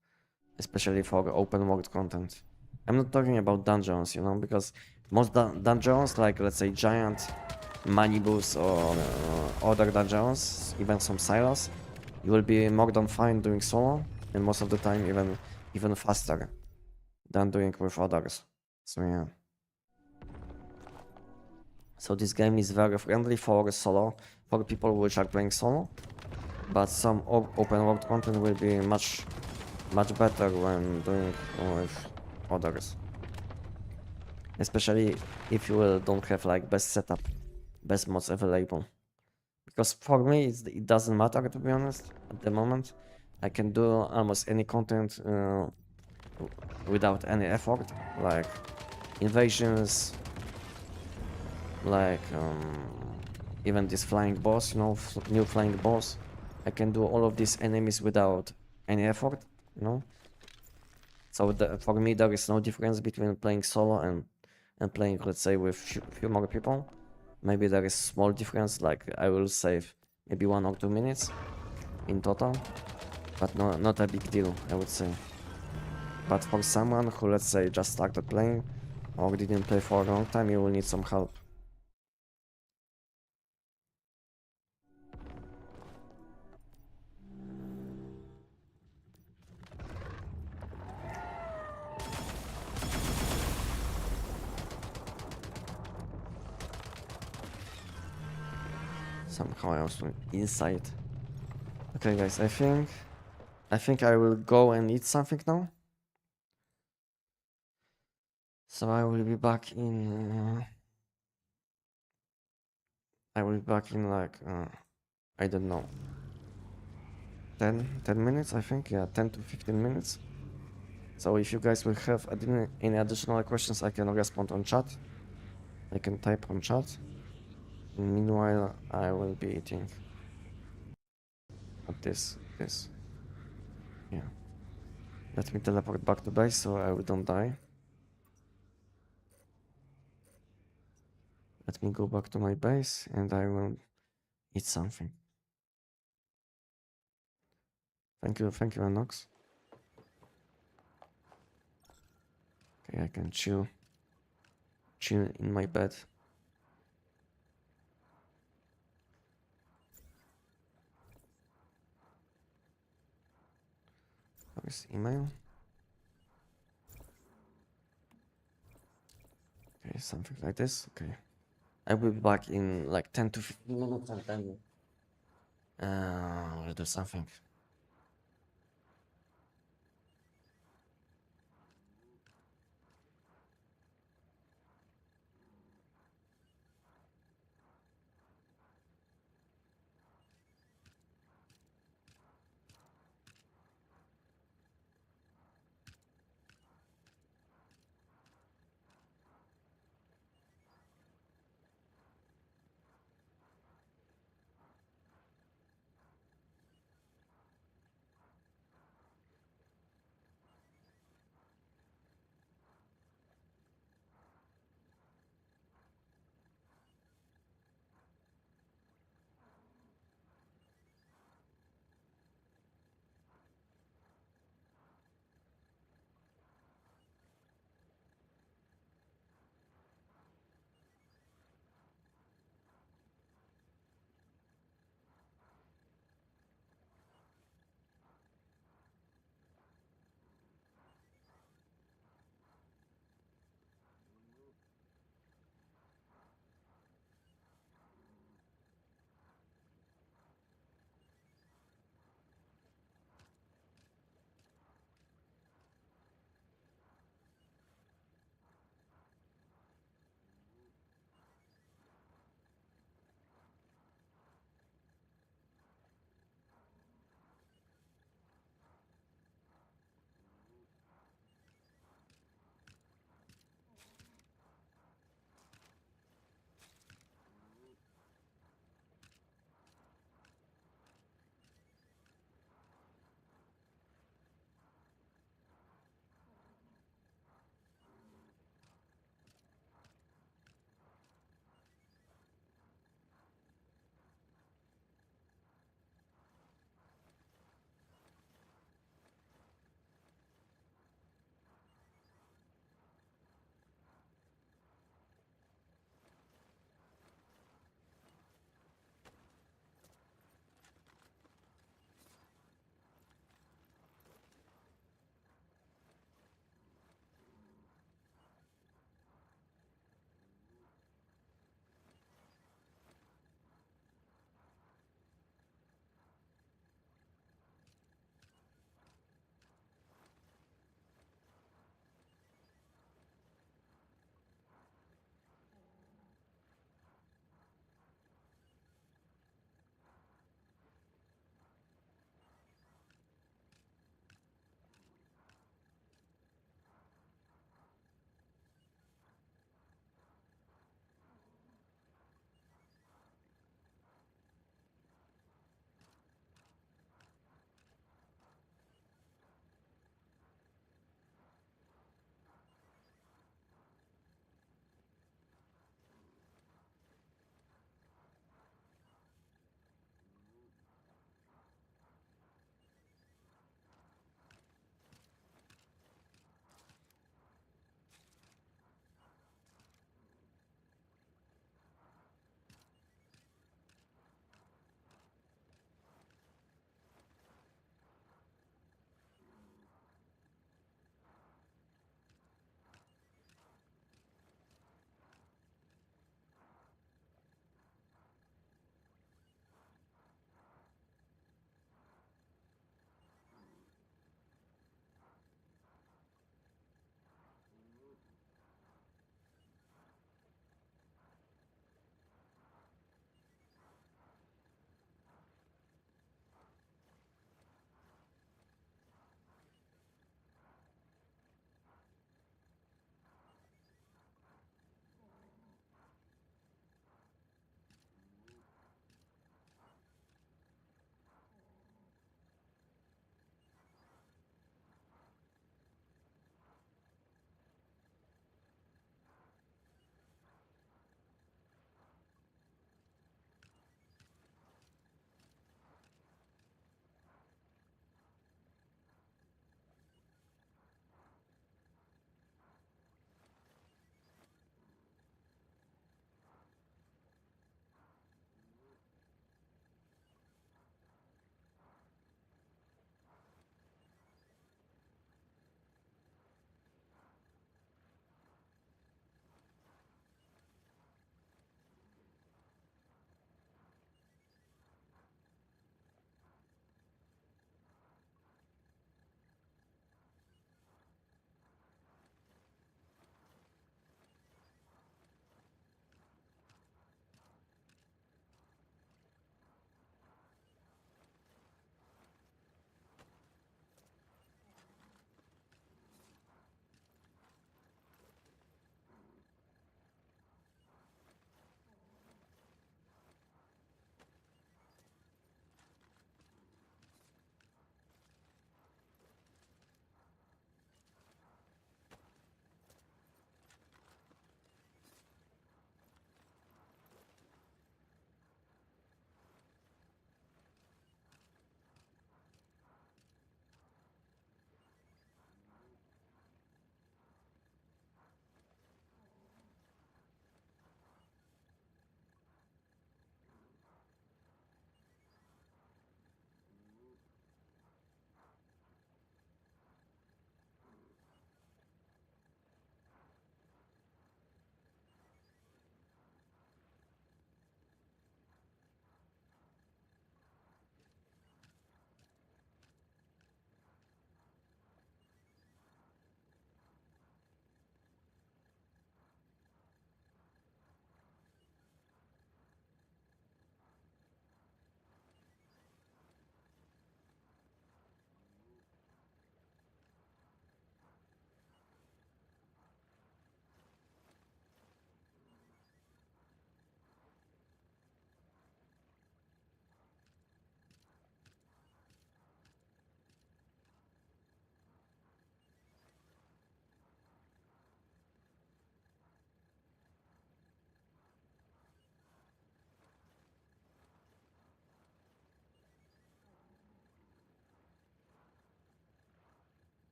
especially for open world content. I'm not talking about dungeons, you know, because most dungeons, like let's say giant manibus or other dungeons, even some silos, you will be more than fine doing solo, and most of the time even faster than doing with others. So yeah. So this game is very friendly for solo, for people which are playing solo, but some open world content will be much better when doing with others. Especially if you don't have like best setup, best mods available. Because for me it doesn't matter, to be honest, at the moment. I can do almost any content without any effort, like invasions, like even this flying boss, you know, new flying boss. I can do all of these enemies without any effort, you know. So for me there is no difference between playing solo and playing, let's say, with few more people. Maybe there is small difference, like I will save maybe 1 or 2 minutes in total, but not a big deal, I would say. But for someone who, let's say, just started playing or didn't play for a long time, you will need some help. Somehow I was inside. Okay guys, I think I will go and eat something now. So I will be back in like I don't know, 10 minutes, I think. Yeah, 10 to 15 minutes. So if you guys will have any additional questions, I can respond on chat. I can type on chat. Meanwhile, I will be eating at this. Yeah. Let me teleport back to base so I don't die. Let me go back to my base and I will eat something. Thank you, Anox. Okay, I can chill in my bed. Where's email? Okay, something like this. Okay. I will be back in like 10 to 15 minutes and then we'll do something.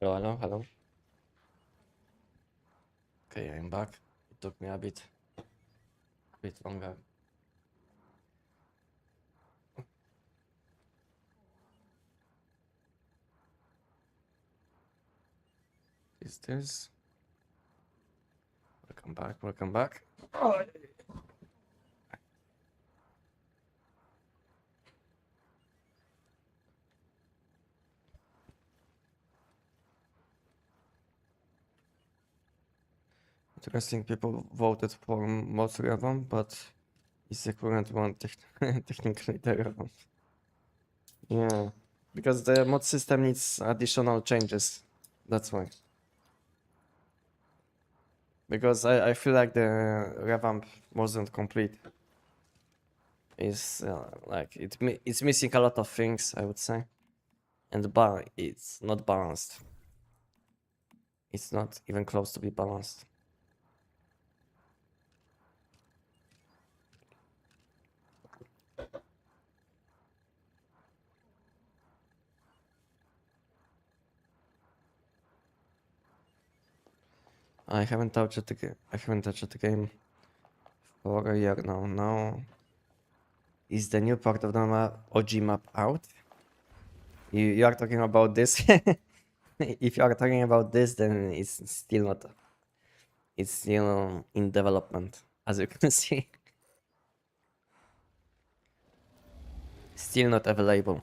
Hello. Okay, I'm back. It took me a bit longer. Is this? Welcome back. Oh. Interesting, people voted for most relevant, but it's the current one technically the relevant. Yeah, because the mod system needs additional changes. That's why. Because I feel like the revamp wasn't complete. It's like it's missing a lot of things, I would say, and it's not balanced. It's not even close to be balanced. I haven't touched the game for a year now. Now is the new part of the OG map out? You are talking about this? If you are talking about this, then it's still not. It's still in development, as you can see. Still not available.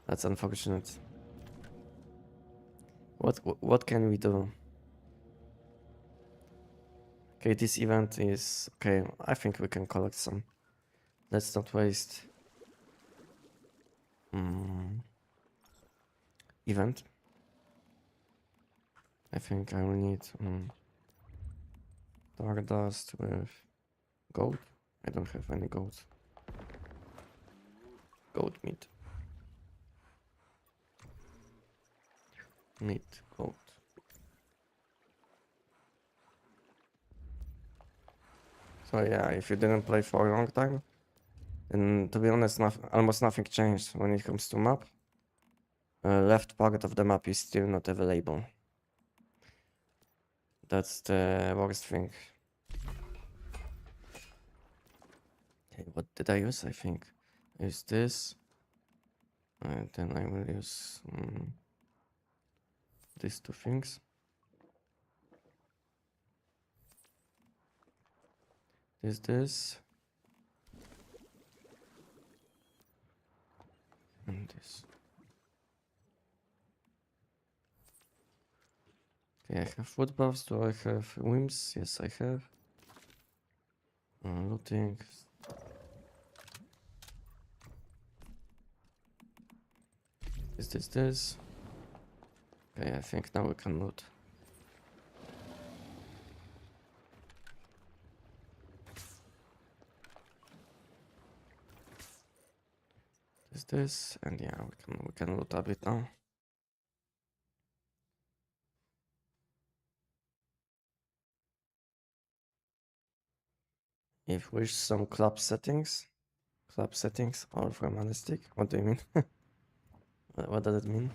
That's unfortunate. What can we do? Okay, this event is okay. I think we can collect some. Let's not waste. Event. I think I will need dark dust with gold. I don't have any gold. Gold meat. Meat, gold. So yeah, if you didn't play for a long time, then to be honest, almost nothing changed when it comes to map. Left part of the map is still not available. That's the worst thing. Okay, what did I use? I think I use this. And then I will use these two things. This. And this. Okay, I have food buffs. Do I have whims? Yes, I have. Looting. This. Okay, I think now we can loot. This, and yeah, we can loot a bit now. If wish some club settings all from Anestic. What do you mean? What does it mean?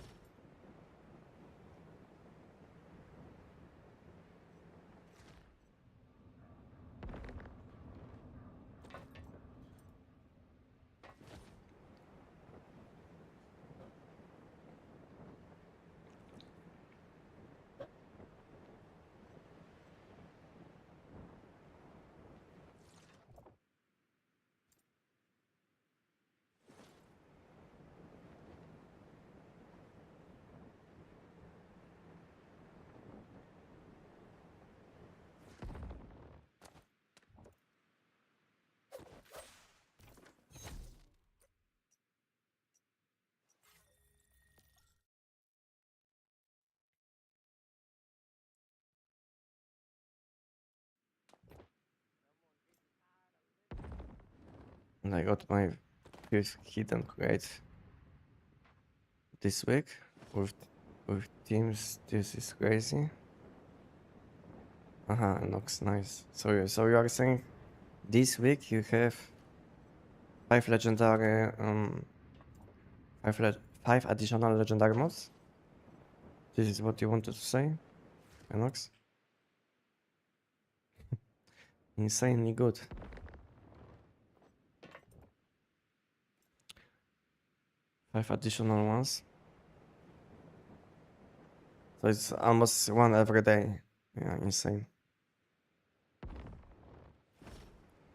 And I got my first hidden crate this week with teams. This is crazy. Looks nice. So you are saying this week you have five 5 additional legendary mods? This is what you wanted to say, Enox? Insanely good. Five additional ones. So it's almost one every day. Yeah, insane.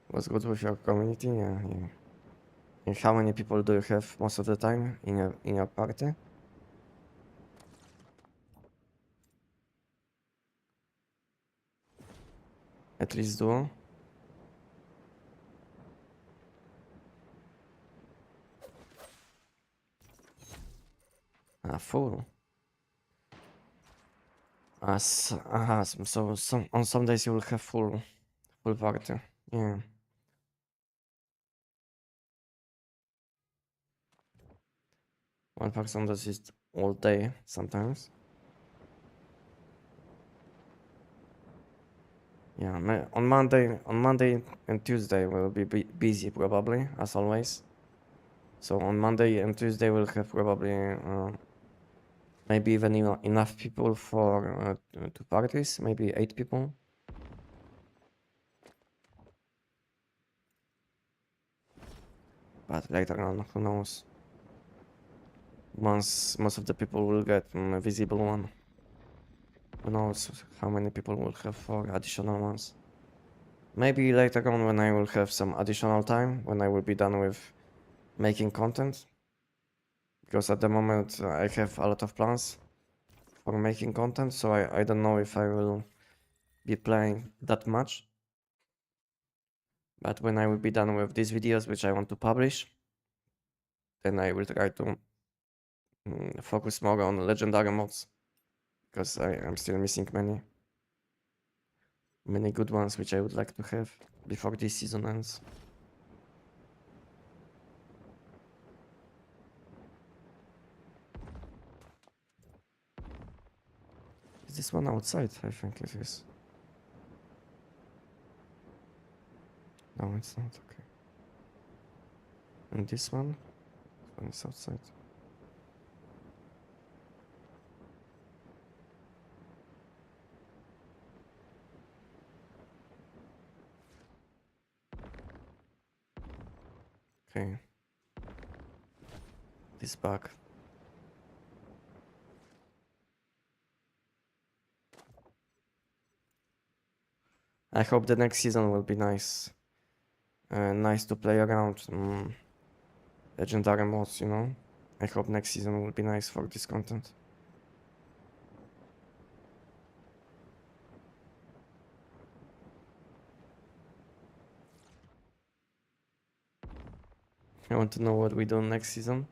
What's good with your community? Yeah, yeah. And how many people do you have most of the time in your party? At least duo? Ah, full. So on some days you will have full party. Yeah. One person does it all day sometimes. Yeah, on Monday and Tuesday we'll be busy probably as always. So on Monday and Tuesday we'll have probably maybe even enough people for 2 parties, maybe 8 people. But later on, who knows? Once most of the people will get a visible one, who knows how many people will have for additional ones. Maybe later on when I will have some additional time, when I will be done with making content. Because at the moment I have a lot of plans for making content, so I don't know if I will be playing that much. But when I will be done with these videos which I want to publish, then I will try to focus more on legendary mods. Because I am still missing many good ones which I would like to have before this season ends. Is this one outside? I think it is. No, it's not. Okay. And this one is outside. Okay. This bug. I hope the next season will be nice. Nice to play around. Legendary mods, you know. I hope next season will be nice for this content. I want to know what we do next season.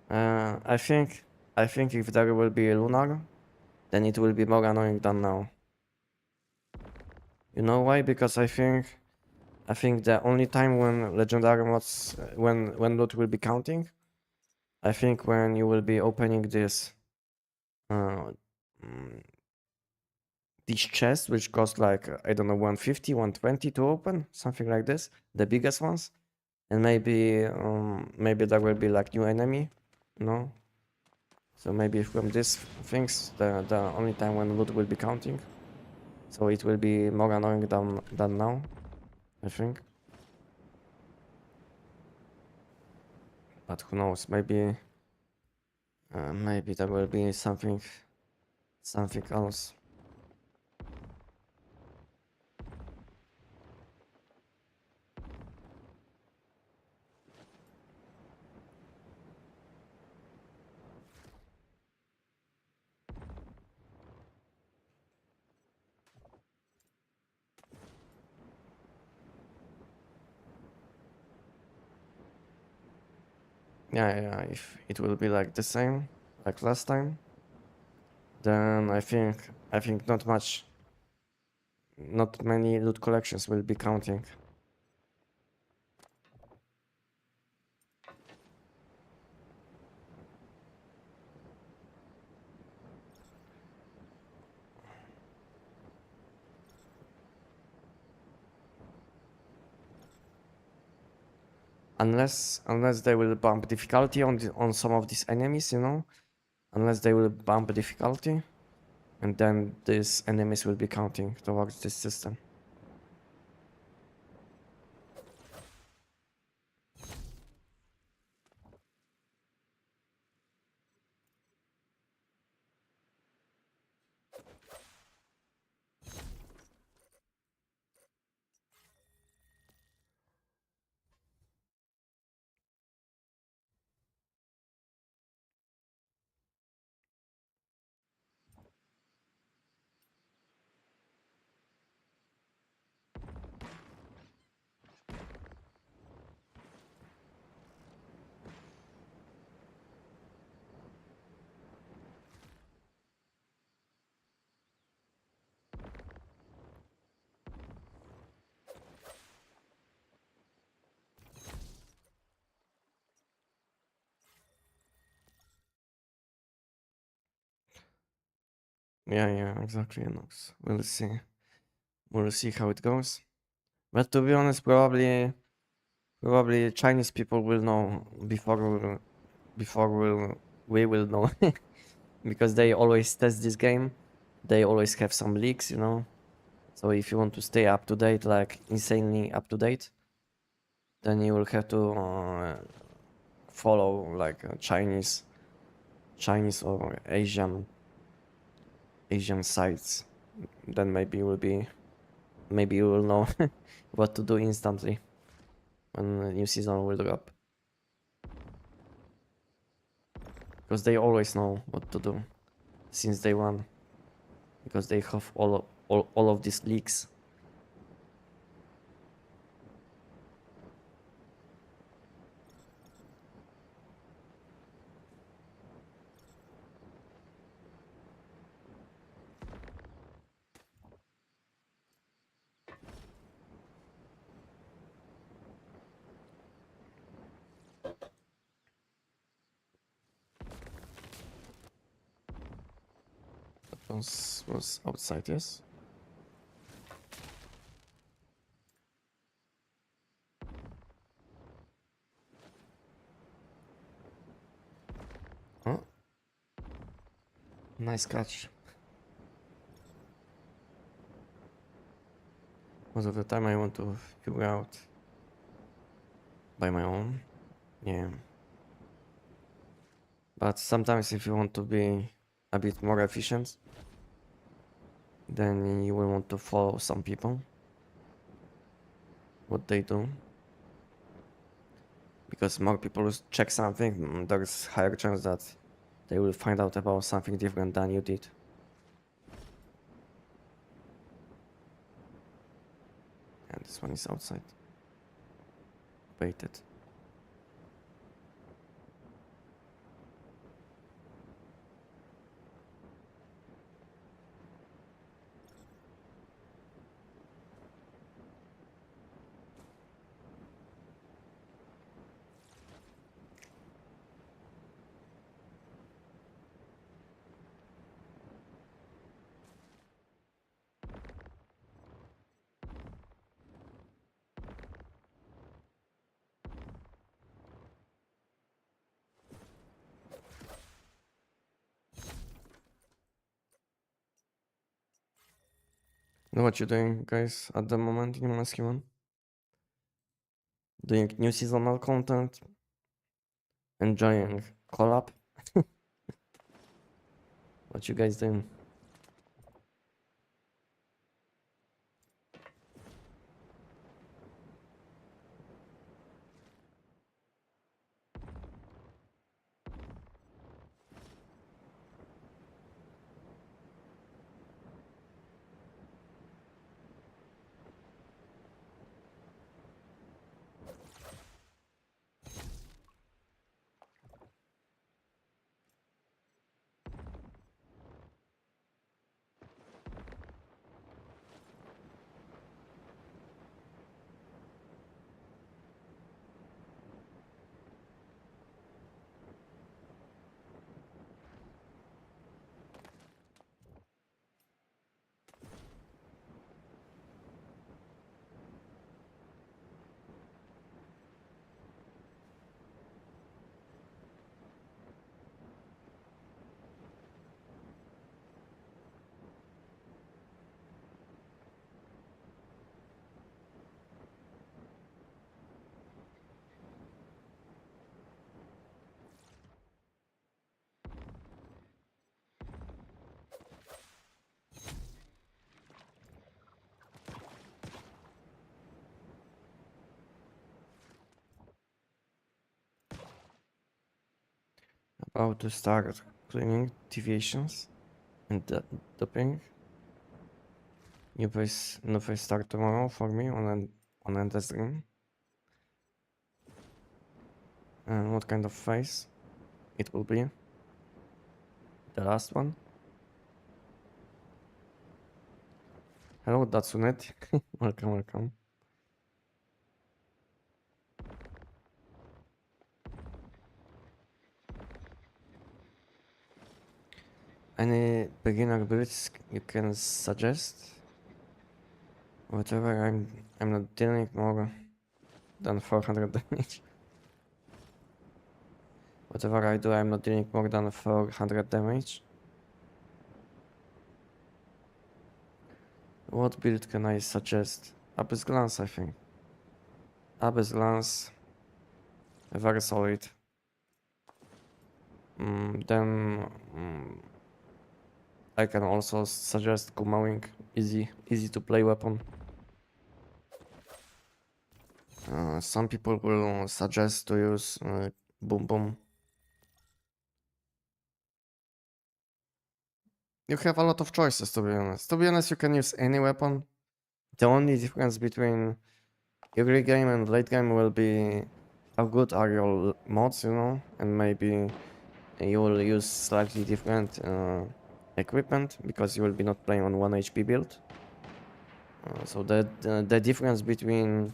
I think if there will be a lunar, then it will be more annoying than now. You know why? Because I think the only time when legendary mods when loot will be counting, I think when you will be opening this this chest which cost like I don't know 150, 120 to open, something like this, the biggest ones, and maybe there will be like new enemy, no? So maybe from these things, the only time when loot will be counting, so it will be more annoying than now, I think. But who knows? Maybe there will be something else. Yeah, if it will be like the same like last time, then I think not many loot collections will be counting. Unless they will bump difficulty on some of these enemies, you know, unless they will bump difficulty, and then these enemies will be counting towards this system. Yeah, exactly, Enox. We'll see. We'll see how it goes. But to be honest, probably Chinese people will know we will know because they always test this game. They always have some leaks, you know. So if you want to stay up to date, like insanely up to date, then you will have to follow like Chinese or Asian sites. Then maybe you will know what to do instantly when the new season will drop. Because they always know what to do since day one. Because they have all of these leaks. That was outside, yes. Oh, nice catch. Most of the time I want to figure out by my own. Yeah. But sometimes if you want to be a bit more efficient, then you will want to follow some people, what they do. Because more people check something, there's higher chance that they will find out about something different than you did. And this one is outside. Baited. Know what you're doing, guys, at the moment in Masculine? Doing new seasonal content, enjoying collab. What you guys doing? how to start cleaning deviations and doping. New phase start tomorrow for me on the stream. And what kind of phase it will be? The last one. Hello, Datsunet. Welcome, welcome. Any beginner builds you can suggest? Whatever, I'm not dealing more than 400 damage. Whatever I do, I'm not dealing more than 400 damage. What build can I suggest? Abyss Glance, I think. Abyss Glance, very solid. Then I can also suggest Kumawing, easy to play weapon. Some people will suggest to use Boom Boom. You have a lot of choices, to be honest. To be honest, you can use any weapon. The only difference between early game and late game will be how good are your mods, you know, and maybe you will use slightly different equipment because you will be not playing on 1 HP build. So the difference between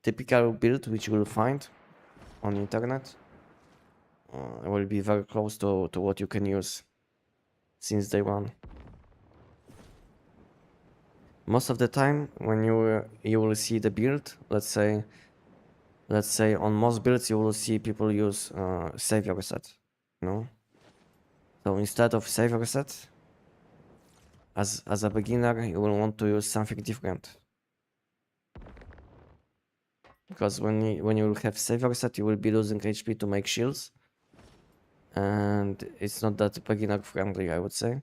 typical build which you will find on internet will be very close to what you can use since day one. Most of the time when you will see the build, let's say on most builds you will see people use savior reset, you know. So instead of savior reset, as a beginner you will want to use something different, because when you will have savior reset you will be losing HP to make shields, and it's not that beginner friendly, I would say.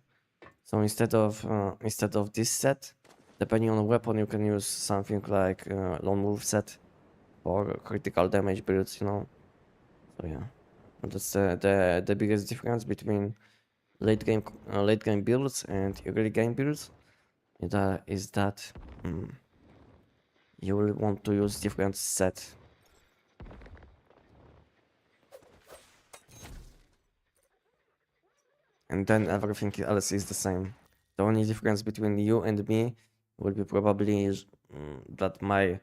So instead of this set, depending on the weapon, you can use something like lone wolf set or critical damage builds, you know. So yeah, that's the biggest difference between late game builds and early game builds. Is that you will want to use different set. And then everything else is the same. The only difference between you and me will be probably that my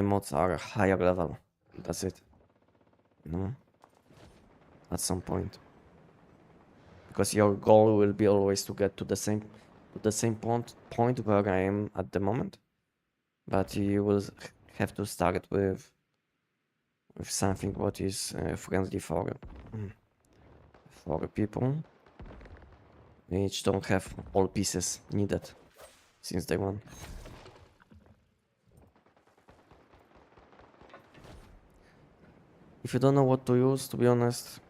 mods are higher level. That's it. You know? At some point. Because your goal will be always to get to the same point where I am at the moment. But you will have to start with something what is friendly for people which don't have all pieces needed since day one. If you don't know what to use, to be honest,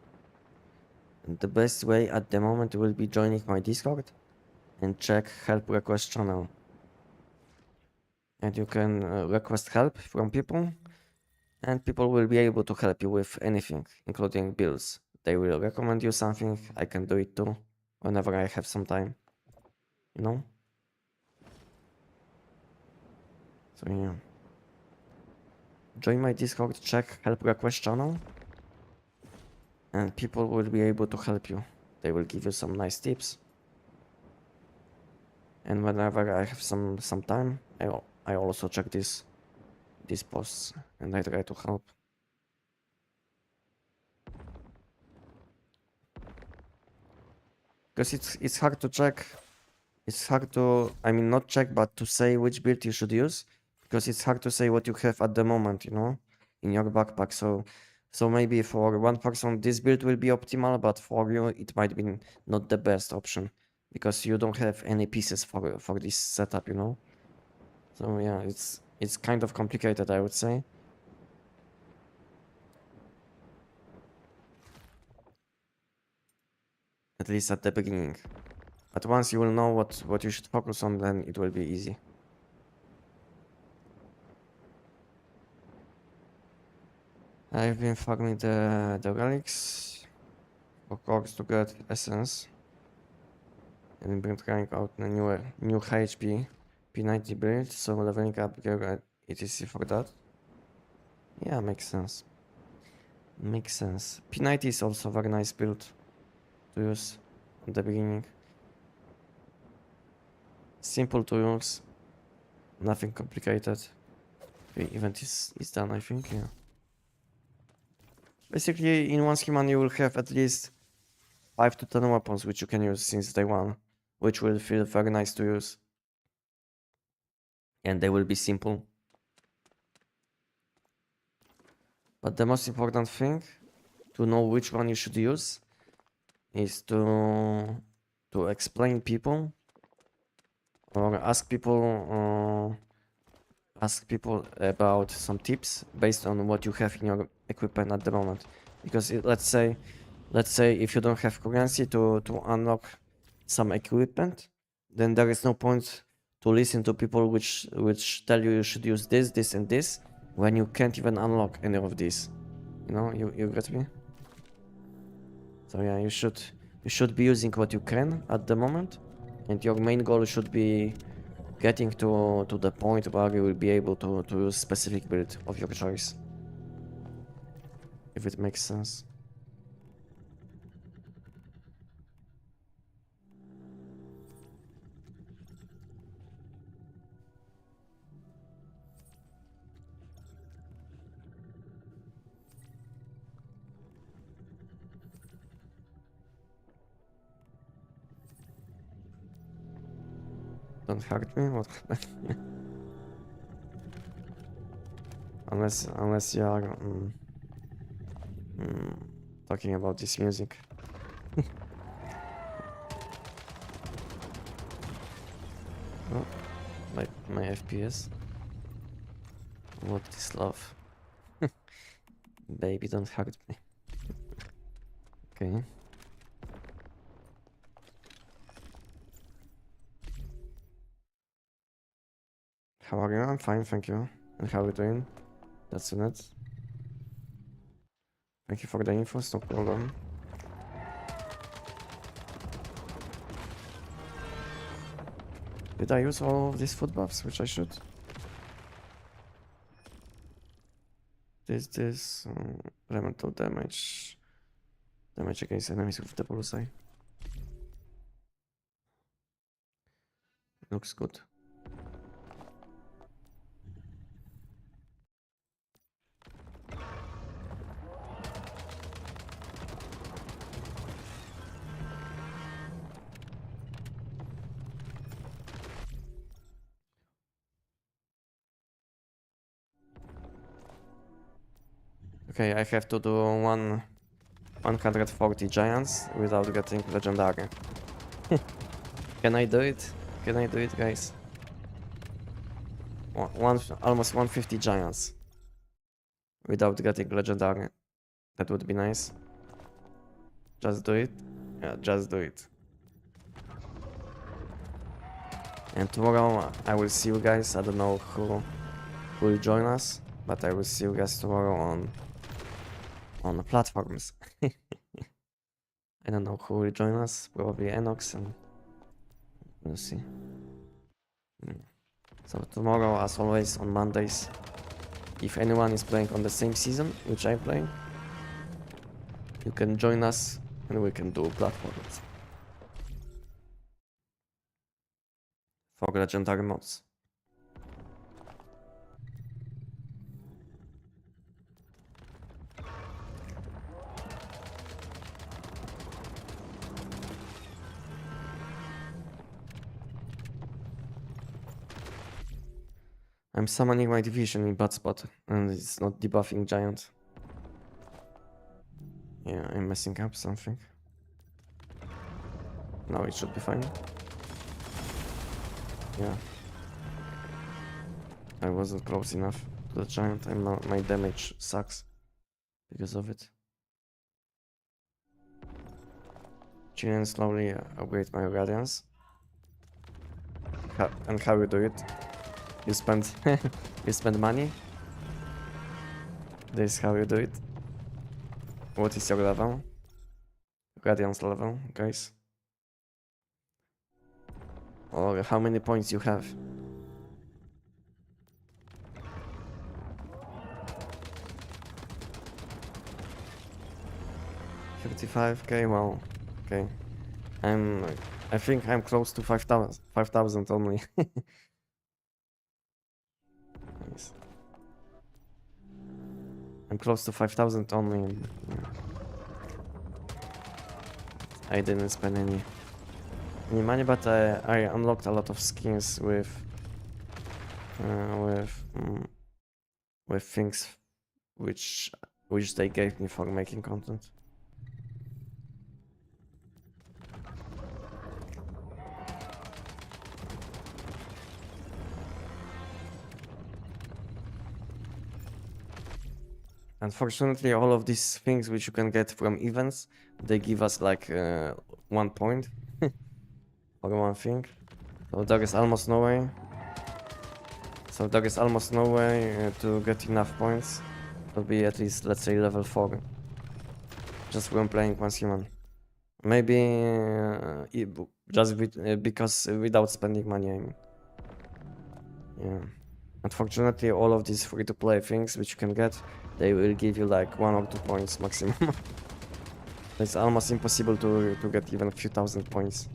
the best way at the moment will be joining my Discord and check help request channel. And you can request help from people, and people will be able to help you with anything, including builds. They will recommend you something, I can do it too, whenever I have some time, you know? So yeah. Join my Discord, check help request channel, and people will be able to help you. They will give you some nice tips. And whenever I have some time, I also check these posts and I try to help. Because it's hard to check. It's hard to, I mean, not check, but to say which build you should use, because it's hard to say what you have at the moment, you know, in your backpack. So maybe for one person this build will be optimal, but for you it might be not the best option because you don't have any pieces for this setup, you know. So yeah, it's kind of complicated, I would say. At least at the beginning. But once you will know what you should focus on, then it will be easy. I've been farming the relics. for cogs to get essence. And been trying out a new HP P90 build, so leveling up gear etc for that. Yeah, makes sense. Makes sense. P90 is also a very nice build to use at the beginning. Simple to use, nothing complicated. The event is done, I think, yeah. Basically, in one schema you will have at least 5 to 10 weapons which you can use since day one, which will feel very nice to use. And they will be simple. But the most important thing to know which one you should use is to explain people or ask people about some tips based on what you have in your equipment at the moment. Because let's say if you don't have currency to unlock some equipment, then there is no point to listen to people which tell you should use this and this when you can't even unlock any of these. You know, you get me? So yeah, you should be using what you can at the moment, and your main goal should be getting to the point where you will be able to use specific build of your choice. If it makes sense. Don't hurt me, what happened? unless you are talking about this music. Oh, my FPS. What is love? Baby, don't hurt me. Okay. How are you? I'm fine, thank you. And how are you doing? That's it. Thank you for the info, no problem. Did I use all of these food buffs, which I should? This elemental damage against enemies with the bullseye. Looks good. Okay, I have to do 140 giants without getting legendary. Can I do it? Can I do it, guys? Almost 150 giants without getting legendary. That would be nice. Just do it. Yeah, just do it. And tomorrow I will see you guys. I don't know who will join us, but I will see you guys tomorrow on the platforms. I don't know who will join us. Probably Enox, and we'll see. So tomorrow, as always, on Mondays, if anyone is playing on the same season which I'm playing, you can join us and we can do platforms for legendary mods. I'm summoning my division in bad spot and it's not debuffing giant. Yeah, I'm messing up something. Now it should be fine. Yeah. I wasn't close enough to the giant and my damage sucks because of it. Chill and slowly upgrade my radiance. And how you do it? You spend you spend money. This is how you do it. What is your level? radiance level, guys. Or how many points you have. $55k, well, okay. I think I'm close to 5,000 only. Nice. I'm close to 5,000 only. And, yeah. I didn't spend any money, but I unlocked a lot of skins with things which they gave me for making content. Unfortunately, all of these things which you can get from events, they give us like 1 point for one thing. So there is almost no way. To get enough points to be at least, let's say, level 4. Just when playing once human. Maybe just because without spending money, I mean. Yeah. Unfortunately, all of these free-to-play things which you can get, they will give you like 1 or 2 points maximum. It's almost impossible to get even a few thousand points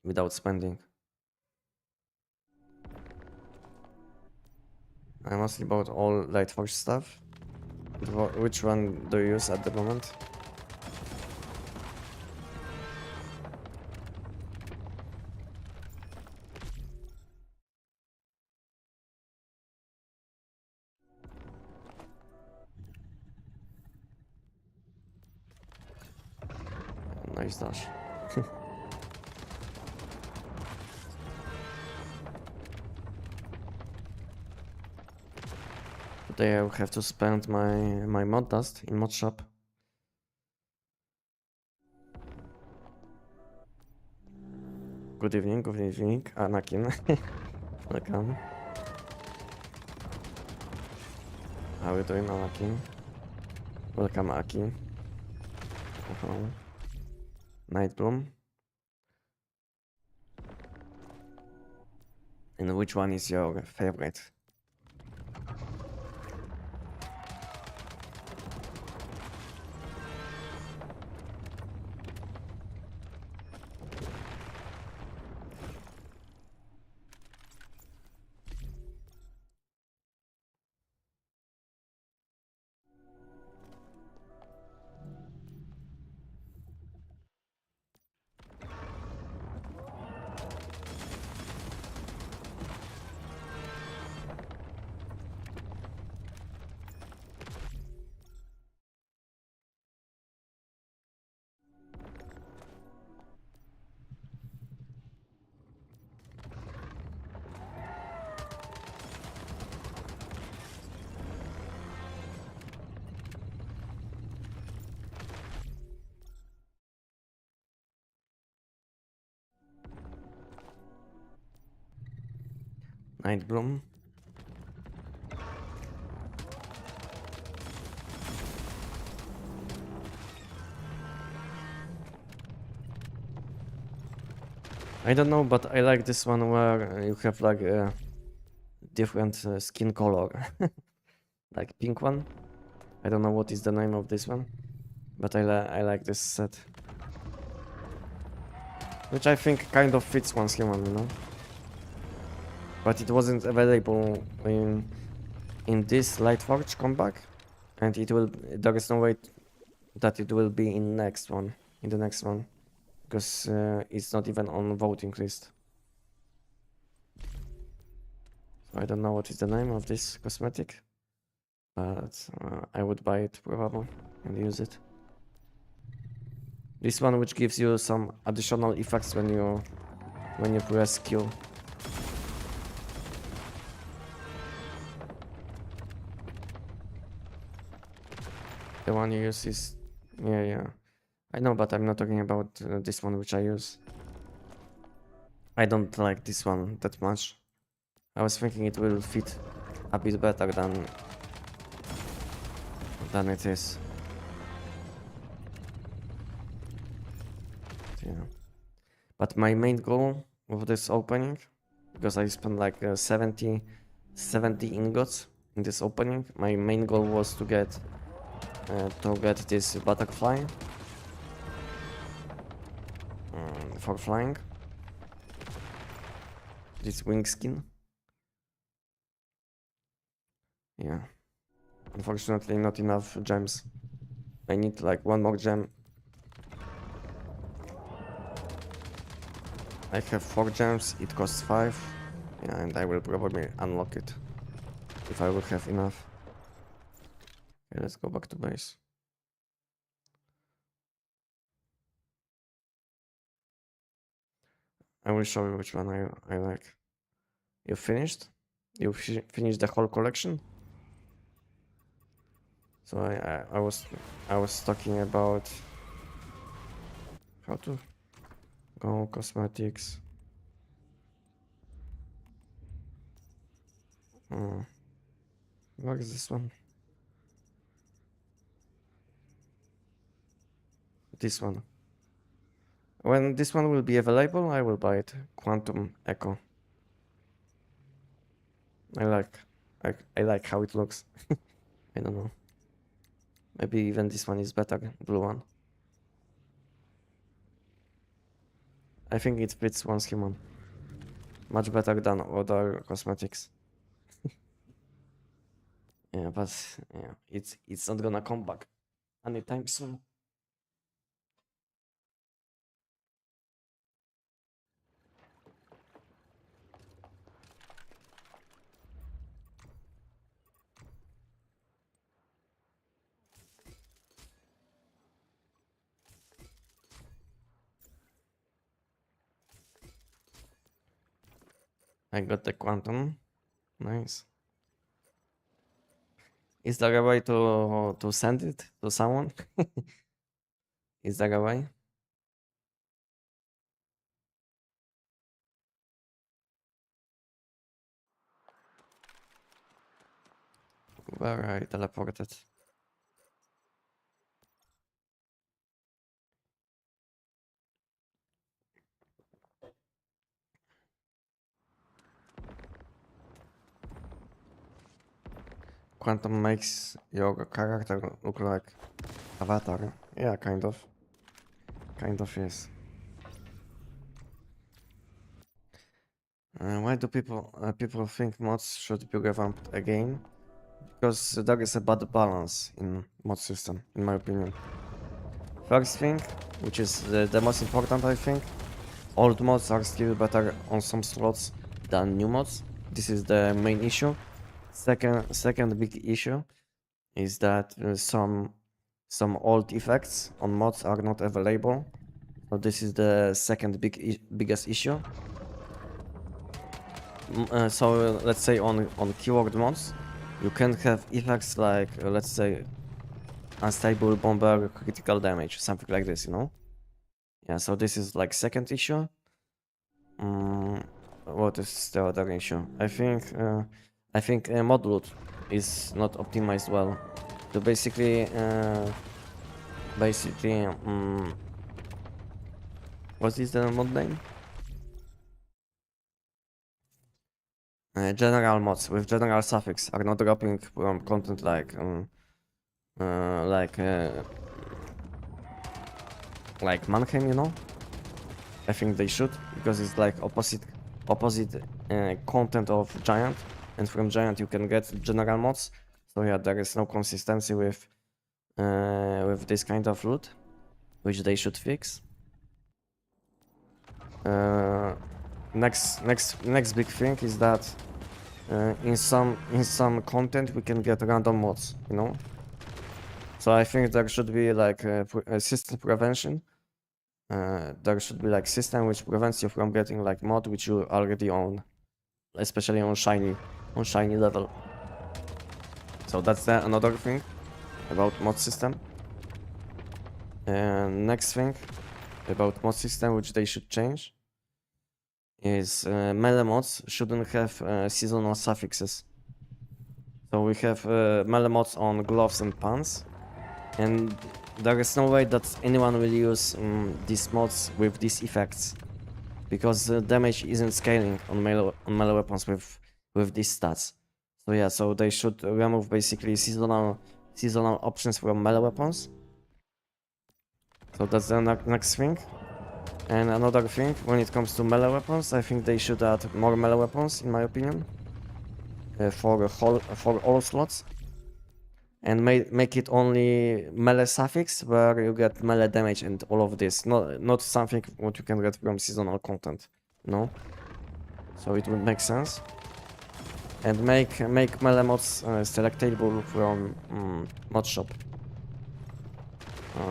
without spending. I mostly bought all Lightforge stuff. Which one do you use at the moment? Nice dash. Today I will have to spend my mod dust in mod shop. Good evening, Anakin. Welcome. How are you doing, Anakin? Welcome, Aki. Nightbloom. And which one is your favorite? Nightbloom. I don't know, but I like this one where you have like a different skin color. Like pink one. I don't know what is the name of this one, but I like this set. Which I think kind of fits once human, you know? But it wasn't available in this Lightforge comeback, and there is no way that it will be in the next one, because it's not even on voting list. So I don't know what is the name of this cosmetic, but I would buy it probably and use it. This one which gives you some additional effects when you press Q. The one you use is... Yeah. I know, but I'm not talking about this one which I use. I don't like this one that much. I was thinking it will fit a bit better than it is. yeah. But my main goal of this opening, because I spent like 70 ingots in this opening, my main goal was to get this butterfly for flying, this wing skin. Yeah, unfortunately not enough gems. I need like one more gem. I have 4 gems, it costs 5. Yeah, and I will probably unlock it if I will have enough. Okay, let's go back to base. I will show you which one I like. You finished? You finished the whole collection? So I was talking about how to go cosmetics. What is this one? This one. When this one will be available, I will buy it. Quantum Echo. I like how it looks. I don't know. Maybe even this one is better, blue one. I think it fits one human. Much better than other cosmetics. Yeah, but yeah, it's not gonna come back anytime soon. I got the quantum. Nice. Is there a way to send it to someone? Is there a way? Where I teleported? Quantum makes your character look like Avatar. Yeah, kind of. Kind of, yes. Why do people think mods should be revamped again? Because there is a bad balance in mod system, in my opinion. First thing, which is the most important, I think, old mods are still better on some slots than new mods. This is the main issue. Second big issue is that some old effects on mods are not available. So this is the second biggest issue. So let's say on keyword mods, you can have effects like let's say unstable bomber, critical damage, something like this, you know? Yeah, so this is like second issue. What is the other issue? I think mod loot is not optimized well. So basically, what is the mod name? General mods with general suffix are not dropping content like Mannheim, you know. I think they should, because it's like opposite content of Giant, and from Giant you can get general mods. So yeah, there is no consistency with this kind of loot, which they should fix. Next big thing is that in some content we can get random mods, you know. So I think there should be like a system prevention. There should be like system which prevents you from getting like mod which you already own, especially on shiny level. So that's another thing about mod system. And next thing about mod system which they should change is melee mods shouldn't have seasonal suffixes. So we have melee mods on gloves and pants, and there is no way that anyone will use these mods with these effects, because the damage isn't scaling on melee weapons with these stats. So yeah, so they should remove basically seasonal options from melee weapons. So that's the next thing. And another thing, when it comes to melee weapons, I think they should add more melee weapons, in my opinion, for all slots, and make it only melee suffix, where you get melee damage and all of this, not something what you can get from seasonal content, no. So it would make sense, and make melee mods selectable from mod shop.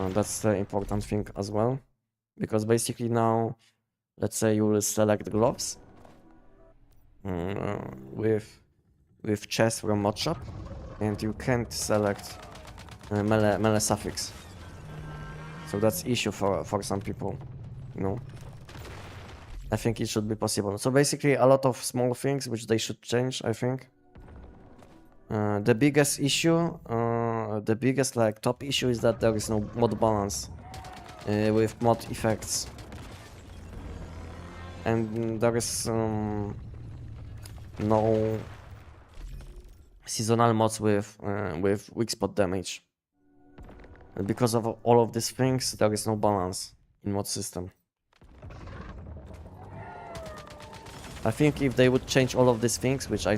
That's the important thing as well, because basically now, let's say you will select gloves with chest from mod shop, and you can't select melee suffix. So that's issue for some people, you know. I think it should be possible. So basically a lot of small things which they should change, I think. The biggest issue, the biggest like top issue is that there is no mod balance with mod effects. And there is no seasonal mods with weak spot damage. And because of all of these things, there is no balance in mod system. I think if they would change all of these things, which I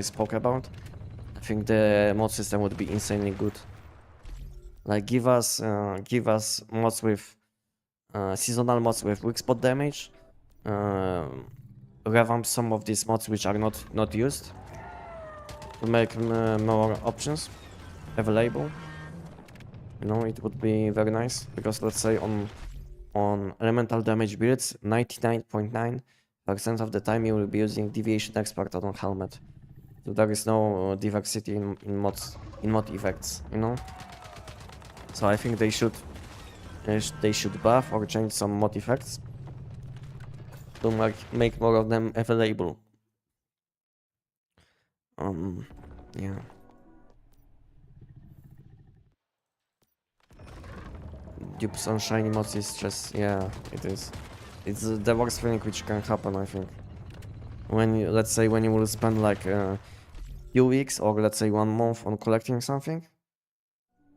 spoke about, I think the mod system would be insanely good. Like give us mods with seasonal mods with weak spot damage. Revamp some of these mods which are not used, to make more options available. You know, it would be very nice, because let's say on elemental damage builds, 99.9% of the time you will be using deviation expert on helmet. So there is no diversity in mod effects, you know. So I think they should buff or change some mod effects to make more of them available. Yeah. Dupes on shiny mods is just, yeah, it is. It's the worst thing which can happen, I think. When you, let's say, when you will spend like a few weeks or let's say 1 month on collecting something,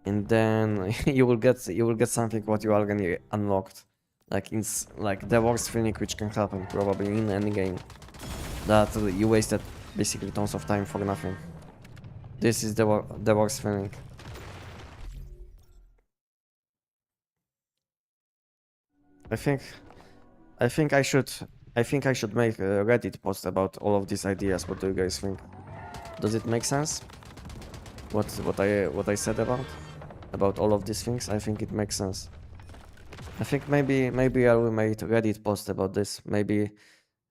and then you will get something what you already unlocked. Like it's like the worst thing which can happen probably in any game. That you wasted basically tons of time for nothing. This is the worst feeling. I think I should make a Reddit post about all of these ideas. What do you guys think? Does it make sense? What I said about all of these things? I think it makes sense. I think maybe I will make a Reddit post about this. Maybe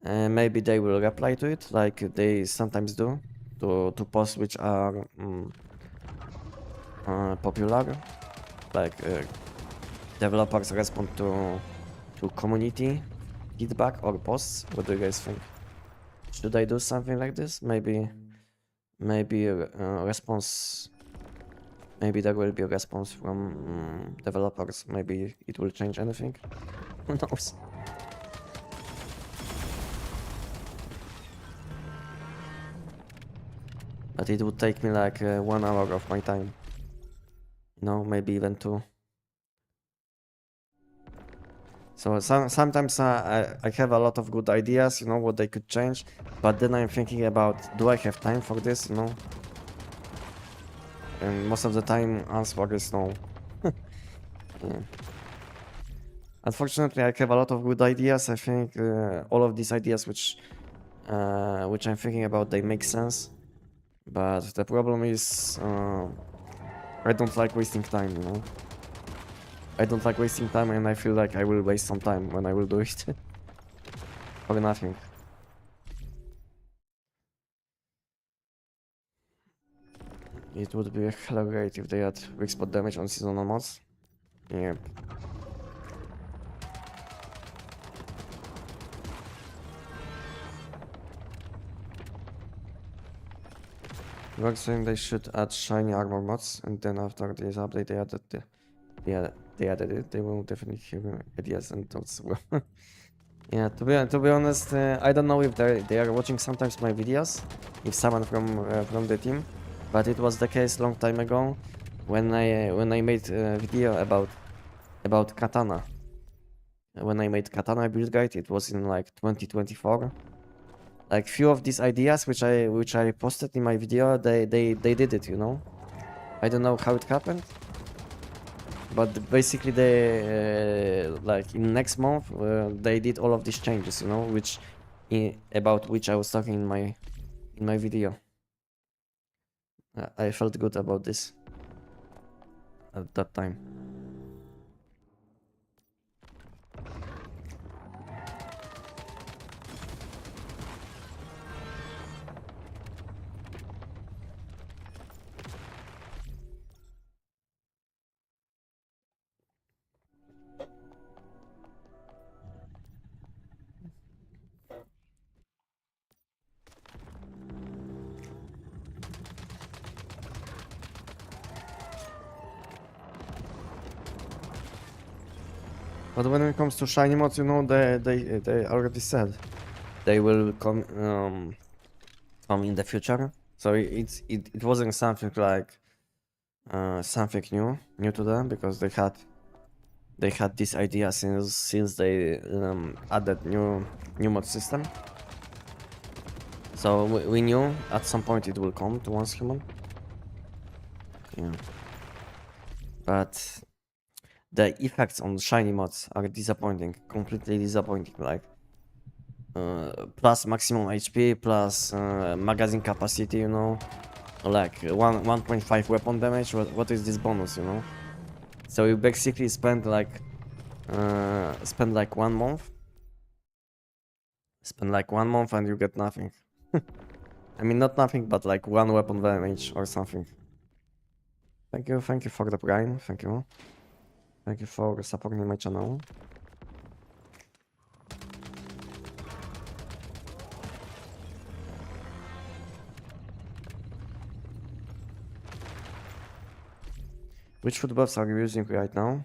they will reply to it like they sometimes do to posts which are popular, like developers respond to community feedback or posts. What do you guys think? Should I do something like this? Maybe a response. Maybe there will be a response from developers. Maybe it will change anything. Who knows? But it would take me like 1 hour of my time. You know, maybe even 2. So sometimes I have a lot of good ideas, you know, what they could change, but then I'm thinking about, do I have time for this, you know? And most of the time, answer is no. Yeah. Unfortunately, I have a lot of good ideas. I think all of these ideas which I'm thinking about, they make sense. But the problem is, I don't like wasting time, you know? I don't like wasting time, and I feel like I will waste some time when I will do it. For nothing. It would be hella great if they had weak spot damage on seasonal mods. Yep. Rock saying they should add shiny armor mods, and then after this update they added they added it. They will definitely hear ideas and thoughts. Well, yeah. To be honest, I don't know if they are watching sometimes my videos, if someone from the team, but it was the case long time ago when I made a video about katana. When I made katana build guide, it was in like 2024. Like few of these ideas which I posted in my video, they did it, you know. I don't know how it happened, but basically they like in next month they did all of these changes, you know, about which I was talking in my video. I felt good about this at that time. But when it comes to shiny mods, you know, they already said they will come in the future. So it wasn't something like something new to them, because they had this idea since they added new mod system. So we knew at some point it will come to once human. Yeah. But the effects on shiny mods are disappointing, completely disappointing. Like plus maximum HP, plus magazine capacity, you know, like 1.5 weapon damage. What is this bonus, you know? So you basically spend like 1 month. Spend like 1 month and you get nothing. I mean, not nothing, but like 1 weapon damage or something. Thank you for the prime. Thank you for supporting my channel. Which food buffs are you using right now?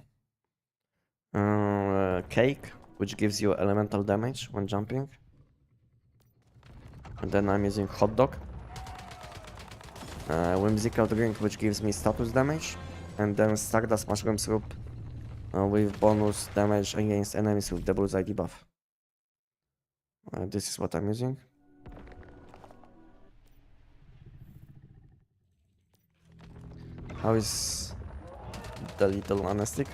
Cake, which gives you elemental damage when jumping. And then I'm using hot dog. Whimsical drink, which gives me status damage. And then Stardust mushroom syrup with bonus damage against enemies with the bullseye debuff. This is what I'm using. How is the little Anestic?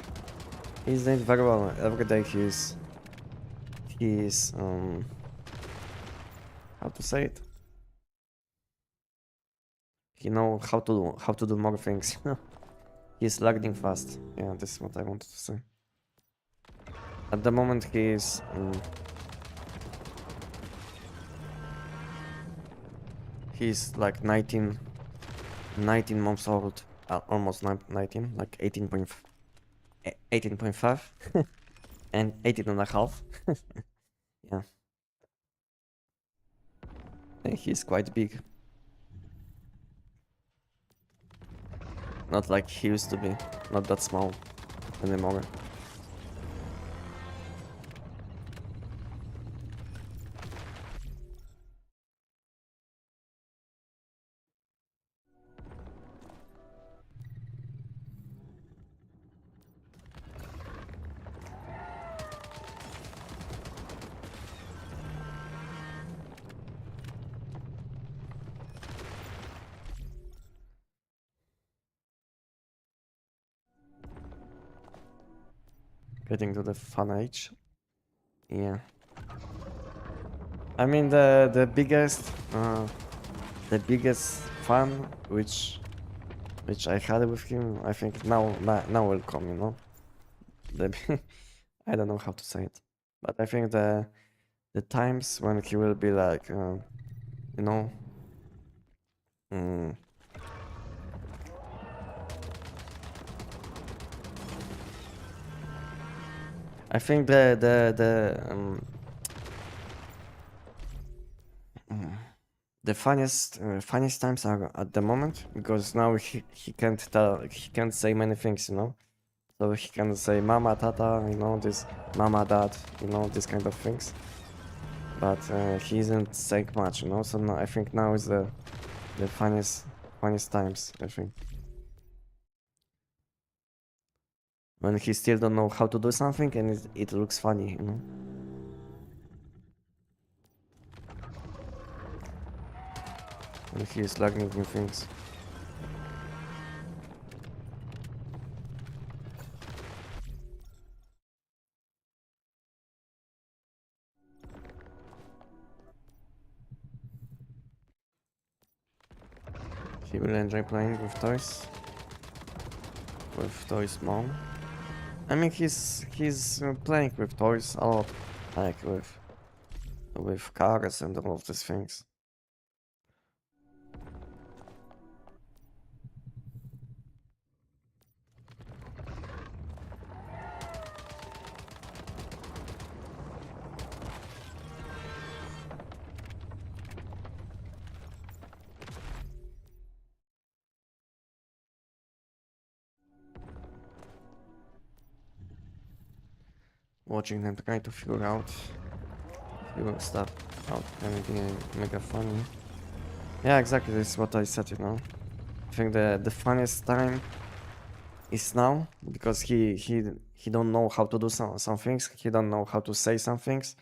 He's doing very well. Every day he's how to say it? He know how to do more things. He's learning fast. Yeah, this is what I wanted to say. At the moment he's like 19 months old, almost 19, like 18.5 and 18 and a half. Yeah. And he's quite big. Not like he used to be, not that small anymore. Getting to the fun age. Yeah. I mean the biggest fun which I had with him, I think now will come, you know. I don't know how to say it, but I think the times when he will be like you know, mm, I think the funniest times are at the moment, because now he can't say many things, you know. So he can say mama, tata, you know, this mama, dad, you know, this kind of things. But he isn't saying much, you know. So now, I think now is the funniest times, I think. When he still don't know how to do something and it looks funny, you know. When he is learning new things. He will enjoy playing with toys. With toys mom. I mean, he's playing with toys a lot, like with cars and all of these things. Watching them try to figure stuff out can be mega funny. Yeah, exactly. This is what I said, you know. I think the funniest time is now, because he don't know how to do some things. He don't know how to say some things,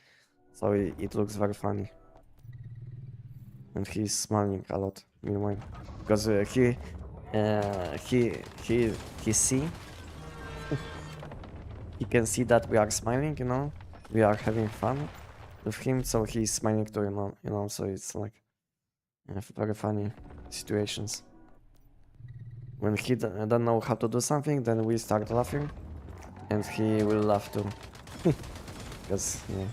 so it looks very funny. And he's smiling a lot meanwhile, because he see he can see that we are smiling, you know, we are having fun with him, so he's smiling too, you know, so it's like very funny situations. When he don't know how to do something, then we start laughing, and he will laugh too. Because, yeah.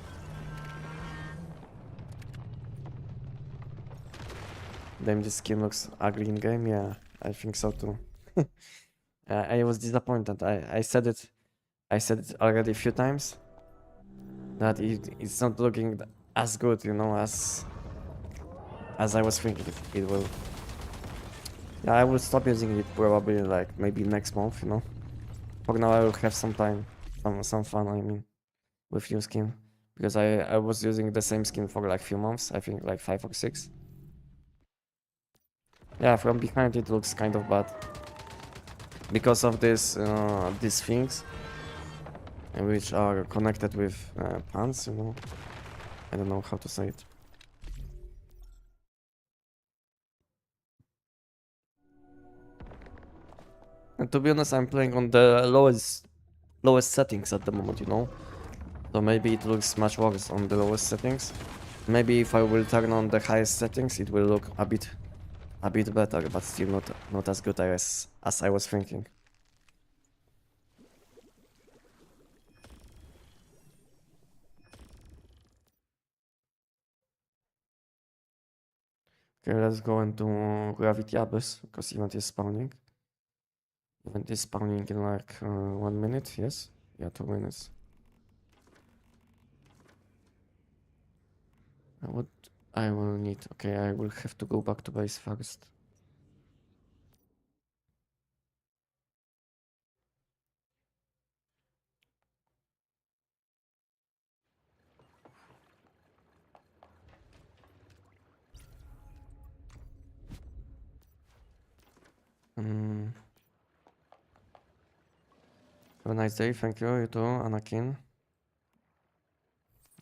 Damn, this skin looks ugly in game. Yeah, I think so too. I was disappointed. I said it. I said it already a few times that it's not looking as good, you know, as I was thinking it will. Yeah, I will stop using it probably like maybe next month, you know. For now, I will have some time, some fun. I mean, with new skin, because I was using the same skin for like few months. I think like 5 or 6. Yeah, from behind it looks kind of bad because of these things which are connected with pants, you know. I don't know how to say it. And to be honest, I'm playing on the lowest settings at the moment, you know. So maybe it looks much worse on the lowest settings. Maybe if I will turn on the highest settings, it will look a bit better, but still not as good as I was thinking. Okay, let's go into Gravity Abyss, because event is spawning. Event is spawning in like 1 minute, yes? Yeah, 2 minutes. What I will need, okay, I will have to go back to base first. Have a nice day, thank you, you too, Anakin.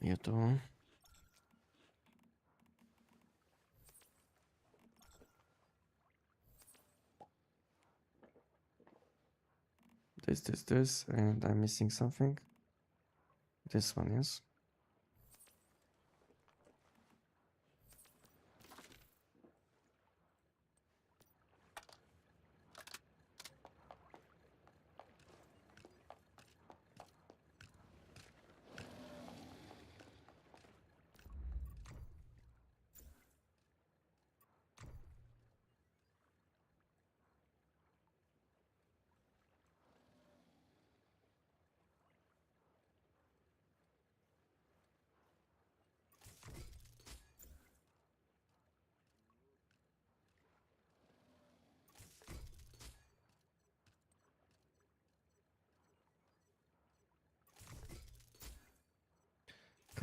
You too. This, and I'm missing something. This one, yes.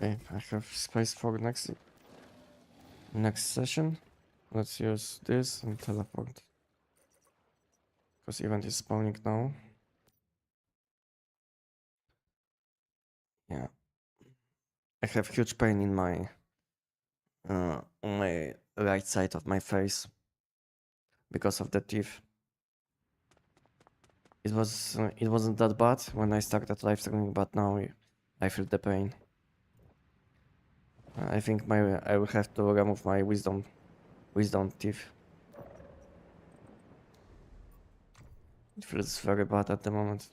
Okay, I have space for next session. Let's use this and teleport. Because event is spawning now. Yeah. I have huge pain in my on my right side of my face because of the teeth. It wasn't that bad when I started live streaming, but now I feel the pain. I think I will have to remove my wisdom teeth. It feels very bad at the moment.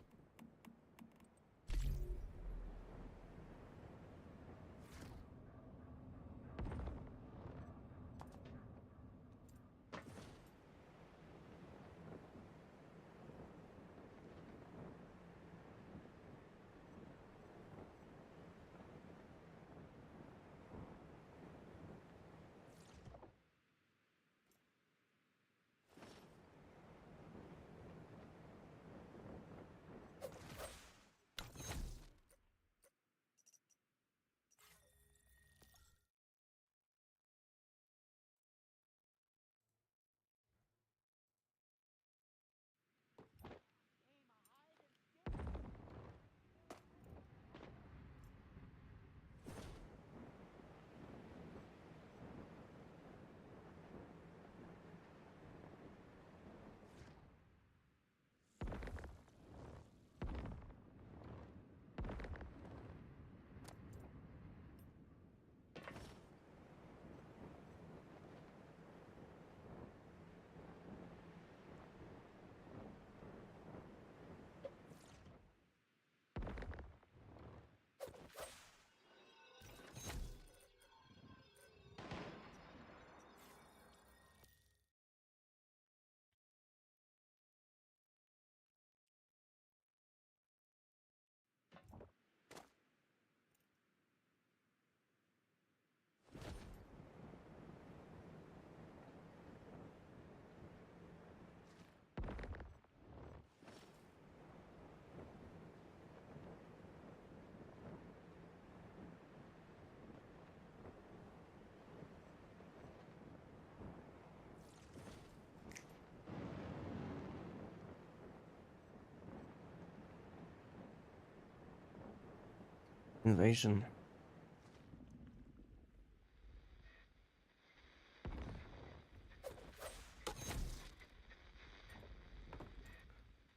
Invasion.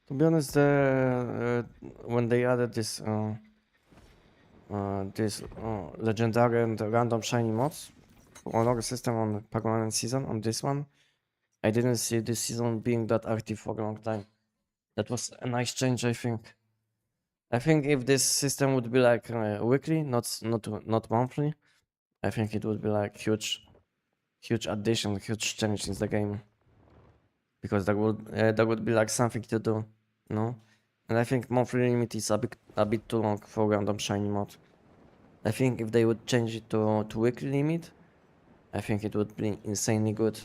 To be honest, when they added this legendary and random shiny mods on our system on permanent season on this one, I didn't see this season being that active for a long time. That was a nice change, I think. I think if this system would be like weekly, not monthly, I think it would be like huge addition, huge change in the game. Because that would be like something to do, you know. And I think monthly limit is a bit too long for random shiny mod. I think if they would change it to weekly limit, I think it would be insanely good.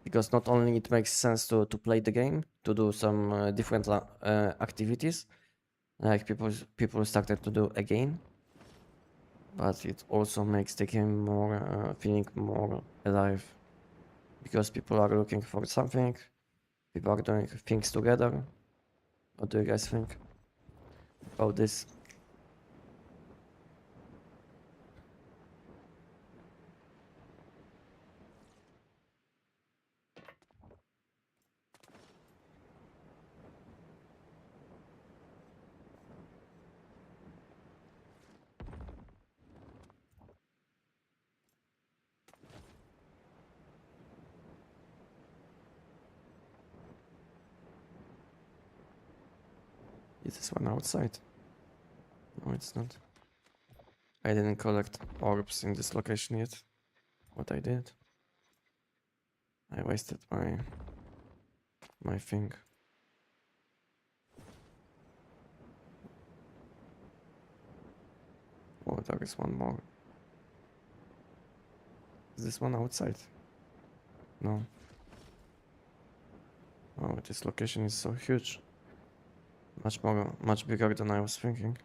Because not only it makes sense to play the game, to do some different activities, like people started to do again, but it also makes the game more feeling more alive. Because people are looking for something, people are doing things together. What do you guys think about this? Is this one outside? No, it's not. I didn't collect orbs in this location yet. What I did? I wasted my thing. Oh, there is one more. Is this one outside? No. Oh, this location is so huge. Much bigger than I was thinking.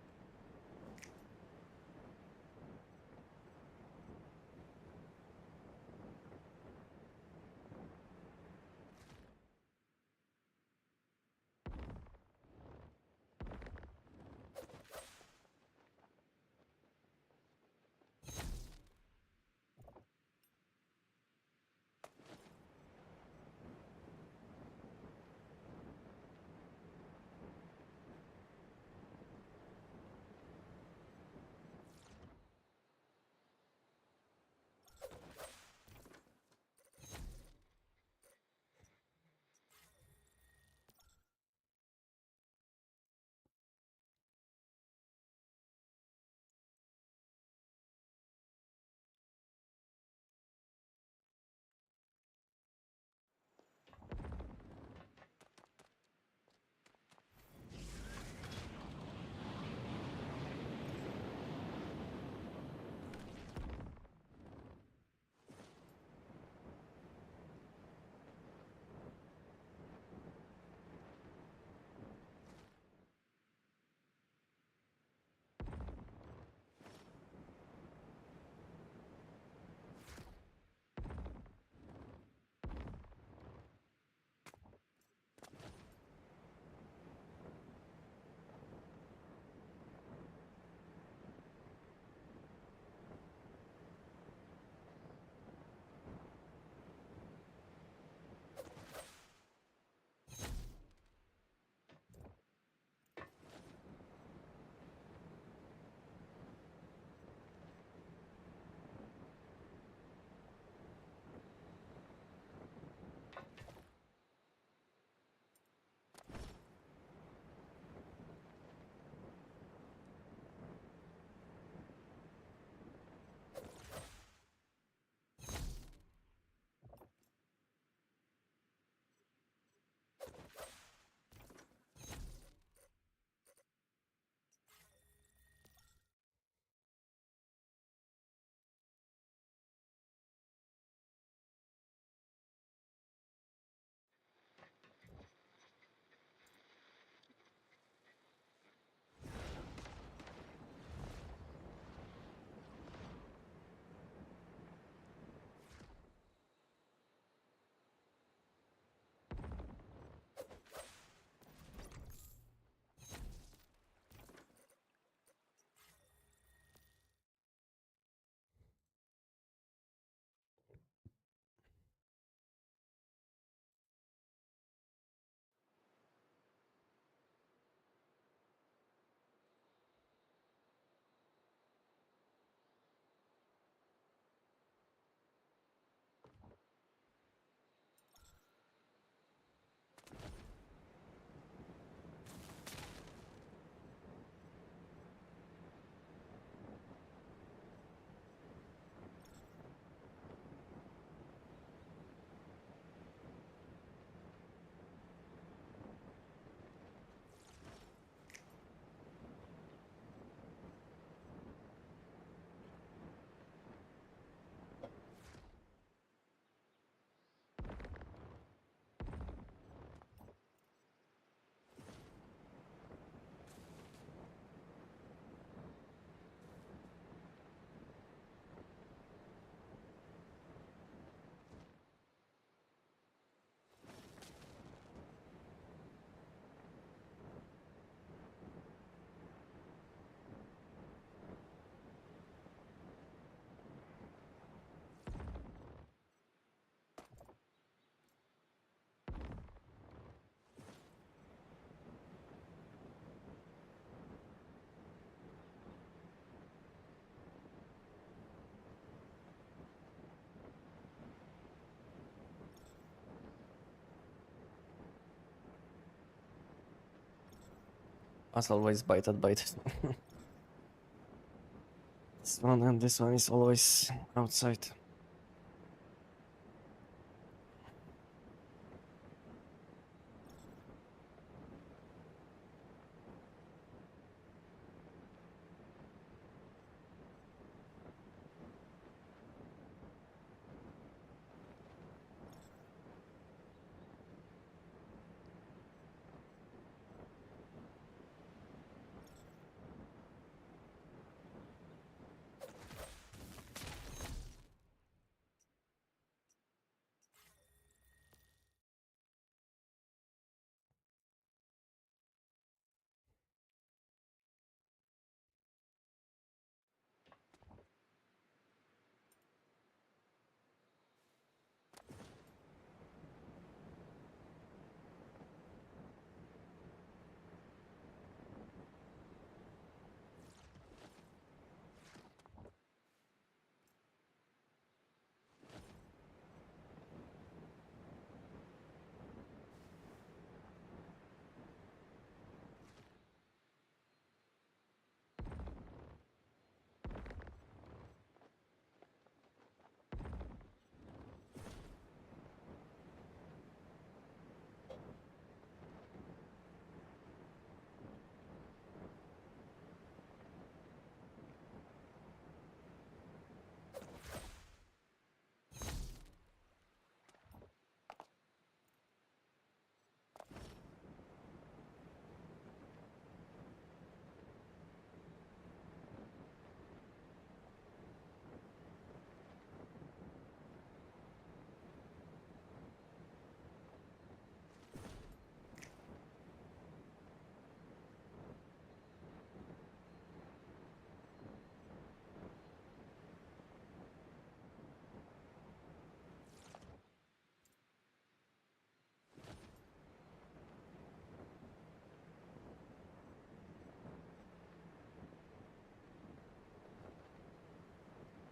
As always, baited. This one and this one is always outside.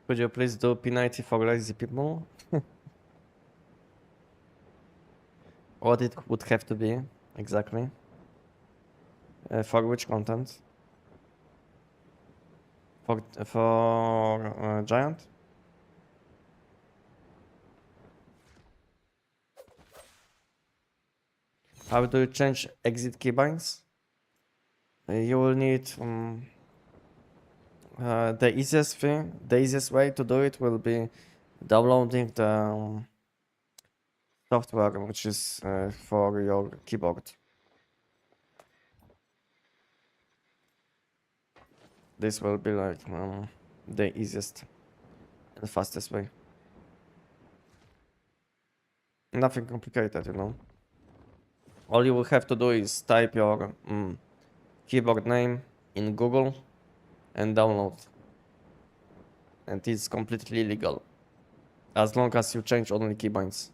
Could you please do P90 for lazy people? What it would have to be, exactly? For which content? For Giant? How do you change exit keybinds? You will need the easiest way to do it will be downloading the software which is for your keyboard. This will be like the easiest and fastest way. Nothing complicated, you know. All you will have to do is type your keyboard name in Google and download. And it's completely legal. As long as you change only keybinds.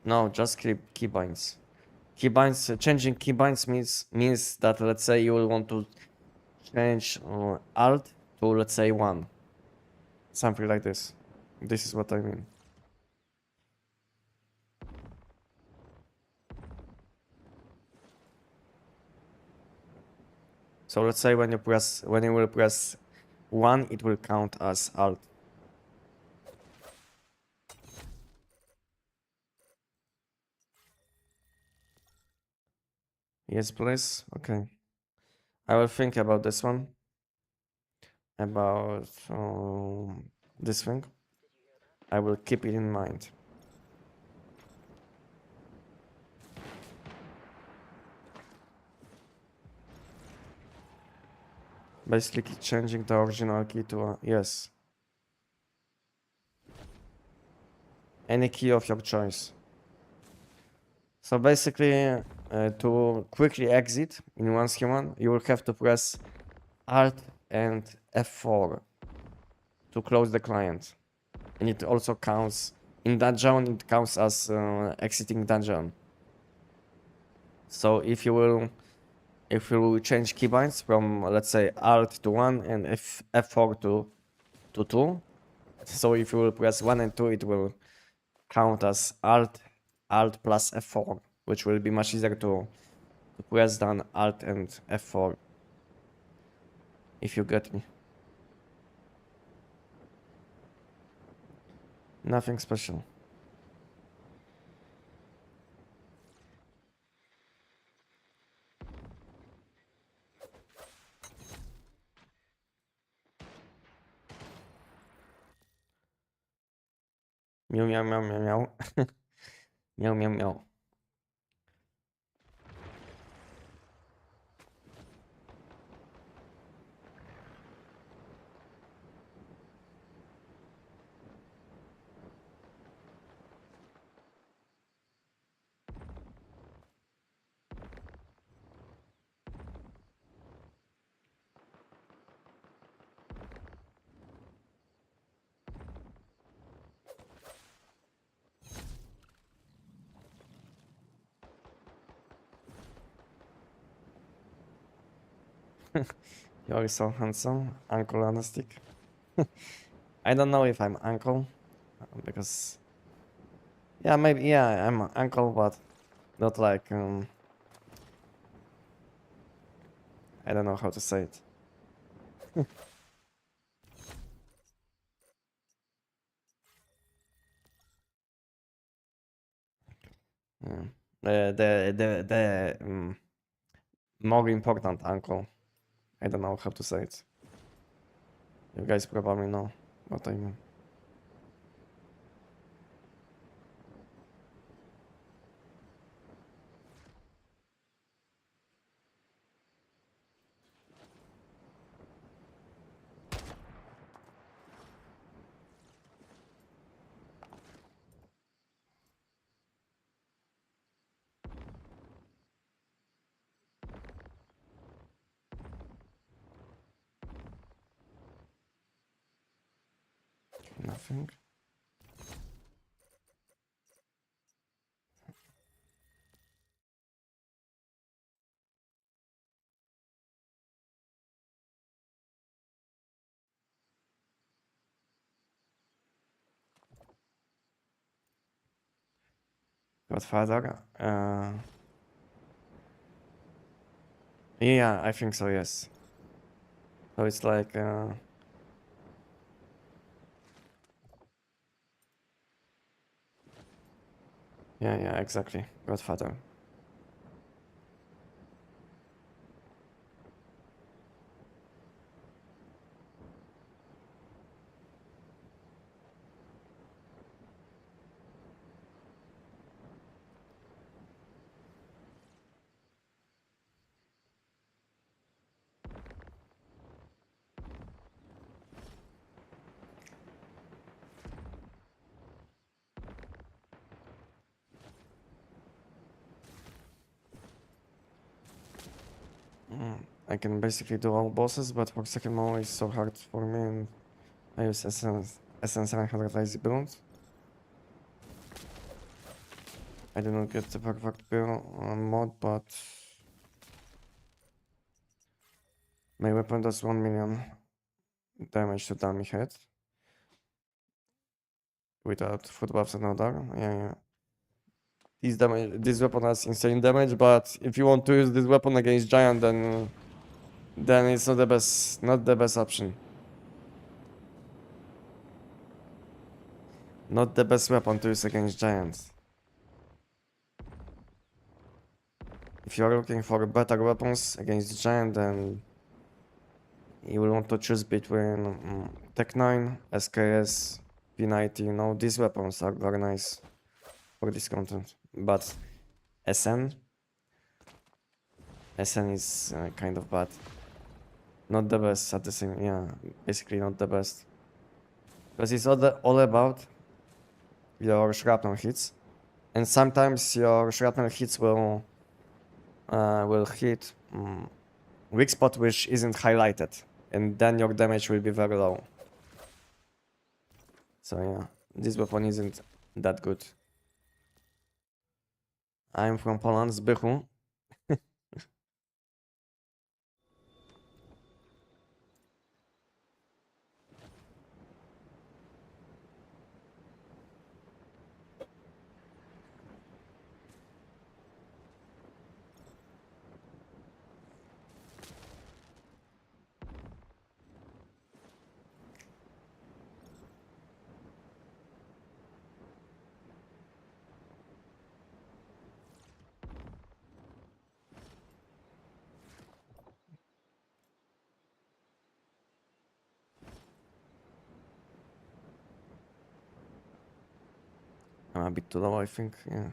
No, just keybinds. Changing keybinds means that, let's say, you will want to change alt to, let's say, 1. Something like this. This is what I mean. So let's say when you will press 1, it will count as alt. Yes, please. Okay. I will think about this one. About this thing. I will keep it in mind. Basically changing the original key to a yes. Any key of your choice. So basically, to quickly exit in one schema, you will have to press Alt and F4 to close the client. And it also counts in dungeon it counts as exiting dungeon. So if you will change keybinds from, let's say, Alt to 1 and F4 to 2, so if you will press 1 and 2, it will count as Alt plus F4, which will be much easier to press than Alt and F4, if you get me. Nothing special. Meow meow meow meow meow. Meow meow meow. You're so handsome, Uncle Anestic. I don't know if I'm uncle, because yeah, maybe yeah, I'm uncle, but not like I don't know how to say it. Yeah. The more important uncle. I don't know how to say it. You guys probably know what I mean. Nothing. Godfather. Yeah, I think so. Yes. So it's like yeah, exactly. Godfather. I can basically do all bosses, but for second mode it's so hard for me, and I use SN700 lazy build. I do not get the perfect build mod, but my weapon does 1 million damage to dummy head without foot buffs and other. Yeah. This weapon has insane damage, but if you want to use this weapon against giant, then it's not the best option. Not the best weapon to use against giants. If you are looking for better weapons against giant, then you will want to choose between TEC-9, SKS, P90. These weapons are very nice for this content. But SN is kind of bad. Not the best at the same, yeah, basically not the best. Because it's all about your shrapnel hits. And sometimes your shrapnel hits will hit weak spot which isn't highlighted. And then your damage will be very low. So yeah, this weapon isn't that good. I'm from Poland, Zbychu. I'm a bit too low, I think. Yeah.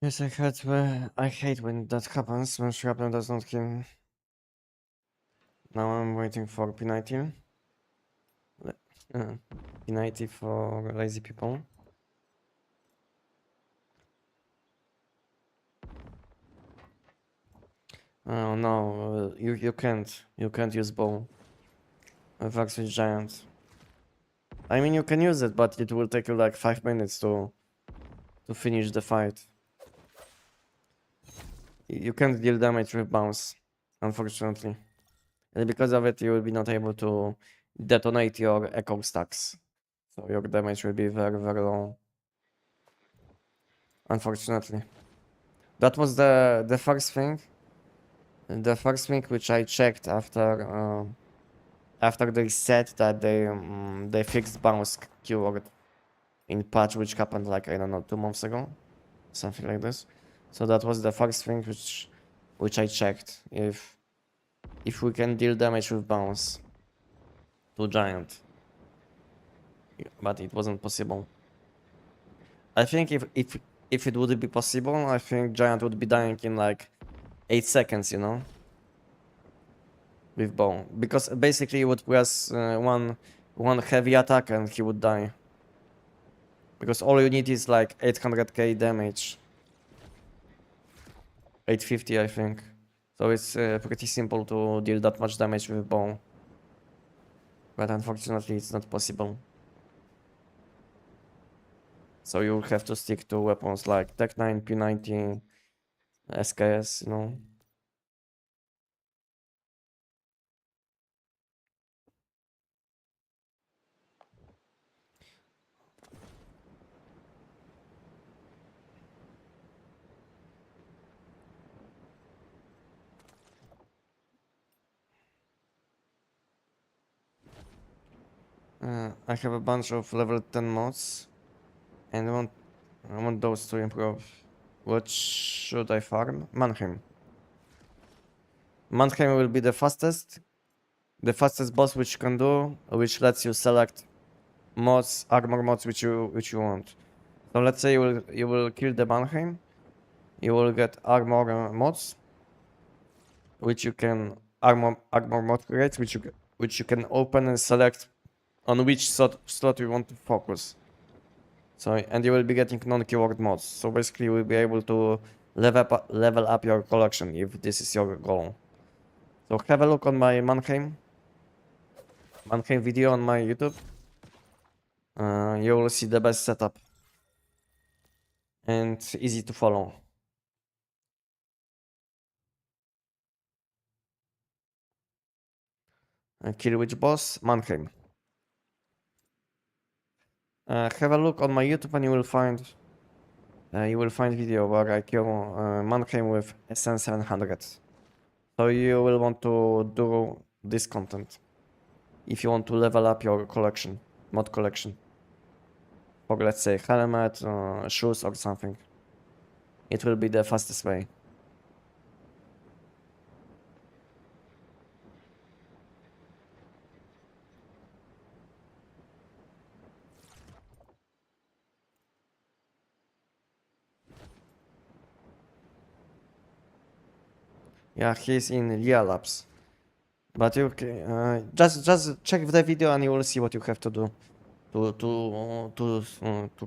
Yes, I hate when that happens, when shrapnel does not kill. Now I'm waiting for P90. P90 for lazy people. Oh no, you can't use bow. Vax with giant. I mean you can use it, but it will take you like 5 minutes to finish the fight. You can't deal damage with bounce, unfortunately. And because of it, you will be not able to detonate your echo stacks. So your damage will be very, very low. Unfortunately. That was the first thing. The first thing which I checked after they said that they fixed bounce keyword in patch, which happened like, I don't know, 2 months ago, something like this. So that was the first thing which I checked, if we can deal damage with bounce to giant. But it wasn't possible. I think if it would be possible, I think giant would be dying in like 8 seconds, you know, with bow, because basically you would press one heavy attack and he would die, because all you need is like 800k damage, 850 I think, so it's pretty simple to deal that much damage with bow, but unfortunately it's not possible. So you have to stick to weapons like TEC-9, P90, SKS, you know. I have a bunch of level 10 mods, and I want those to improve. What should I farm? Mannheim. Mannheim will be the fastest boss which you can do, which lets you select mods, armor mods which you want. So let's say you will kill the Mannheim, you will get armor mods, which you can armor mod create, which you can open and select on which slot you want to focus. So, and you will be getting non-keyword mods. So basically you will be able to level up your collection if this is your goal. So have a look on my Mannheim video on my YouTube. You will see the best setup. And easy to follow. Kill which boss? Mannheim. Have a look on my YouTube and you will find video where I kill Mannheim with SN700. So you will want to do this content if you want to level up your collection, mod collection. For let's say helmet, shoes or something. It will be the fastest way. Yeah, he's in Lia Labs. But you just check the video and you will see what you have to do to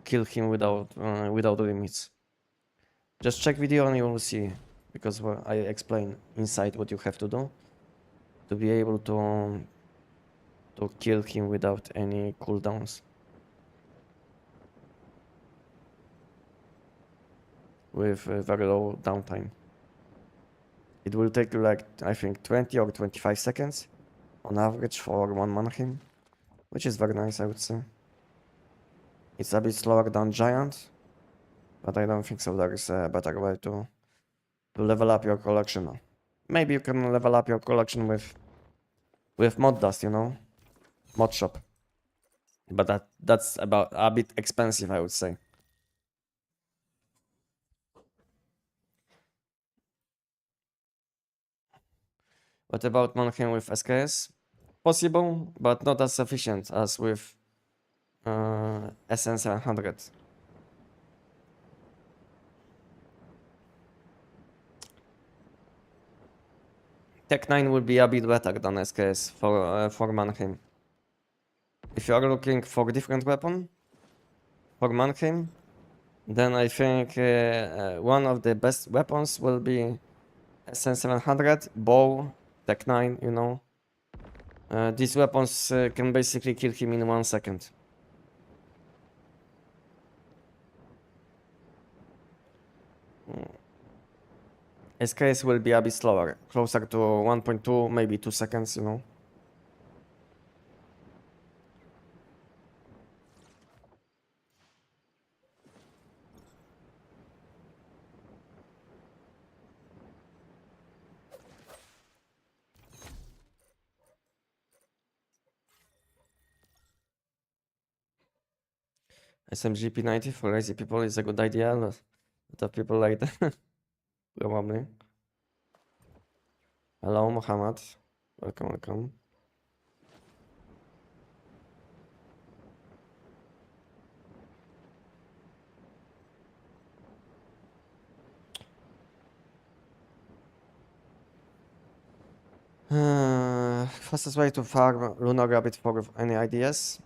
kill him without limits. Just check video and you will see, because I explain inside what you have to do to be able to kill him without any cooldowns. With very low downtime. It will take you like, I think, 20 or 25 seconds on average for one Mannheim, which is very nice, I would say. It's a bit slower than Giant, but I don't think so there is a better way to level up your collection. Maybe you can level up your collection with mod dust, you know, mod shop. But that's about a bit expensive, I would say. What about Mannheim with SKS? Possible, but not as efficient as with SN700. TEC-9 will be a bit better than SKS for Mannheim. If you are looking for a different weapon for Mannheim, then I think one of the best weapons will be SN700, bow, TEC-9, you know. These weapons can basically kill him in 1 second. SKS will be a bit slower, closer to 1.2, maybe 2 seconds, you know. SMG P90 for lazy people is a good idea. A lot of people like that. Probably. Hello, Mohammed. Welcome, welcome. Fastest way to farm Lunar Rabbit for any ideas?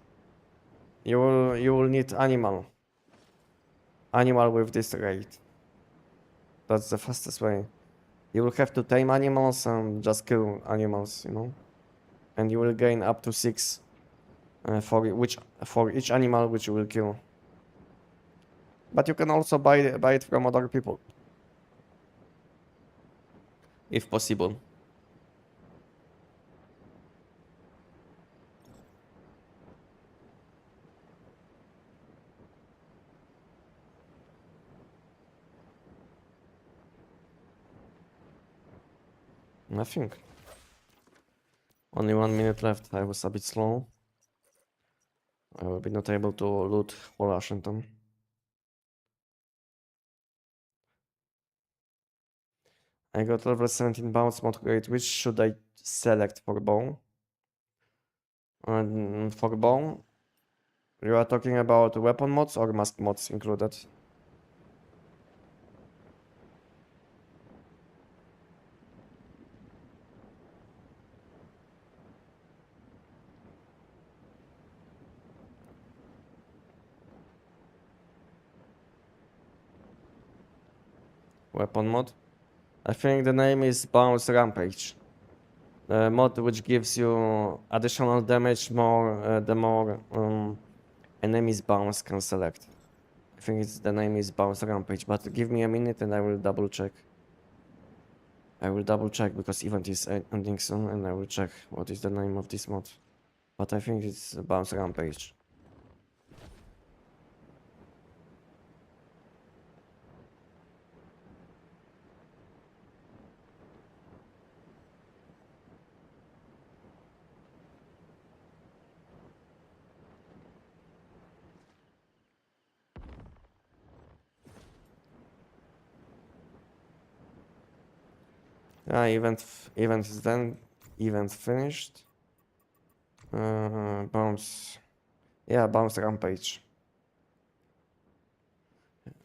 You will need animal with this rate. That's the fastest way. You will have to tame animals and just kill animals, you know, and you will gain up to 6 for each animal which you will kill. But you can also buy it from other people, if possible. Nothing. Only 1 minute left. I was a bit slow. I will be not able to loot whole Washington. I got level 17 bounce mod grade. Which should I select for bow? And for bow, you are talking about weapon mods or mask mods included? weapon mod. I think the name is Bounce Rampage. The mod which gives you additional damage more the more enemies bounce can select. I think the name is Bounce Rampage, but give me a minute and I will double check. I will double check because event is ending soon and I will check what is the name of this mod. But I think it's Bounce Rampage. Yeah, event is done. Event finished. Bounce. Yeah, Bounce Rampage.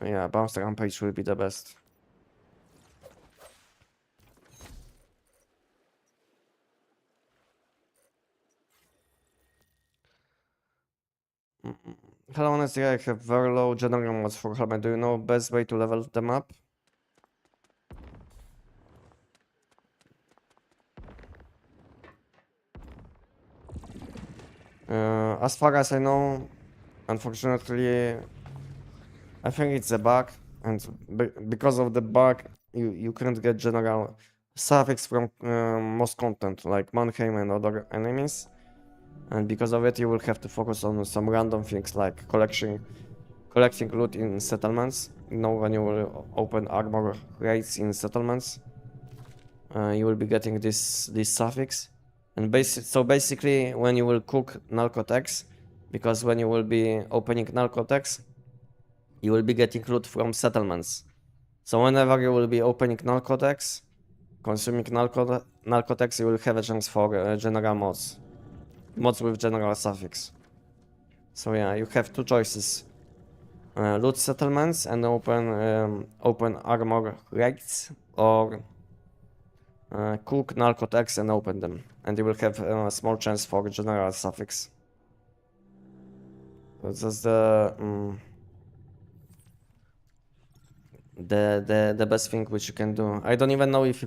Yeah, Bounce Rampage will be the best. Hello, honestly, I have very low general mods for helmet. Do you know best way to level them up? As far as I know, unfortunately, I think it's a bug, and because of the bug, you can't get general suffix from most content like Mannheim and other enemies, and because of it, you will have to focus on some random things like collecting loot in settlements. You know, when you will open armor rates in settlements, you will be getting this suffix. And basically, when you will cook narcotics, because when you will be opening narcotics, you will be getting loot from settlements. So whenever you will be opening narcotics, consuming narcotics, you will have a chance for general mods with general suffix. So yeah, you have two choices: loot settlements and open armor rates, or cook narcotics and open them, and you will have a small chance for general suffix. So that's the best thing which you can do. I don't even know if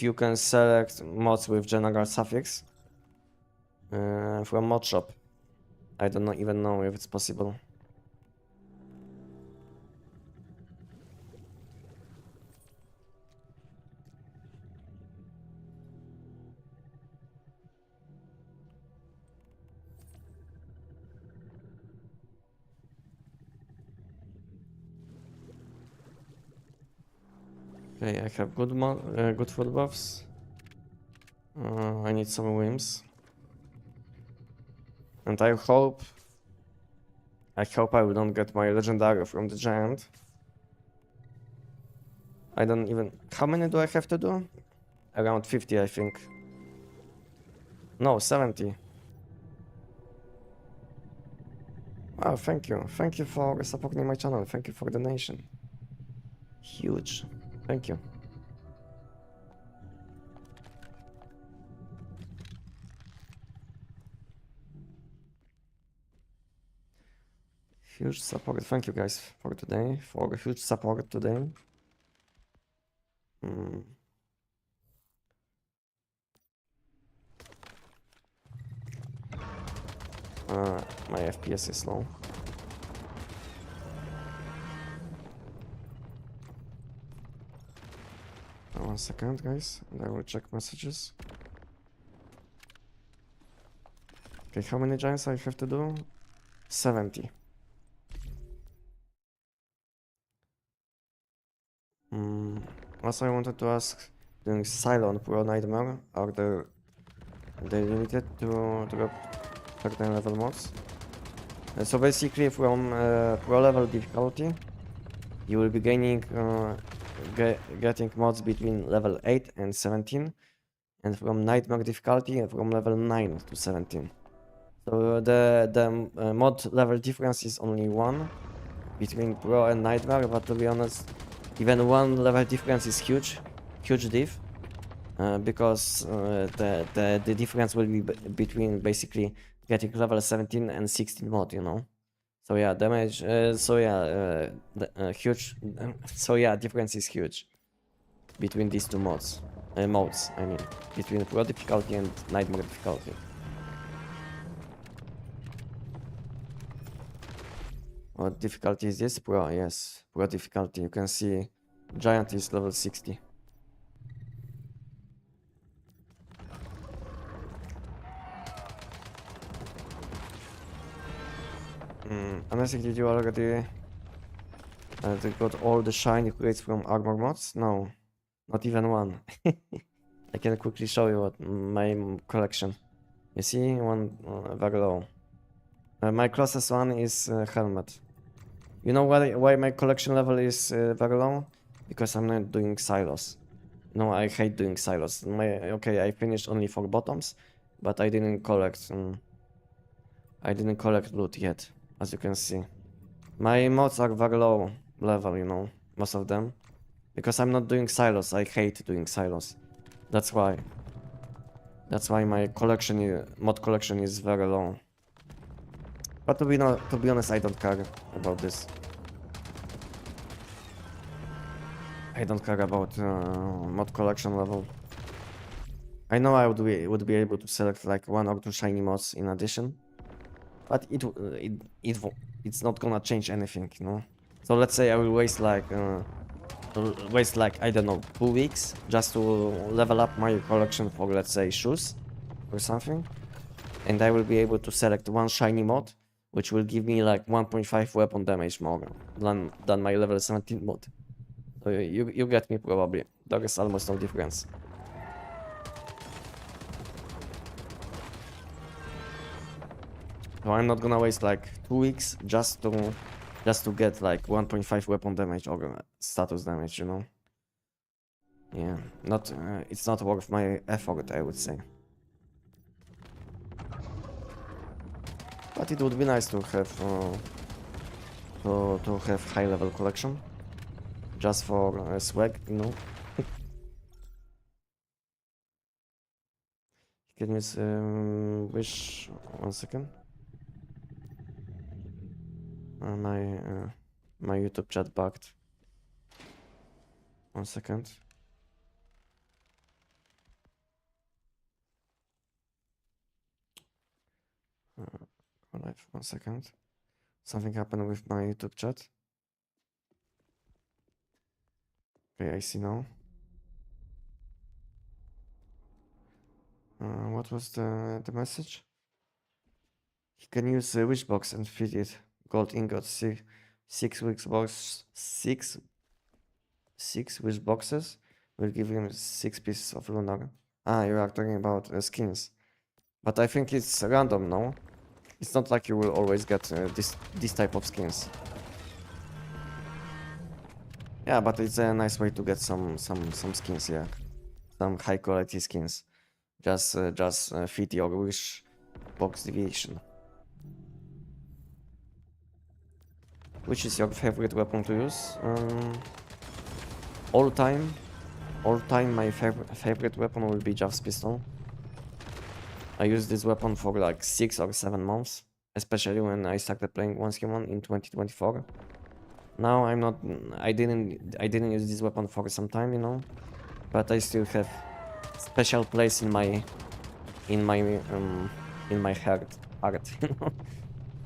you can select mods with general suffix from mod shop. I don't even know if it's possible. Okay, I have good food buffs. I need some whims. And I hope I will not get my legendary from the giant. I don't even... How many do I have to do? Around 50, I think. No, 70. Wow, thank you. Thank you for supporting my channel. Thank you for the donation. Huge. Thank you. Huge support. Thank you guys for today. For huge support today. My FPS is low. One second, guys, and I will check messages. Okay, how many giants I have to do? 70. Also, I wanted to ask, doing Cylon Pro Nightmare, are they limited to drop certain level mods? So basically, from pro level difficulty, you will be gaining, getting mods between level 8 and 17, and from Nightmare difficulty, from level 9 to 17. So the mod level difference is only 1 between Pro and Nightmare, but to be honest, even 1 level difference is huge diff, because the difference will be between basically getting level 17 and 16 mod, you know. So yeah, damage. Huge. So yeah, difference is huge between these two modes. Modes, I mean, between pro difficulty and nightmare difficulty. What difficulty is this? Pro, yes. Pro difficulty. You can see giant is level 60. Anestic, did you already they got all the shiny crates from armor mods? No, not even one. I can quickly show you what my collection. You see, one very low. My closest one is helmet. You know why my collection level is very low? Because I'm not doing silos. No, I hate doing silos. Okay, I finished only 4 bottoms, but I didn't collect. I didn't collect loot yet, as you can see. My mods are very low level, you know, most of them. Because I'm not doing silos, I hate doing silos. That's why. That's why my collection, mod collection is very low. But to be honest, I don't care about this. I don't care about mod collection level. I know I would be able to select like 1 or 2 shiny mods in addition, but it's not gonna change anything, you know. So let's say I will waste like I don't know 2 weeks just to level up my collection for, let's say, shoes or something, and I will be able to select 1 shiny mod, which will give me like 1.5 weapon damage more than my level 17 mod. So you get me probably. There is almost no difference. So I'm not gonna waste like 2 weeks just to get like 1.5 weapon damage or status damage, you know. Yeah, it's not worth my effort, I would say. But it would be nice to have high level collection, just for swag, you know. You can use wish. 1 second. My YouTube chat bugged. 1 second. Live. 1 second. Something happened with my YouTube chat. Okay, I see now. What was the message? He can use a wish box and feed it. Gold ingots, 6 wish box, 6 wish boxes will give him 6 pieces of lunar. Ah, you are talking about skins, but I think it's random, no? It's not like you will always get this type of skins. Yeah, but it's a nice way to get some skins, yeah, some high quality skins. Just fit your wish box deviation. Which is your favorite weapon to use? All time, my favorite weapon will be Jav's pistol. I used this weapon for like 6 or 7 months, especially when I started playing Once Human in 2024. Now I didn't use this weapon for some time, you know, but I still have special place in my heart, you know,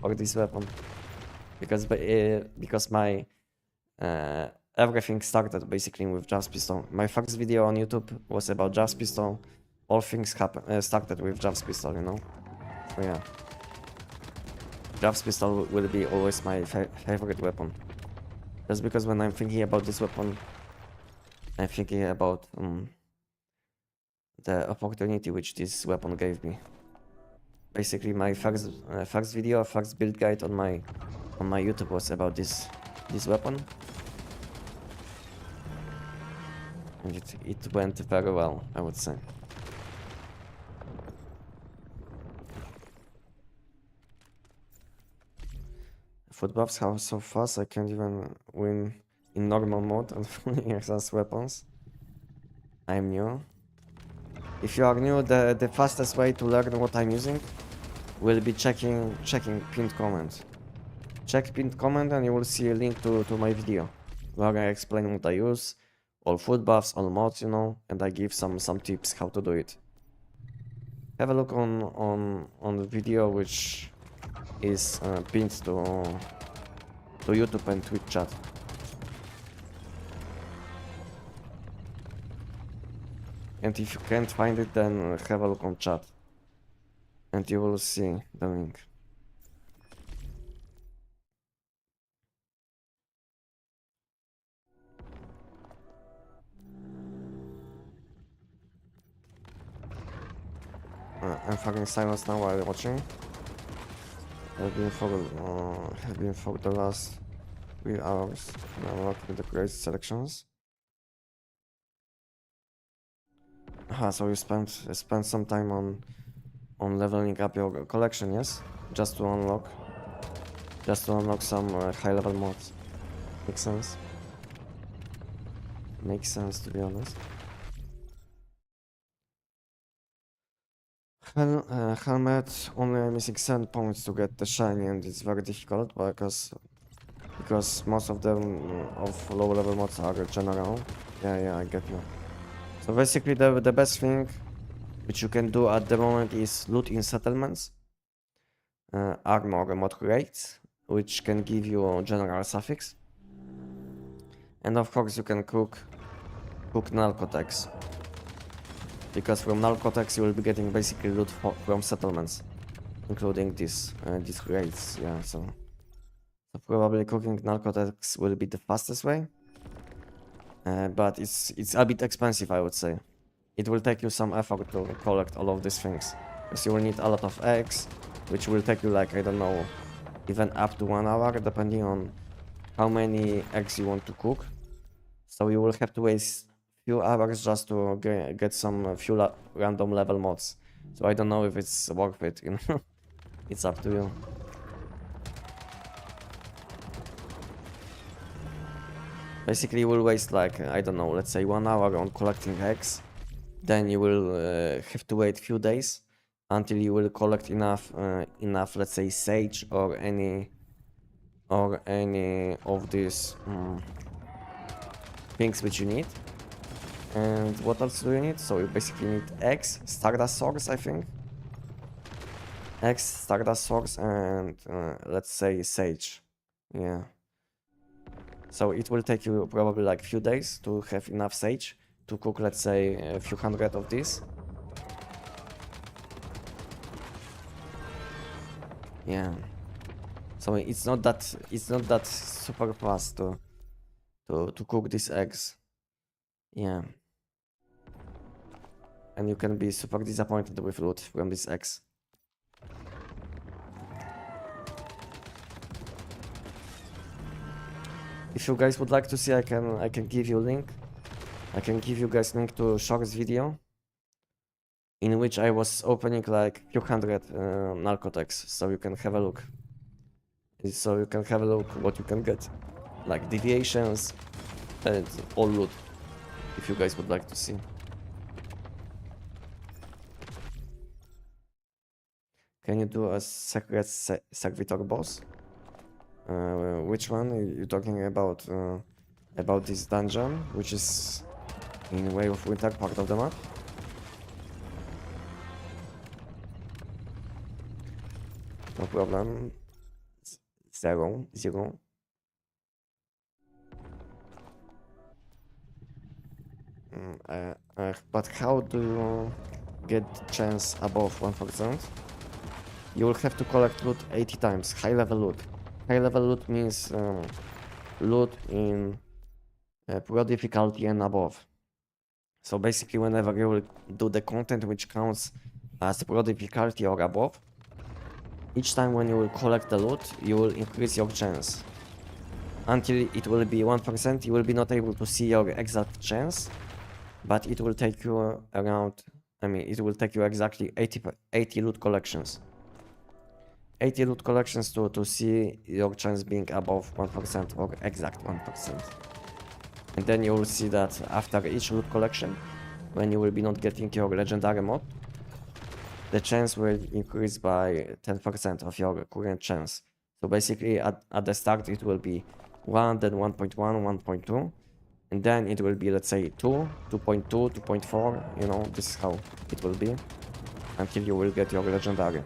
for this weapon, because my everything started basically with Jav's pistol. My first video on YouTube was about Jav's pistol. All things started with Jav's pistol, you know. So yeah, Jav's pistol will be always my favorite weapon. Just because when I'm thinking about this weapon, I'm thinking about the opportunity which this weapon gave me. Basically, my first build guide on my YouTube was about this weapon, and it went very well, I would say. Foot buffs, how so fast I can't even win in normal mode and fully exhaust weapons. I'm new. If you are new, the fastest way to learn what I'm using will be checking pinned comment. check pinned comment and you will see a link to my video where I explain what I use, all food buffs, all mods, you know, and I give some tips how to do it. Have a look on the video which is pinned to YouTube and Twitch chat. And if you can't find it, then have a look on chat and you will see the link. I'm fucking silent now while watching. Have been for the last 3 hours. I'm unlocking the great selections. So you spent some time on leveling up your collection, yes? Just to unlock some high level mods. Makes sense. Makes sense, to be honest. Helmet, only missing 7 points to get the shiny, and it's very difficult because most of them of low level mods are general. Yeah, I get you. So basically the best thing which you can do at the moment is loot in settlements, armor mod crates, which can give you a general suffix, and of course you can cook narcotics, because from narcotics you will be getting basically loot from settlements, including these crates. Yeah, so probably cooking narcotics will be the fastest way, but it's a bit expensive, I would say. It will take you some effort to collect all of these things, because you will need a lot of eggs, which will take you, like, I don't know, even up to 1 hour, depending on how many eggs you want to cook. So you will have to waste few hours just to get some few random level mods. So I don't know if it's worth it, you know. It's up to you. Basically you will waste, like, I don't know, let's say 1 hour on collecting eggs. Then you will have to wait few days until you will collect enough, let's say, sage or any of these things which you need. And what else do you need? So you basically need eggs, stardust swords, I think. Eggs, stardust swords, and let's say sage. Yeah. So it will take you probably like few days to have enough sage to cook, let's say, a few hundred of these. Yeah. So it's not that super fast to cook these eggs. Yeah. And you can be super disappointed with loot from these eggs. If you guys would like to see, I can give you a link. I can give you guys link to Short's video, in which I was opening like few hundred narcotics, so you can have a look. So you can have a look what you can get, like deviations and all loot, if you guys would like to see. Can you do a secret servitor boss? Which one are you talking about? About this dungeon, which is in Way of Winter, part of the map? No problem. Zero. But how do you get chance above 1%? You will have to collect loot 80 times, high level loot. High level loot means loot in pro difficulty and above. So basically whenever you will do the content which counts as pro difficulty or above, each time when you will collect the loot, you will increase your chance. Until it will be 1%, you will be not able to see your exact chance, but it will take you around, it will take you exactly 80 loot collections. 80 loot collections to see your chance being above 1% or exact 1%. And then you will see that after each loot collection, when you will be not getting your legendary mod, the chance will increase by 10% of your current chance. So basically at the start it will be 1, then 1.1, 1.2, and then it will be, let's say, 2, 2.2, 2.4, you know, this is how it will be until you will get your legendary.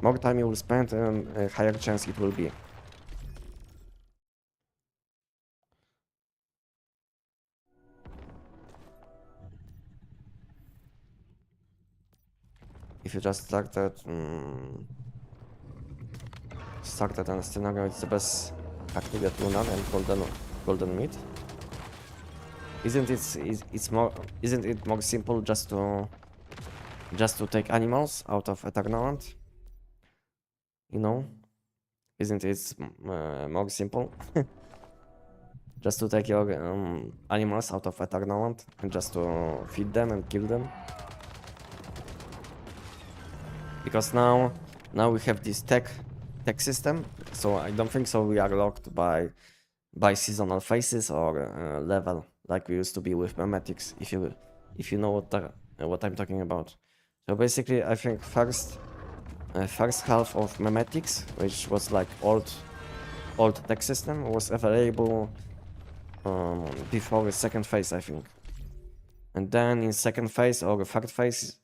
More time you will spend, and a higher chance it will be. If you just started on a scenario, it's the best hack to get lunar and golden meat. Isn't it more simple just to take animals out of Eternal? You know, isn't it more simple just to take your animals out of Eternal and just to feed them and kill them? Because now we have this tech system, so I don't think so we are locked by seasonal phases or level like we used to be with memetics, if you know what I'm talking about. So basically I think first half of memetics, which was like old tech system, was available before the second phase, I think. And then in second phase or the third phase,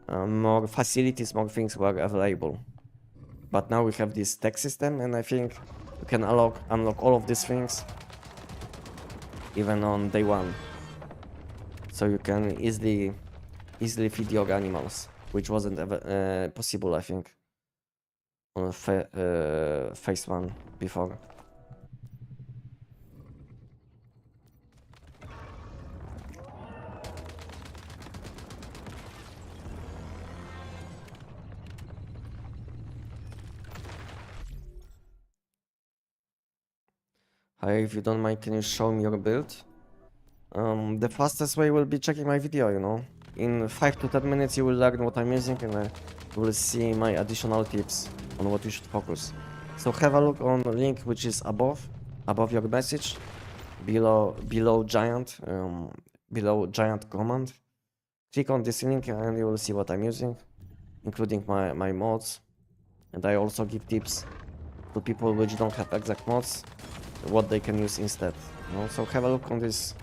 more facilities, more things were available. But now we have this tech system, and I think you can unlock all of these things even on day one. So you can easily feed your animals, which wasn't ever possible, I think, on phase 1 before. Hi, if you don't mind, can you show me your build? The fastest way will be checking my video, you know. In 5 to 10 minutes you will learn what I'm using, and you will see my additional tips on what you should focus. So have a look on the link which is above your message, below giant command. Click on this link and you will see what I'm using, including my mods. And I also give tips to people which don't have exact mods, what they can use instead. You know? So have a look on this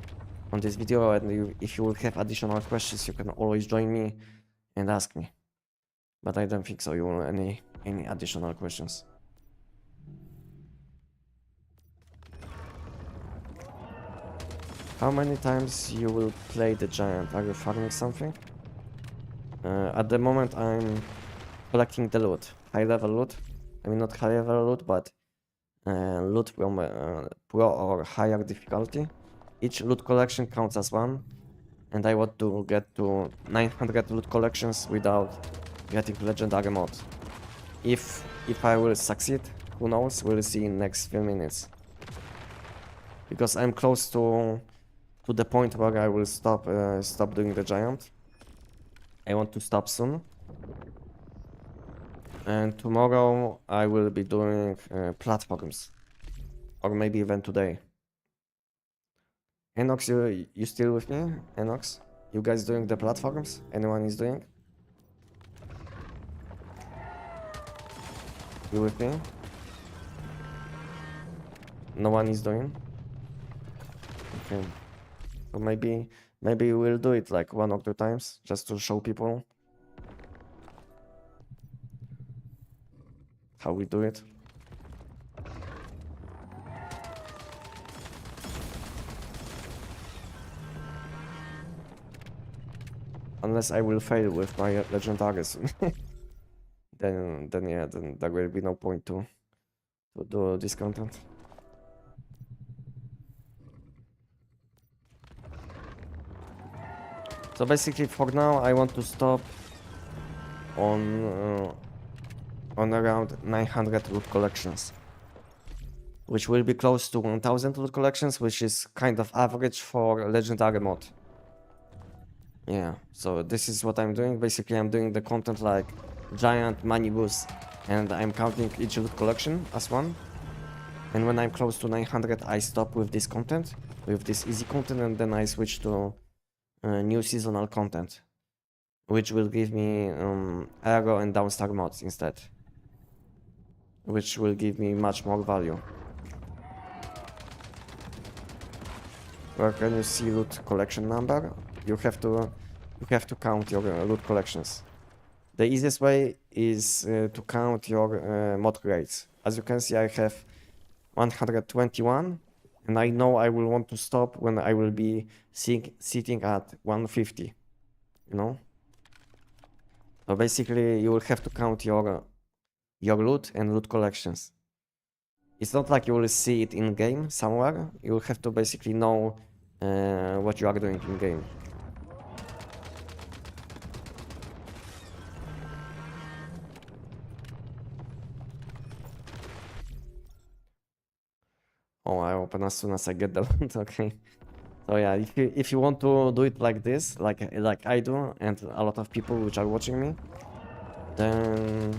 video, and if you will have additional questions, you can always join me and ask me. But I don't think so you will any additional questions. How many times you will play the giant? Are you farming something? At the moment I'm collecting the loot, high level loot. I mean, not high level loot, but loot from pro or higher difficulty. Each loot collection counts as one, and I want to get to 900 loot collections without getting legendary mod. If I will succeed, who knows, we'll see in next few minutes. Because I'm close to the point where I will stop doing the giant. I want to stop soon. And tomorrow I will be doing platforms, or maybe even today. Enox, you still with me? Enox, you guys doing the platforms? Anyone is doing? You with me? No one is doing? Okay. So maybe we'll do it like 1 or 2 times just to show people how we do it. Unless I will fail with my legendaries. then there will be no point to do this content. So basically for now I want to stop on around 900 loot collections, which will be close to 1000 loot collections, which is kind of average for legendary mod. Yeah, so this is what I'm doing. Basically I'm doing the content like giant, money boost, and I'm counting each loot collection as one. And when I'm close to 900 I stop with this content, with this easy content, and then I switch to new seasonal content, which will give me aero and downstar mods instead. which will give me much more value. Where can you see loot collection number? You have to count your loot collections. The easiest way is to count your mod crates. As you can see, I have 121, and I know I will want to stop when I will be sitting at 150, you know? So basically, you will have to count your loot and loot collections. It's not like you will see it in game somewhere. You will have to basically know what you are doing in game. Oh, I open as soon as I get the loot. Okay. So yeah, if you want to do it like this, like I do, and a lot of people which are watching me, then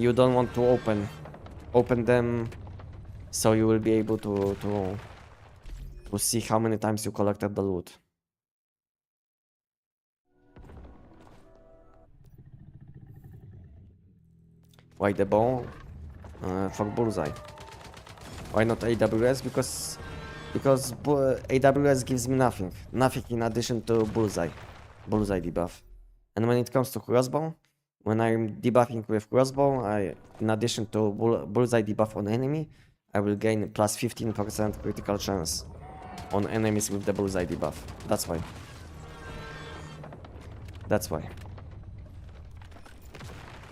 you don't want to open them, so you will be able to see how many times you collected the loot. Why the bow? For bullseye. Why not AWS? Because AWS gives me nothing in addition to bullseye debuff. And when it comes to crossbow, when I'm debuffing with crossbow, in addition to bullseye debuff on enemy, I will gain plus 15% critical chance on enemies with the bullseye debuff. That's why.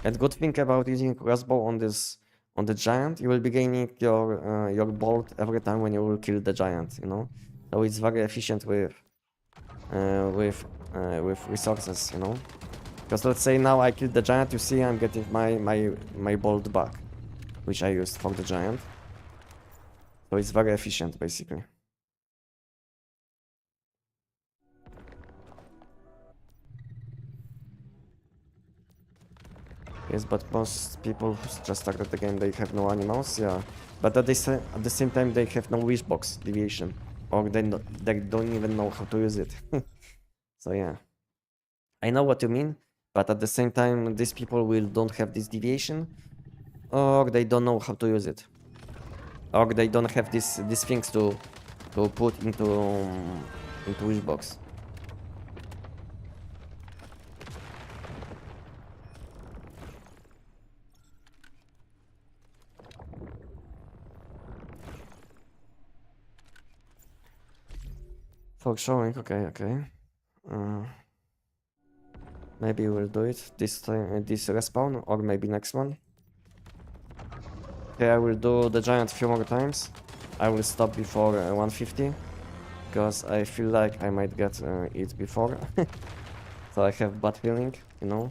And good thing about using crossbow on the giant, you will be gaining your bolt every time when you will kill the giant, you know. So it's very efficient with resources, you know. Because let's say now I killed the giant, you see I'm getting my bolt back, which I used for the giant. So it's very efficient basically. Yes, but most people who just started the game, they have no animals, yeah. But at the same time, they have no wish box deviation, or they don't even know how to use it. So yeah, I know what you mean, but at the same time, these people don't have this deviation, or they don't know how to use it, or they don't have these things to put into wish box. For showing, okay. Maybe we'll do it this time, this respawn, or maybe next one. Okay, I will do the giant a few more times. I will stop before 150, because I feel like I might get it before. So I have bad feeling, you know.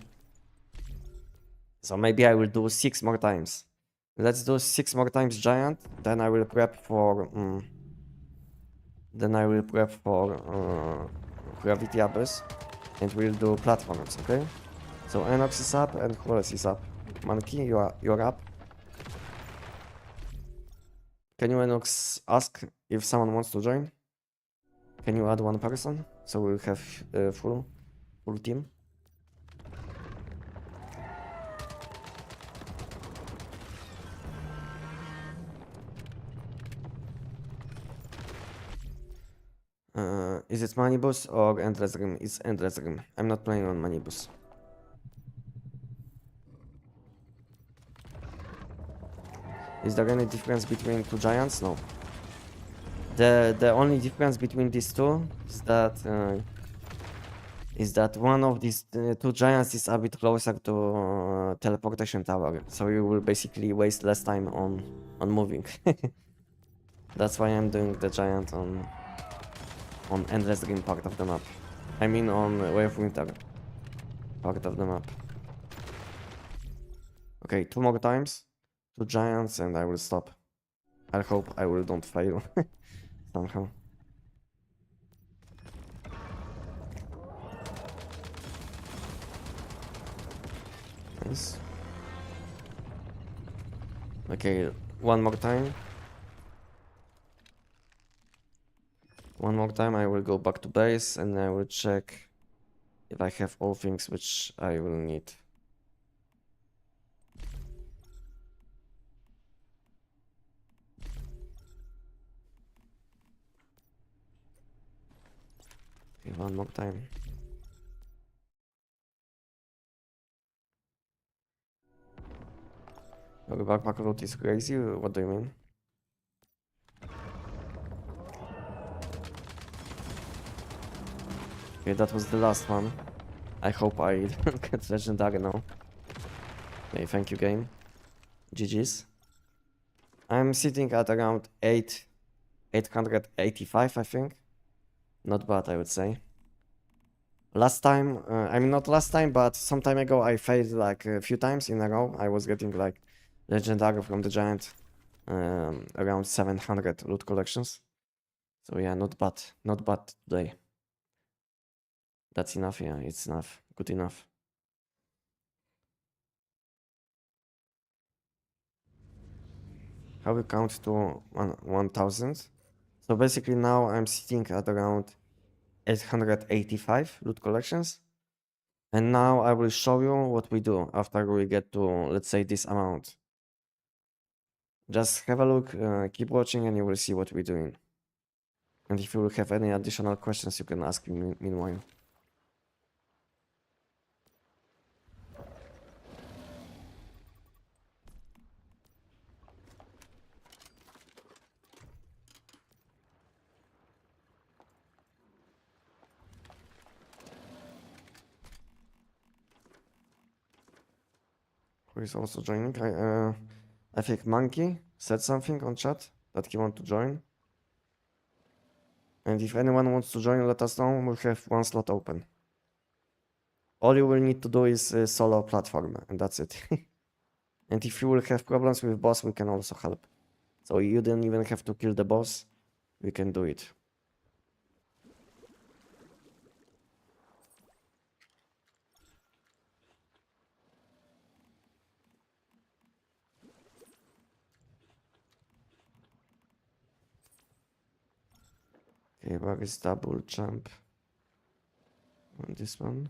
So maybe I will do 6 more times. Let's do 6 more times giant, then I will prep for gravity abyss, and we'll do platforms, okay? So Enox is up and who else is up? Monkey, you're up. Can you Enox ask if someone wants to join? Can you add one person so we'll have full team? Is it Manibus or Endless Rim? It's Endless Rim. I'm not playing on Manibus. Is there any difference between two giants? No. The only difference between these two is that one of these two giants is a bit closer to teleportation tower, so you will basically waste less time on moving. That's why I'm doing the giant on Endless Rim part of the map. I mean on Way of Winter part of the map. Okay, 2 more times, 2 giants, and I will stop. I hope I will don't fail somehow. Nice. Okay, one more time. One more time, I will go back to base and I will check if I have all things which I will need. one more time. Your backpack loot is crazy? What do you mean? Okay, that was the last one. I hope I get legendary now. Okay, thank you, game. GG's. I'm sitting at around 885, I think. Not bad, I would say. Last time, I mean not last time, but some time ago I failed like a few times in a row. I was getting like legendary from the giant, around 700 loot collections. So yeah, not bad today. That's enough, yeah, it's enough, good enough. How we count to 1000? So basically now I'm sitting at around 885 loot collections. And now I will show you what we do after we get to, let's say, this amount. Just have a look, keep watching, and you will see what we're doing. And if you will have any additional questions, you can ask me meanwhile. Who is also joining? I think Monkey said something on chat that he want to join. And if anyone wants to join, let us know. We'll have one slot open. All you will need to do is solo platform, and that's it. And if you will have problems with boss, we can also help. So you don't even have to kill the boss. We can do it. Okay, where is double jump on this one?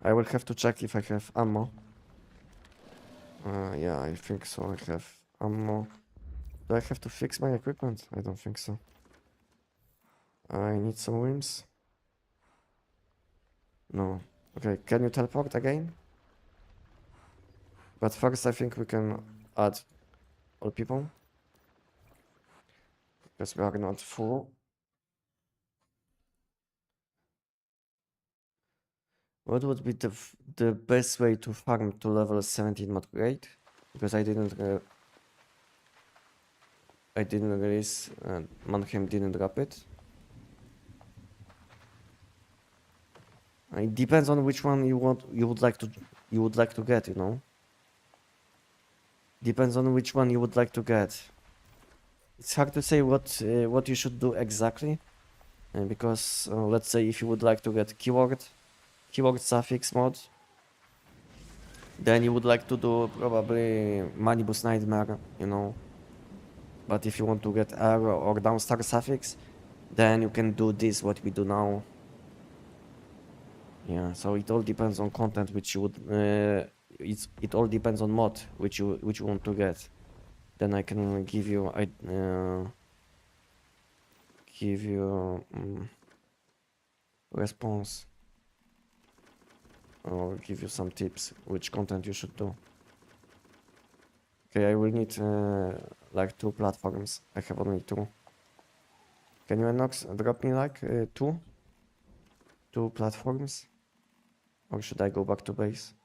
I will have to check if I have ammo. Yeah, I think so. I have ammo. Do I have to fix my equipment? I don't think so. I need some wings. No. Okay, can you teleport again? But first I think we can add all people. Because we are not full. What would be the best way to farm to level 17 mod grade? Because I didn't release, Mannheim didn't drop it. It depends on which one you would like to get, you know. Depends on which one you would like to get. It's hard to say what you should do exactly, because let's say if you would like to get keyword suffix mod, then you would like to do probably Manibus Nightmare, you know. But if you want to get arrow or downstar suffix, then you can do this what we do now. Yeah, so it all depends on content which you would it all depends on mod which you want to get. Then I can give you response, or give you some tips which content you should do. Okay, I will need like 2 platforms. I have only 2. Can you Enox drop me like 2 platforms? Or should I go back to base?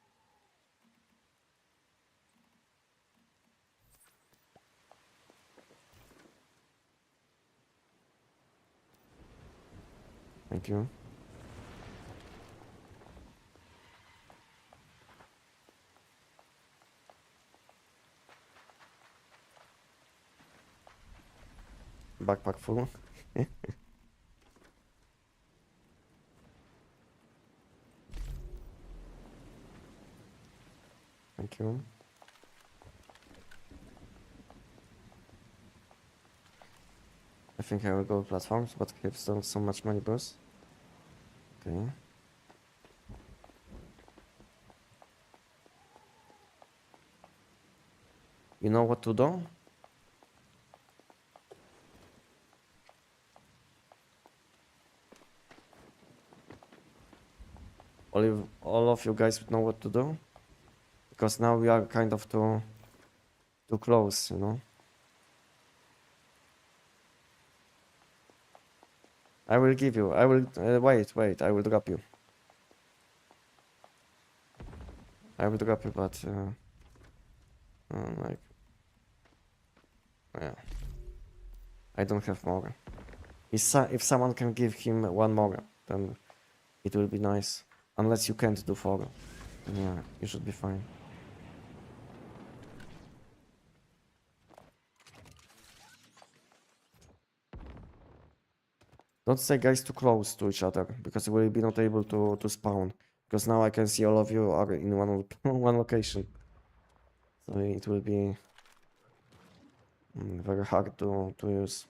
Thank you. Backpack full. Thank you. I think I will go platforms, but have so much money burst. Okay. You know what to do? all of you guys know what to do, because now we are kind of too close, you know. I will give you. I will wait. I will drop you. I will drop you, but like, yeah, I don't have more. If someone can give him one more, then it will be nice. Unless you can't do four, then yeah, you should be fine. Don't stay guys too close to each other, because we will be not able to spawn. Because now I can see all of you are in one location. So it will be very hard to use.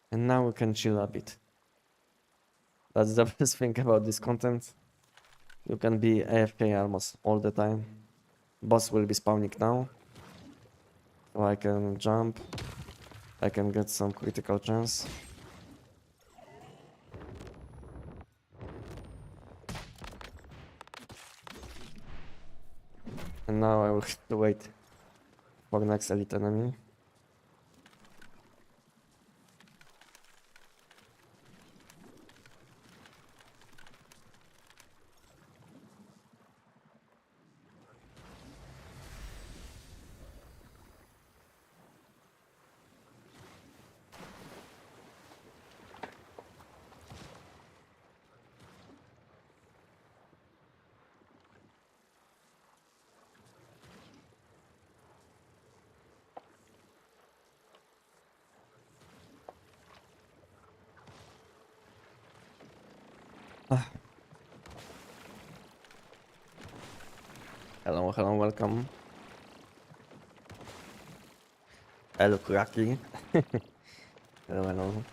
And now we can chill a bit. That's the best thing about this content. You can be AFK almost all the time. Boss will be spawning now. So I can jump. I can get some critical chance. And now I will have to wait for next elite enemy. Hello, hello, welcome. Hello, Kraki. Hello, hello.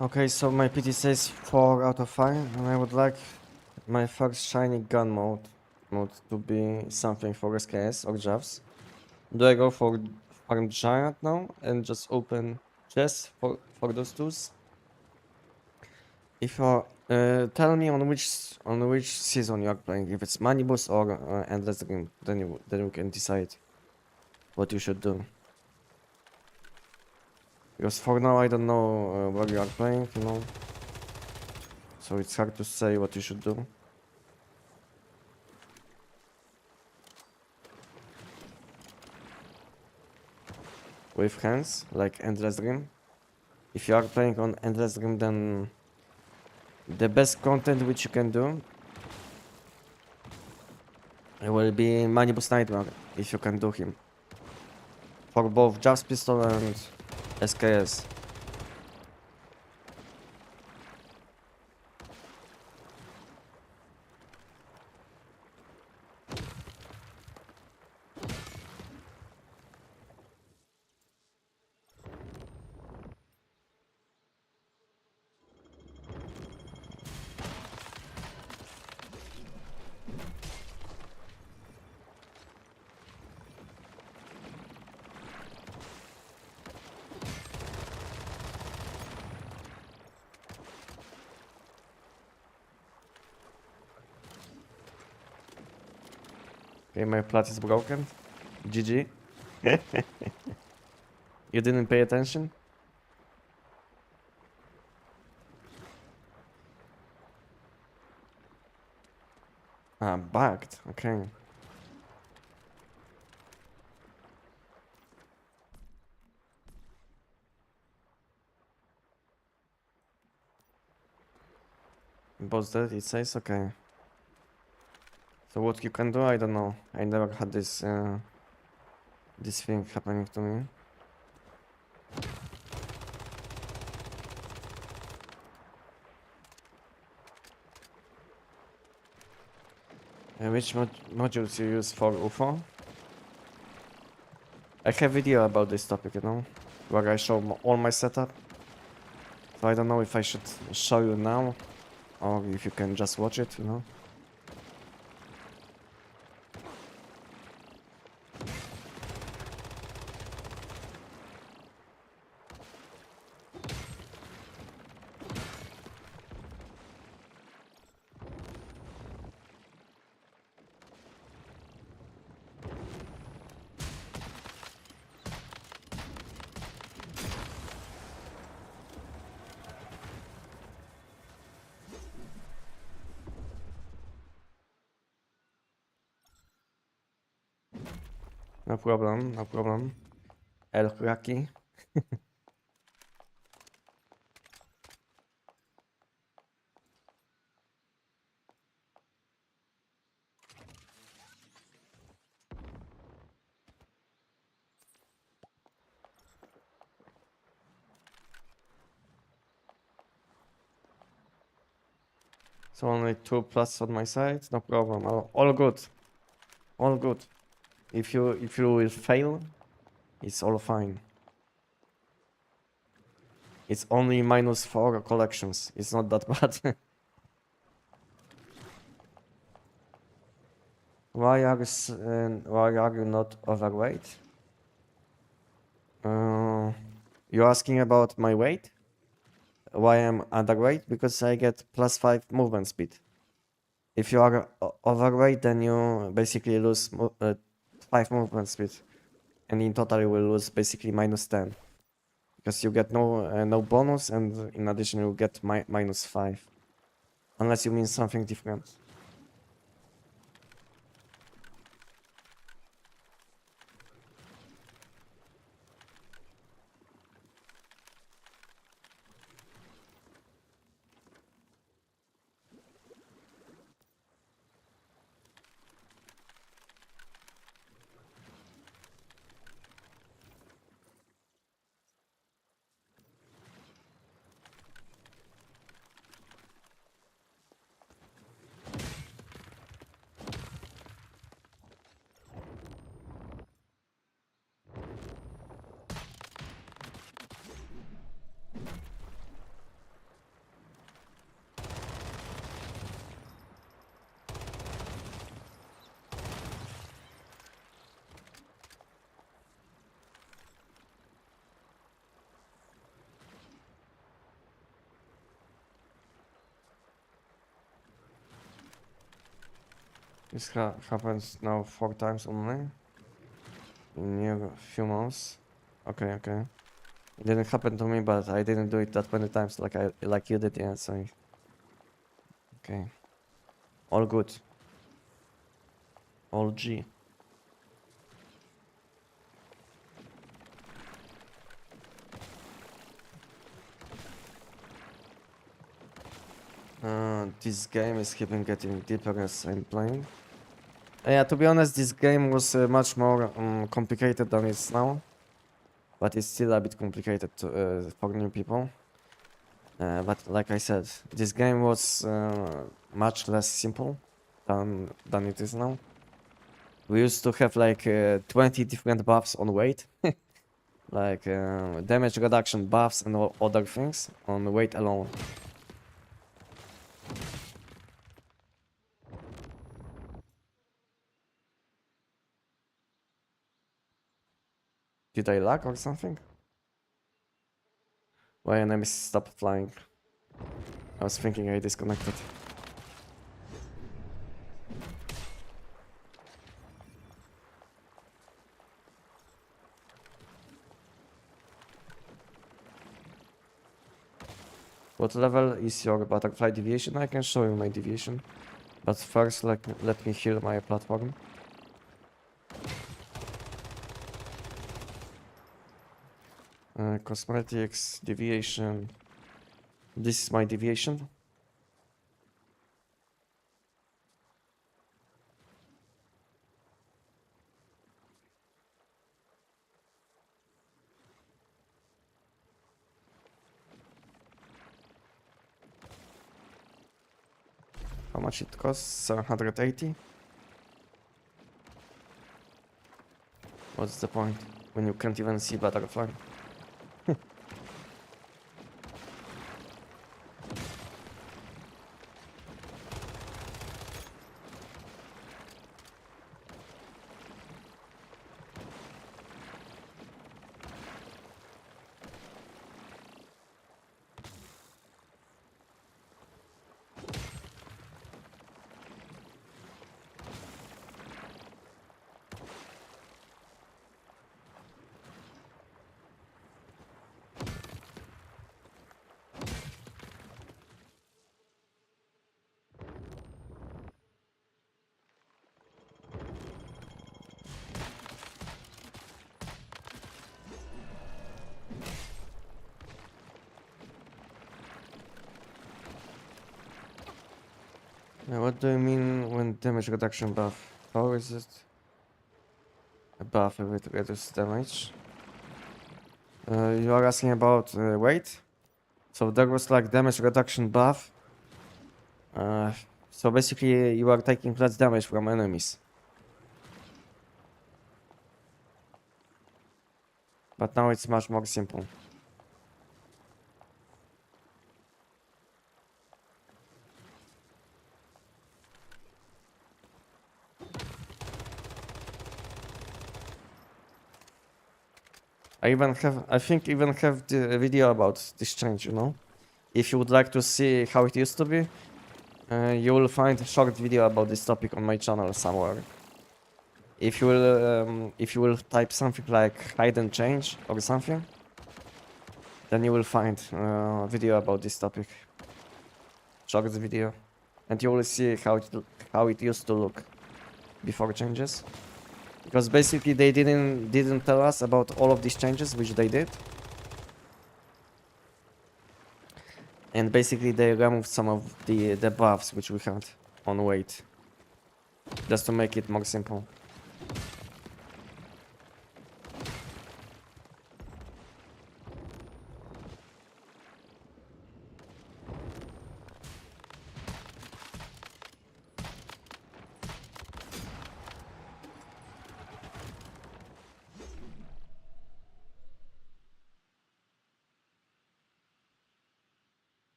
Okay, so my PT says 4 out of 5, and I would like my first shiny gun mode to be something for SKS or Javs. Do I go for farm giant now and just open chests for those tools? If you tell me on which season you are playing, if it's Money Boost or Endless Dream, then you can decide what you should do. Because for now I don't know where you are playing, you know. So it's hard to say what you should do. With hands, like Endless Dream. If you are playing on Endless Dream, then the best content which you can do It will be Manibus Nightmare if you can do him. For both Jazz Pistol and SKS. Okay, my plat is broken. GG. You didn't pay attention? Ah, bugged. Okay. Boss dead, it says, okay. So what you can do, I don't know. I never had this thing happening to me. Which modules you use for UFO? I have video about this topic, you know, where I show all my setup. So I don't know if I should show you now, or if you can just watch it, you know. No problem, no problem. El Raki. So only 2+ on my side, no problem. All good, all good. If you will fail, it's all fine. It's only -4 collections. It's not that bad. Why are you not overweight? You asking about my weight? Why I'm underweight? Because I get +5 movement speed. If you are overweight, then you basically lose 5 movement speed, and in total you will lose basically -10, because you get no bonus, and in addition you get -5, unless you mean something different. This happens now 4 times only in a few months. Okay, okay. It didn't happen to me, but I didn't do it that many times like you did, yeah, so okay. All good. All G. This game is keeping getting deeper as I'm playing. Yeah, to be honest, this game was much more complicated than it's now, but it's still a bit complicated to, for new people. But like I said, this game was much less simple than it is now. We used to have like 20 different buffs on weight, like damage reduction buffs and other things on weight alone. Did I lag or something? Why enemies stopped flying? I was thinking I disconnected. What level is your butterfly deviation? I can show you my deviation. But first, let me heal my platform. Cosmetics, deviation. This is my deviation. How much it costs? 780. What's the point when you can't even see butterfly? What do you mean when damage reduction buff? How is it a buff if it reduces damage? You are asking about weight? So there was like damage reduction buff. So basically you are taking less damage from enemies. But now it's much more simple. I think even have the video about this change, you know? If you would like to see how it used to be, you will find a short video about this topic on my channel somewhere. If you will type something like hide and change or something, then you will find a video about this topic. Short video. And you will see how it used to look before changes. Because basically they didn't tell us about all of these changes, which they did. And basically they removed some of the buffs which we had on weight. Just to make it more simple.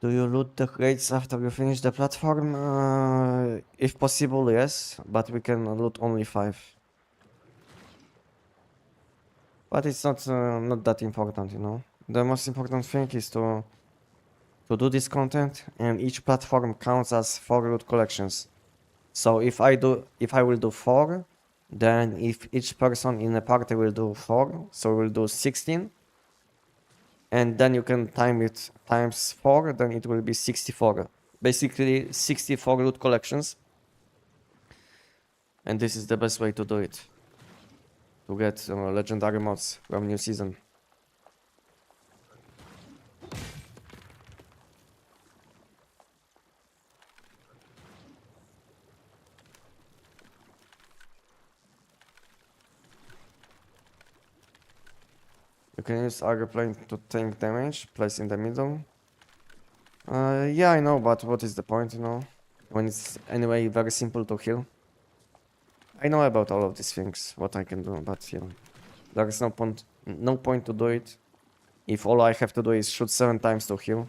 Do you loot the crates after you finish the platform? If possible, yes, but we can loot only 5. But it's not that important, you know. The most important thing is to do this content, and each platform counts as 4 loot collections. So if I will do 4, Then if each person in a party will do 4, so we'll do 16. And then you can time it times 4, then it will be 64. Basically 64 loot collections. And this is the best way to do it. To get legendary mods from new season. You can use airplane to tank damage, place in the middle. Yeah, I know, but what is the point, you know? When it's anyway very simple to heal. I know about all of these things, what I can do, but yeah. There is no point to do it if all I have to do is shoot 7 times to heal.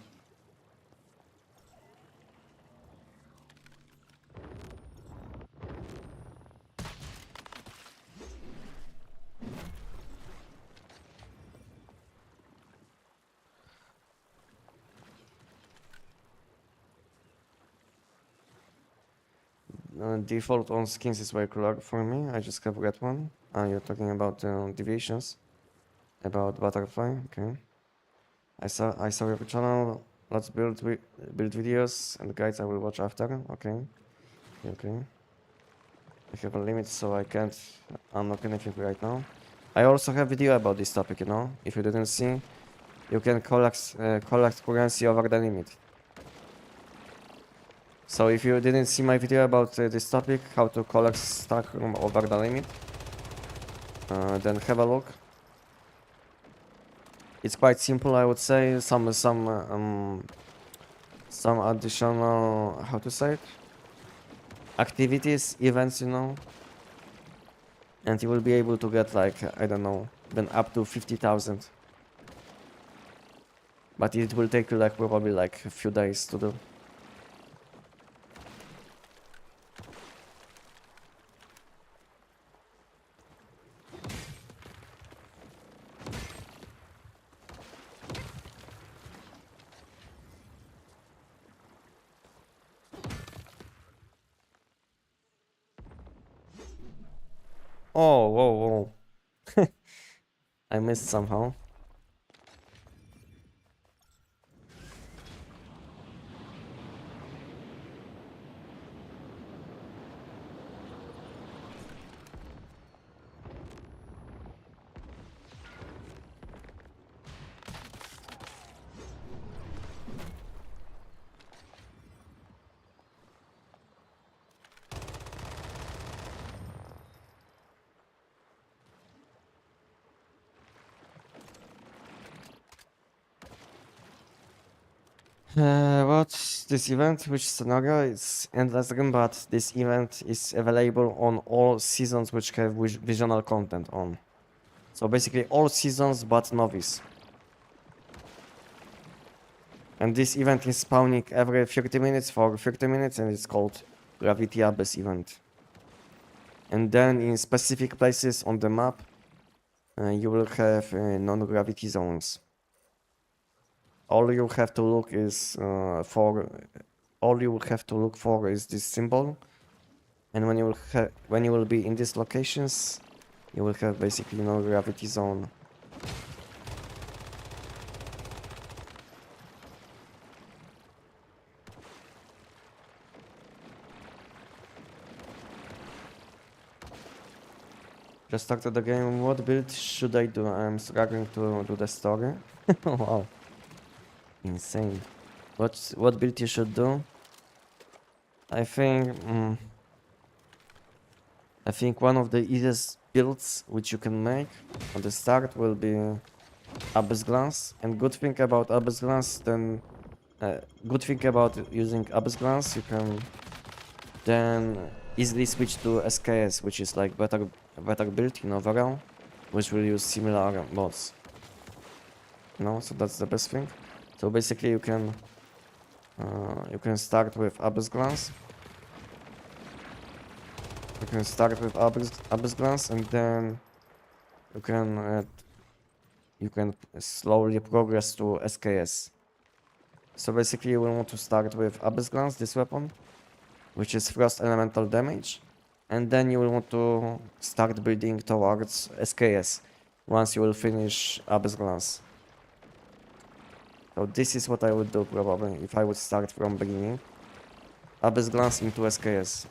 Default on skins is way cooler for me. I just have got one. You're talking about deviations, about butterfly. Okay. I saw your channel. Let's build videos and guides I will watch after. Okay. Okay. I have a limit, so I can't unlock anything right now. I also have video about this topic. You know, if you didn't see, you can collect currency over the limit. So if you didn't see my video about this topic, how to collect stock over the limit, then have a look. It's quite simple, I would say. Some additional, how to say it, activities, events, you know, and you will be able to get like, I don't know, then up to 50,000. But it will take you like probably like a few days to do. Oh, whoa, whoa. I missed somehow. What's this event? Which scenario? It's endless game, but this event is available on all seasons which have visual content on. So basically all seasons but novice. And this event is spawning every 30 minutes for 30 minutes and it's called Gravity Abyss event. And then in specific places on the map, you will have non-gravity zones. All you have to look is is this symbol, and when you will be in these locations, you will have basically no gravity zone. Just started the game. What build should I do? I'm struggling to do the story. Wow. Insane. What build you should do? I think one of the easiest builds which you can make at the start will be Abyss Glance. And good thing about Abyss Glance, good thing about using Abyss Glance, you can then easily switch to SKS, which is like better build in overall, which will use similar mods. You know, so that's the best thing. So basically you can start with Abyss Glance. You can start with Abyss Glance and then you can slowly progress to SKS. So basically you will want to start with Abyss Glance, this weapon, which is Frost Elemental damage, and then you will want to start building towards SKS once you will finish Abyss Glance. So this is what I would do probably if I would start from beginning. Abyss Glance into SKS.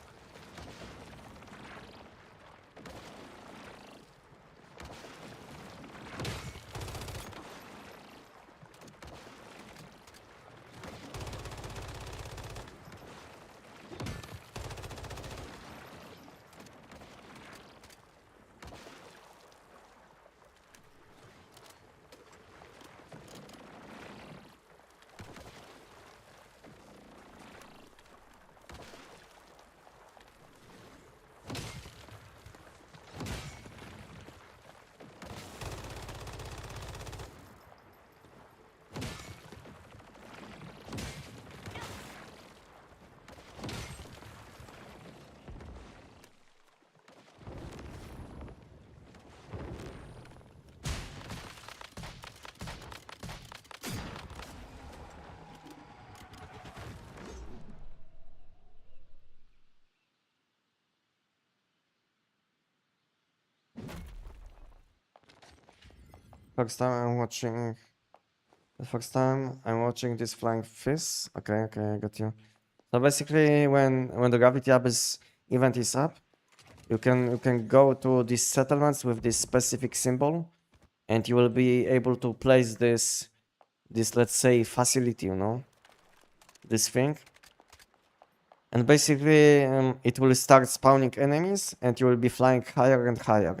First time I'm watching. The first time I'm watching this flying fish. Okay, I got you. So basically, when the Gravity Abyss event is up, you can go to these settlements with this specific symbol, and you will be able to place this let's say facility, you know, this thing. And basically, it will start spawning enemies, and you will be flying higher and higher.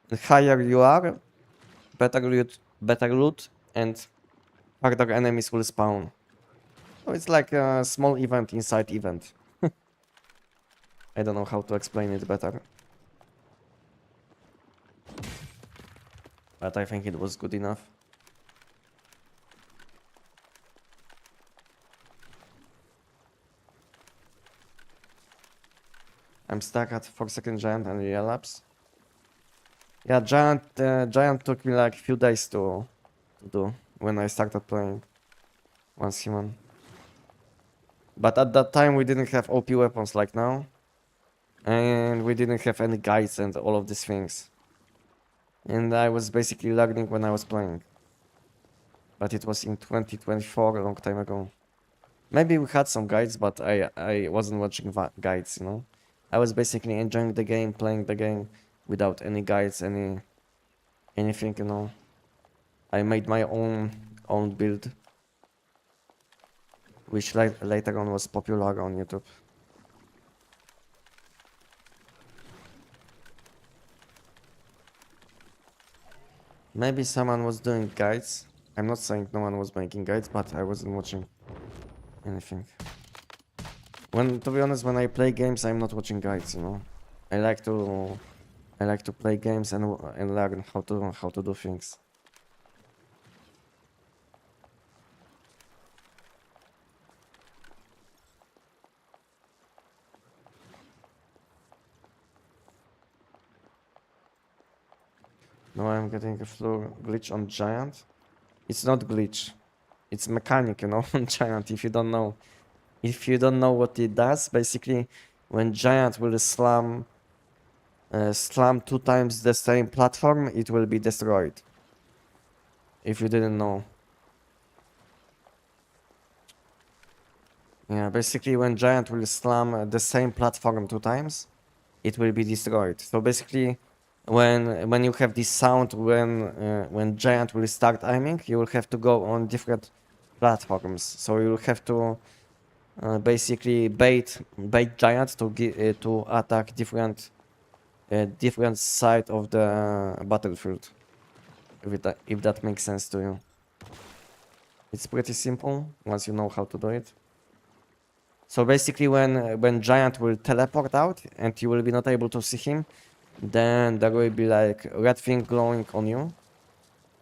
The higher you are, better loot, and further enemies will spawn. So it's like a small event inside event. I don't know how to explain it better. But I think it was good enough. I'm stuck at 4-second giant and relapse. Yeah, giant took me like few days to do when I started playing once human. But at that time we didn't have OP weapons like now. And we didn't have any guides and all of these things. And I was basically learning when I was playing. But it was in 2024, a long time ago. Maybe we had some guides, but I wasn't watching guides, you know. I was basically enjoying the game, playing the game without any guides, anything, you know. I made my own build, which later on was popular on YouTube. Maybe someone was doing guides. I'm not saying no one was making guides, but I wasn't watching anything. To be honest, when I play games, I'm not watching guides, you know. I like to play games and learn how to do things. Now I'm getting a floor glitch on giant. It's not glitch. It's mechanic, you know, on giant. If you don't know what it does, basically, when giant will slam 2 times the same platform, it will be destroyed. If you didn't know. Yeah, basically when giant will slam the same platform 2 times, it will be destroyed. So basically, when you have this sound when giant will start aiming, you will have to go on different platforms. So you will have to basically bait giant to attack different side of the battlefield. If that makes sense to you. It's pretty simple once you know how to do it. So basically when giant will teleport out and you will be not able to see him, then there will be like red thing glowing on you.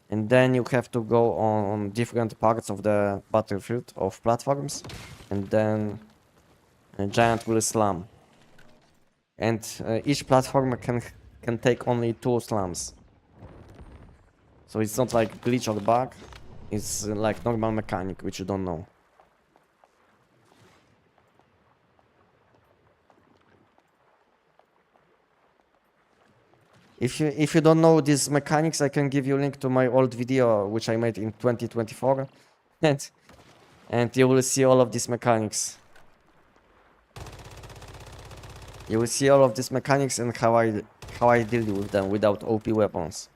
And then you have to go on different parts of the battlefield of platforms, and then a giant will slam. And each platform can take only 2 slams. So it's not like glitch or bug, it's like normal mechanic which you don't know. If you don't know these mechanics, I can give you a link to my old video which I made in 2024, and you will see all of these mechanics. You will see all of these mechanics and how I deal with them without OP weapons.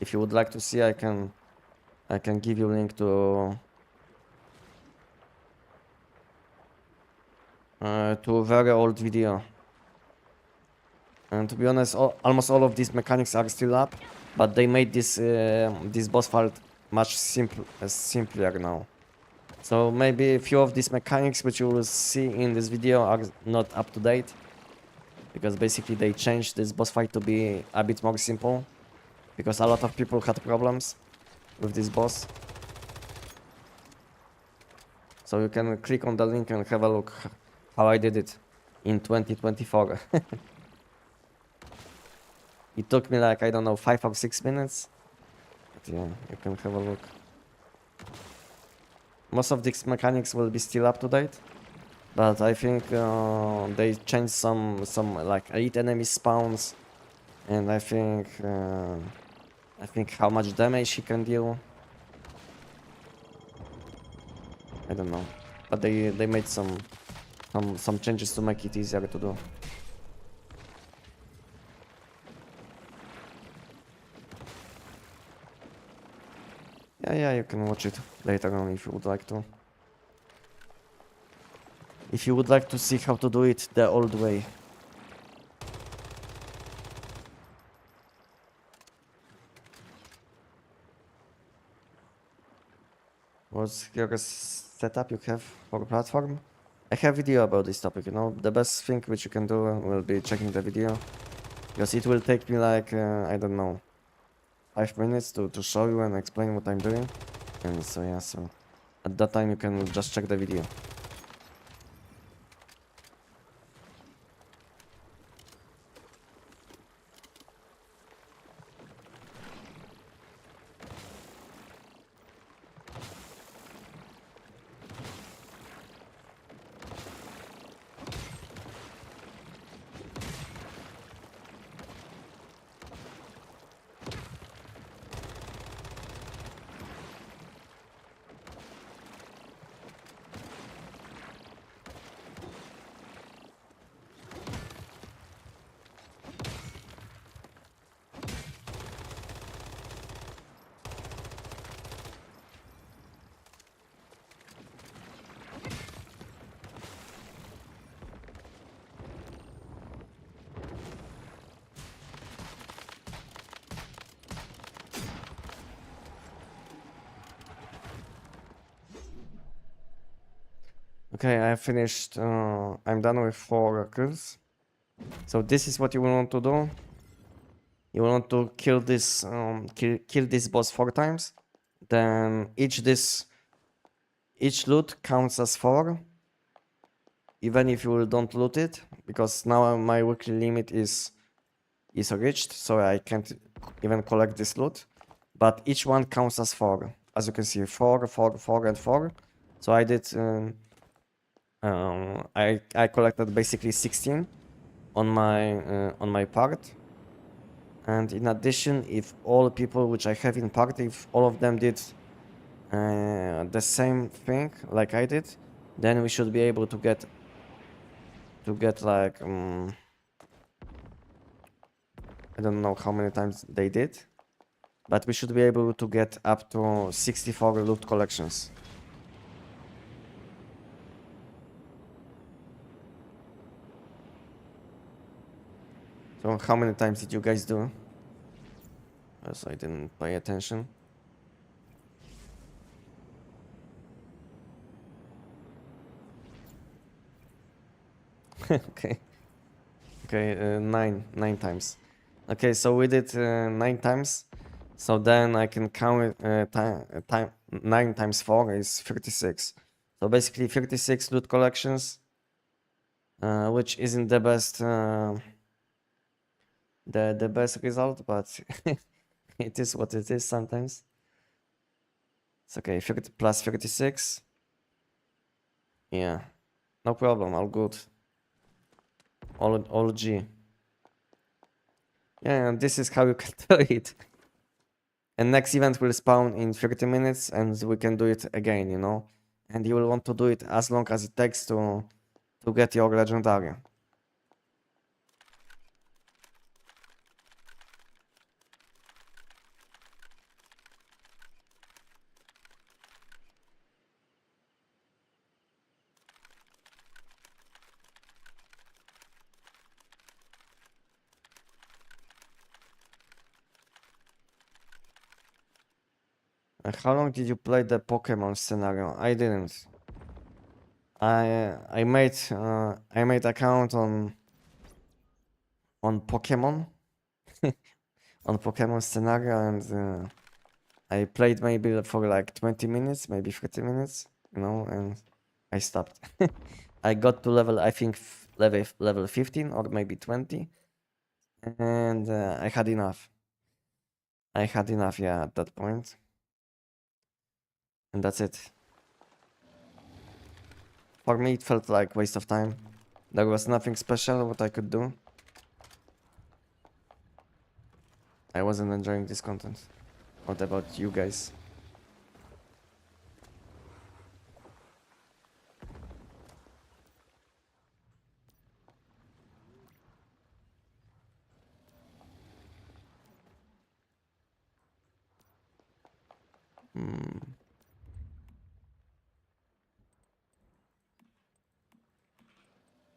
If you would like to see, I can give you a link to a very old video. And to be honest, almost all of these mechanics are still up, but they made this boss fight much simpler now. So maybe a few of these mechanics which you will see in this video are not up to date, because basically they changed this boss fight to be a bit more simple, because a lot of people had problems with this boss. So you can click on the link and have a look how I did it in 2024. It took me like, I don't know, 5 or 6 minutes. But yeah, you can have a look. Most of these mechanics will be still up to date, but I think they changed some like elite enemy spawns, and I think how much damage he can deal. I don't know, but they made some changes to make it easier to do. Yeah, you can watch it later on if you would like to. If you would like to see how to do it the old way. What's your setup you have for platform? I have video about this topic, you know. The best thing which you can do will be checking the video, because it will take me like, I don't know, 5 minutes to show you and explain what I'm doing. And so yeah, so at that time you can just check the video. Okay, I finished. I'm done with 4 kills. So this is what you want to do. You want to kill this kill this boss 4 times. Then each loot counts as 4, even if you don't loot it, because now my weekly limit is reached, so I can't even collect this loot. But each one counts as 4. As you can see, 4, 4, 4, and 4. So I did. I collected basically 16 on my part, and in addition, if all people which I have in party, if all of them did the same thing like I did, then we should be able to get like I don't know how many times they did, but we should be able to get up to 64 loot collections. So how many times did you guys do? So I didn't pay attention. Okay. Okay, 9 times. Okay, so we did 9 times. So then I can count time 9 times 4 is 36. So basically 36 loot collections, which isn't the best the best result, but it is what it is sometimes. It's okay. 50 plus 36. Yeah, no problem. All good. All G. Yeah, and this is how you can do it. And next event will spawn in 30 minutes and we can do it again, you know? And you will want to do it as long as it takes to get your legendary. How long did you play the Pokemon scenario? I didn't. I made account on Pokemon on Pokemon scenario and I played maybe for like 20 minutes, maybe 30 minutes, you know, and I stopped. I got to level, I think level 15 or maybe 20, and I had enough. I had enough, yeah, at that point, and that's it. For me, it felt like waste of time. There was nothing special what I could do. I wasn't enjoying this content. What about you guys? Hmm.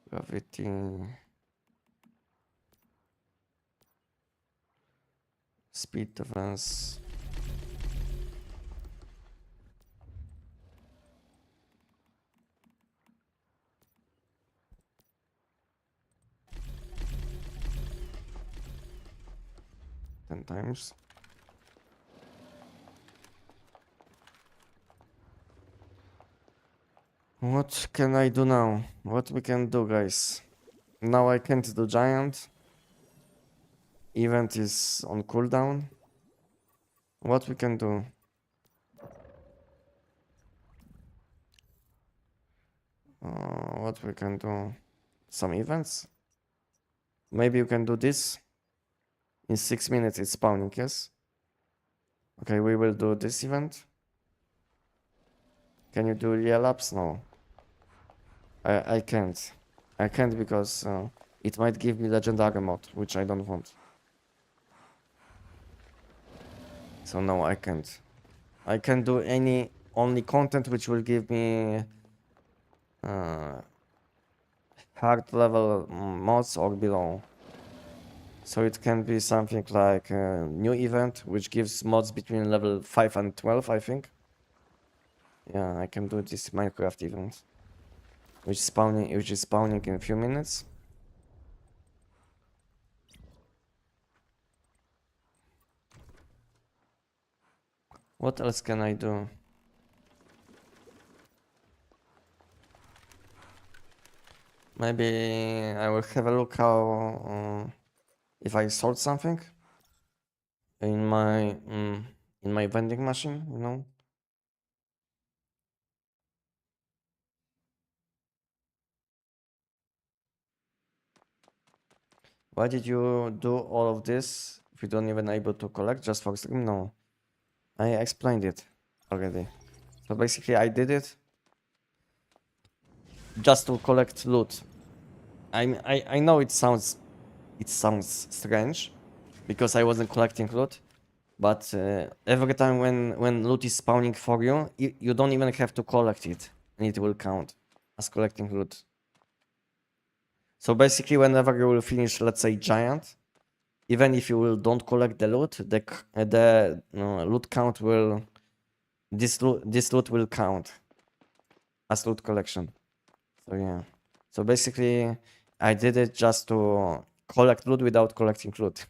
Gravity. Speed defense. Ten times. What can I do now? What we can do, guys? Now I can't do giant. Event is on cooldown. What we can do? What we can do? Some events? Maybe you can do this. In 6 minutes it's spawning, yes? Okay, we will do this event. Can you do real laps? No. I can't. I can't because it might give me legendary mod, which I don't want. So no, I can't. I can do only content which will give me hard level mods or below. So it can be something like a new event which gives mods between level 5 and 12, I think. Yeah, I can do this Minecraft event, which is spawning in a few minutes. What else can I do? Maybe I will have a look how if I sold something in my vending machine, you know. Why did you do all of this if you don't even able to collect just for stream? No, I explained it already. So basically I did it just to collect loot. I know it sounds strange because I wasn't collecting loot, but every time when loot is spawning for you, you don't even have to collect it and it will count as collecting loot. So basically whenever you will finish, let's say giant, even if you will don't collect the loot, the loot count will this loot will count as loot collection. So yeah. So basically, I did it just to collect loot without collecting loot,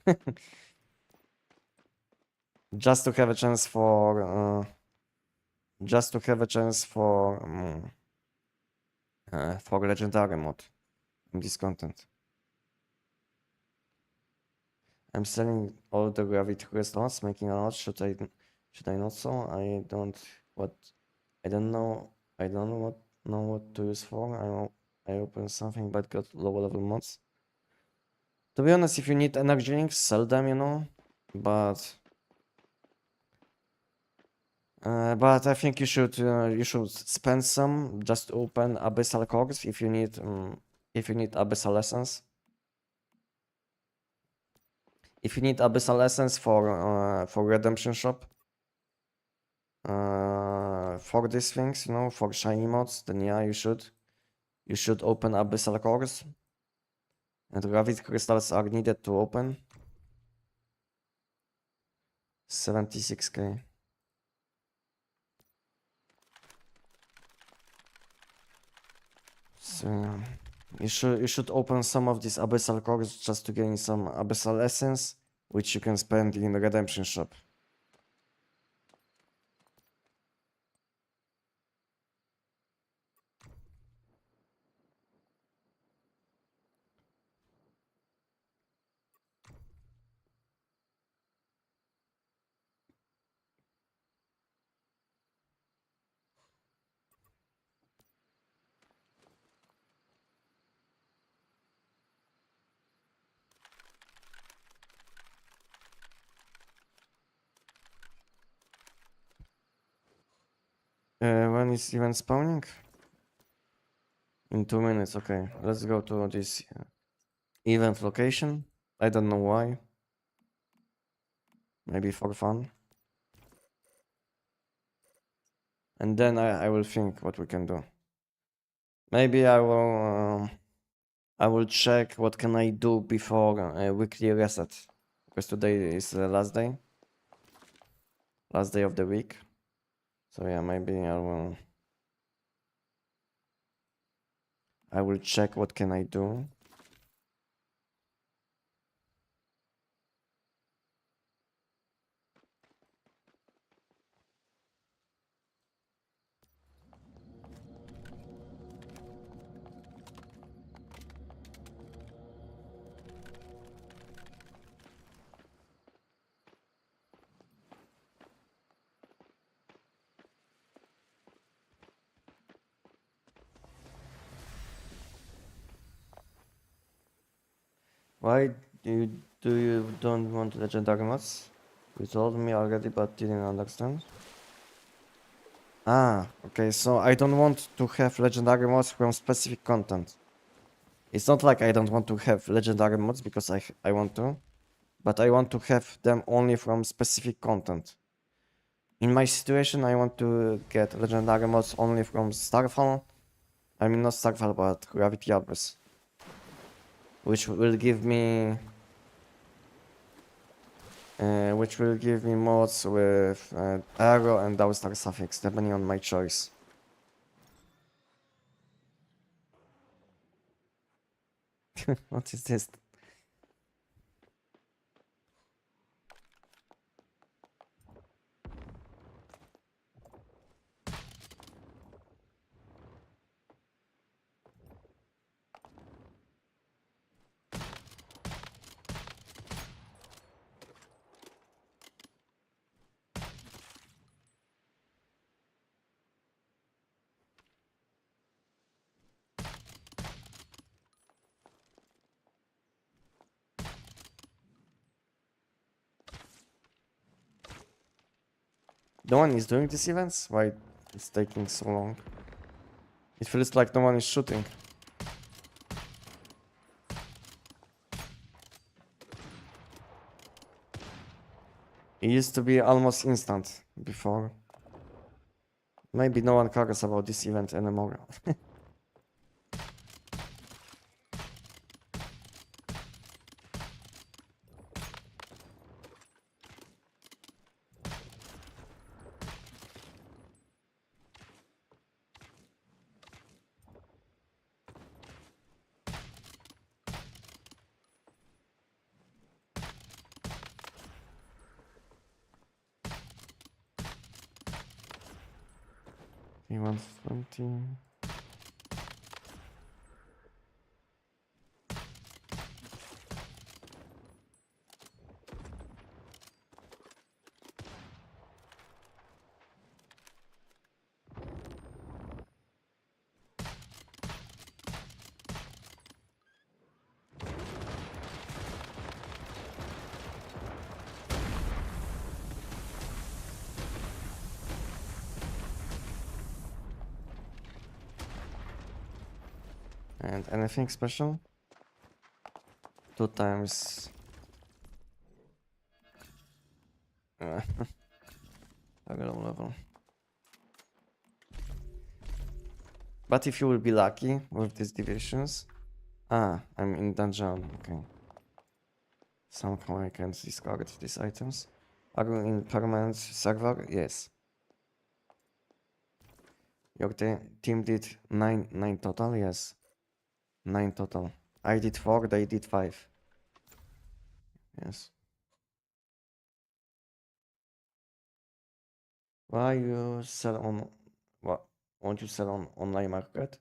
just to have a chance for legendary mod in this content. I'm selling all the gravity crystals, making a lot. Should I not so? I don't know. I don't know what to use for. I opened something but got lower level mods. To be honest, if you need energy links, sell them, you know. But I think you should spend some just to open abyssal cores if you need abyssal essence. If you need abyssal essence for redemption shop, for these things, you know, for shiny mods, then yeah, you should open abyssal cores. And gravity crystals are needed to open. 76k. So yeah. You should open some of these abyssal cores just to gain some abyssal essence, which you can spend in the redemption shop. When is event spawning? In 2 minutes, okay. Let's go to this event location. I don't know why. Maybe for fun. And then I will think what we can do. Maybe I will check what can I do before a weekly reset. Because today is the last day. Last day of the week. So yeah, maybe I will check what can I do. Why do you don't want legendary mods? You told me already but didn't understand. Ah, okay, so I don't want to have legendary mods from specific content. It's not like I don't want to have legendary mods because I want to, but I want to have them only from specific content. In my situation, I want to get legendary mods only from Starfall. I mean, not Starfall, but Gravity Abyss. Which will give me mods with Arrow and Dowstar suffix, depending on my choice. What is this? No one is doing these events? Why it's taking so long? It feels like no one is shooting. It used to be almost instant before. Maybe no one cares about this event anymore. T120. And anything special? 2 times very low level. But if you will be lucky with these deviations. Ah, I'm in dungeon, okay. Somehow I can't discard these items. Are you in permanent server? Yes. Your team did 9 total? Yes. 9 total. I did 4, they did 5. Yes. Why you sell on... What? Won't you sell on online market?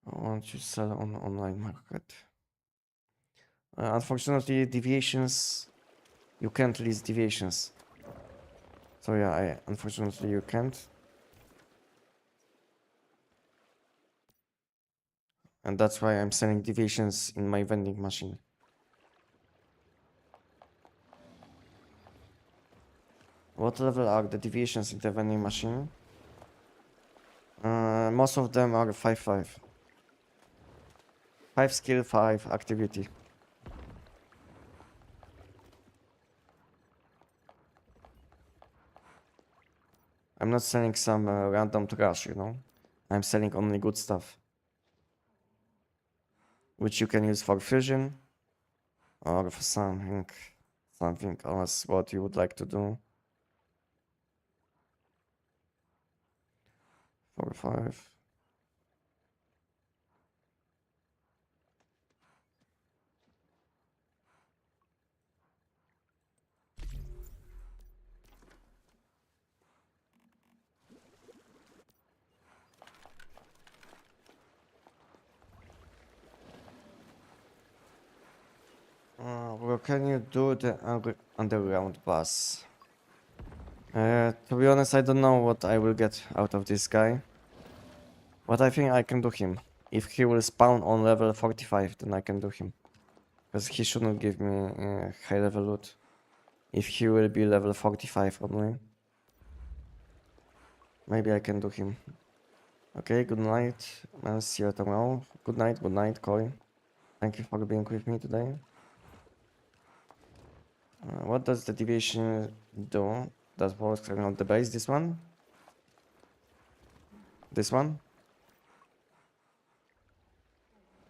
Won't you sell on online market? Unfortunately, deviations... You can't list deviations. So yeah, unfortunately you can't. And that's why I'm selling deviations in my vending machine. What level are the deviations in the vending machine? Most of them are 5-5. 5 skill, 5 activity. I'm not selling some random trash, you know? I'm selling only good stuff. Which you can use for fusion. Or for something else what you would like to do. 4, 5. Well, can you do the underground bus? To be honest, I don't know what I will get out of this guy. But I think I can do him. If he will spawn on level 45, then I can do him. Because he shouldn't give me high level loot. If he will be level 45 only. Maybe I can do him. Okay, good night. I'll see you tomorrow. Good night, Koi. Thank you for being with me today. What does the deviation do? That works around the base. This one? This one?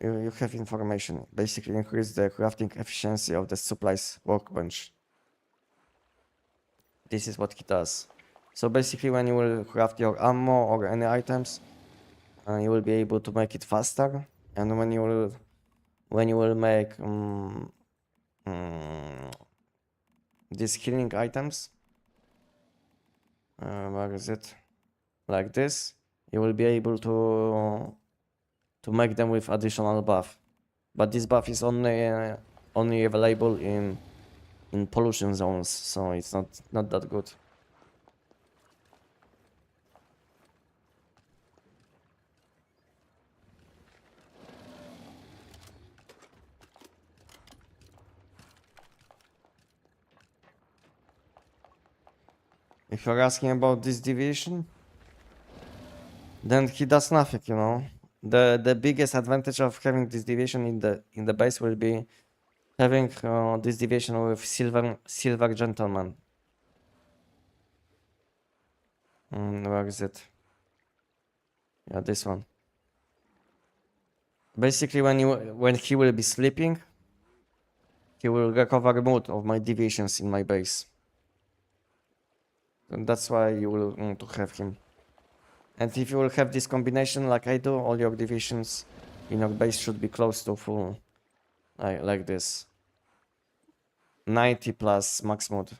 You have information. Basically increase the crafting efficiency of the supplies workbench. This is what he does. So basically when you will craft your ammo or any items, you will be able to make it faster. And when you will make these healing items, where is it? Like this, you will be able to make them with additional buff. But this buff is only available in pollution zones, so it's not that good. If you're asking about this deviation, then he does nothing, you know. The biggest advantage of having this deviation in the base will be having this deviation with silver gentleman. Where is it? Yeah, this one. Basically, when he will be sleeping, he will recover mood of my deviations in my base. And that's why you will want to have him. And if you will have this combination like I do, all your deviations in your base should be close to full. Like this. 90 plus max mod.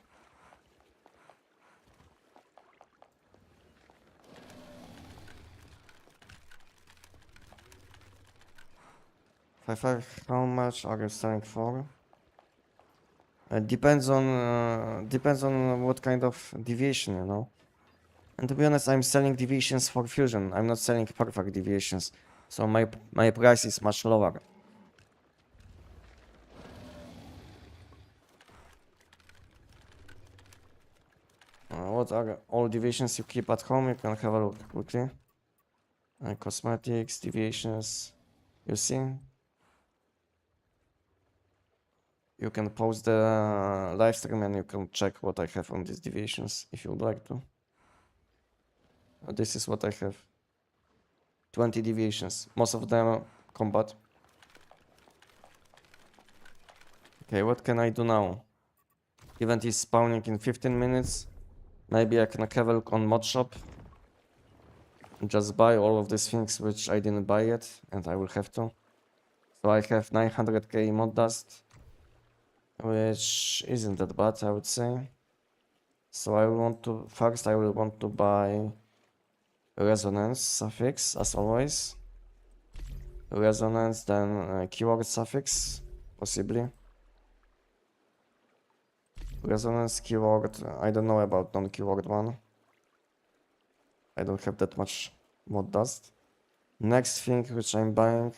How much are you selling for? Depends on what kind of deviation, you know. And to be honest, I'm selling deviations for fusion. I'm not selling perfect deviations, so my price is much lower. What are all deviations you keep at home? You can have a look quickly. Cosmetics, deviations. You see? You can pause the live stream and you can check what I have on these deviations if you would like to. This is what I have. 20 deviations. Most of them are combat. Okay, what can I do now? Event is spawning in 15 minutes. Maybe I can have a look on mod shop. Just buy all of these things which I didn't buy yet, and I will have to. So I have 900k mod dust, which isn't that bad, I would say. So I want to first I will want to buy resonance suffix as always. Resonance, then keyword suffix, possibly. Resonance, keyword, I don't know about non-keyword one. I don't have that much mod dust. Next thing which I'm buying,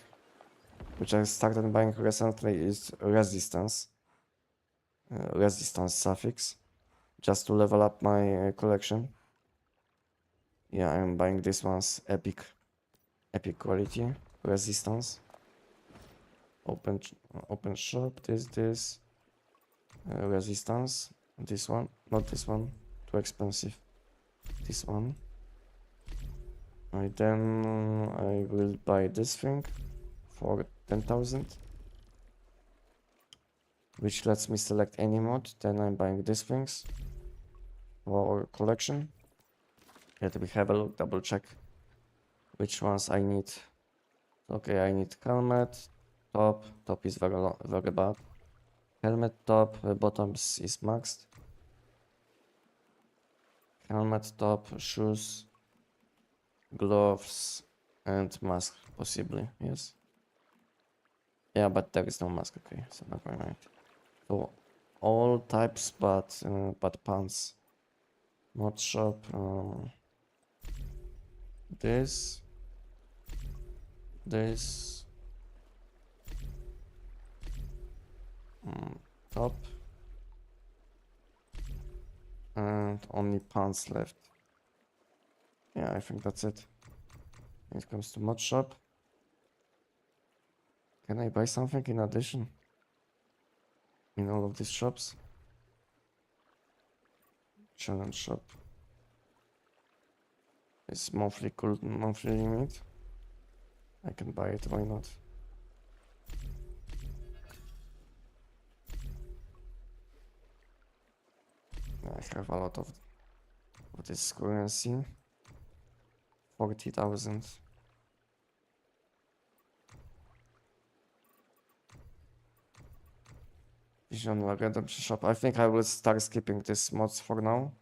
which I started buying recently, is resistance. Resistance suffix, just to level up my collection. Yeah, I'm buying this one's epic quality resistance. Open shop. This resistance. This one, not this one, too expensive. This one. Then I will buy this thing for 10,000, which lets me select any mod. Then I'm buying these things for collection. Let me have a look, double check which ones I need. Okay, I need helmet, top is very bad. Helmet top, bottom is maxed. Helmet top, shoes, gloves, and mask possibly, yes. Yeah, but there is no mask, okay, so never mind. So all types but pants. Mod shop, this, top, and only pants left. Yeah, I think that's it. When it comes to mod shop, can I buy something in addition in all of these shops? Challenge shop. It's monthly limit. I can buy it, why not? I have a lot of this currency. 40,000. Vision redemption shop. I think I will start skipping these mods for now.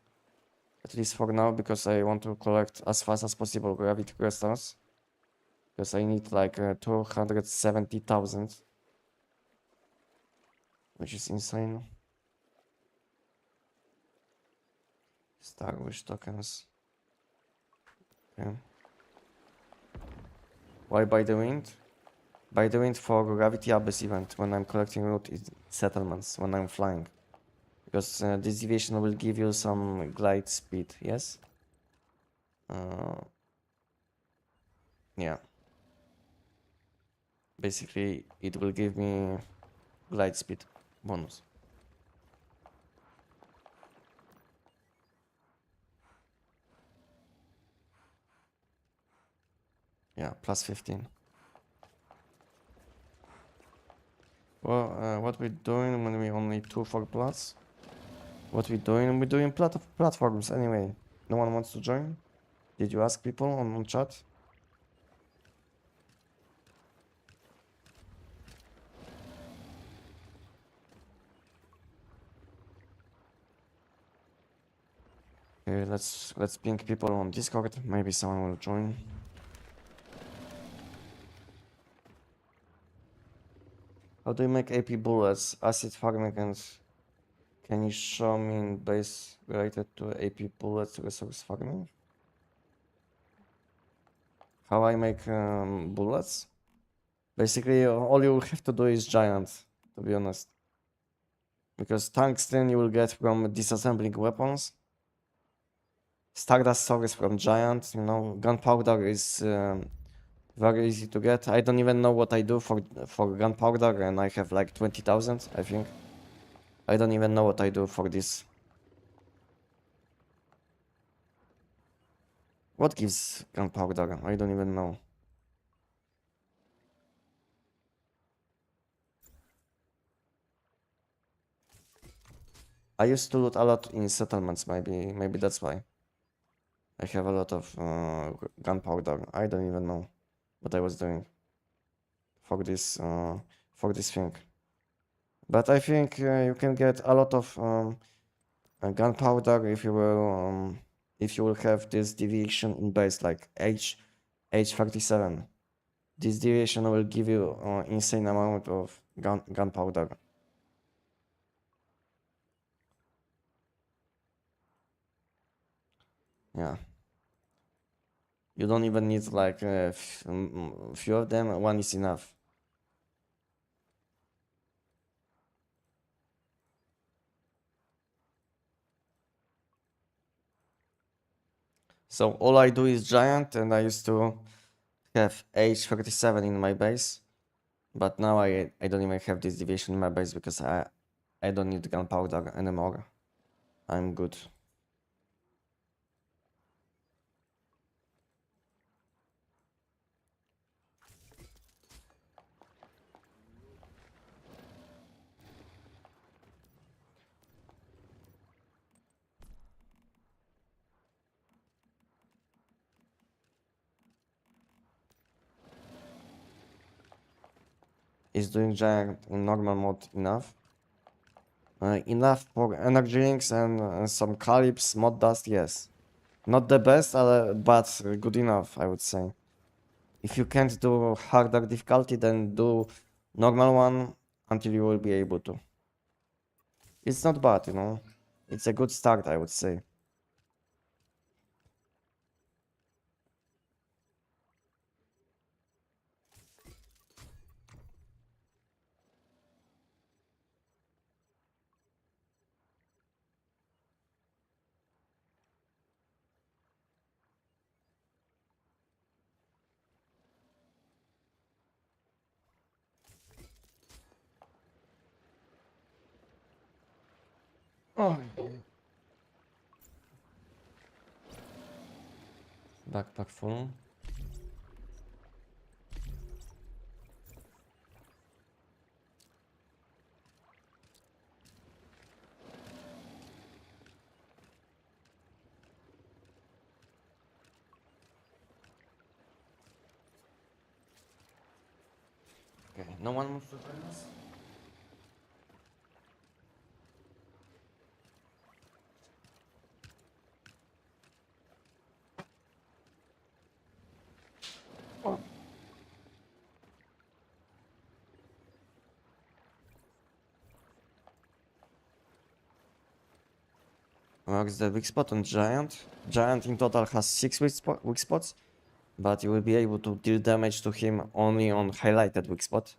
At least for now, because I want to collect as fast as possible gravity crystals. Because I need like 270,000. Which is insane. Star Wish tokens. Okay. Why by the wind? By the wind for Gravity Abyss event, when I'm collecting loot in settlements, when I'm flying. Because this deviation will give you some glide speed, yes? Yeah. Basically, it will give me glide speed bonus. Yeah, plus 15. Well, what we're doing when we only 2 for plus? What we're doing platforms anyway. No one wants to join? Did you ask people on chat? Okay, let's ping people on Discord. Maybe someone will join. How do you make AP bullets? Acid farming, and can you show me in base related to AP bullets resource farming? How I make bullets? Basically, all you have to do is giant, to be honest. Because tungsten you will get from disassembling weapons. Stardust Stories from Giant, you know, gunpowder is very easy to get. I don't even know what I do for gunpowder, and I have like 20,000, I think. I don't even know what I do for this. What gives gunpowder? I don't even know. I used to loot a lot in settlements, maybe that's why. I have a lot of gunpowder. I don't even know what I was doing for this thing. But I think you can get a lot of gunpowder if you will have this deviation in base like age 37. This deviation will give you insane amount of gunpowder. Yeah. You don't even need like a few of them. One is enough. So all I do is giant, and I used to have age 37 in my base, but now I don't even have this deviation in my base because I don't need gunpowder anymore. I'm good. Is doing giant in normal mode enough? Enough for energy rings and some calyps, mod dust, yes. Not the best, but good enough, I would say. If you can't do harder difficulty, then do normal one until you will be able to. It's not bad, you know. It's a good start, I would say. Oh. Backpack full. Okay, no one wants to join us? Oh. Where's the weak spot on Giant? Giant in total has 6 weak spots, but you will be able to deal damage to him only on highlighted weak spot,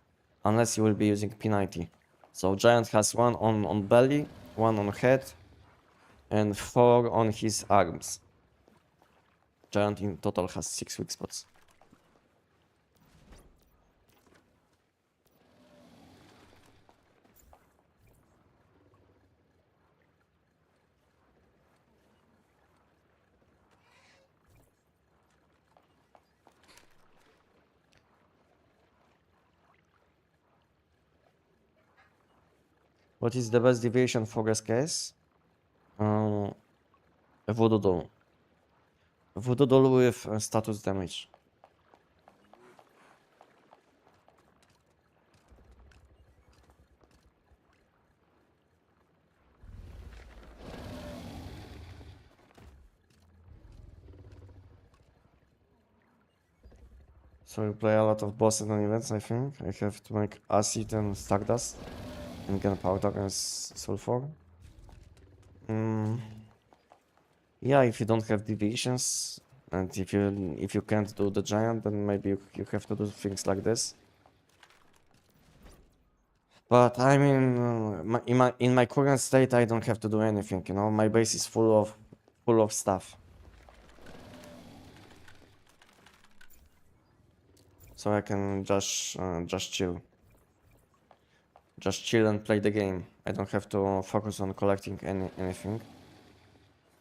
unless you will be using P90. So Giant has 1 on belly, 1 on head, and 4 on his arms. Giant in total has 6 weak spots. What is the best deviation for SKS? Voodoo Doll. Voodoo Doll with status damage. So you play a lot of bosses and events, I think. I have to make acid and stardust and gunpowder and sulfur. Yeah, if you don't have deviations and if you can't do the giant, then maybe you have to do things like this. But I mean, in my current state, I don't have to do anything. You know, my base is full of stuff. so I can just chill. Just chill and play the game. I don't have to focus on collecting anything.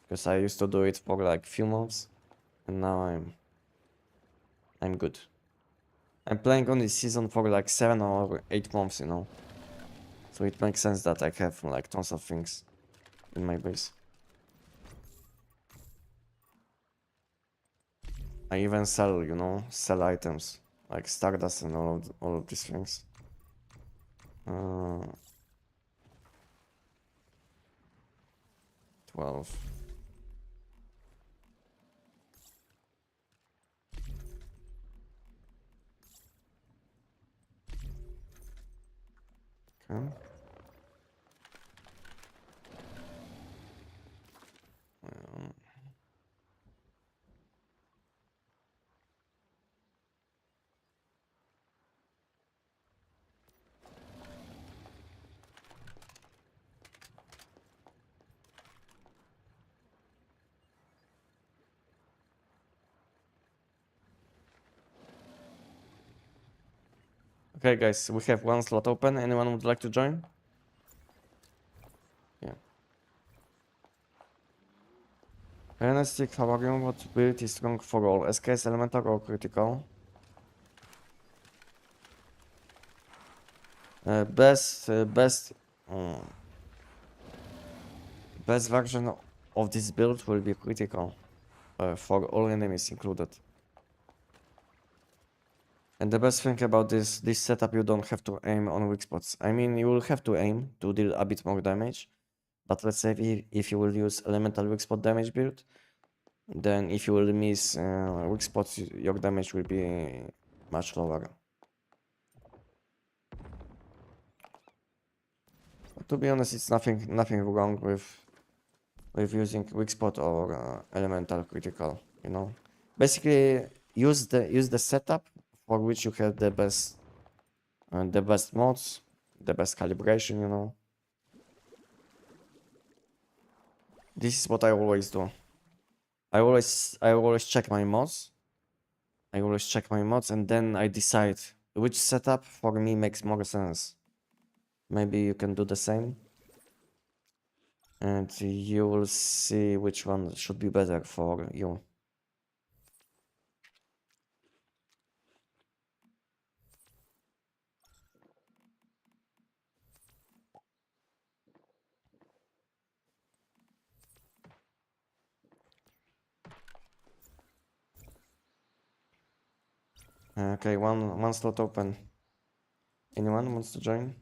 Because I used to do it for like few months, and now I'm good. I'm playing on this season for like 7 or 8 months, you know. So it makes sense that I have like tons of things in my base. I even sell, you know, sell items like Stardust and all of these things. 12. Okay. Okay, guys, we have one slot open. Anyone would like to join? Yeah. Anestic, how are you? What build is strong for all? SKS, elemental, or critical? Best version of this build will be critical for all enemies included. And the best thing about this setup, you don't have to aim on weak spots. I mean, you will have to aim to deal a bit more damage, but let's say if you will use elemental weak spot damage build, then if you will miss weak spots, your damage will be much lower. But to be honest, it's nothing wrong with using weak spot or elemental critical, you know. Basically, use the setup for which you have the best mods, the best calibration, you know. This is what I always do. I always check my mods. I always check my mods and then I decide which setup for me makes more sense. Maybe you can do the same. And you will see which one should be better for you. Okay, one slot open. Anyone wants to join?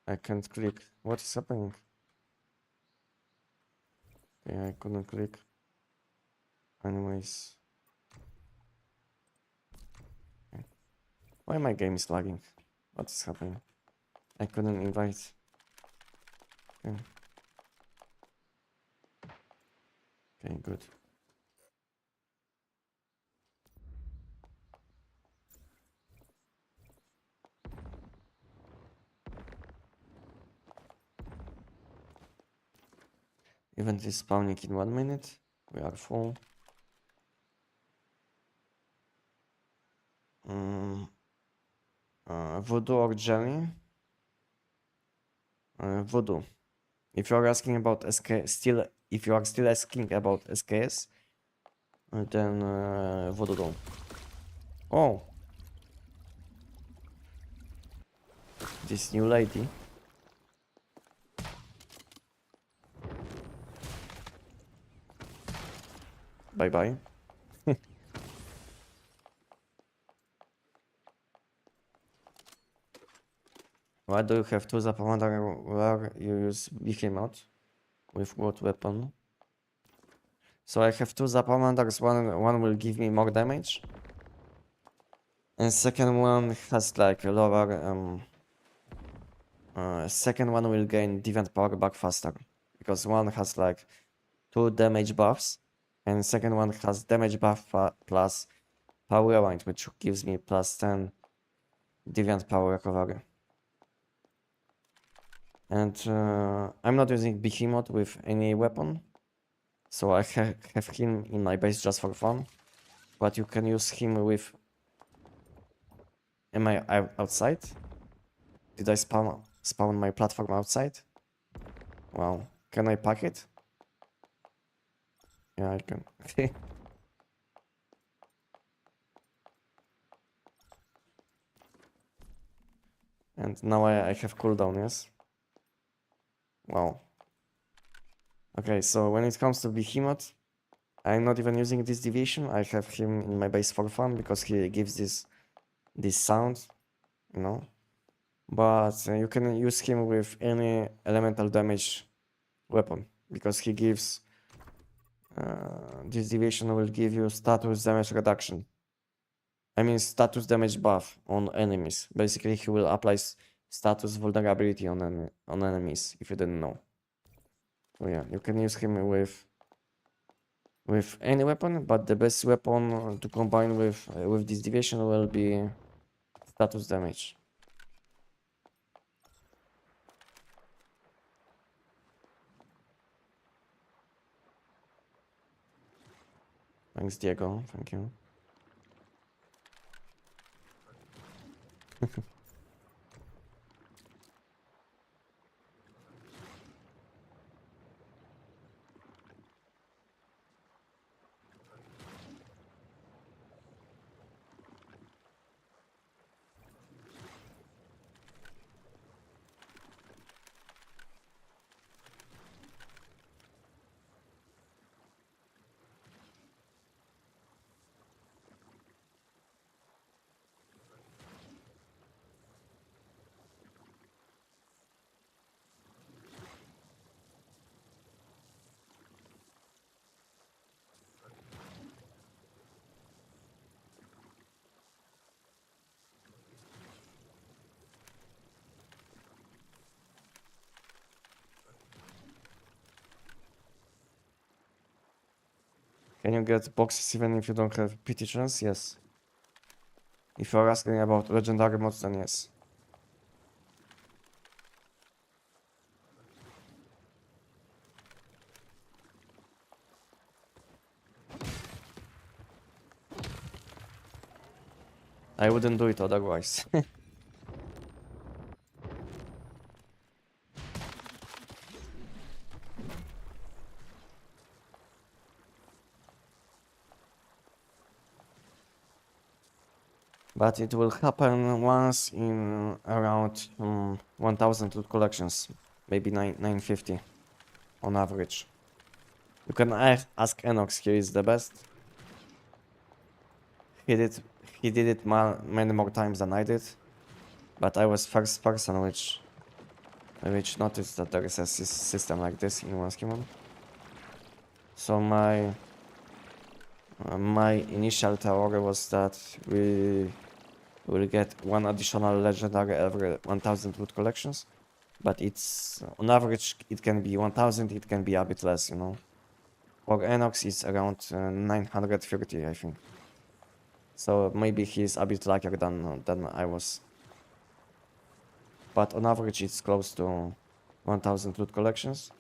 I can't click. What is happening? Okay, I couldn't click. Anyways. Okay. Why my game is lagging? What is happening? I couldn't invite. Okay. Okay, good. Event is spawning in 1 minute. We are full. Voodoo or jelly? Voodoo. If you are asking about if you are still asking about SKS, then Voodoo. Oh, this new lady. Bye bye. Why do you have two Zapomanda where you use Behemoth? With what weapon? So I have two Zapomanders, one will give me more damage. And second one has like a lower second one will gain defense power back faster because one has like 2 damage buffs and second one has damage buff plus power rewind, which gives me plus 10 deviant power recovery. And I'm not using Behemoth with any weapon, so I have him in my base just for fun. But you can use him with. Am I outside? Did I spawn my platform outside? Wow. Can I pack it? Yeah, I can. Okay. And now I have cooldown, yes? Wow. Okay, so when it comes to Behemoth, I'm not even using this deviation. I have him in my base for fun because he gives this sound, you know. But you can use him with any elemental damage weapon because he gives this deviation will give you status damage reduction. I mean status damage buff on enemies. Basically, he will apply status vulnerability on enemies if you didn't know. So yeah, you can use him with any weapon, but the best weapon to combine with this deviation will be status damage. Thanks, Diego. Thank you. Can you get boxes even if you don't have PT chance? Yes. If you're asking about legendary mods, then yes. I wouldn't do it otherwise. But it will happen once in around 1000 loot collections, maybe 950 on average. You can ask Enox, he is the best. He did it many more times than I did, but I was first person which noticed that there is a system like this in One. So my initial theory was that we will get one additional legendary every 1000 loot collections, but it's on average it can be 1000, it can be a bit less, you know. For Enox it's around 930, I think. So maybe he's a bit luckier than I was. But on average it's close to 1000 loot collections,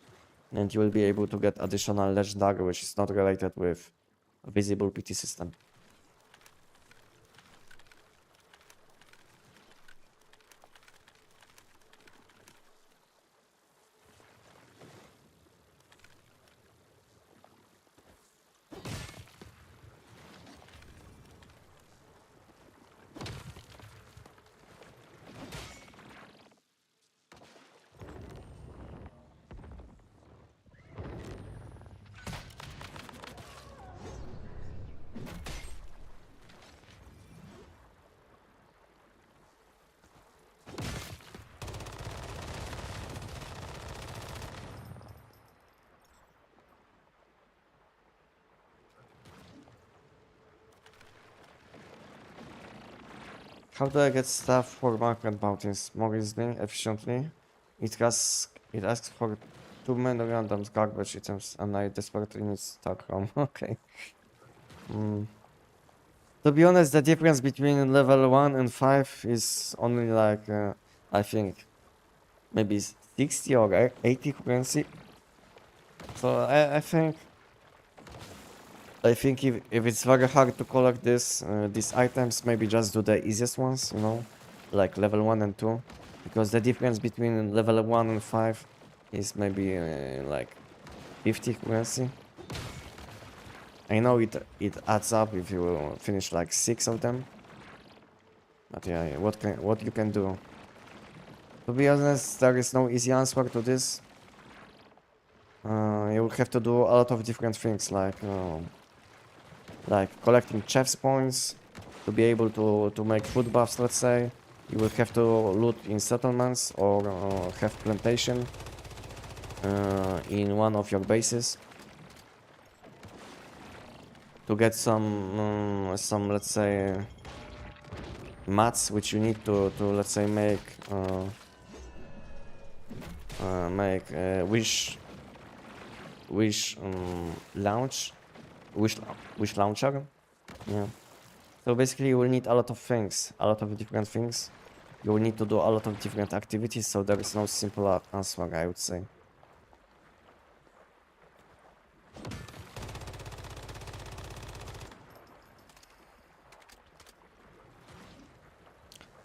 and you will be able to get additional legendary which is not related with a visible PT system. How do I get stuff for market bounties more easily, efficiently? It asks for too many random garbage items and I desperately need stock home. Okay. To be honest, the difference between level 1 and 5 is only like, I think, maybe 60 or 80 currency. So I think if it's very hard to collect these items, maybe just do the easiest ones, you know, like level 1 and 2. Because the difference between level 1 and 5 is maybe like 50 currency. I know it adds up if you finish like 6 of them. But yeah, what you can do? To be honest, there is no easy answer to this. You will have to do a lot of different things, like collecting chef's points to be able to make food buffs. Let's say you will have to loot in settlements or have plantation in one of your bases to get some let's say mats which you need to let's say make wish launch wish launcher. Yeah, so basically you will need a lot of things, a lot of different things. You will need to do a lot of different activities, so there is no simple answer, I would say.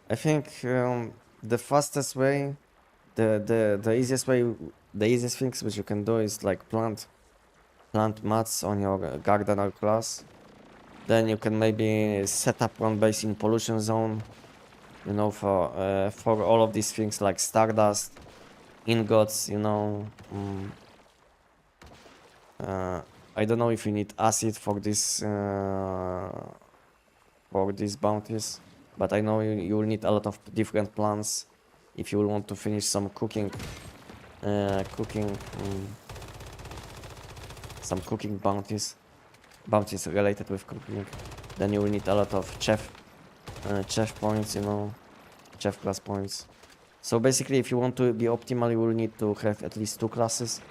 I think the fastest way, the easiest way, the easiest things which you can do is like plant mats on your gardener class. Then you can maybe set up one base in pollution zone, you know, for all of these things like stardust, ingots, you know. I don't know if you need acid for these bounties, but I know you will need a lot of different plants if you will want to finish some some cooking bounties related with cooking. Then you will need a lot of chef points, you know, chef class points. So basically, if you want to be optimal, you will need to have at least 2 classes,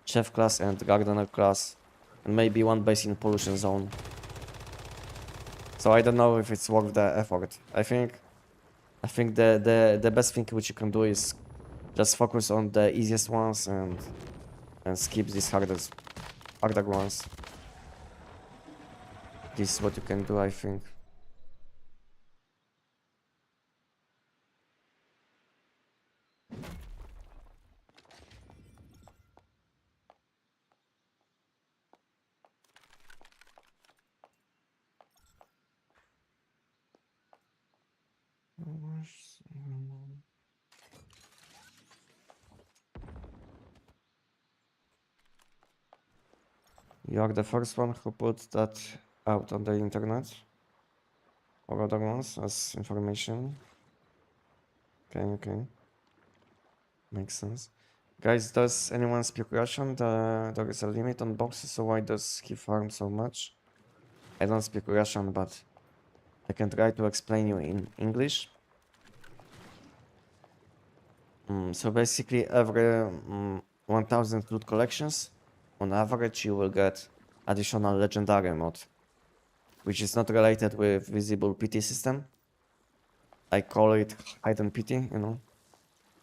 chef class and gardener class, and maybe one base in pollution zone. So I don't know if it's worth the effort. I think the best thing which you can do is just focus on the easiest ones and skip these harder ones. This is what you can do, I think. You are the first one who put that out on the internet or other ones as information. Okay. Makes sense. Guys, does anyone speak Russian? There is a limit on boxes, so why does he farm so much? I don't speak Russian, but I can try to explain you in English. So basically, every 1000 loot collections, on average, you will get additional legendary mod, which is not related with visible PT system. I call it hidden PT, you know,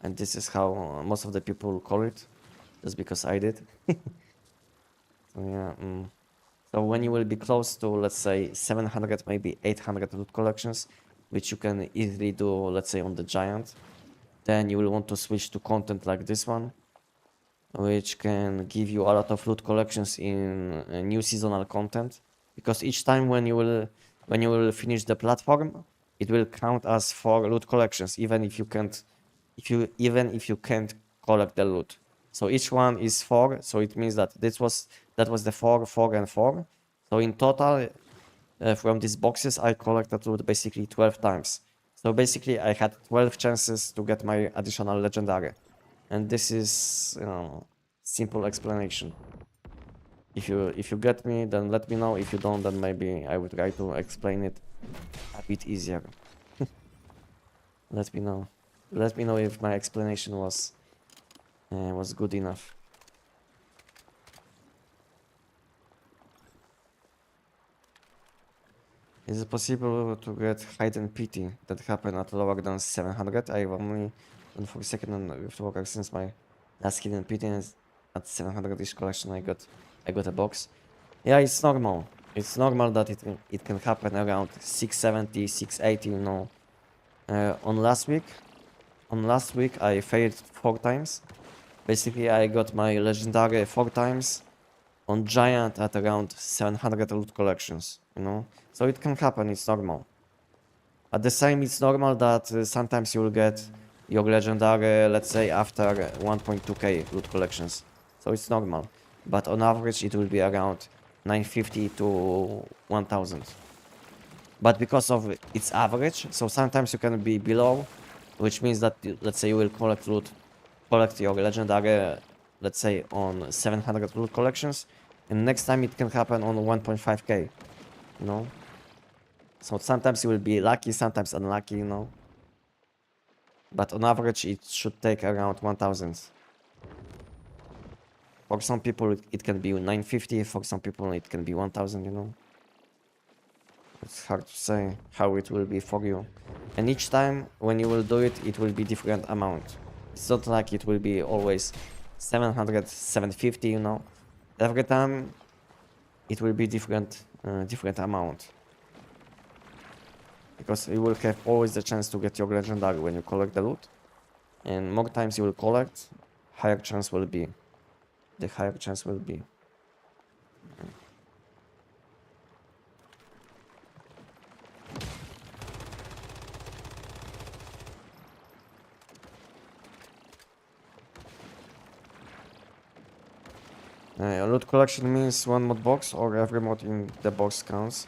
and this is how most of the people call it, just because I did. So yeah. So when you will be close to, let's say, 700, maybe 800 loot collections, which you can easily do, let's say, on the giant, then you will want to switch to content like this one, which can give you a lot of loot collections in new seasonal content, because each time when you will finish the platform, it will count as 4 loot collections, even if you can't collect the loot. So each one is 4, so it means that that was the 4, 4 and 4. So in total, from these boxes, I collected loot basically 12 times. So basically, I had 12 chances to get my additional legendary, and this is, you know, simple explanation. If you get me, then let me know. If you don't, then maybe I will try to explain it a bit easier. Let me know. Let me know if my explanation was good enough. Is it possible to get hidden pity that happen at lower than 700? I've only done for a second on Rift Walker since my last hidden pity is at 700 each collection. I got a box. Yeah, it's normal. It's normal that it can happen around 670, 680. You know. On last week I failed 4 times. Basically, I got my legendary 4 times on giant at around 700 loot collections, you know? So it can happen, it's normal. At the same, it's normal that sometimes you will get your legendary, let's say, after 1.2k loot collections. So it's normal. But on average, it will be around 950 to 1000. But because of its average, so sometimes you can be below, which means that, let's say, you will collect your legendary, let's say, on 700 loot collections, and next time it can happen on 1.5k, you know? So sometimes you will be lucky, sometimes unlucky, you know? But on average, it should take around 1000. For some people, it can be 950, for some people, it can be 1000, you know? It's hard to say how it will be for you. And each time when you will do it, it will be different amount. It's not like it will be always 700, 750, you know. Every time it will be different amount. Because you will have always the chance to get your legendary when you collect the loot. And more times you will collect, higher chance will be. The higher chance will be. A loot collection means one mod box or every mod in the box counts.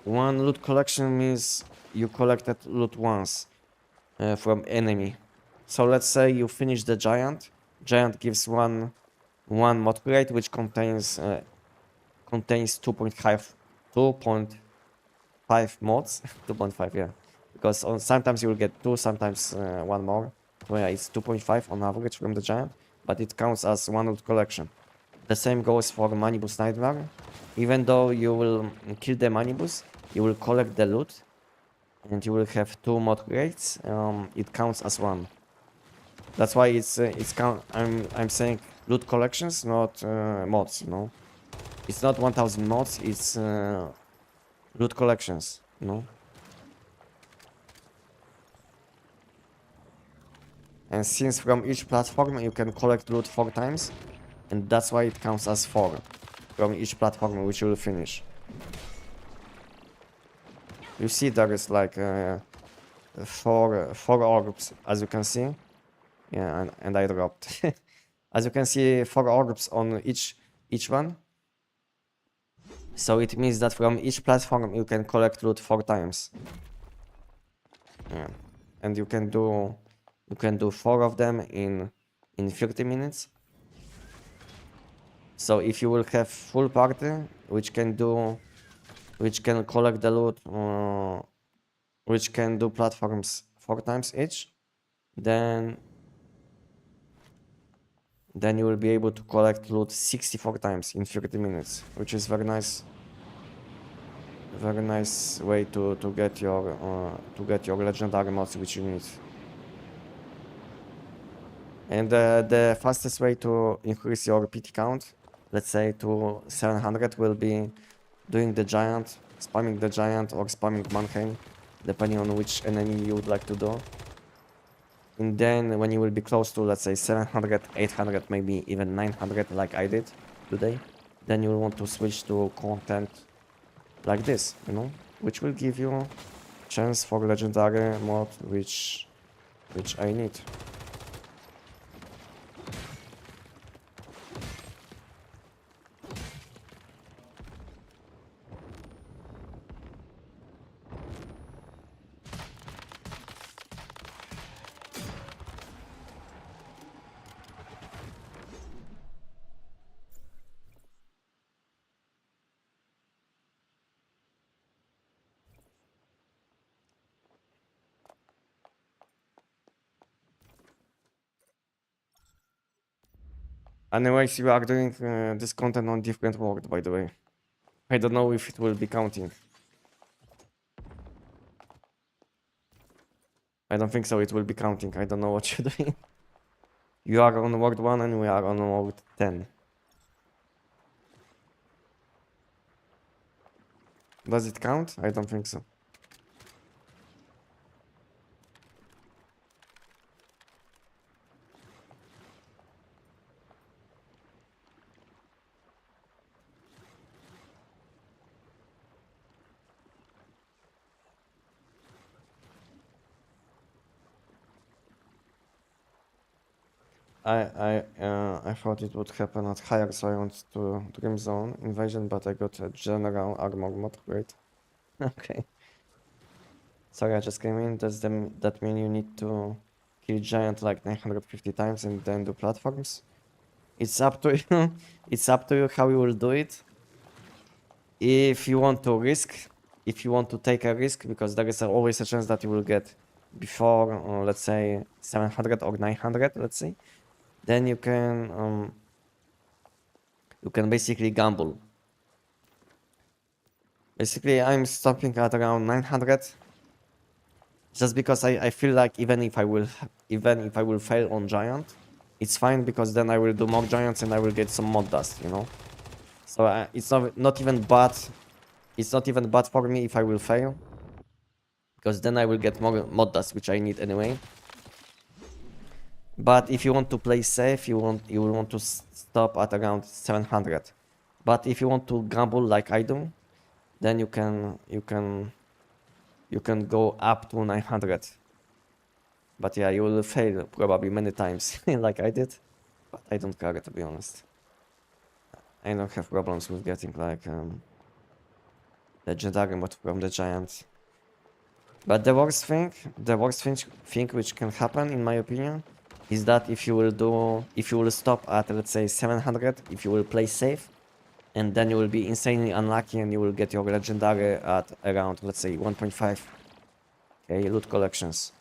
One loot collection means you collected loot once from enemy. So let's say you finish the giant. Giant gives one mod crate which contains 2.5 mods. 2.5, yeah. Because sometimes you will get 2, sometimes one more. So yeah, it's 2.5 on average from the giant, but it counts as one loot collection. The same goes for Manibus Nightmare. Even though you will kill the Manibus, you will collect the loot, and you will have 2 mod crates. It counts as one. That's why it's count. I'm saying loot collections, not mods. You know, it's not 1000 mods. It's loot collections. You know. And since from each platform you can collect loot 4 times, and that's why it counts as 4 from each platform which you will finish. You see there is like 4 orbs, as you can see. Yeah, and I dropped. As you can see, 4 orbs on each one. So it means that from each platform you can collect loot 4 times. Yeah, and you can do 4 of them in 30 minutes. So if you will have full party, which can collect the loot, which can do platforms 4 times each, then you will be able to collect loot 64 times in 30 minutes, which is very nice way to get your legendary mods which you need. And the fastest way to increase your PT count, let's say to 700, will be doing the giant, spamming the giant or spamming Mannheim, depending on which enemy you would like to do. And then when you will be close to, let's say, 700, 800, maybe even 900 like I did today, then you will want to switch to content like this, you know, which will give you chance for legendary mod, which I need. Anyways, you are doing this content on different world, by the way. I don't know if it will be counting. I don't think so, it will be counting. I don't know what you're doing. You are on world 1 and we are on world 10. Does it count? I don't think so. I thought it would happen at higher, so I went to Dream Zone invasion, but I got a general armor mod. Great. Okay. Sorry, I just came in. That mean you need to kill giant like 950 times and then do platforms? It's up to you. It's up to you how you will do it. If you want to risk, if you want to take a risk, because there is always a chance that you will get before, let's say 700 or 900, let's say, then you can basically gamble. Basically, I'm stopping at around 900, just because I feel like even if I will fail on giant, it's fine, because then I will do more giants and I will get some mod dust, you know. So it's not even bad. It's not even bad for me if I will fail, because then I will get more mod dust, which I need anyway. But if you want to play safe, you will want to stop at around 700. But if you want to gamble like I do, then you can go up to 900. But yeah, you will fail probably many times, like I did. But I don't care, to be honest. I don't have problems with getting like legendary mod from the giant. But the worst thing which can happen, in my opinion, is that if you will stop at, let's say 700, if you will play safe, and then you will be insanely unlucky and you will get your legendary at around, let's say 1.5 okay, loot collections.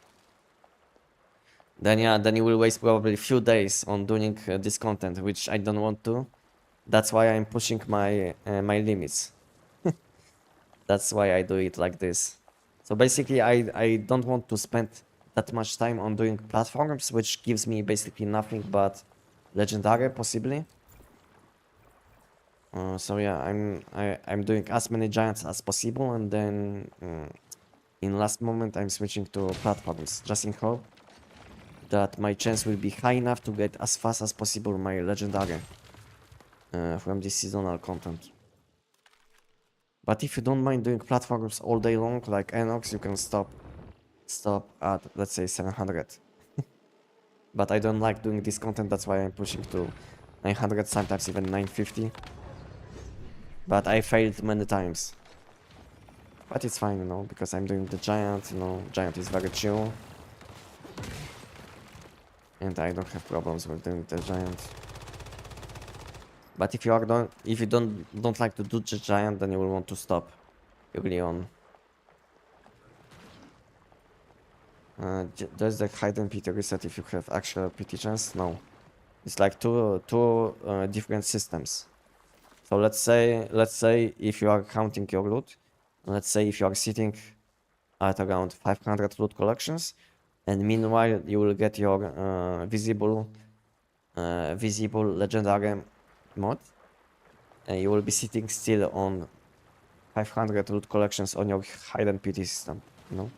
Then yeah, then you will waste probably a few days on doing this content, which I don't want to. That's why I'm pushing my my limits. That's why I do it like this. So basically, I don't want to spend that much time on doing platforms, which gives me basically nothing but legendary, possibly. So yeah, I'm doing as many giants as possible, and then in last moment I'm switching to platforms, just in hope that my chance will be high enough to get as fast as possible my legendary from this seasonal content. But if you don't mind doing platforms all day long, like Enox, you can stop at, let's say, 700. But I don't like doing this content, that's why I'm pushing to 900, sometimes even 950. But I failed many times. But it's fine, you know, because I'm doing the giant, you know, giant is very chill. And I don't have problems with doing the giant. But if you don't like to do the giant, then you will want to stop early on. Does the hidden PT reset if you have actual PT chance? No. It's like two different systems. So let's say if you are counting your loot, let's say if you are sitting at around 500 loot collections, and meanwhile you will get your visible legendary mod, and you will be sitting still on 500 loot collections on your hidden PT system, you know.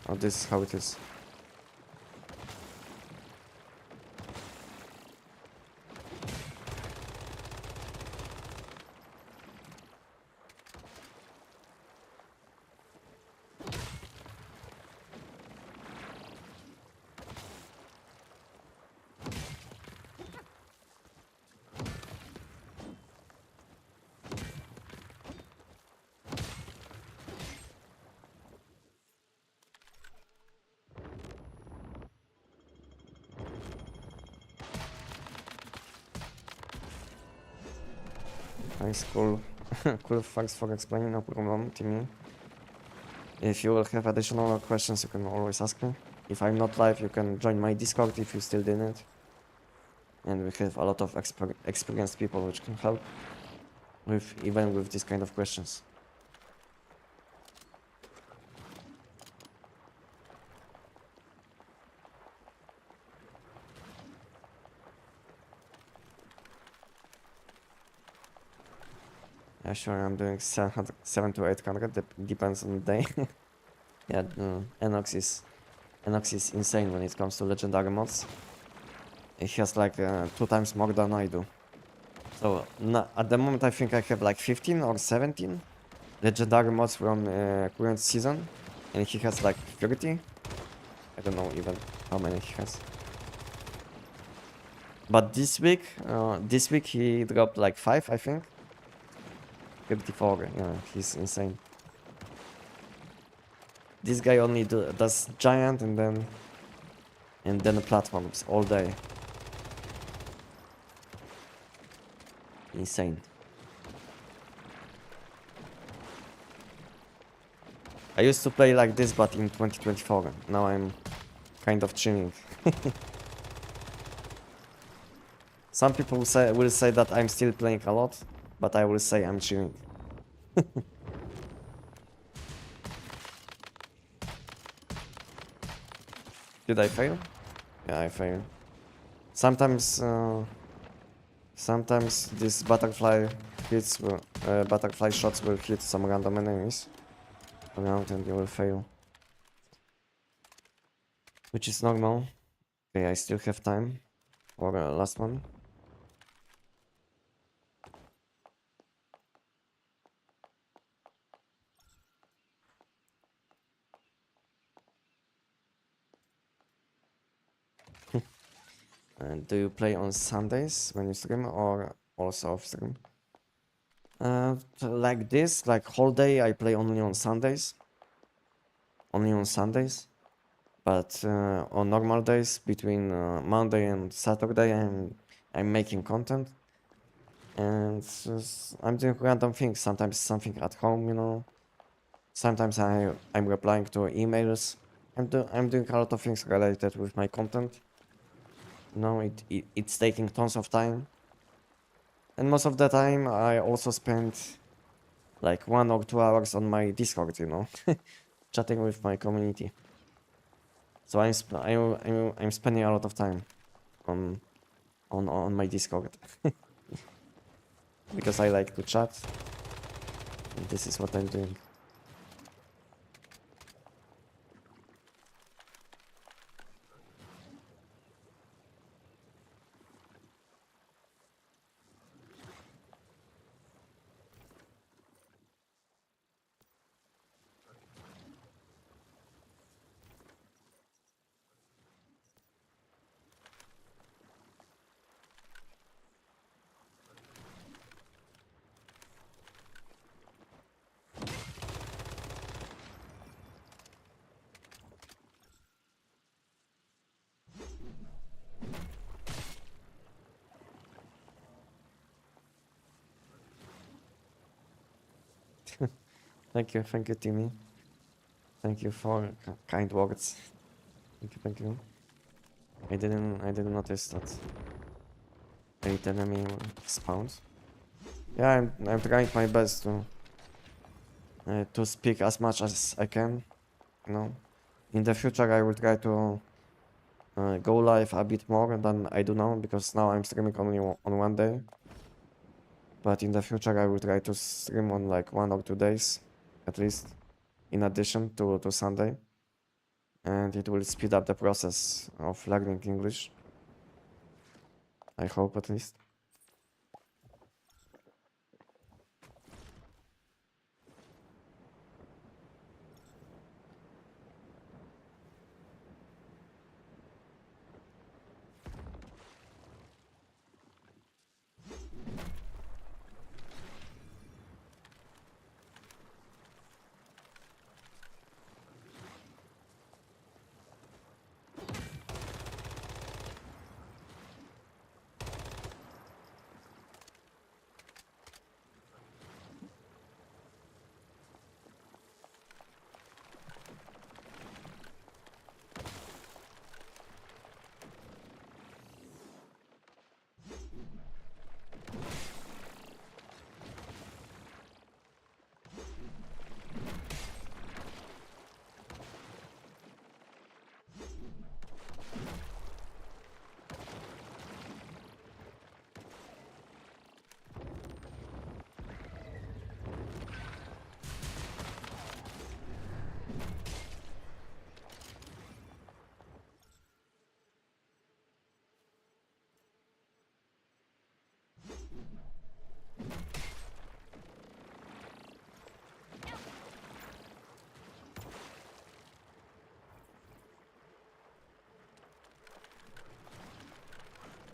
Oh, this is how it is. Nice, cool. Cool, thanks for explaining, no problem, Timmy. If you will have additional questions, you can always ask me. If I'm not live, you can join my Discord if you still didn't. And we have a lot of experienced people which can help with even with this kind of questions. Yeah, sure, I'm doing 7 to 800, depends on the day. Yeah, Enox is insane when it comes to legendary mods. He has like 2 times more than I do. So at the moment I think I have like 15 or 17 legendary mods from current season, and he has like 30. I don't know even how many he has. But this week he dropped like 5, I think. 54, yeah, he's insane. This guy only does giant and then platforms all day. Insane. I used to play like this, but in 2024. Now I'm kind of chilling. Some people will say that I'm still playing a lot, but I will say I'm chilling. Did I fail? Yeah, I failed. Sometimes these butterfly shots will hit some random enemies around and you will fail. Which is normal. Okay, I still have time for the last one. And do you play on Sundays when you stream or also off stream? Like this, like whole day I play only on Sundays. Only on Sundays. But on normal days between Monday and Saturday I'm making content. And I'm doing random things. Sometimes something at home, you know. Sometimes I'm replying to emails. I'm doing a lot of things related with my content. You know, it's taking tons of time. And most of the time I also spend like 1 or 2 hours on my Discord, you know, chatting with my community. So I'm spending a lot of time on my Discord because I like to chat. And this is what I'm doing. Thank you, Timmy. Thank you for kind words. Thank you. I didn't notice that 8 enemy spawned. Yeah, I'm trying my best to speak as much as I can. You know, in the future I will try to go live a bit more than I do now because now I'm streaming only on 1 day. But in the future I will try to stream on like 1 or 2 days at least, in addition to Sunday. And it will speed up the process of learning English. I hope at least.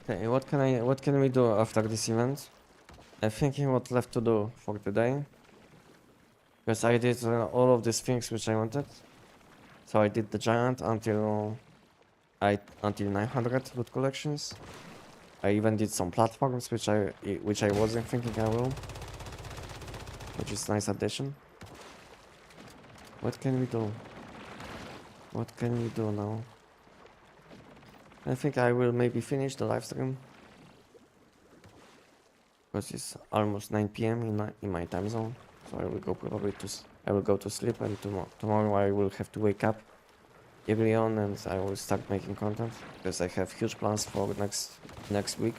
Okay, what can we do after this event? I'm thinking what left to do for today. Because I did all of these things which I wanted. So I did the giant until 900 loot collections. I even did some platforms which I wasn't thinking I will. Which is nice addition. What can we do? What can we do now? I think I will maybe finish the live stream. Because it's almost 9 PM in my time zone. So I will go probably I will go to sleep, and tomorrow I will have to wake up early on and I will start making content because I have huge plans for next week.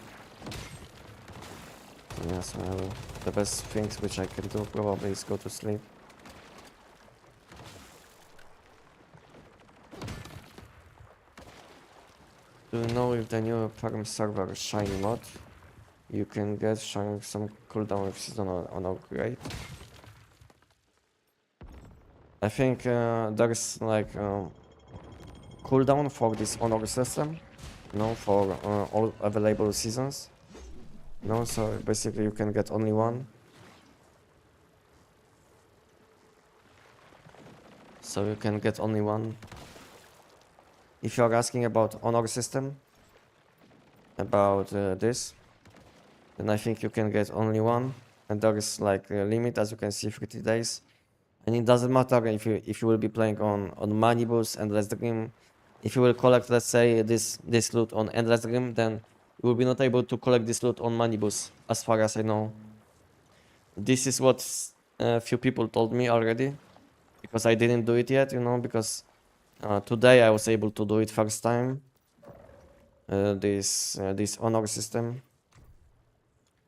So yeah, so the best things which I can do probably is go to sleep. Do you know if the new farm server shiny mod you can get showing some cooldown if season on upgrade? I think there's like cooldown for this honor system, you know, for all available seasons. You know, so basically you can get only one. So you can get only one. If you are asking about honor system, about this, then I think you can get only one, and there is like a limit, as you can see, 30 days. And it doesn't matter if you will be playing on Manibus, Endless Dream. If you will collect, let's say, this loot on Endless Dream, then you will be not able to collect this loot on Manibus, as far as I know. This is what few people told me already, because I didn't do it yet, you know, because today I was able to do it first time. This honor system.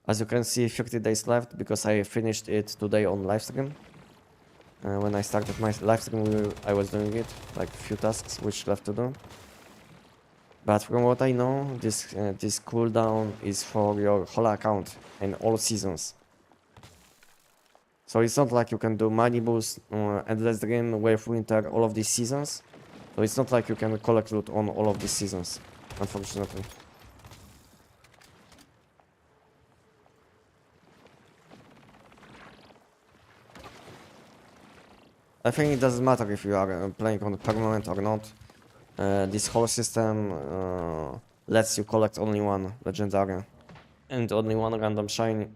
As you can see, 30 days left because I finished it today on livestream. When I started my livestream, I was doing it, like few tasks which left to do. But from what I know, this cooldown is for your whole account and all seasons. So it's not like you can do money boost, endless dream, wave winter, all of these seasons. So it's not like you can collect loot on all of these seasons, unfortunately. I think it doesn't matter if you are playing on permanent or not. This whole system lets you collect only one legendary and only one random shiny.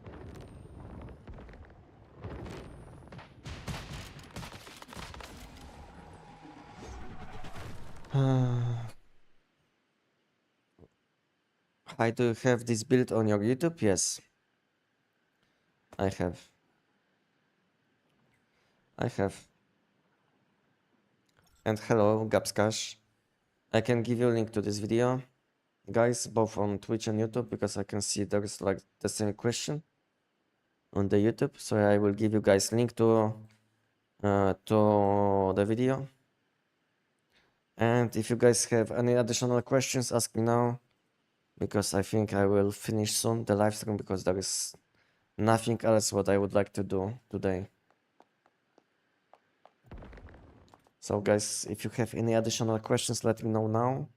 Hi, do you have this build on your YouTube? Yes, I have. I have. And hello, Gapskash. I can give you a link to this video, guys, both on Twitch and YouTube, because I can see there's like the same question on the YouTube. So I will give you guys link to the video. And if you guys have any additional questions, ask me now, because I think I will finish soon the live stream, because there is nothing else what I would like to do today. So guys, if you have any additional questions, let me know now.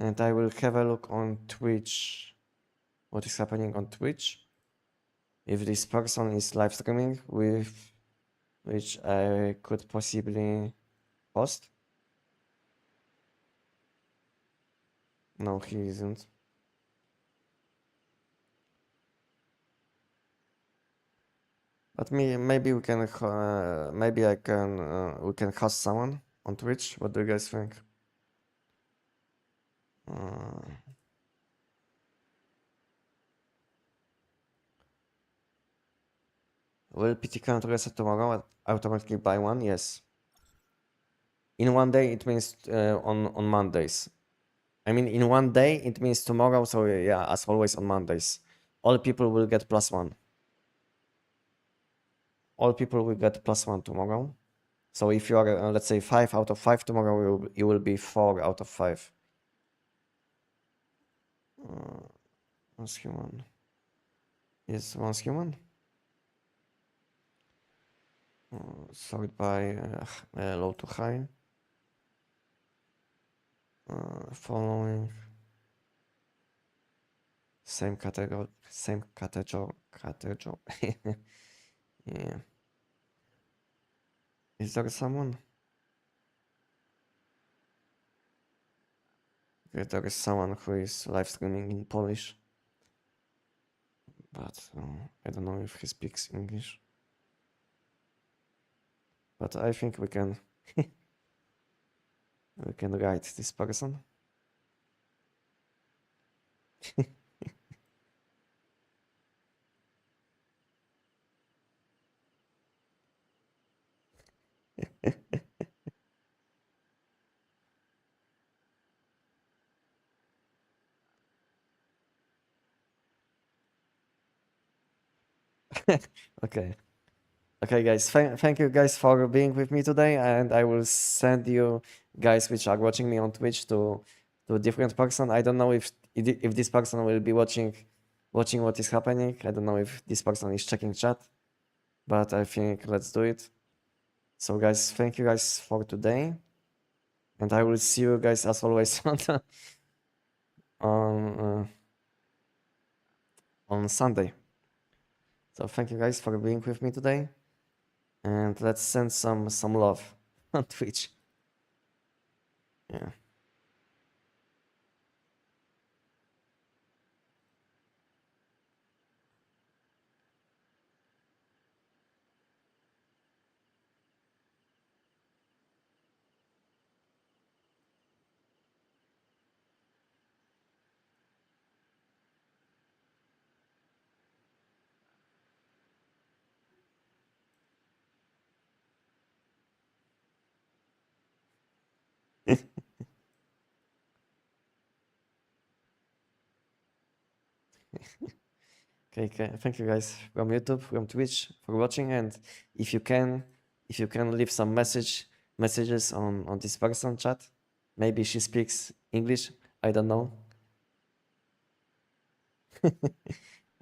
And I will have a look on Twitch, what is happening on Twitch. If this person is live streaming, with which I could possibly post. No, he isn't. But maybe we can, maybe I can, we can host someone on Twitch. What do you guys think? Will PT count reset tomorrow automatically by one? Yes. In one day, it means on Mondays. I mean, in one day, it means tomorrow. So yeah, as always on Mondays, all people will get +1. All people will get +1 tomorrow. So if you are, let's say, 5 out of 5 tomorrow, you will be 4 out of 5. Once human. Yes, once human. Sort by low to high. Following. same category, category. Yeah. Is there someone? Okay, there is someone who is live streaming in Polish, but I don't know if he speaks English. But I think we can we can write this person. Okay. Okay, guys. Thank you guys for being with me today, and I will send you guys which are watching me on Twitch to a different person. I don't know if this person will be watching what is happening. I don't know if this person is checking chat, but I think let's do it. So guys, thank you guys for today, and I will see you guys as always on Sunday. So thank you guys for being with me today. And let's send some love on Twitch. Yeah. Okay. Thank you guys from YouTube, from Twitch for watching. And if you can leave some messages on this person chat. Maybe she speaks English. I don't know.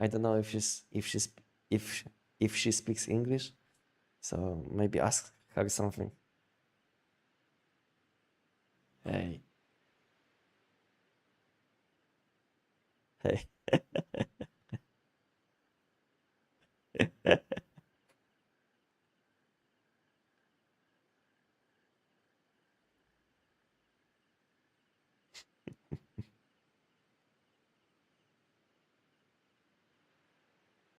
I don't know if she speaks English. So maybe ask her something. Hey. Hey.